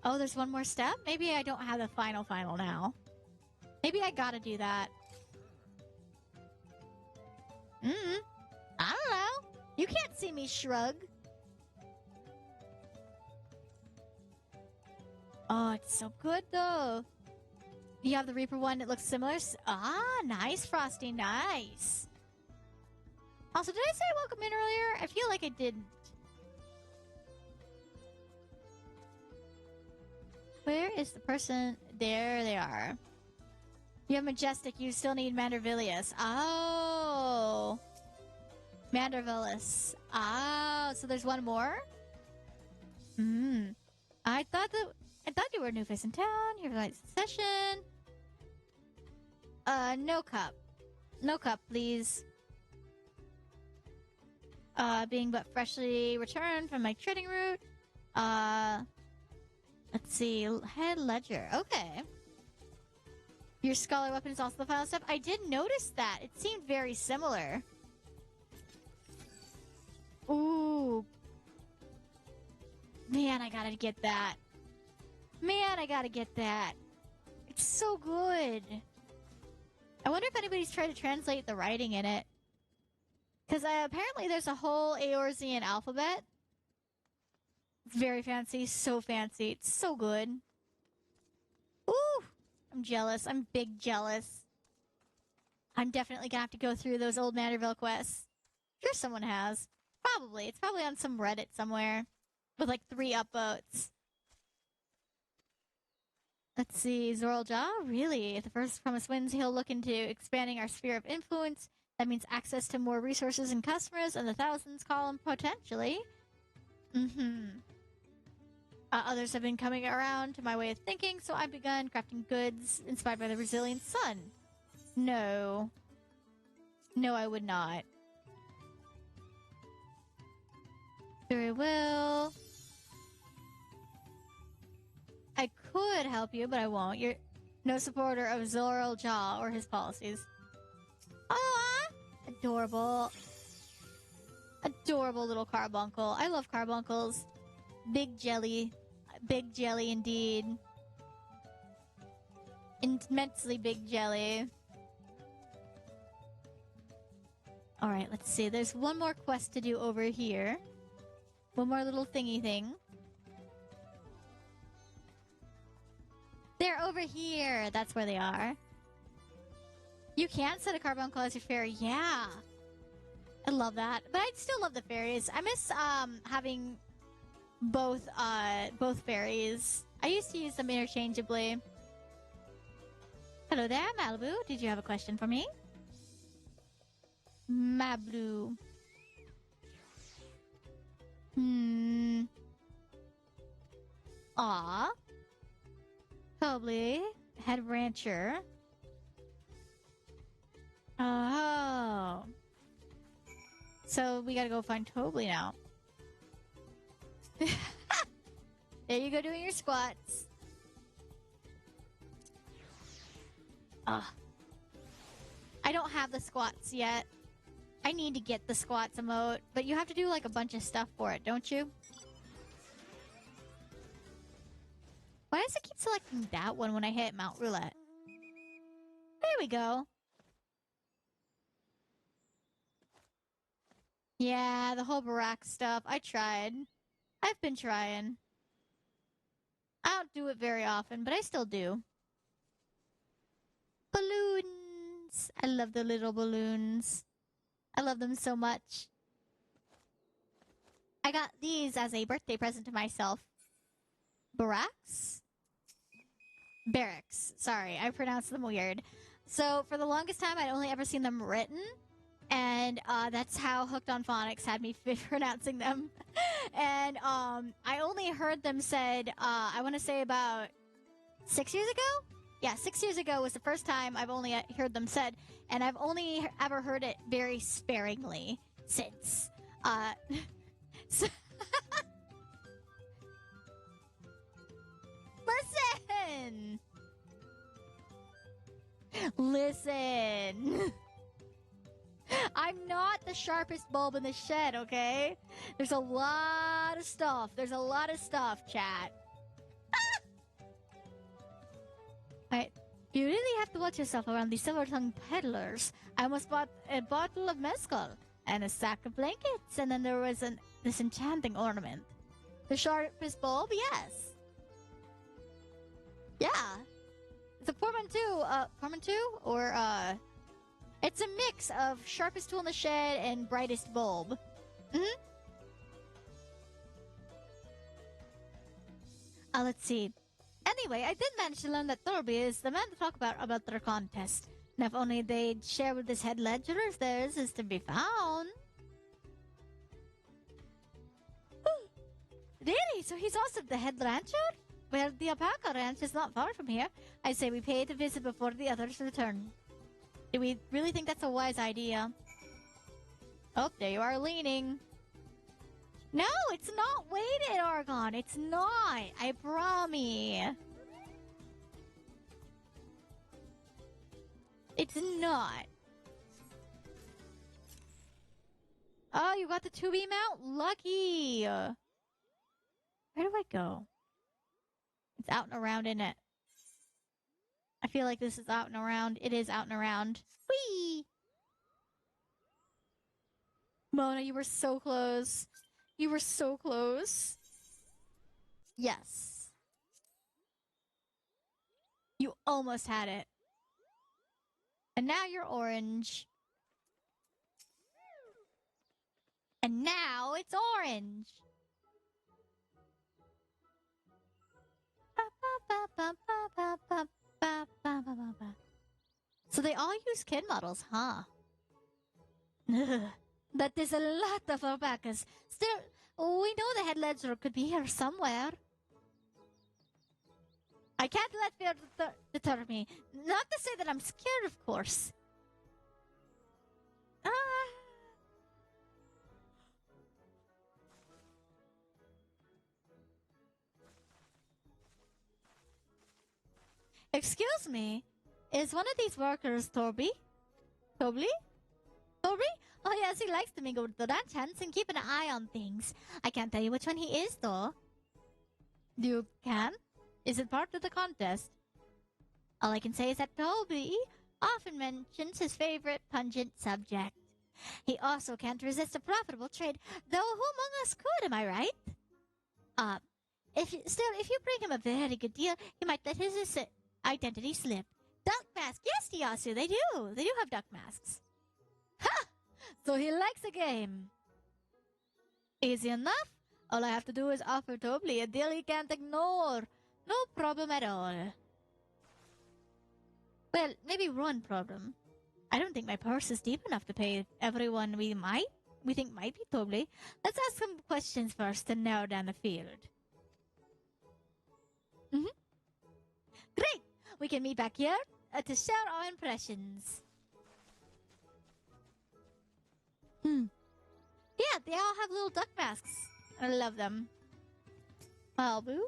Oh, there's one more step? Maybe I don't have the final now. Maybe I gotta do that. I don't know. You can't see me shrug. Oh, it's so good, though. You have the Reaper one that looks similar. Ah, nice, Frosty, nice. Also, did I say welcome in earlier? I feel like I didn't. Where is the person? There they are. You have Majestic. You still need Mandervillius. Oh. Mandervillius. Oh, so there's one more? I thought you were a new face in town. You're right session. No cup. No cup, please. Being but freshly returned from my trading route. Let's see. Head ledger. Okay. Your scholar weapon is also the final step. I did notice that. It seemed very similar. Ooh. Man, I gotta get that. Man, I gotta get that. It's so good. I wonder if anybody's tried to translate the writing in it. Because apparently there's a whole Eorzean alphabet. It's very fancy. So fancy. It's so good. Ooh. I'm jealous. I'm big jealous. I'm definitely gonna have to go through those old Manderville quests. Sure someone has. Probably. It's probably on some Reddit somewhere. With like 3 upvotes. Let's see. Zoraljaw? Really? If the first promise wins, he'll look into expanding our sphere of influence. That means access to more resources and customers, and the thousands column potentially. Others have been coming around to my way of thinking, so I've begun crafting goods inspired by the Brazilian sun. No. No, I would not. Very well. I could help you, but I won't. You're no supporter of Zoraljaw or his policies. Oh, adorable. Adorable little carbuncle. I love carbuncles. Big jelly. Big jelly indeed. Immensely big jelly. Alright, let's see. There's one more quest to do over here. One more little thingy thing. They're over here. That's where they are. You can set a carbon collector fairy. Yeah. I love that. But I still love the fairies. I miss having both fairies. I used to use them interchangeably. Hello there, Malibu. Did you have a question for me? Mablu. Aw. Probably. Head rancher. Oh. So we gotta go find Tobly now. There you go doing your squats. I don't have the squats yet. I need to get the squats emote, but you have to do like a bunch of stuff for it, don't you? Why does it keep selecting that one when I hit Mount Roulette? There we go. Yeah, the whole Barack stuff. I tried. I've been trying. I don't do it very often, but I still do. Balloons! I love the little balloons. I love them so much. I got these as a birthday present to myself. Barracks? Barracks. Sorry, I pronounced them weird. So, for the longest time, I'd only ever seen them written. And that's how Hooked on Phonics had me pronouncing them. And I only heard them said, I want to say about 6 years ago? Yeah, 6 years ago was the first time I've only heard them said. And I've only ever heard it very sparingly since. So Listen! Listen! I'm not the sharpest bulb in the shed, okay? There's a lot of stuff. There's a lot of stuff, chat. Alright. You really have to watch yourself around these silver-tongued peddlers. I almost bought a bottle of mezcal and a sack of blankets, and then there was this enchanting ornament. The sharpest bulb? Yes. Yeah. It's a portmanteau, or, it's a mix of sharpest tool in the shed and brightest bulb. Let's see. Anyway, I did manage to learn that Thorby is the man to talk about their contest. And if only they'd share with this head ledger if theirs is to be found. Really? So he's also the head rancher? Well, the alpaca ranch is not far from here. I say we pay to visit before the others return. Do we really think that's a wise idea? Oh, there you are leaning. No, it's not weighted, Argon. It's not. I promise. It's not. Oh, you got the 2B mount? Lucky. Where do I go? It's out and around, isn't it? I feel like this is out and around. It is out and around. Whee! Mona, you were so close. You were so close. Yes. You almost had it. And now you're orange. And now it's orange. So they all use kid models, huh? That is a lot of alpacas. Still, we know the head ledger could be here somewhere. I can't let fear deter me. Not to say that I'm scared, of course. Excuse me, is one of these workers Torby? Tobly? Torby? Oh yes, he likes to mingle with the ranch hands and keep an eye on things. I can't tell you which one he is, though. You can? Is it part of the contest? All I can say is that Toby often mentions his favorite pungent subject.
He also can't resist a profitable trade, though who among us could, am I right? If you bring him a very good deal, he might let his identity slip. Duck mask, yes, Yasu, they do. They do have duck masks. Ha! So he likes a game. Easy enough. All I have to do is offer Tobli a deal he can't ignore. No problem at all. Well, maybe one problem. I don't think my purse is deep enough to pay everyone we think might be Tobli. Let's ask some questions first and narrow down the field. Great! We can meet back here to share our impressions. Yeah, they all have little duck masks. I love them. Malbu?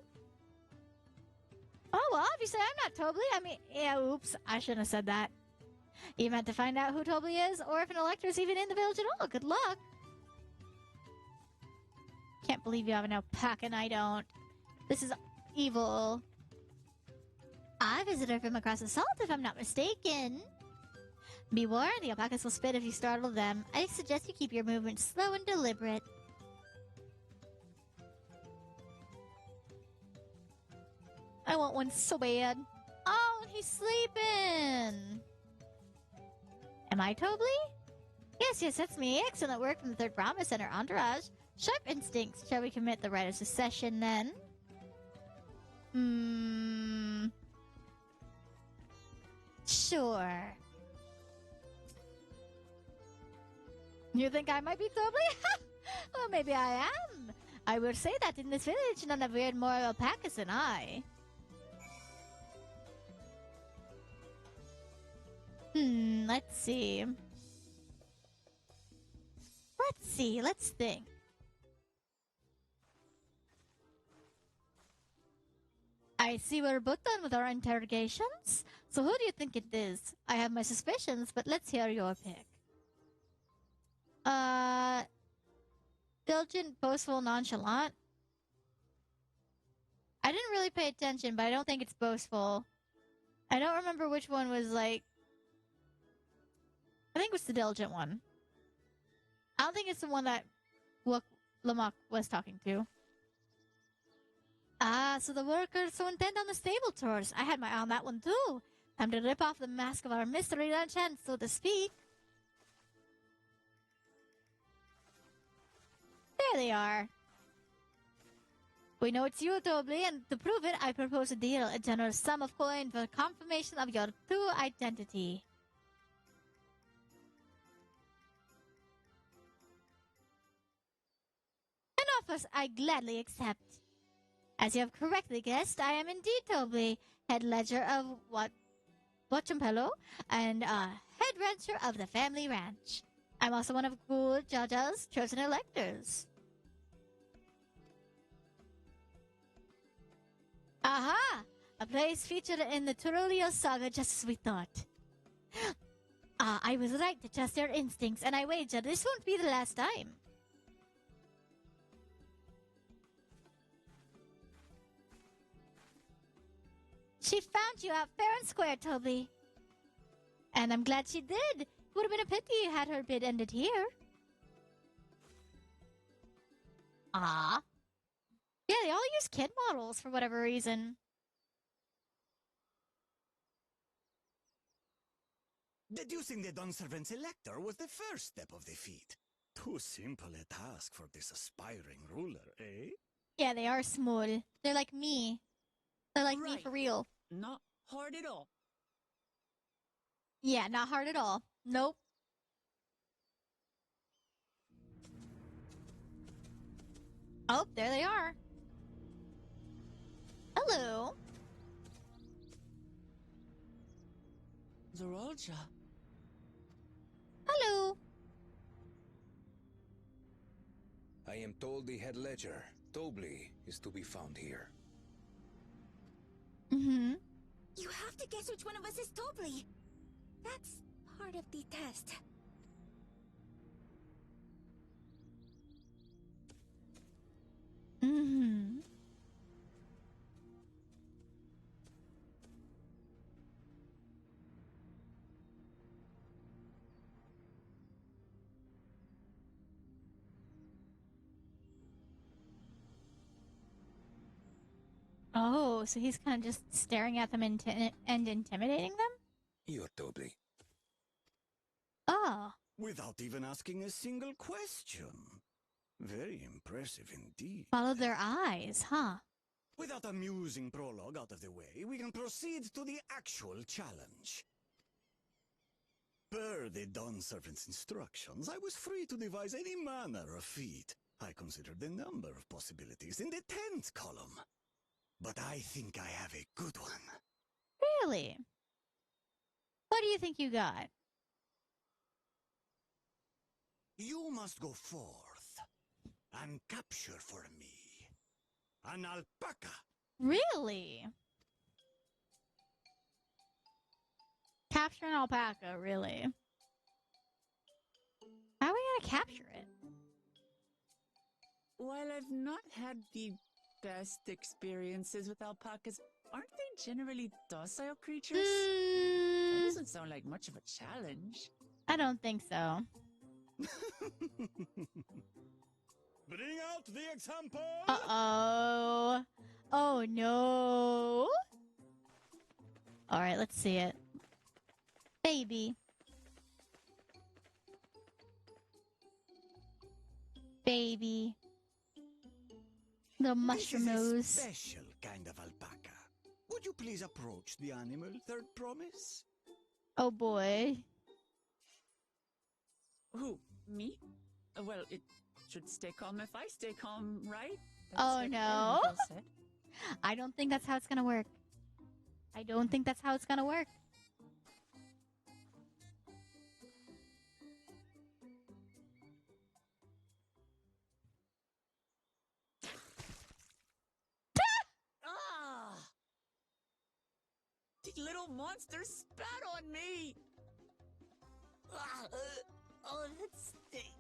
Oh, well, obviously I'm not Tobli. I mean, yeah, oops. I shouldn't have said that. You meant to find out who Tobli is, or if an elector is even in the village at all. Good luck. Can't believe you have an alpaca and I don't. This is evil. I visited from across the salt, if I'm not mistaken. Be warned, the alpacas will spit if you startle them. I suggest you keep your movements slow and deliberate. I want one so bad. Oh, he's sleeping. Am I Tobli? Yes, that's me. Excellent work from the Third Promise and our entourage. Sharp instincts. Shall we commit the rite of secession then? Sure. You think I might be Tobli? Well, maybe I am. I will say that in this village, none have weird more alpacas than I. Let's see. Let's think. I see we're both done with our interrogations. So who do you think it is? I have my suspicions, but let's hear your pick. Diligent, boastful, nonchalant. I didn't really pay attention, but I don't think it's boastful. I don't remember which one was like... I think it was the diligent one. I don't think it's the one that Lamok was talking to. Ah, so the workers so intent on the stable tours. I had my eye on that one too. Time to rip off the mask of our mystery lunch hand, so to speak. There they are. We know it's you, Tobli, and to prove it, I propose a deal, a generous sum of coin for confirmation of your true identity. An offer I gladly accept. As you have correctly guessed, I am indeed Tobli, head ledger of Wachampelo and head rancher of the family ranch. I'm also one of Ghoul Jaja's chosen electors. Aha! A place featured in the Turulio saga, just as we thought. I was right to trust your instincts, and I wager this won't be the last time. She found you out fair and square, Tobli. And I'm glad she did. It would have been a pity had her bid ended here. Ah. Yeah, they all use kid models for whatever reason.
Deducing the Dunservant's elector was the first step of the feat. Too simple a task for this aspiring ruler, eh?
Yeah, they are small. They're like me. They're like me for real.
Not hard at all.
Yeah, not hard at all. Nope. Oh, there they are. Hello.
Zorolja.
Hello.
I am told the head ledger, Tobli, is to be found here.
Mm-hmm.
You have to guess which one of us is Tobli. That's part of the test.
Mm-hmm.
Oh, so he's kind of just staring at them and intimidating them?
You're doubly.
Oh.
Without even asking a single question. Very impressive indeed.
Follow their eyes, huh?
With that amusing prologue out of the way, we can proceed to the actual challenge. Per the Dawn Servant's instructions, I was free to devise any manner of feat. I considered a number of possibilities in the 10th column. But I think I have a good one.
Really? What do you think you got?
You must go forth and capture for me an alpaca.
Really? Capture an alpaca, really? How are we gonna capture it?
While I've not had the best experiences with alpacas, aren't they generally docile creatures? That doesn't sound like much of a challenge.
I don't think so.
Bring out the example!
Uh-oh. Oh, no. All right, let's see it. Baby. Baby. The mushroom
This is a
nose.
special kind of alpaca. Would you please approach the animal, Third Promise?
Oh, boy.
Who? Me? Well, it should stay calm if I stay calm, right?
Oh, no. I don't think that's how it's gonna work. I don't think that's how it's gonna work.
Ah! The little monster spat on me! Ah, oh, that stinks.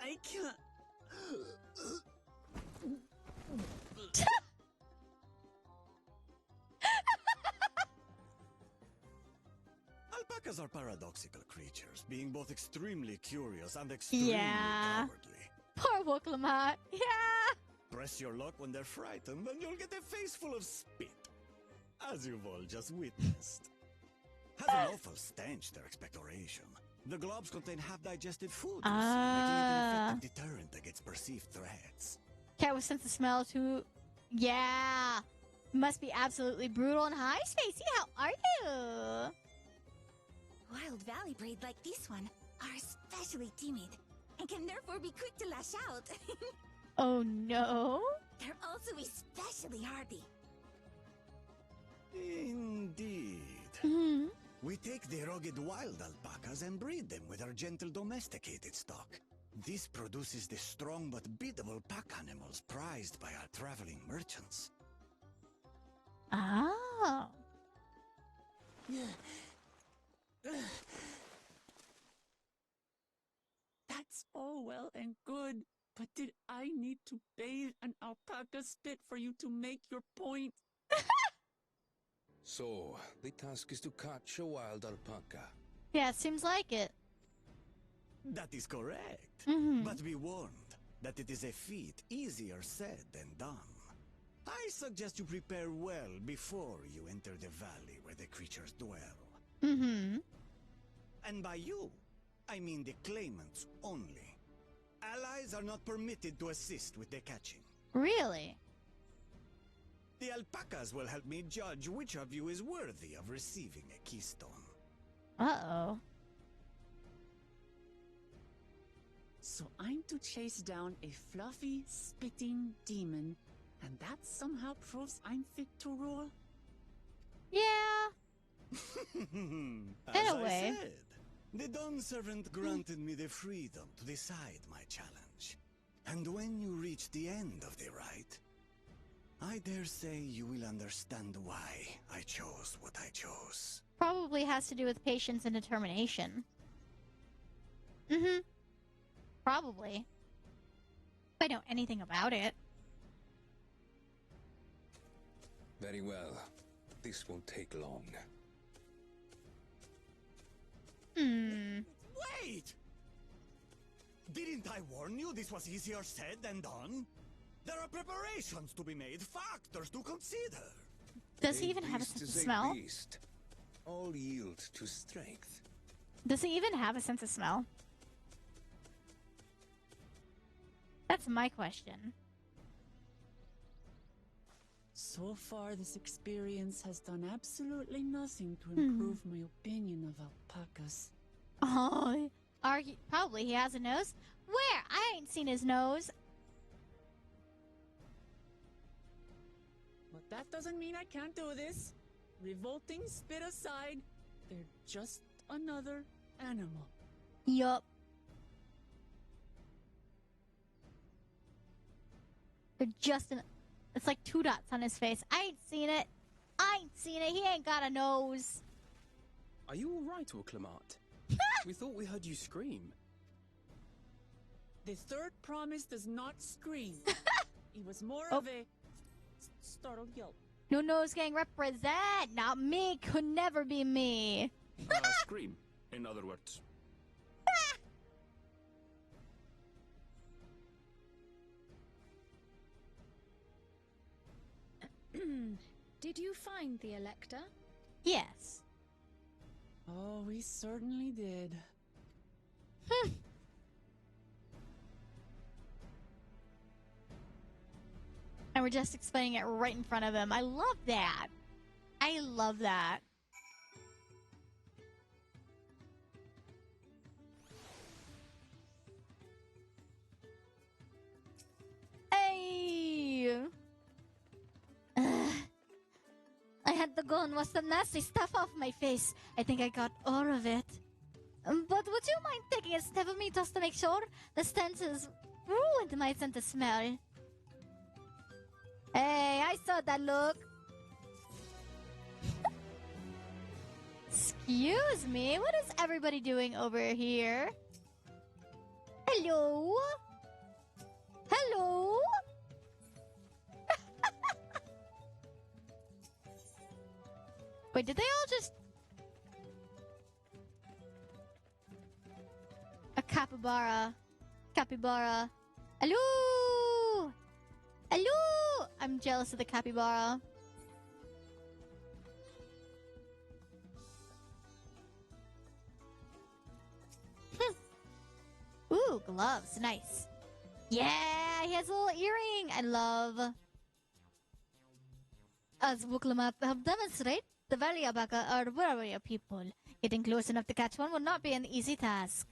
I can't.
Alpacas are paradoxical creatures, being both extremely curious and extremely cowardly.
Poor Woklamat. Yeah.
Press your luck when they're frightened, and you'll get a face full of spit, as you've all just witnessed. Has an awful stench, their expectoration. The globs contain half-digested food, you see, making it an effective deterrent against perceived threats.
Cat with sense of smell too. Yeah. Must be absolutely brutal. And hi, Spacey. How are you?
Wild valley braid like this one are especially timid and can therefore be quick to lash out.
Oh, no.
They're also especially hardy.
Indeed. We take the rugged wild alpacas and breed them with our gentle domesticated stock. This produces the strong but biddable pack animals prized by our traveling merchants.
Oh.
That's all well and good, but did I need to bathe an alpaca spit for you to make your point?
So, the task is to catch a wild alpaca.
Yeah, seems like it.
That is correct. But be warned that it is a feat easier said than done. I suggest you prepare well before you enter the valley where the creatures dwell. And by you, I mean the claimants only. Allies are not permitted to assist with the catching.
Really?
The alpacas will help me judge which of you is worthy of receiving a keystone.
Uh-oh.
So I'm to chase down a fluffy, spitting demon, and that somehow proves I'm fit to rule?
Yeah.
As
In a
I
way.
said, the Dawn Servant granted me the freedom to decide my challenge. And when you reach the end of the rite, I dare say you will understand why I chose what I chose.
Probably has to do with patience and determination. Probably. If I know anything about it.
Very well. This won't take long.
Wait! Didn't I warn you this was easier said than done?
There are preparations to be made, factors to consider.
Does he even have a sense of smell?
Beast. All yield to strength.
Does he even have a sense of smell? That's my question.
So far, this experience has done absolutely nothing to improve my opinion of alpacas.
Oh, probably he has a nose. Where? I ain't seen his nose.
But that doesn't mean I can't do this. Revolting spit aside, they're just another animal.
Yup. They're just an... It's like 2 dots on his face. I ain't seen it. I ain't seen it. He ain't got a nose.
Are you alright, Orclamat? We thought we heard you scream.
The third promise does not scream. It was more of a startled yelp.
No nose gang represent. Not me. Could never be me.
Scream, in other words.
Did you find the Elector?
Yes.
Oh, we certainly did.
And we're just explaining it right in front of him. I love that. I love that. Hey! I had to go and wash the nasty stuff off my face. I think I got all of it. But would you mind taking a step of me just to make sure? The stench has ruined my sense of smell. Hey, I saw that look. Excuse me, what is everybody doing over here? Hello? Hello? Wait, did they all just... A capybara. Capybara. Hello? Hello? I'm jealous of the capybara. Ooh, gloves. Nice. Yeah, he has a little earring. I love. As Wuklamat have demonstrated, the Valley Alpaca are warrior people. Getting close enough to catch one will not be an easy task.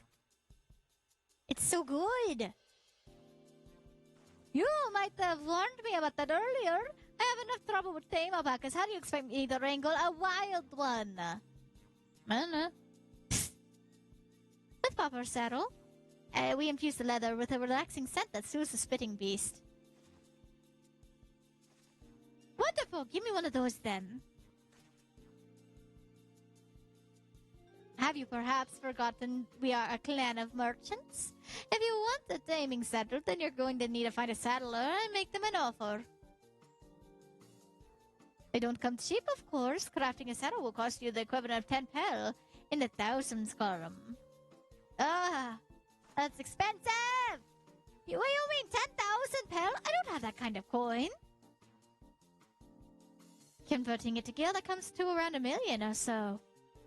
It's so good. You might have warned me about that earlier. I have enough trouble with tame alpacas. How do you expect me to wrangle a wild one? I don't know. Let's pop our saddle. We infuse the leather with a relaxing scent that soothes the spitting beast. Wonderful! Give me one of those then. Have you perhaps forgotten we are a clan of merchants? If you want the taming settled, then you're going to need to find a saddler and make them an offer. They don't come cheap, of course. Crafting a saddle will cost you the equivalent of 10 pel in the thousands column. Ah, that's expensive! What do you mean 10,000 pel? I don't have that kind of coin. Converting it to gil, that comes to around 1 million or so.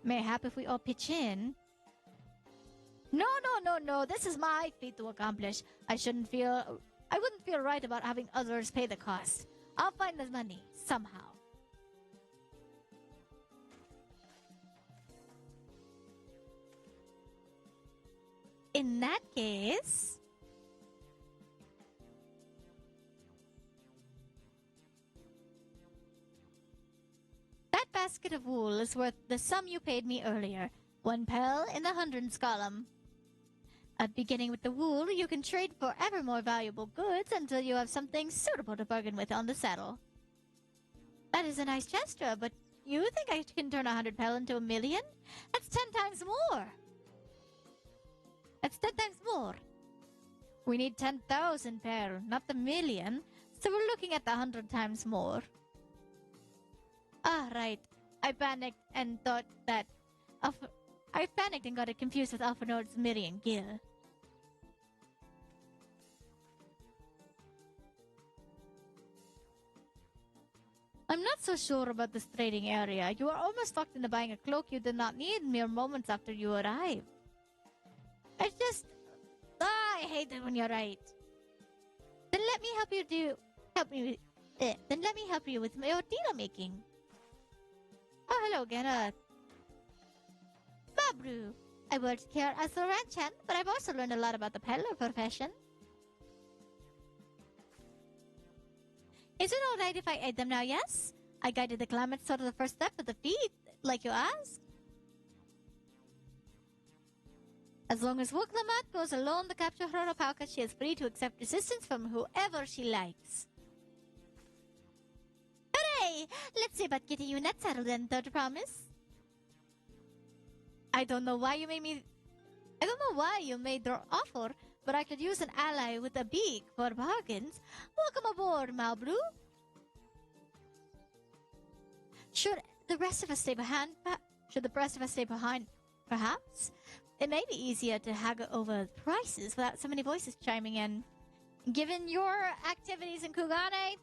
Mayhap if we all pitch in. No. This is my feat to accomplish. I wouldn't feel right about having others pay the cost. I'll find the money, somehow. In that case... That basket of wool is worth the sum you paid me earlier. 1 pel in the hundreds column. Beginning with the wool, you can trade for ever more valuable goods until you have something suitable to bargain with on the saddle. That is a nice gesture, but you think I can turn 100 pel into 1 million? That's 10 times more. That's 10 times more. We need 10,000 pel, not the million. So we're looking at the 100 times more. Ah, right. I panicked and got it confused with Alphanord's million gil. I'm not so sure about this trading area. You are almost talked into buying a cloak you did not need mere moments after you arrived. I just... I hate it when you're right. Then let me help you with your deal making. Oh, hello, Gerard. Babru. I worked here as a ranch hand, but I've also learned a lot about the peddler profession. Is it alright if I aid them now, yes? I guided the climate sort of the first step of the feat, like you asked. As long as Wuklamat goes alone to capture her alpaca, she is free to accept assistance from whoever she likes. Hooray! Let's see about getting you net settled then, third promise. I don't know why you made the offer, but I could use an ally with a beak for bargains. Welcome aboard, Malbrew. Should the rest of us stay behind, perhaps? It may be easier to haggle over prices without so many voices chiming in. Given your activities in Kugane,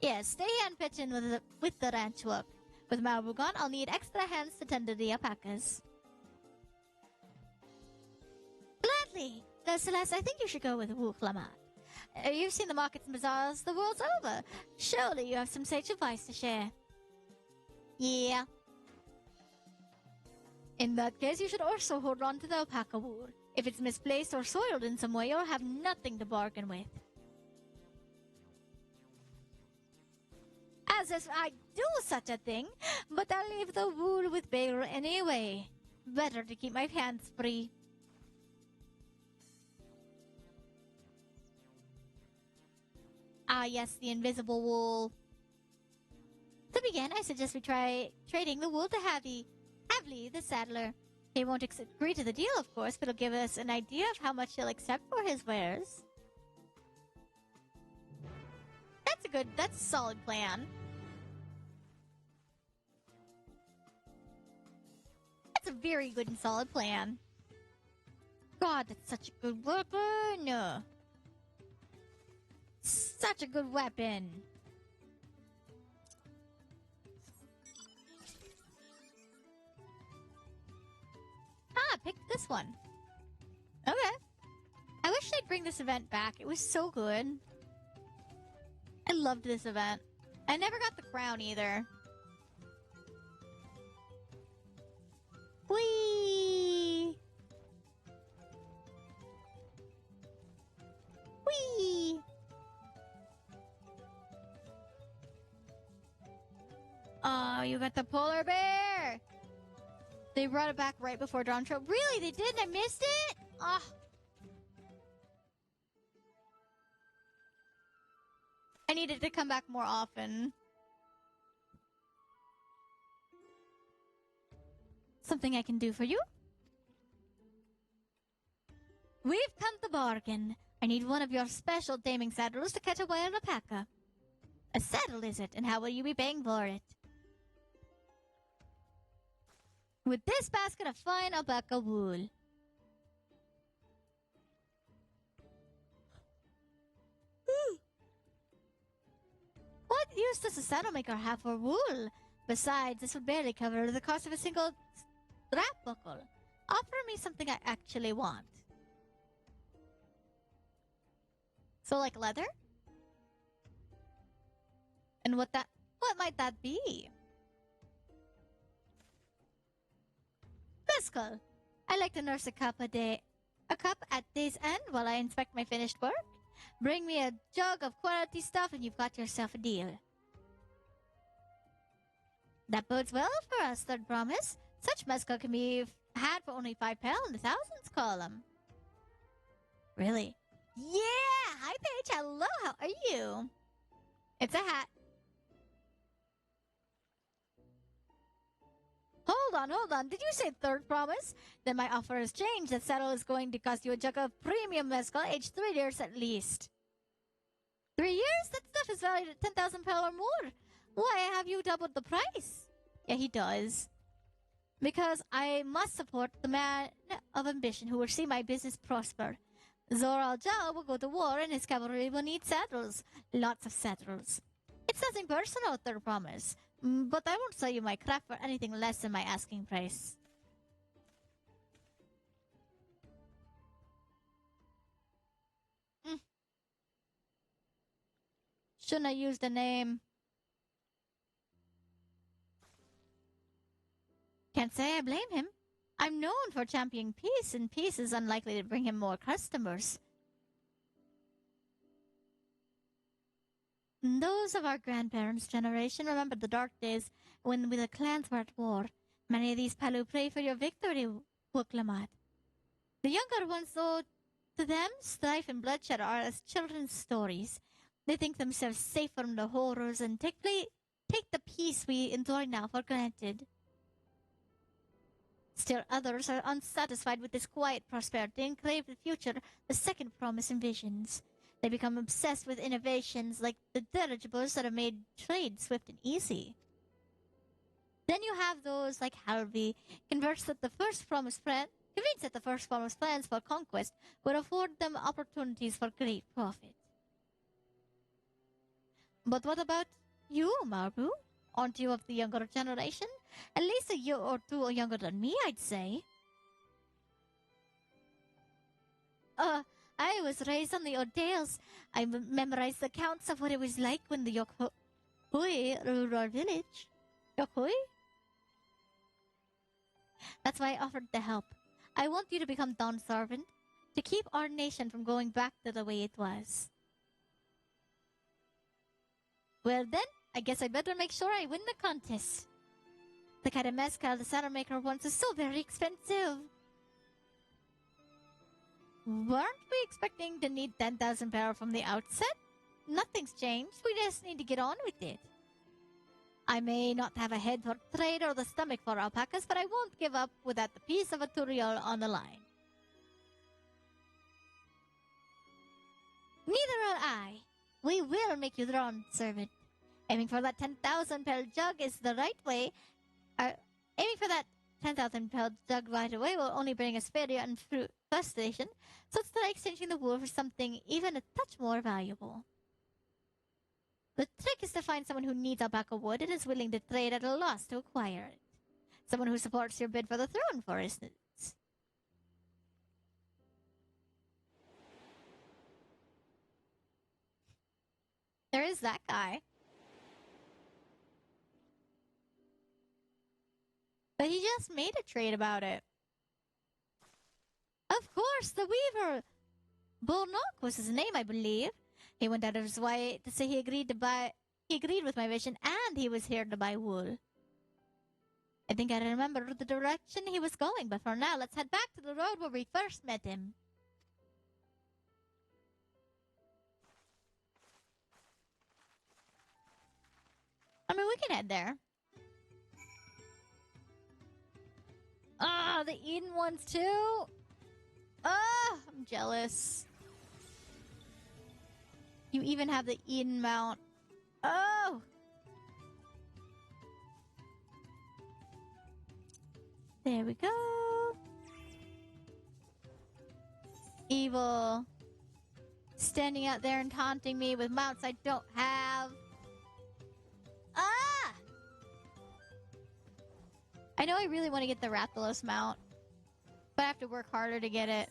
Yes, stay and pitch in with the ranch work. With Malbrew gone, I'll need extra hands to tend to the alpacas. Gladly. No, Celeste, I think you should go with Wuklamat. You've seen the markets and bazaars the world's over. Surely you have some sage advice to share. Yeah. In that case, you should also hold on to the alpaca wool. If it's misplaced or soiled in some way, you'll have nothing to bargain with. As if I do such a thing, but I'll leave the wool with Baylor anyway. Better to keep my hands free. Ah, yes, the invisible wool. To begin, I suggest we try trading the wool to Havli, the saddler. He won't agree to the deal, of course, but it'll give us an idea of how much he'll accept for his wares. That's a solid plan. That's a very good and solid plan. God, that's such a good weapon. Such a good weapon. I picked this one. Okay. I wish they'd bring this event back. It was so good. I loved this event. I never got the crown either. Whee! Whee! Oh, you got the polar bear! They brought it back right before Dawntrail. Really? They did? I missed it? Ah. I needed to come back more often. Something I can do for you? We've come to bargain. I need one of your special taming saddles to catch a wild alpaca. A saddle, is it? And how will you be paying for it? With this basket of fine alpaca wool. What use does a saddle maker have for wool? Besides, this would barely cover the cost of a single strap buckle. Offer me something I actually want. So like leather? And what might that be? Mescal. I like to nurse a cup at day's end while I inspect my finished work. Bring me a jug of quality stuff and you've got yourself a deal. That bodes well for us, third promise. Such mezcal can be had for only 5 pel in the thousands column. Really? Yeah! Hi, Paige. Hello. How are you? It's a hat. Hold on. Did you say third promise? Then my offer has changed. That saddle is going to cost you a jug of premium mezcal aged 3 years at least. 3 years? That stuff is valued at 10,000 pel or more. Why have you doubled the price? Yeah, he does. Because I must support the man of ambition who will see my business prosper. Zor al-Jal will go to war and his cavalry will need saddles. Lots of saddles. It's nothing personal, Third Promise. But I won't sell you my craft for anything less than my asking price. Shouldn't I use the name? Can't say I blame him. I'm known for championing peace, and peace is unlikely to bring him more customers. Those of our grandparents' generation remember the dark days when the clans were at war. Many of these Palu pray for your victory, Wuklamat. The younger ones, though, to them, strife and bloodshed are as children's stories. They think themselves safe from the horrors and take the peace we enjoy now for granted. Still others are unsatisfied with this quiet prosperity and crave the future the second promise envisions. They become obsessed with innovations like the dirigibles that have made trade swift and easy. Then you have those like Harvey, convinced that the first promise plans for conquest would afford them opportunities for great profit. But what about you, Marbu? Aren't you of the younger generation? At least a year or two younger than me, I'd say. I was raised on the old tales. I memorized the accounts of what it was like when the Yokoi ruled our village. Yokoi? That's why I offered the help. I want you to become Dawn's servant, to keep our nation from going back to the way it was. Well then, I guess I better make sure I win the contest. The kind of mezcal the saddle maker wants is so very expensive. Weren't we expecting to need 10,000 barrel from the outset? Nothing's changed. We just need to get on with it. I may not have a head for trade or the stomach for alpacas, but I won't give up without the piece of a turial on the line. Neither will I. We will make you Dawn servant. Aiming for that 10,000 pel jug is the right way. Aiming for that 10,000 pel jug right away will only bring us failure and frustration, so it's like exchanging the wool for something even a touch more valuable. The trick is to find someone who needs alpaca wood and is willing to trade at a loss to acquire it. Someone who supports your bid for the throne, for instance. There is that guy. But he just made a trade about it. Of course, the weaver! Bulnock was his name, I believe. He went out of his way to say he agreed with my vision and he was here to buy wool. I think I remember the direction he was going, but for now, let's head back to the road where we first met him. I mean, we can head there. Ah, the Eden ones too? Ah, I'm jealous. You even have the Eden mount. Oh! There we go. Evil. Standing out there and taunting me with mounts I don't have. Ah! I know I really want to get the Rathalos mount, but I have to work harder to get it.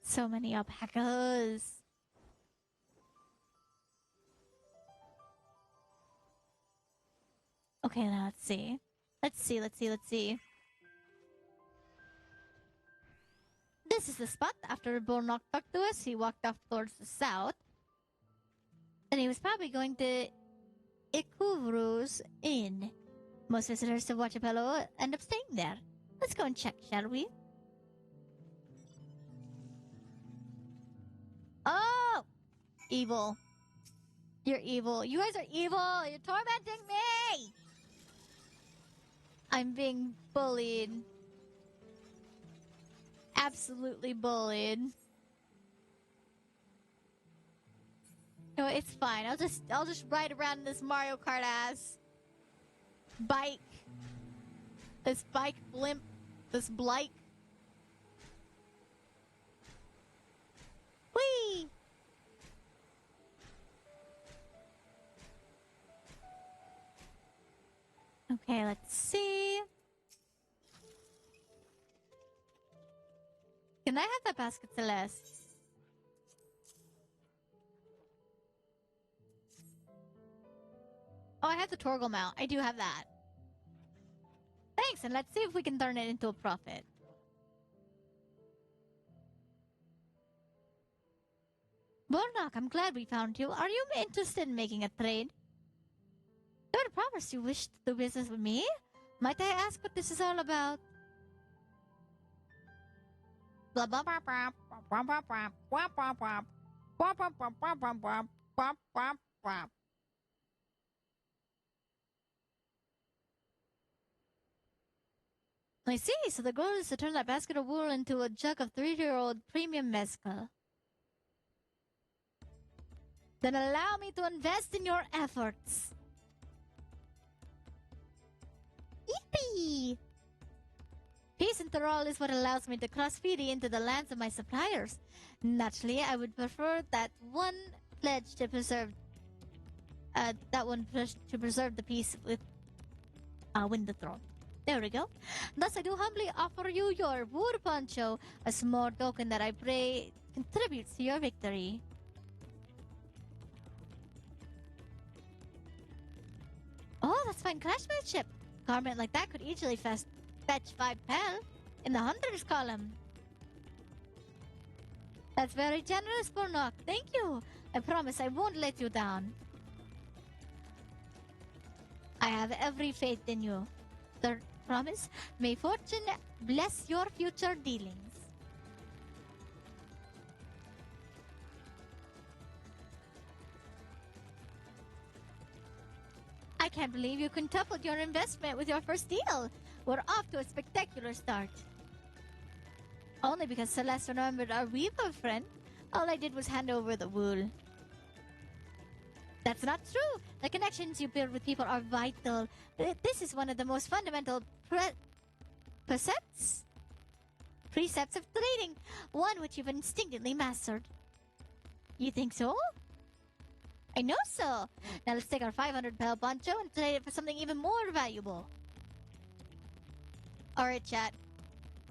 So many alpacas. Okay, now let's see. Let's see. This is the spot. After Bulnock talked to us, he walked off towards the south. And he was probably going to Ikuvru's Inn. Most visitors to Watchapello end up staying there. Let's go and check, shall we? Oh! Evil. You're evil. You guys are evil! You're tormenting me! I'm being bullied. Absolutely bullied. No, it's fine. I'll just ride around this Mario Kart ass bike. This bike blimp. This blike. Whee! Okay, let's see. Can I have that basket, Celeste? Oh, I have the Torgal mount. I do have that. Thanks, and let's see if we can turn it into a profit. Bornak, I'm glad we found you. Are you interested in making a trade? I would promise you wish to do business with me. Might I ask what this is all about? Blah blah blah blah blah blah blah blah blah blah blah blah blah blah blah blah blah blah blah. I see. So the goal is to turn that basket of wool into a jug of 3-year-old premium mezcal. Then allow me to invest in your efforts. Yippee! Peace in Tyrol is what allows me to cross freely into the lands of my suppliers. Naturally, I would prefer that one pledge to preserve the peace with win the throne. There we go. Thus, I do humbly offer you your wood poncho, a small token that I pray contributes to your victory. Oh, that's fine craftsmanship. Garment like that could easily fetch 5 pel in the hunters column. That's very generous, Bornok. Thank you. I promise I won't let you down. I have every faith in you. Third promise, may fortune bless your future dealings. I can't believe you quintupled your investment with your first deal. We're off to a spectacular start. Only because Celeste remembered our weaver friend. All I did was hand over the wool. That's not true. The connections you build with people are vital. This is one of the most fundamental precepts of trading. One which you've instinctively mastered. You think so? I know so. Now let's take our 500 pel poncho and trade it for something even more valuable. Alright, chat.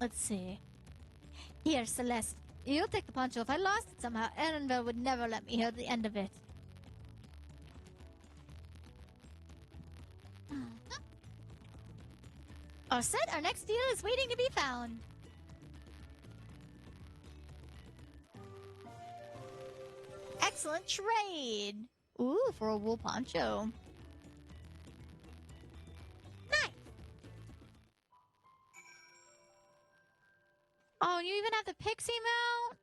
Let's see. Here, Celeste. You take the poncho. If I lost it somehow, Erenville would never let me hear the end of it. All set. Our next deal is waiting to be found. Excellent trade. Ooh, for a wool poncho. Nice. Oh, you even have the pixie mount?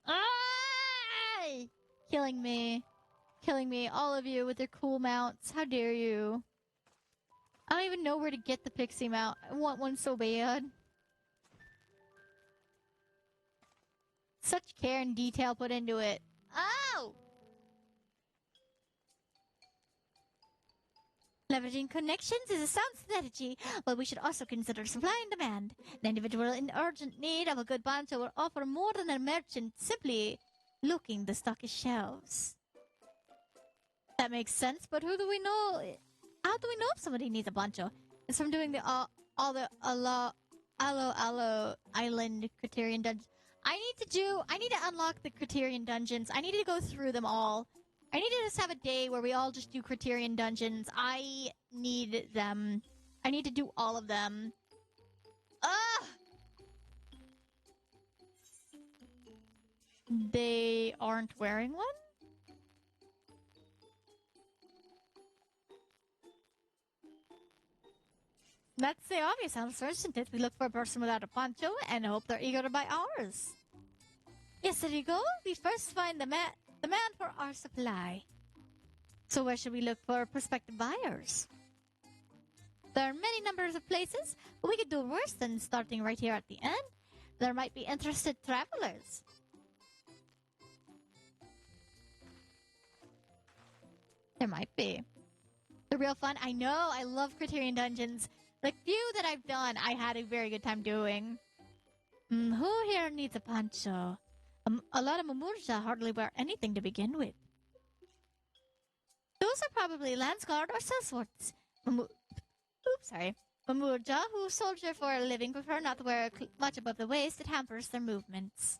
Ah! Killing me. Killing me. All of you with your cool mounts. How dare you? I don't even know where to get the pixie mount. I want one so bad. Such care and detail put into it. Oh! Leveraging connections is a sound strategy, but we should also consider supply and demand. An individual in urgent need of a good poncho will offer more than a merchant simply looking to stock his shelves. That makes sense, but who do we know? How do we know if somebody needs a poncho? It's from doing the all the Alo Island Criterion Dungeons. I need to unlock the Criterion Dungeons. I need to go through them all. I need to just have a day where we all just do Criterion Dungeons. I need them. I need to do all of them. Ugh! They aren't wearing one? That's the obvious answer, isn't it? We look for a person without a poncho and hope they're eager to buy ours. Yes, there you go. We first find the man for our supply. So where should we look for prospective buyers? There are many numbers of places, but we could do worse than starting right here at the end. There might be interested travelers. There might be. The real fun. I know. I love Criterion Dungeons. The few that I've done, I had a very good time doing. Who here needs a poncho? A lot of Mamurja hardly wear anything to begin with. Those Those are probably Landsguard or sellswords. Mamurja, who soldier for a living, prefer not to wear much above the waist. It hampers their movements.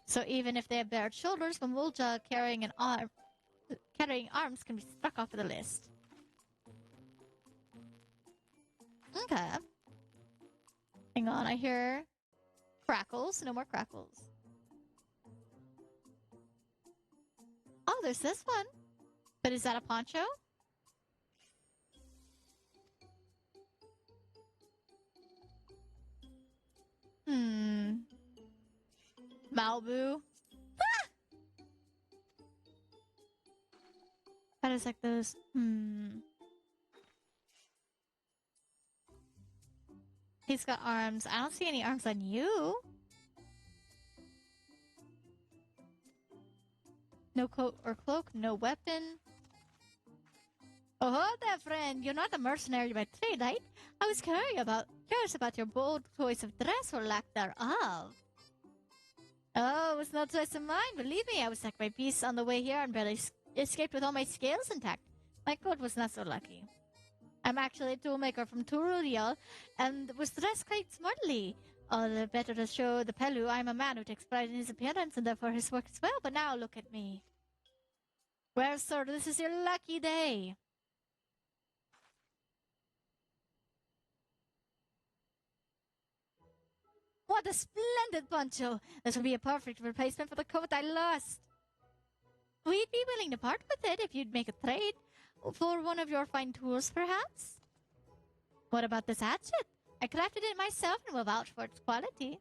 So even if they have bared shoulders, Mamurja carrying arms can be struck off of the list. Okay. Hang on, I hear crackles. No more crackles. Oh, there's this one. But is that a poncho? Malibu. Ah! That is like those. He's got arms. I don't see any arms on you. No coat or cloak, no weapon. Oh, there, friend. You're not a mercenary by trade, right? I was curious about your bold choice of dress or lack thereof. Oh, it was no choice of mine. Believe me, I was sacked by beasts on the way here and barely escaped with all my scales intact. My coat was not so lucky. I'm actually a toolmaker from Tururiel and was dressed quite smartly. All the better to show the Pelu I'm a man who takes pride in his appearance and therefore his work as well. But now look at me. Well, sir, this is your lucky day. What a splendid poncho! This will be a perfect replacement for the coat I lost. We'd be willing to part with it if you'd make a trade. For one of your fine tools, perhaps? What about this hatchet? I crafted it myself and will vouch for its quality.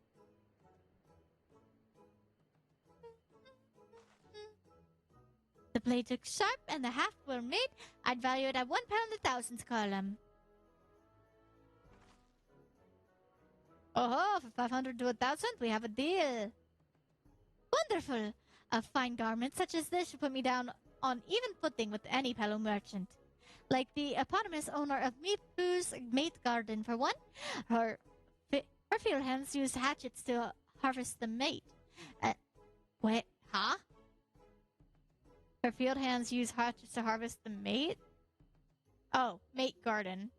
The blades look sharp and the haft well made. I'd value it at £1 a thousand column. Oh, for 500 to 1,000, we have a deal. Wonderful! A fine garment such as this should put me down on even footing with any fellow merchant. Like the eponymous owner of Meatboo's Mate Garden, for one. Her field hands use hatchets to harvest the mate. Wait, huh? Her field hands use hatchets to harvest the mate? Oh, Mate Garden.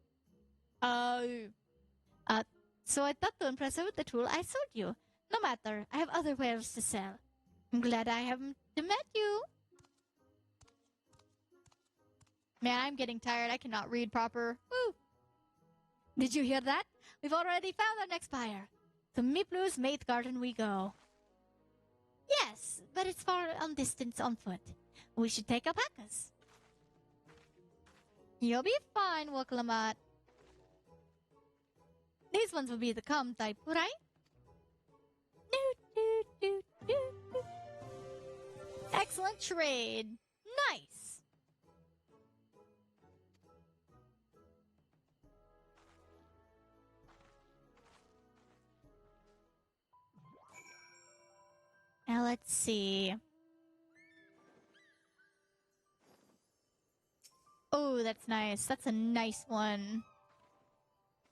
So I thought to impress her with the tool I sold you. No matter, I have other wares to sell. I'm glad I haven't met you. Man, I'm getting tired. I cannot read proper. Woo! Did you hear that? We've already found our next buyer. To Miplu's Mate Garden we go. Yes, but it's far on distance on foot. We should take alpacas. You'll be fine, Woklamat. These ones will be the calm type, right? Excellent trade. Nice. Now let's see. Oh, that's nice. That's a nice one.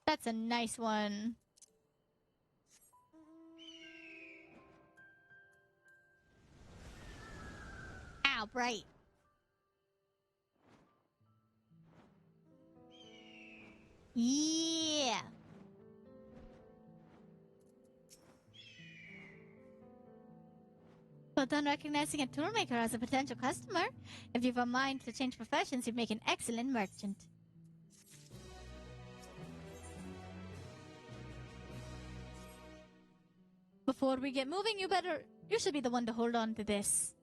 That's a nice one. Ow, bright. Yeah. Well done recognizing a toolmaker as a potential customer. If you've a mind to change professions, you'd make an excellent merchant. Before we get moving, you should be the one to hold on to this.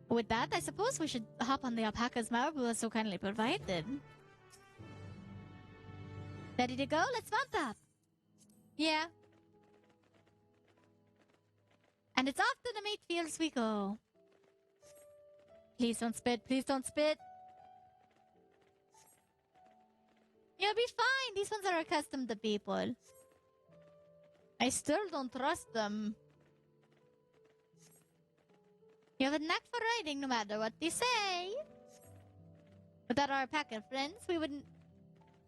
With that, I suppose we should hop on the alpaca's marble as so kindly provided. Ready to go? Let's mount up. Yeah. And it's off to the meat fields we go. Please don't spit. Please don't spit. You'll be fine. These ones are accustomed to people. I still don't trust them. You have a knack for riding no matter what they say. Without our pack of friends, we would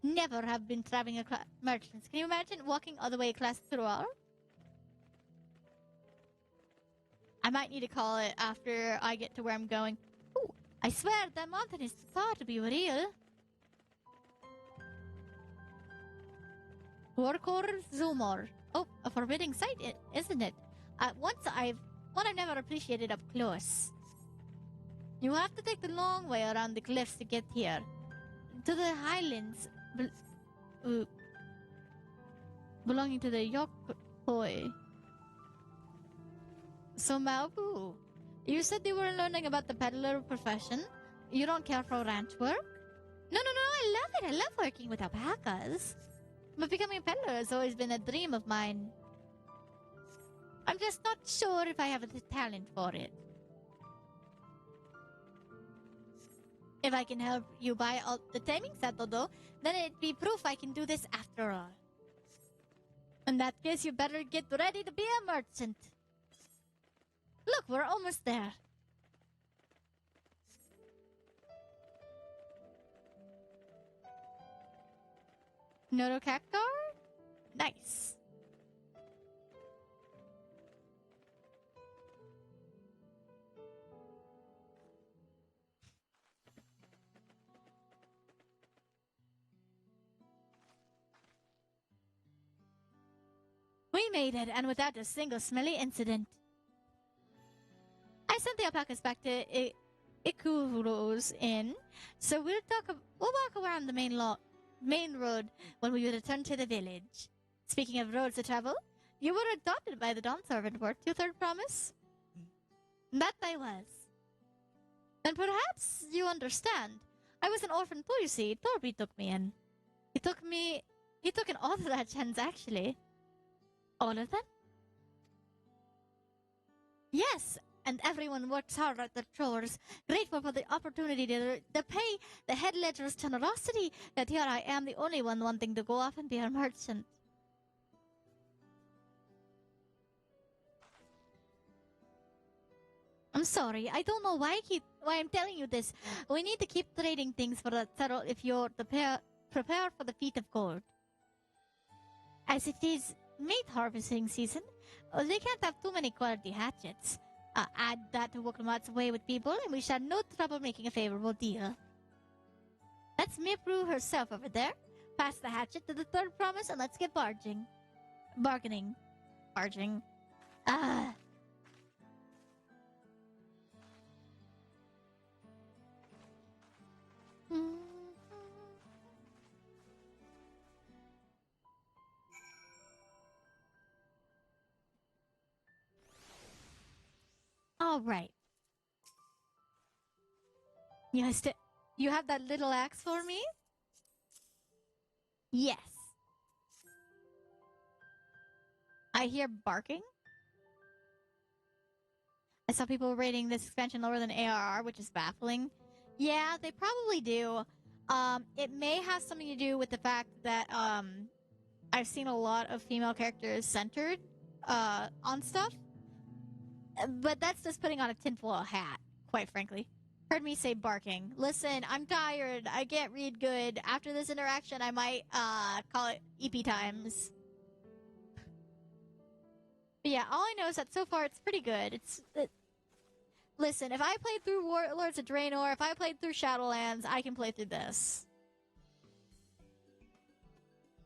never have been traveling across merchants. Can you imagine walking all the way across through all? I might need to call it after I get to where I'm going. Ooh, I swear that mountain is thought to be real. Workor Zumor. Oh, a forbidding sight, isn't it? One I've never appreciated up close. You have to take the long way around the cliffs to get here. To the highlands belonging to the Yokoi. So Maubu, you said you were learning about the peddler profession. You don't care for ranch work? No, I love it. I love working with alpacas. But becoming a peddler has always been a dream of mine. I'm just not sure if I have the talent for it. If I can help you buy all the taming saddle though, then it'd be proof I can do this after all. In that case, you better get ready to be a merchant. Look, we're almost there. Notocactar? Nice. We made it, and without a single smelly incident. I sent the alpacas back to Ikuro's Inn, so we'll walk around the main road when we return to the village. Speaking of roads to travel, you were adopted by the Dawn servant, weren't you, Third Promise? That I was. Then perhaps you understand. I was an orphan too, you see. Torby took me in. He took in all the Rajans, actually. All of them? Yes, and everyone works hard at their chores, grateful for the opportunity to pay the head ledger's generosity, that here I am the only one wanting to go off and be a merchant. I'm sorry, I don't know why I'm telling you this. We need to keep trading things for the settle if you're prepare for the feat of gold. As it is meat harvesting season, they can't have too many quality hatchets. Add that to Woklamat's way with people, and we shall have no trouble making a favorable deal. That's Mipru herself over there. Pass the hatchet to the Third Promise, and let's get bargaining. Barging. All right. You have that little axe for me? Yes. I hear barking. I saw people rating this expansion lower than ARR, which is baffling. Yeah, they probably do. It may have something to do with the fact that I've seen a lot of female characters centered on stuff. But that's just putting on a tinfoil hat, quite frankly. Heard me say barking. Listen, I'm tired. I can't read good. After this interaction, I might call it EP times. But yeah, all I know is that so far it's pretty good. Listen, if I played through Lords of Draenor, if I played through Shadowlands, I can play through this.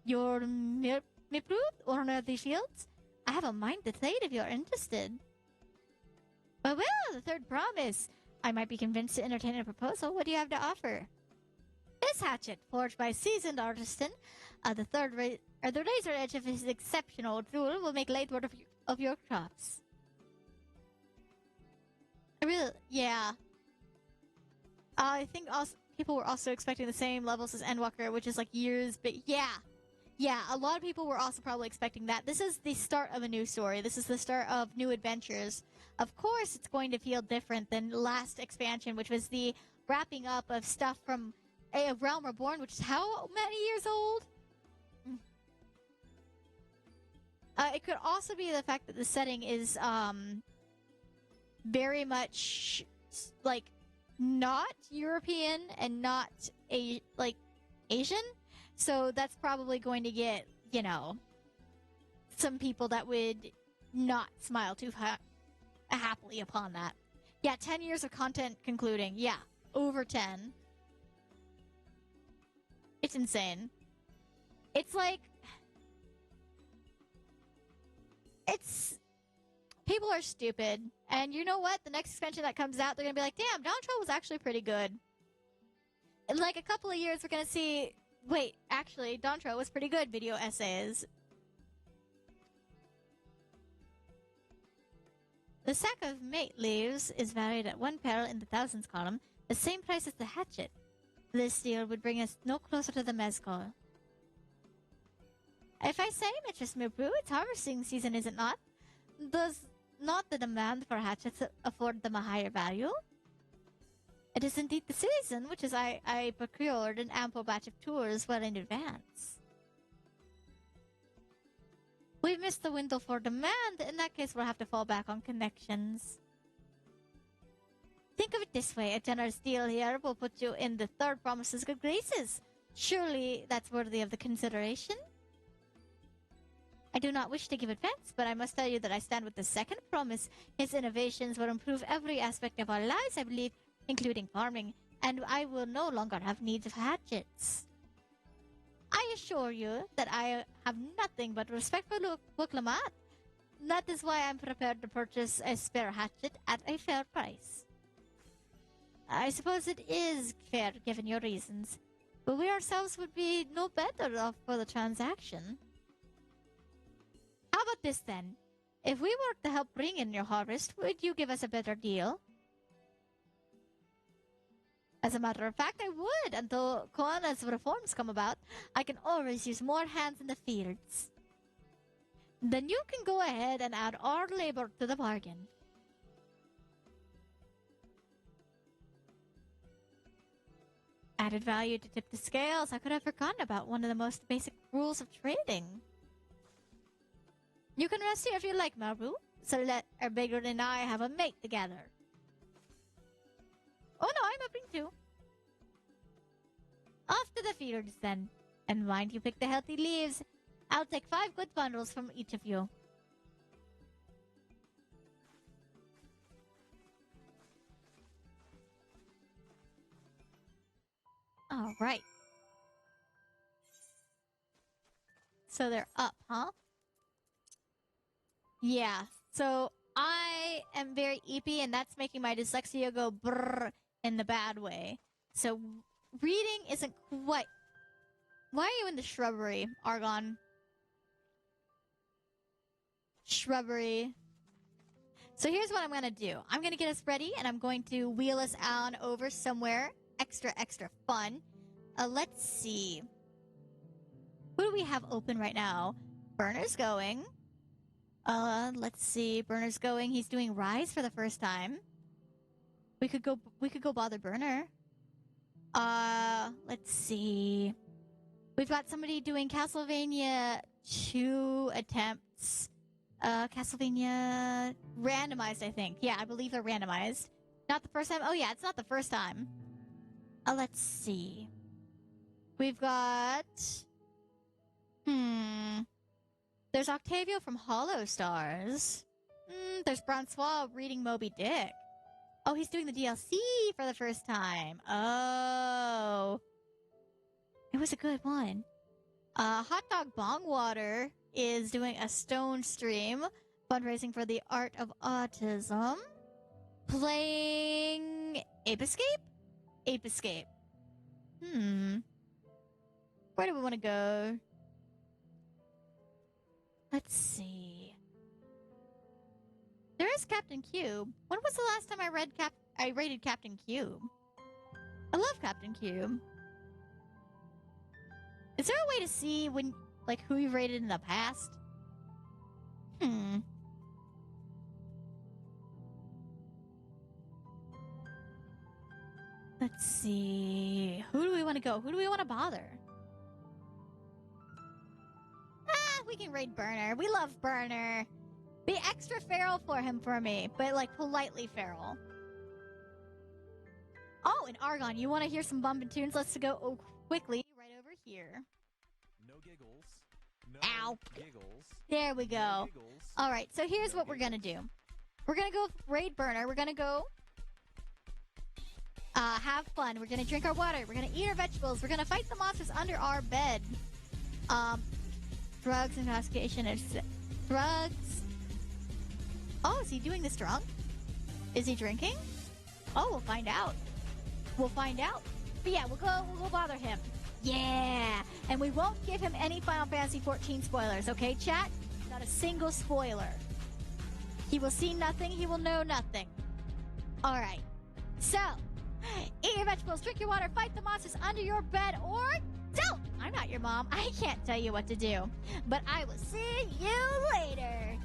Your Miprut or the Fields? I have a mind to trade if you're interested. Well, the Third Promise. I might be convinced to entertain a proposal. What do you have to offer? This hatchet, forged by a seasoned artisan, the razor edge of his exceptional tool will make light work of your crops. Yeah. I think also people were also expecting the same levels as Endwalker, which is like years, but yeah. Yeah, a lot of people were also probably expecting that. This is the start of a new story. This is the start of new adventures. Of course, it's going to feel different than last expansion, which was the wrapping up of stuff from A Realm Reborn, which is how many years old? It could also be the fact that the setting is very much like not European and not Asian. So that's probably going to get, you know, some people that would not smile too happily upon that. Yeah, 10 years of content concluding. Yeah, over 10. It's insane. It's like... It's... People are stupid. And you know what? The next expansion that comes out, they're gonna be like, damn, Dawntrail was actually pretty good. In like a couple of years, we're gonna see... Wait, actually, Dawntrail was pretty good video essays. The sack of mate leaves is valued at 1 pearl in the thousands column, the same price as the hatchet. This deal would bring us no closer to the mezcal. If I say, Mistress Mirbrew, it's harvesting season, is it not? Does not the demand for hatchets afford them a higher value? It is indeed the season, which is I procured an ample batch of tours well in advance. We've missed the window for demand. In that case, we'll have to fall back on connections. Think of it this way. A generous deal here will put you in the third promise's good graces. Surely that's worthy of the consideration? I do not wish to give advance, but I must tell you that I stand with the second promise. His innovations will improve every aspect of our lives, I believe, including farming, and I will no longer have needs of hatchets. I assure you that I have nothing but respect for Wuklamat. That is why I'm prepared to purchase a spare hatchet at a fair price. I suppose it is fair given your reasons, but we ourselves would be no better off for the transaction. How about this then? If we were to help bring in your harvest, would you give us a better deal? As a matter of fact, I would. Until Koana's reforms come about, I can always use more hands in the fields. Then you can go ahead and add our labor to the bargain. Added value to tip the scales. I could have forgotten about one of the most basic rules of trading. You can rest here if you like, Maru. So let our beggar and I have a mate together. Oh no, I'm upping too. Off to the fields then. And mind you pick the healthy leaves. I'll take 5 good bundles from each of you. Alright. So they're up, huh? Yeah. So I am very eepy, and that's making my dyslexia go brrr in the bad way. So reading isn't quite... Why are you in the shrubbery, Argon? Shrubbery. So here's what I'm going to do. I'm going to get us ready, and I'm going to wheel us on over somewhere extra fun. Let's see. Who do we have open right now? Burner's going. Let's see. Burner's going. He's doing Rise for the first time. We could go bother Burner. Let's see. We've got somebody doing Castlevania 2 attempts. Castlevania randomized, I think. Yeah, I believe they're randomized. Not the first time. Oh yeah, it's not the first time. Let's see. We've got... There's Octavio from Hollow Stars. There's Francois reading Moby Dick. Oh, he's doing the DLC for the first time. Oh. It was a good one. Hot Dog Bongwater is doing a Stone stream. Fundraising for the Art of Autism. Playing Ape Escape? Ape Escape. Where do we want to go? Let's see. There is Captain Cube. When was the last time I rated Captain Cube? I love Captain Cube. Is there a way to see when, like, who you've rated in the past? Let's see. Who do we want to go? Who do we want to bother? We can raid Burner. We love Burner. Be extra feral for him for me, but like politely feral. Oh, and Argon, you want to hear some bumpin' tunes? Let's go quickly right over here.
No giggles. No
Ow.
giggles.
There we go.
Giggles.
All right, so here's what we're gonna do. We're gonna go raid burner. We're gonna go have fun. We're gonna drink our water. We're gonna eat our vegetables. We're gonna fight the monsters under our bed. Drugs, investigation, drugs. Oh, is he doing this drunk? Is he drinking? Oh, we'll find out. We'll find out. But yeah, we'll go bother him. Yeah! And we won't give him any Final Fantasy 14 spoilers, okay, chat? Not a single spoiler. He will see nothing, he will know nothing. Alright. So, eat your vegetables, drink your water, fight the monsters under your bed, or don't! I'm not your mom. I can't tell you what to do. But I will see you later.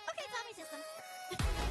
Okay, zombie system.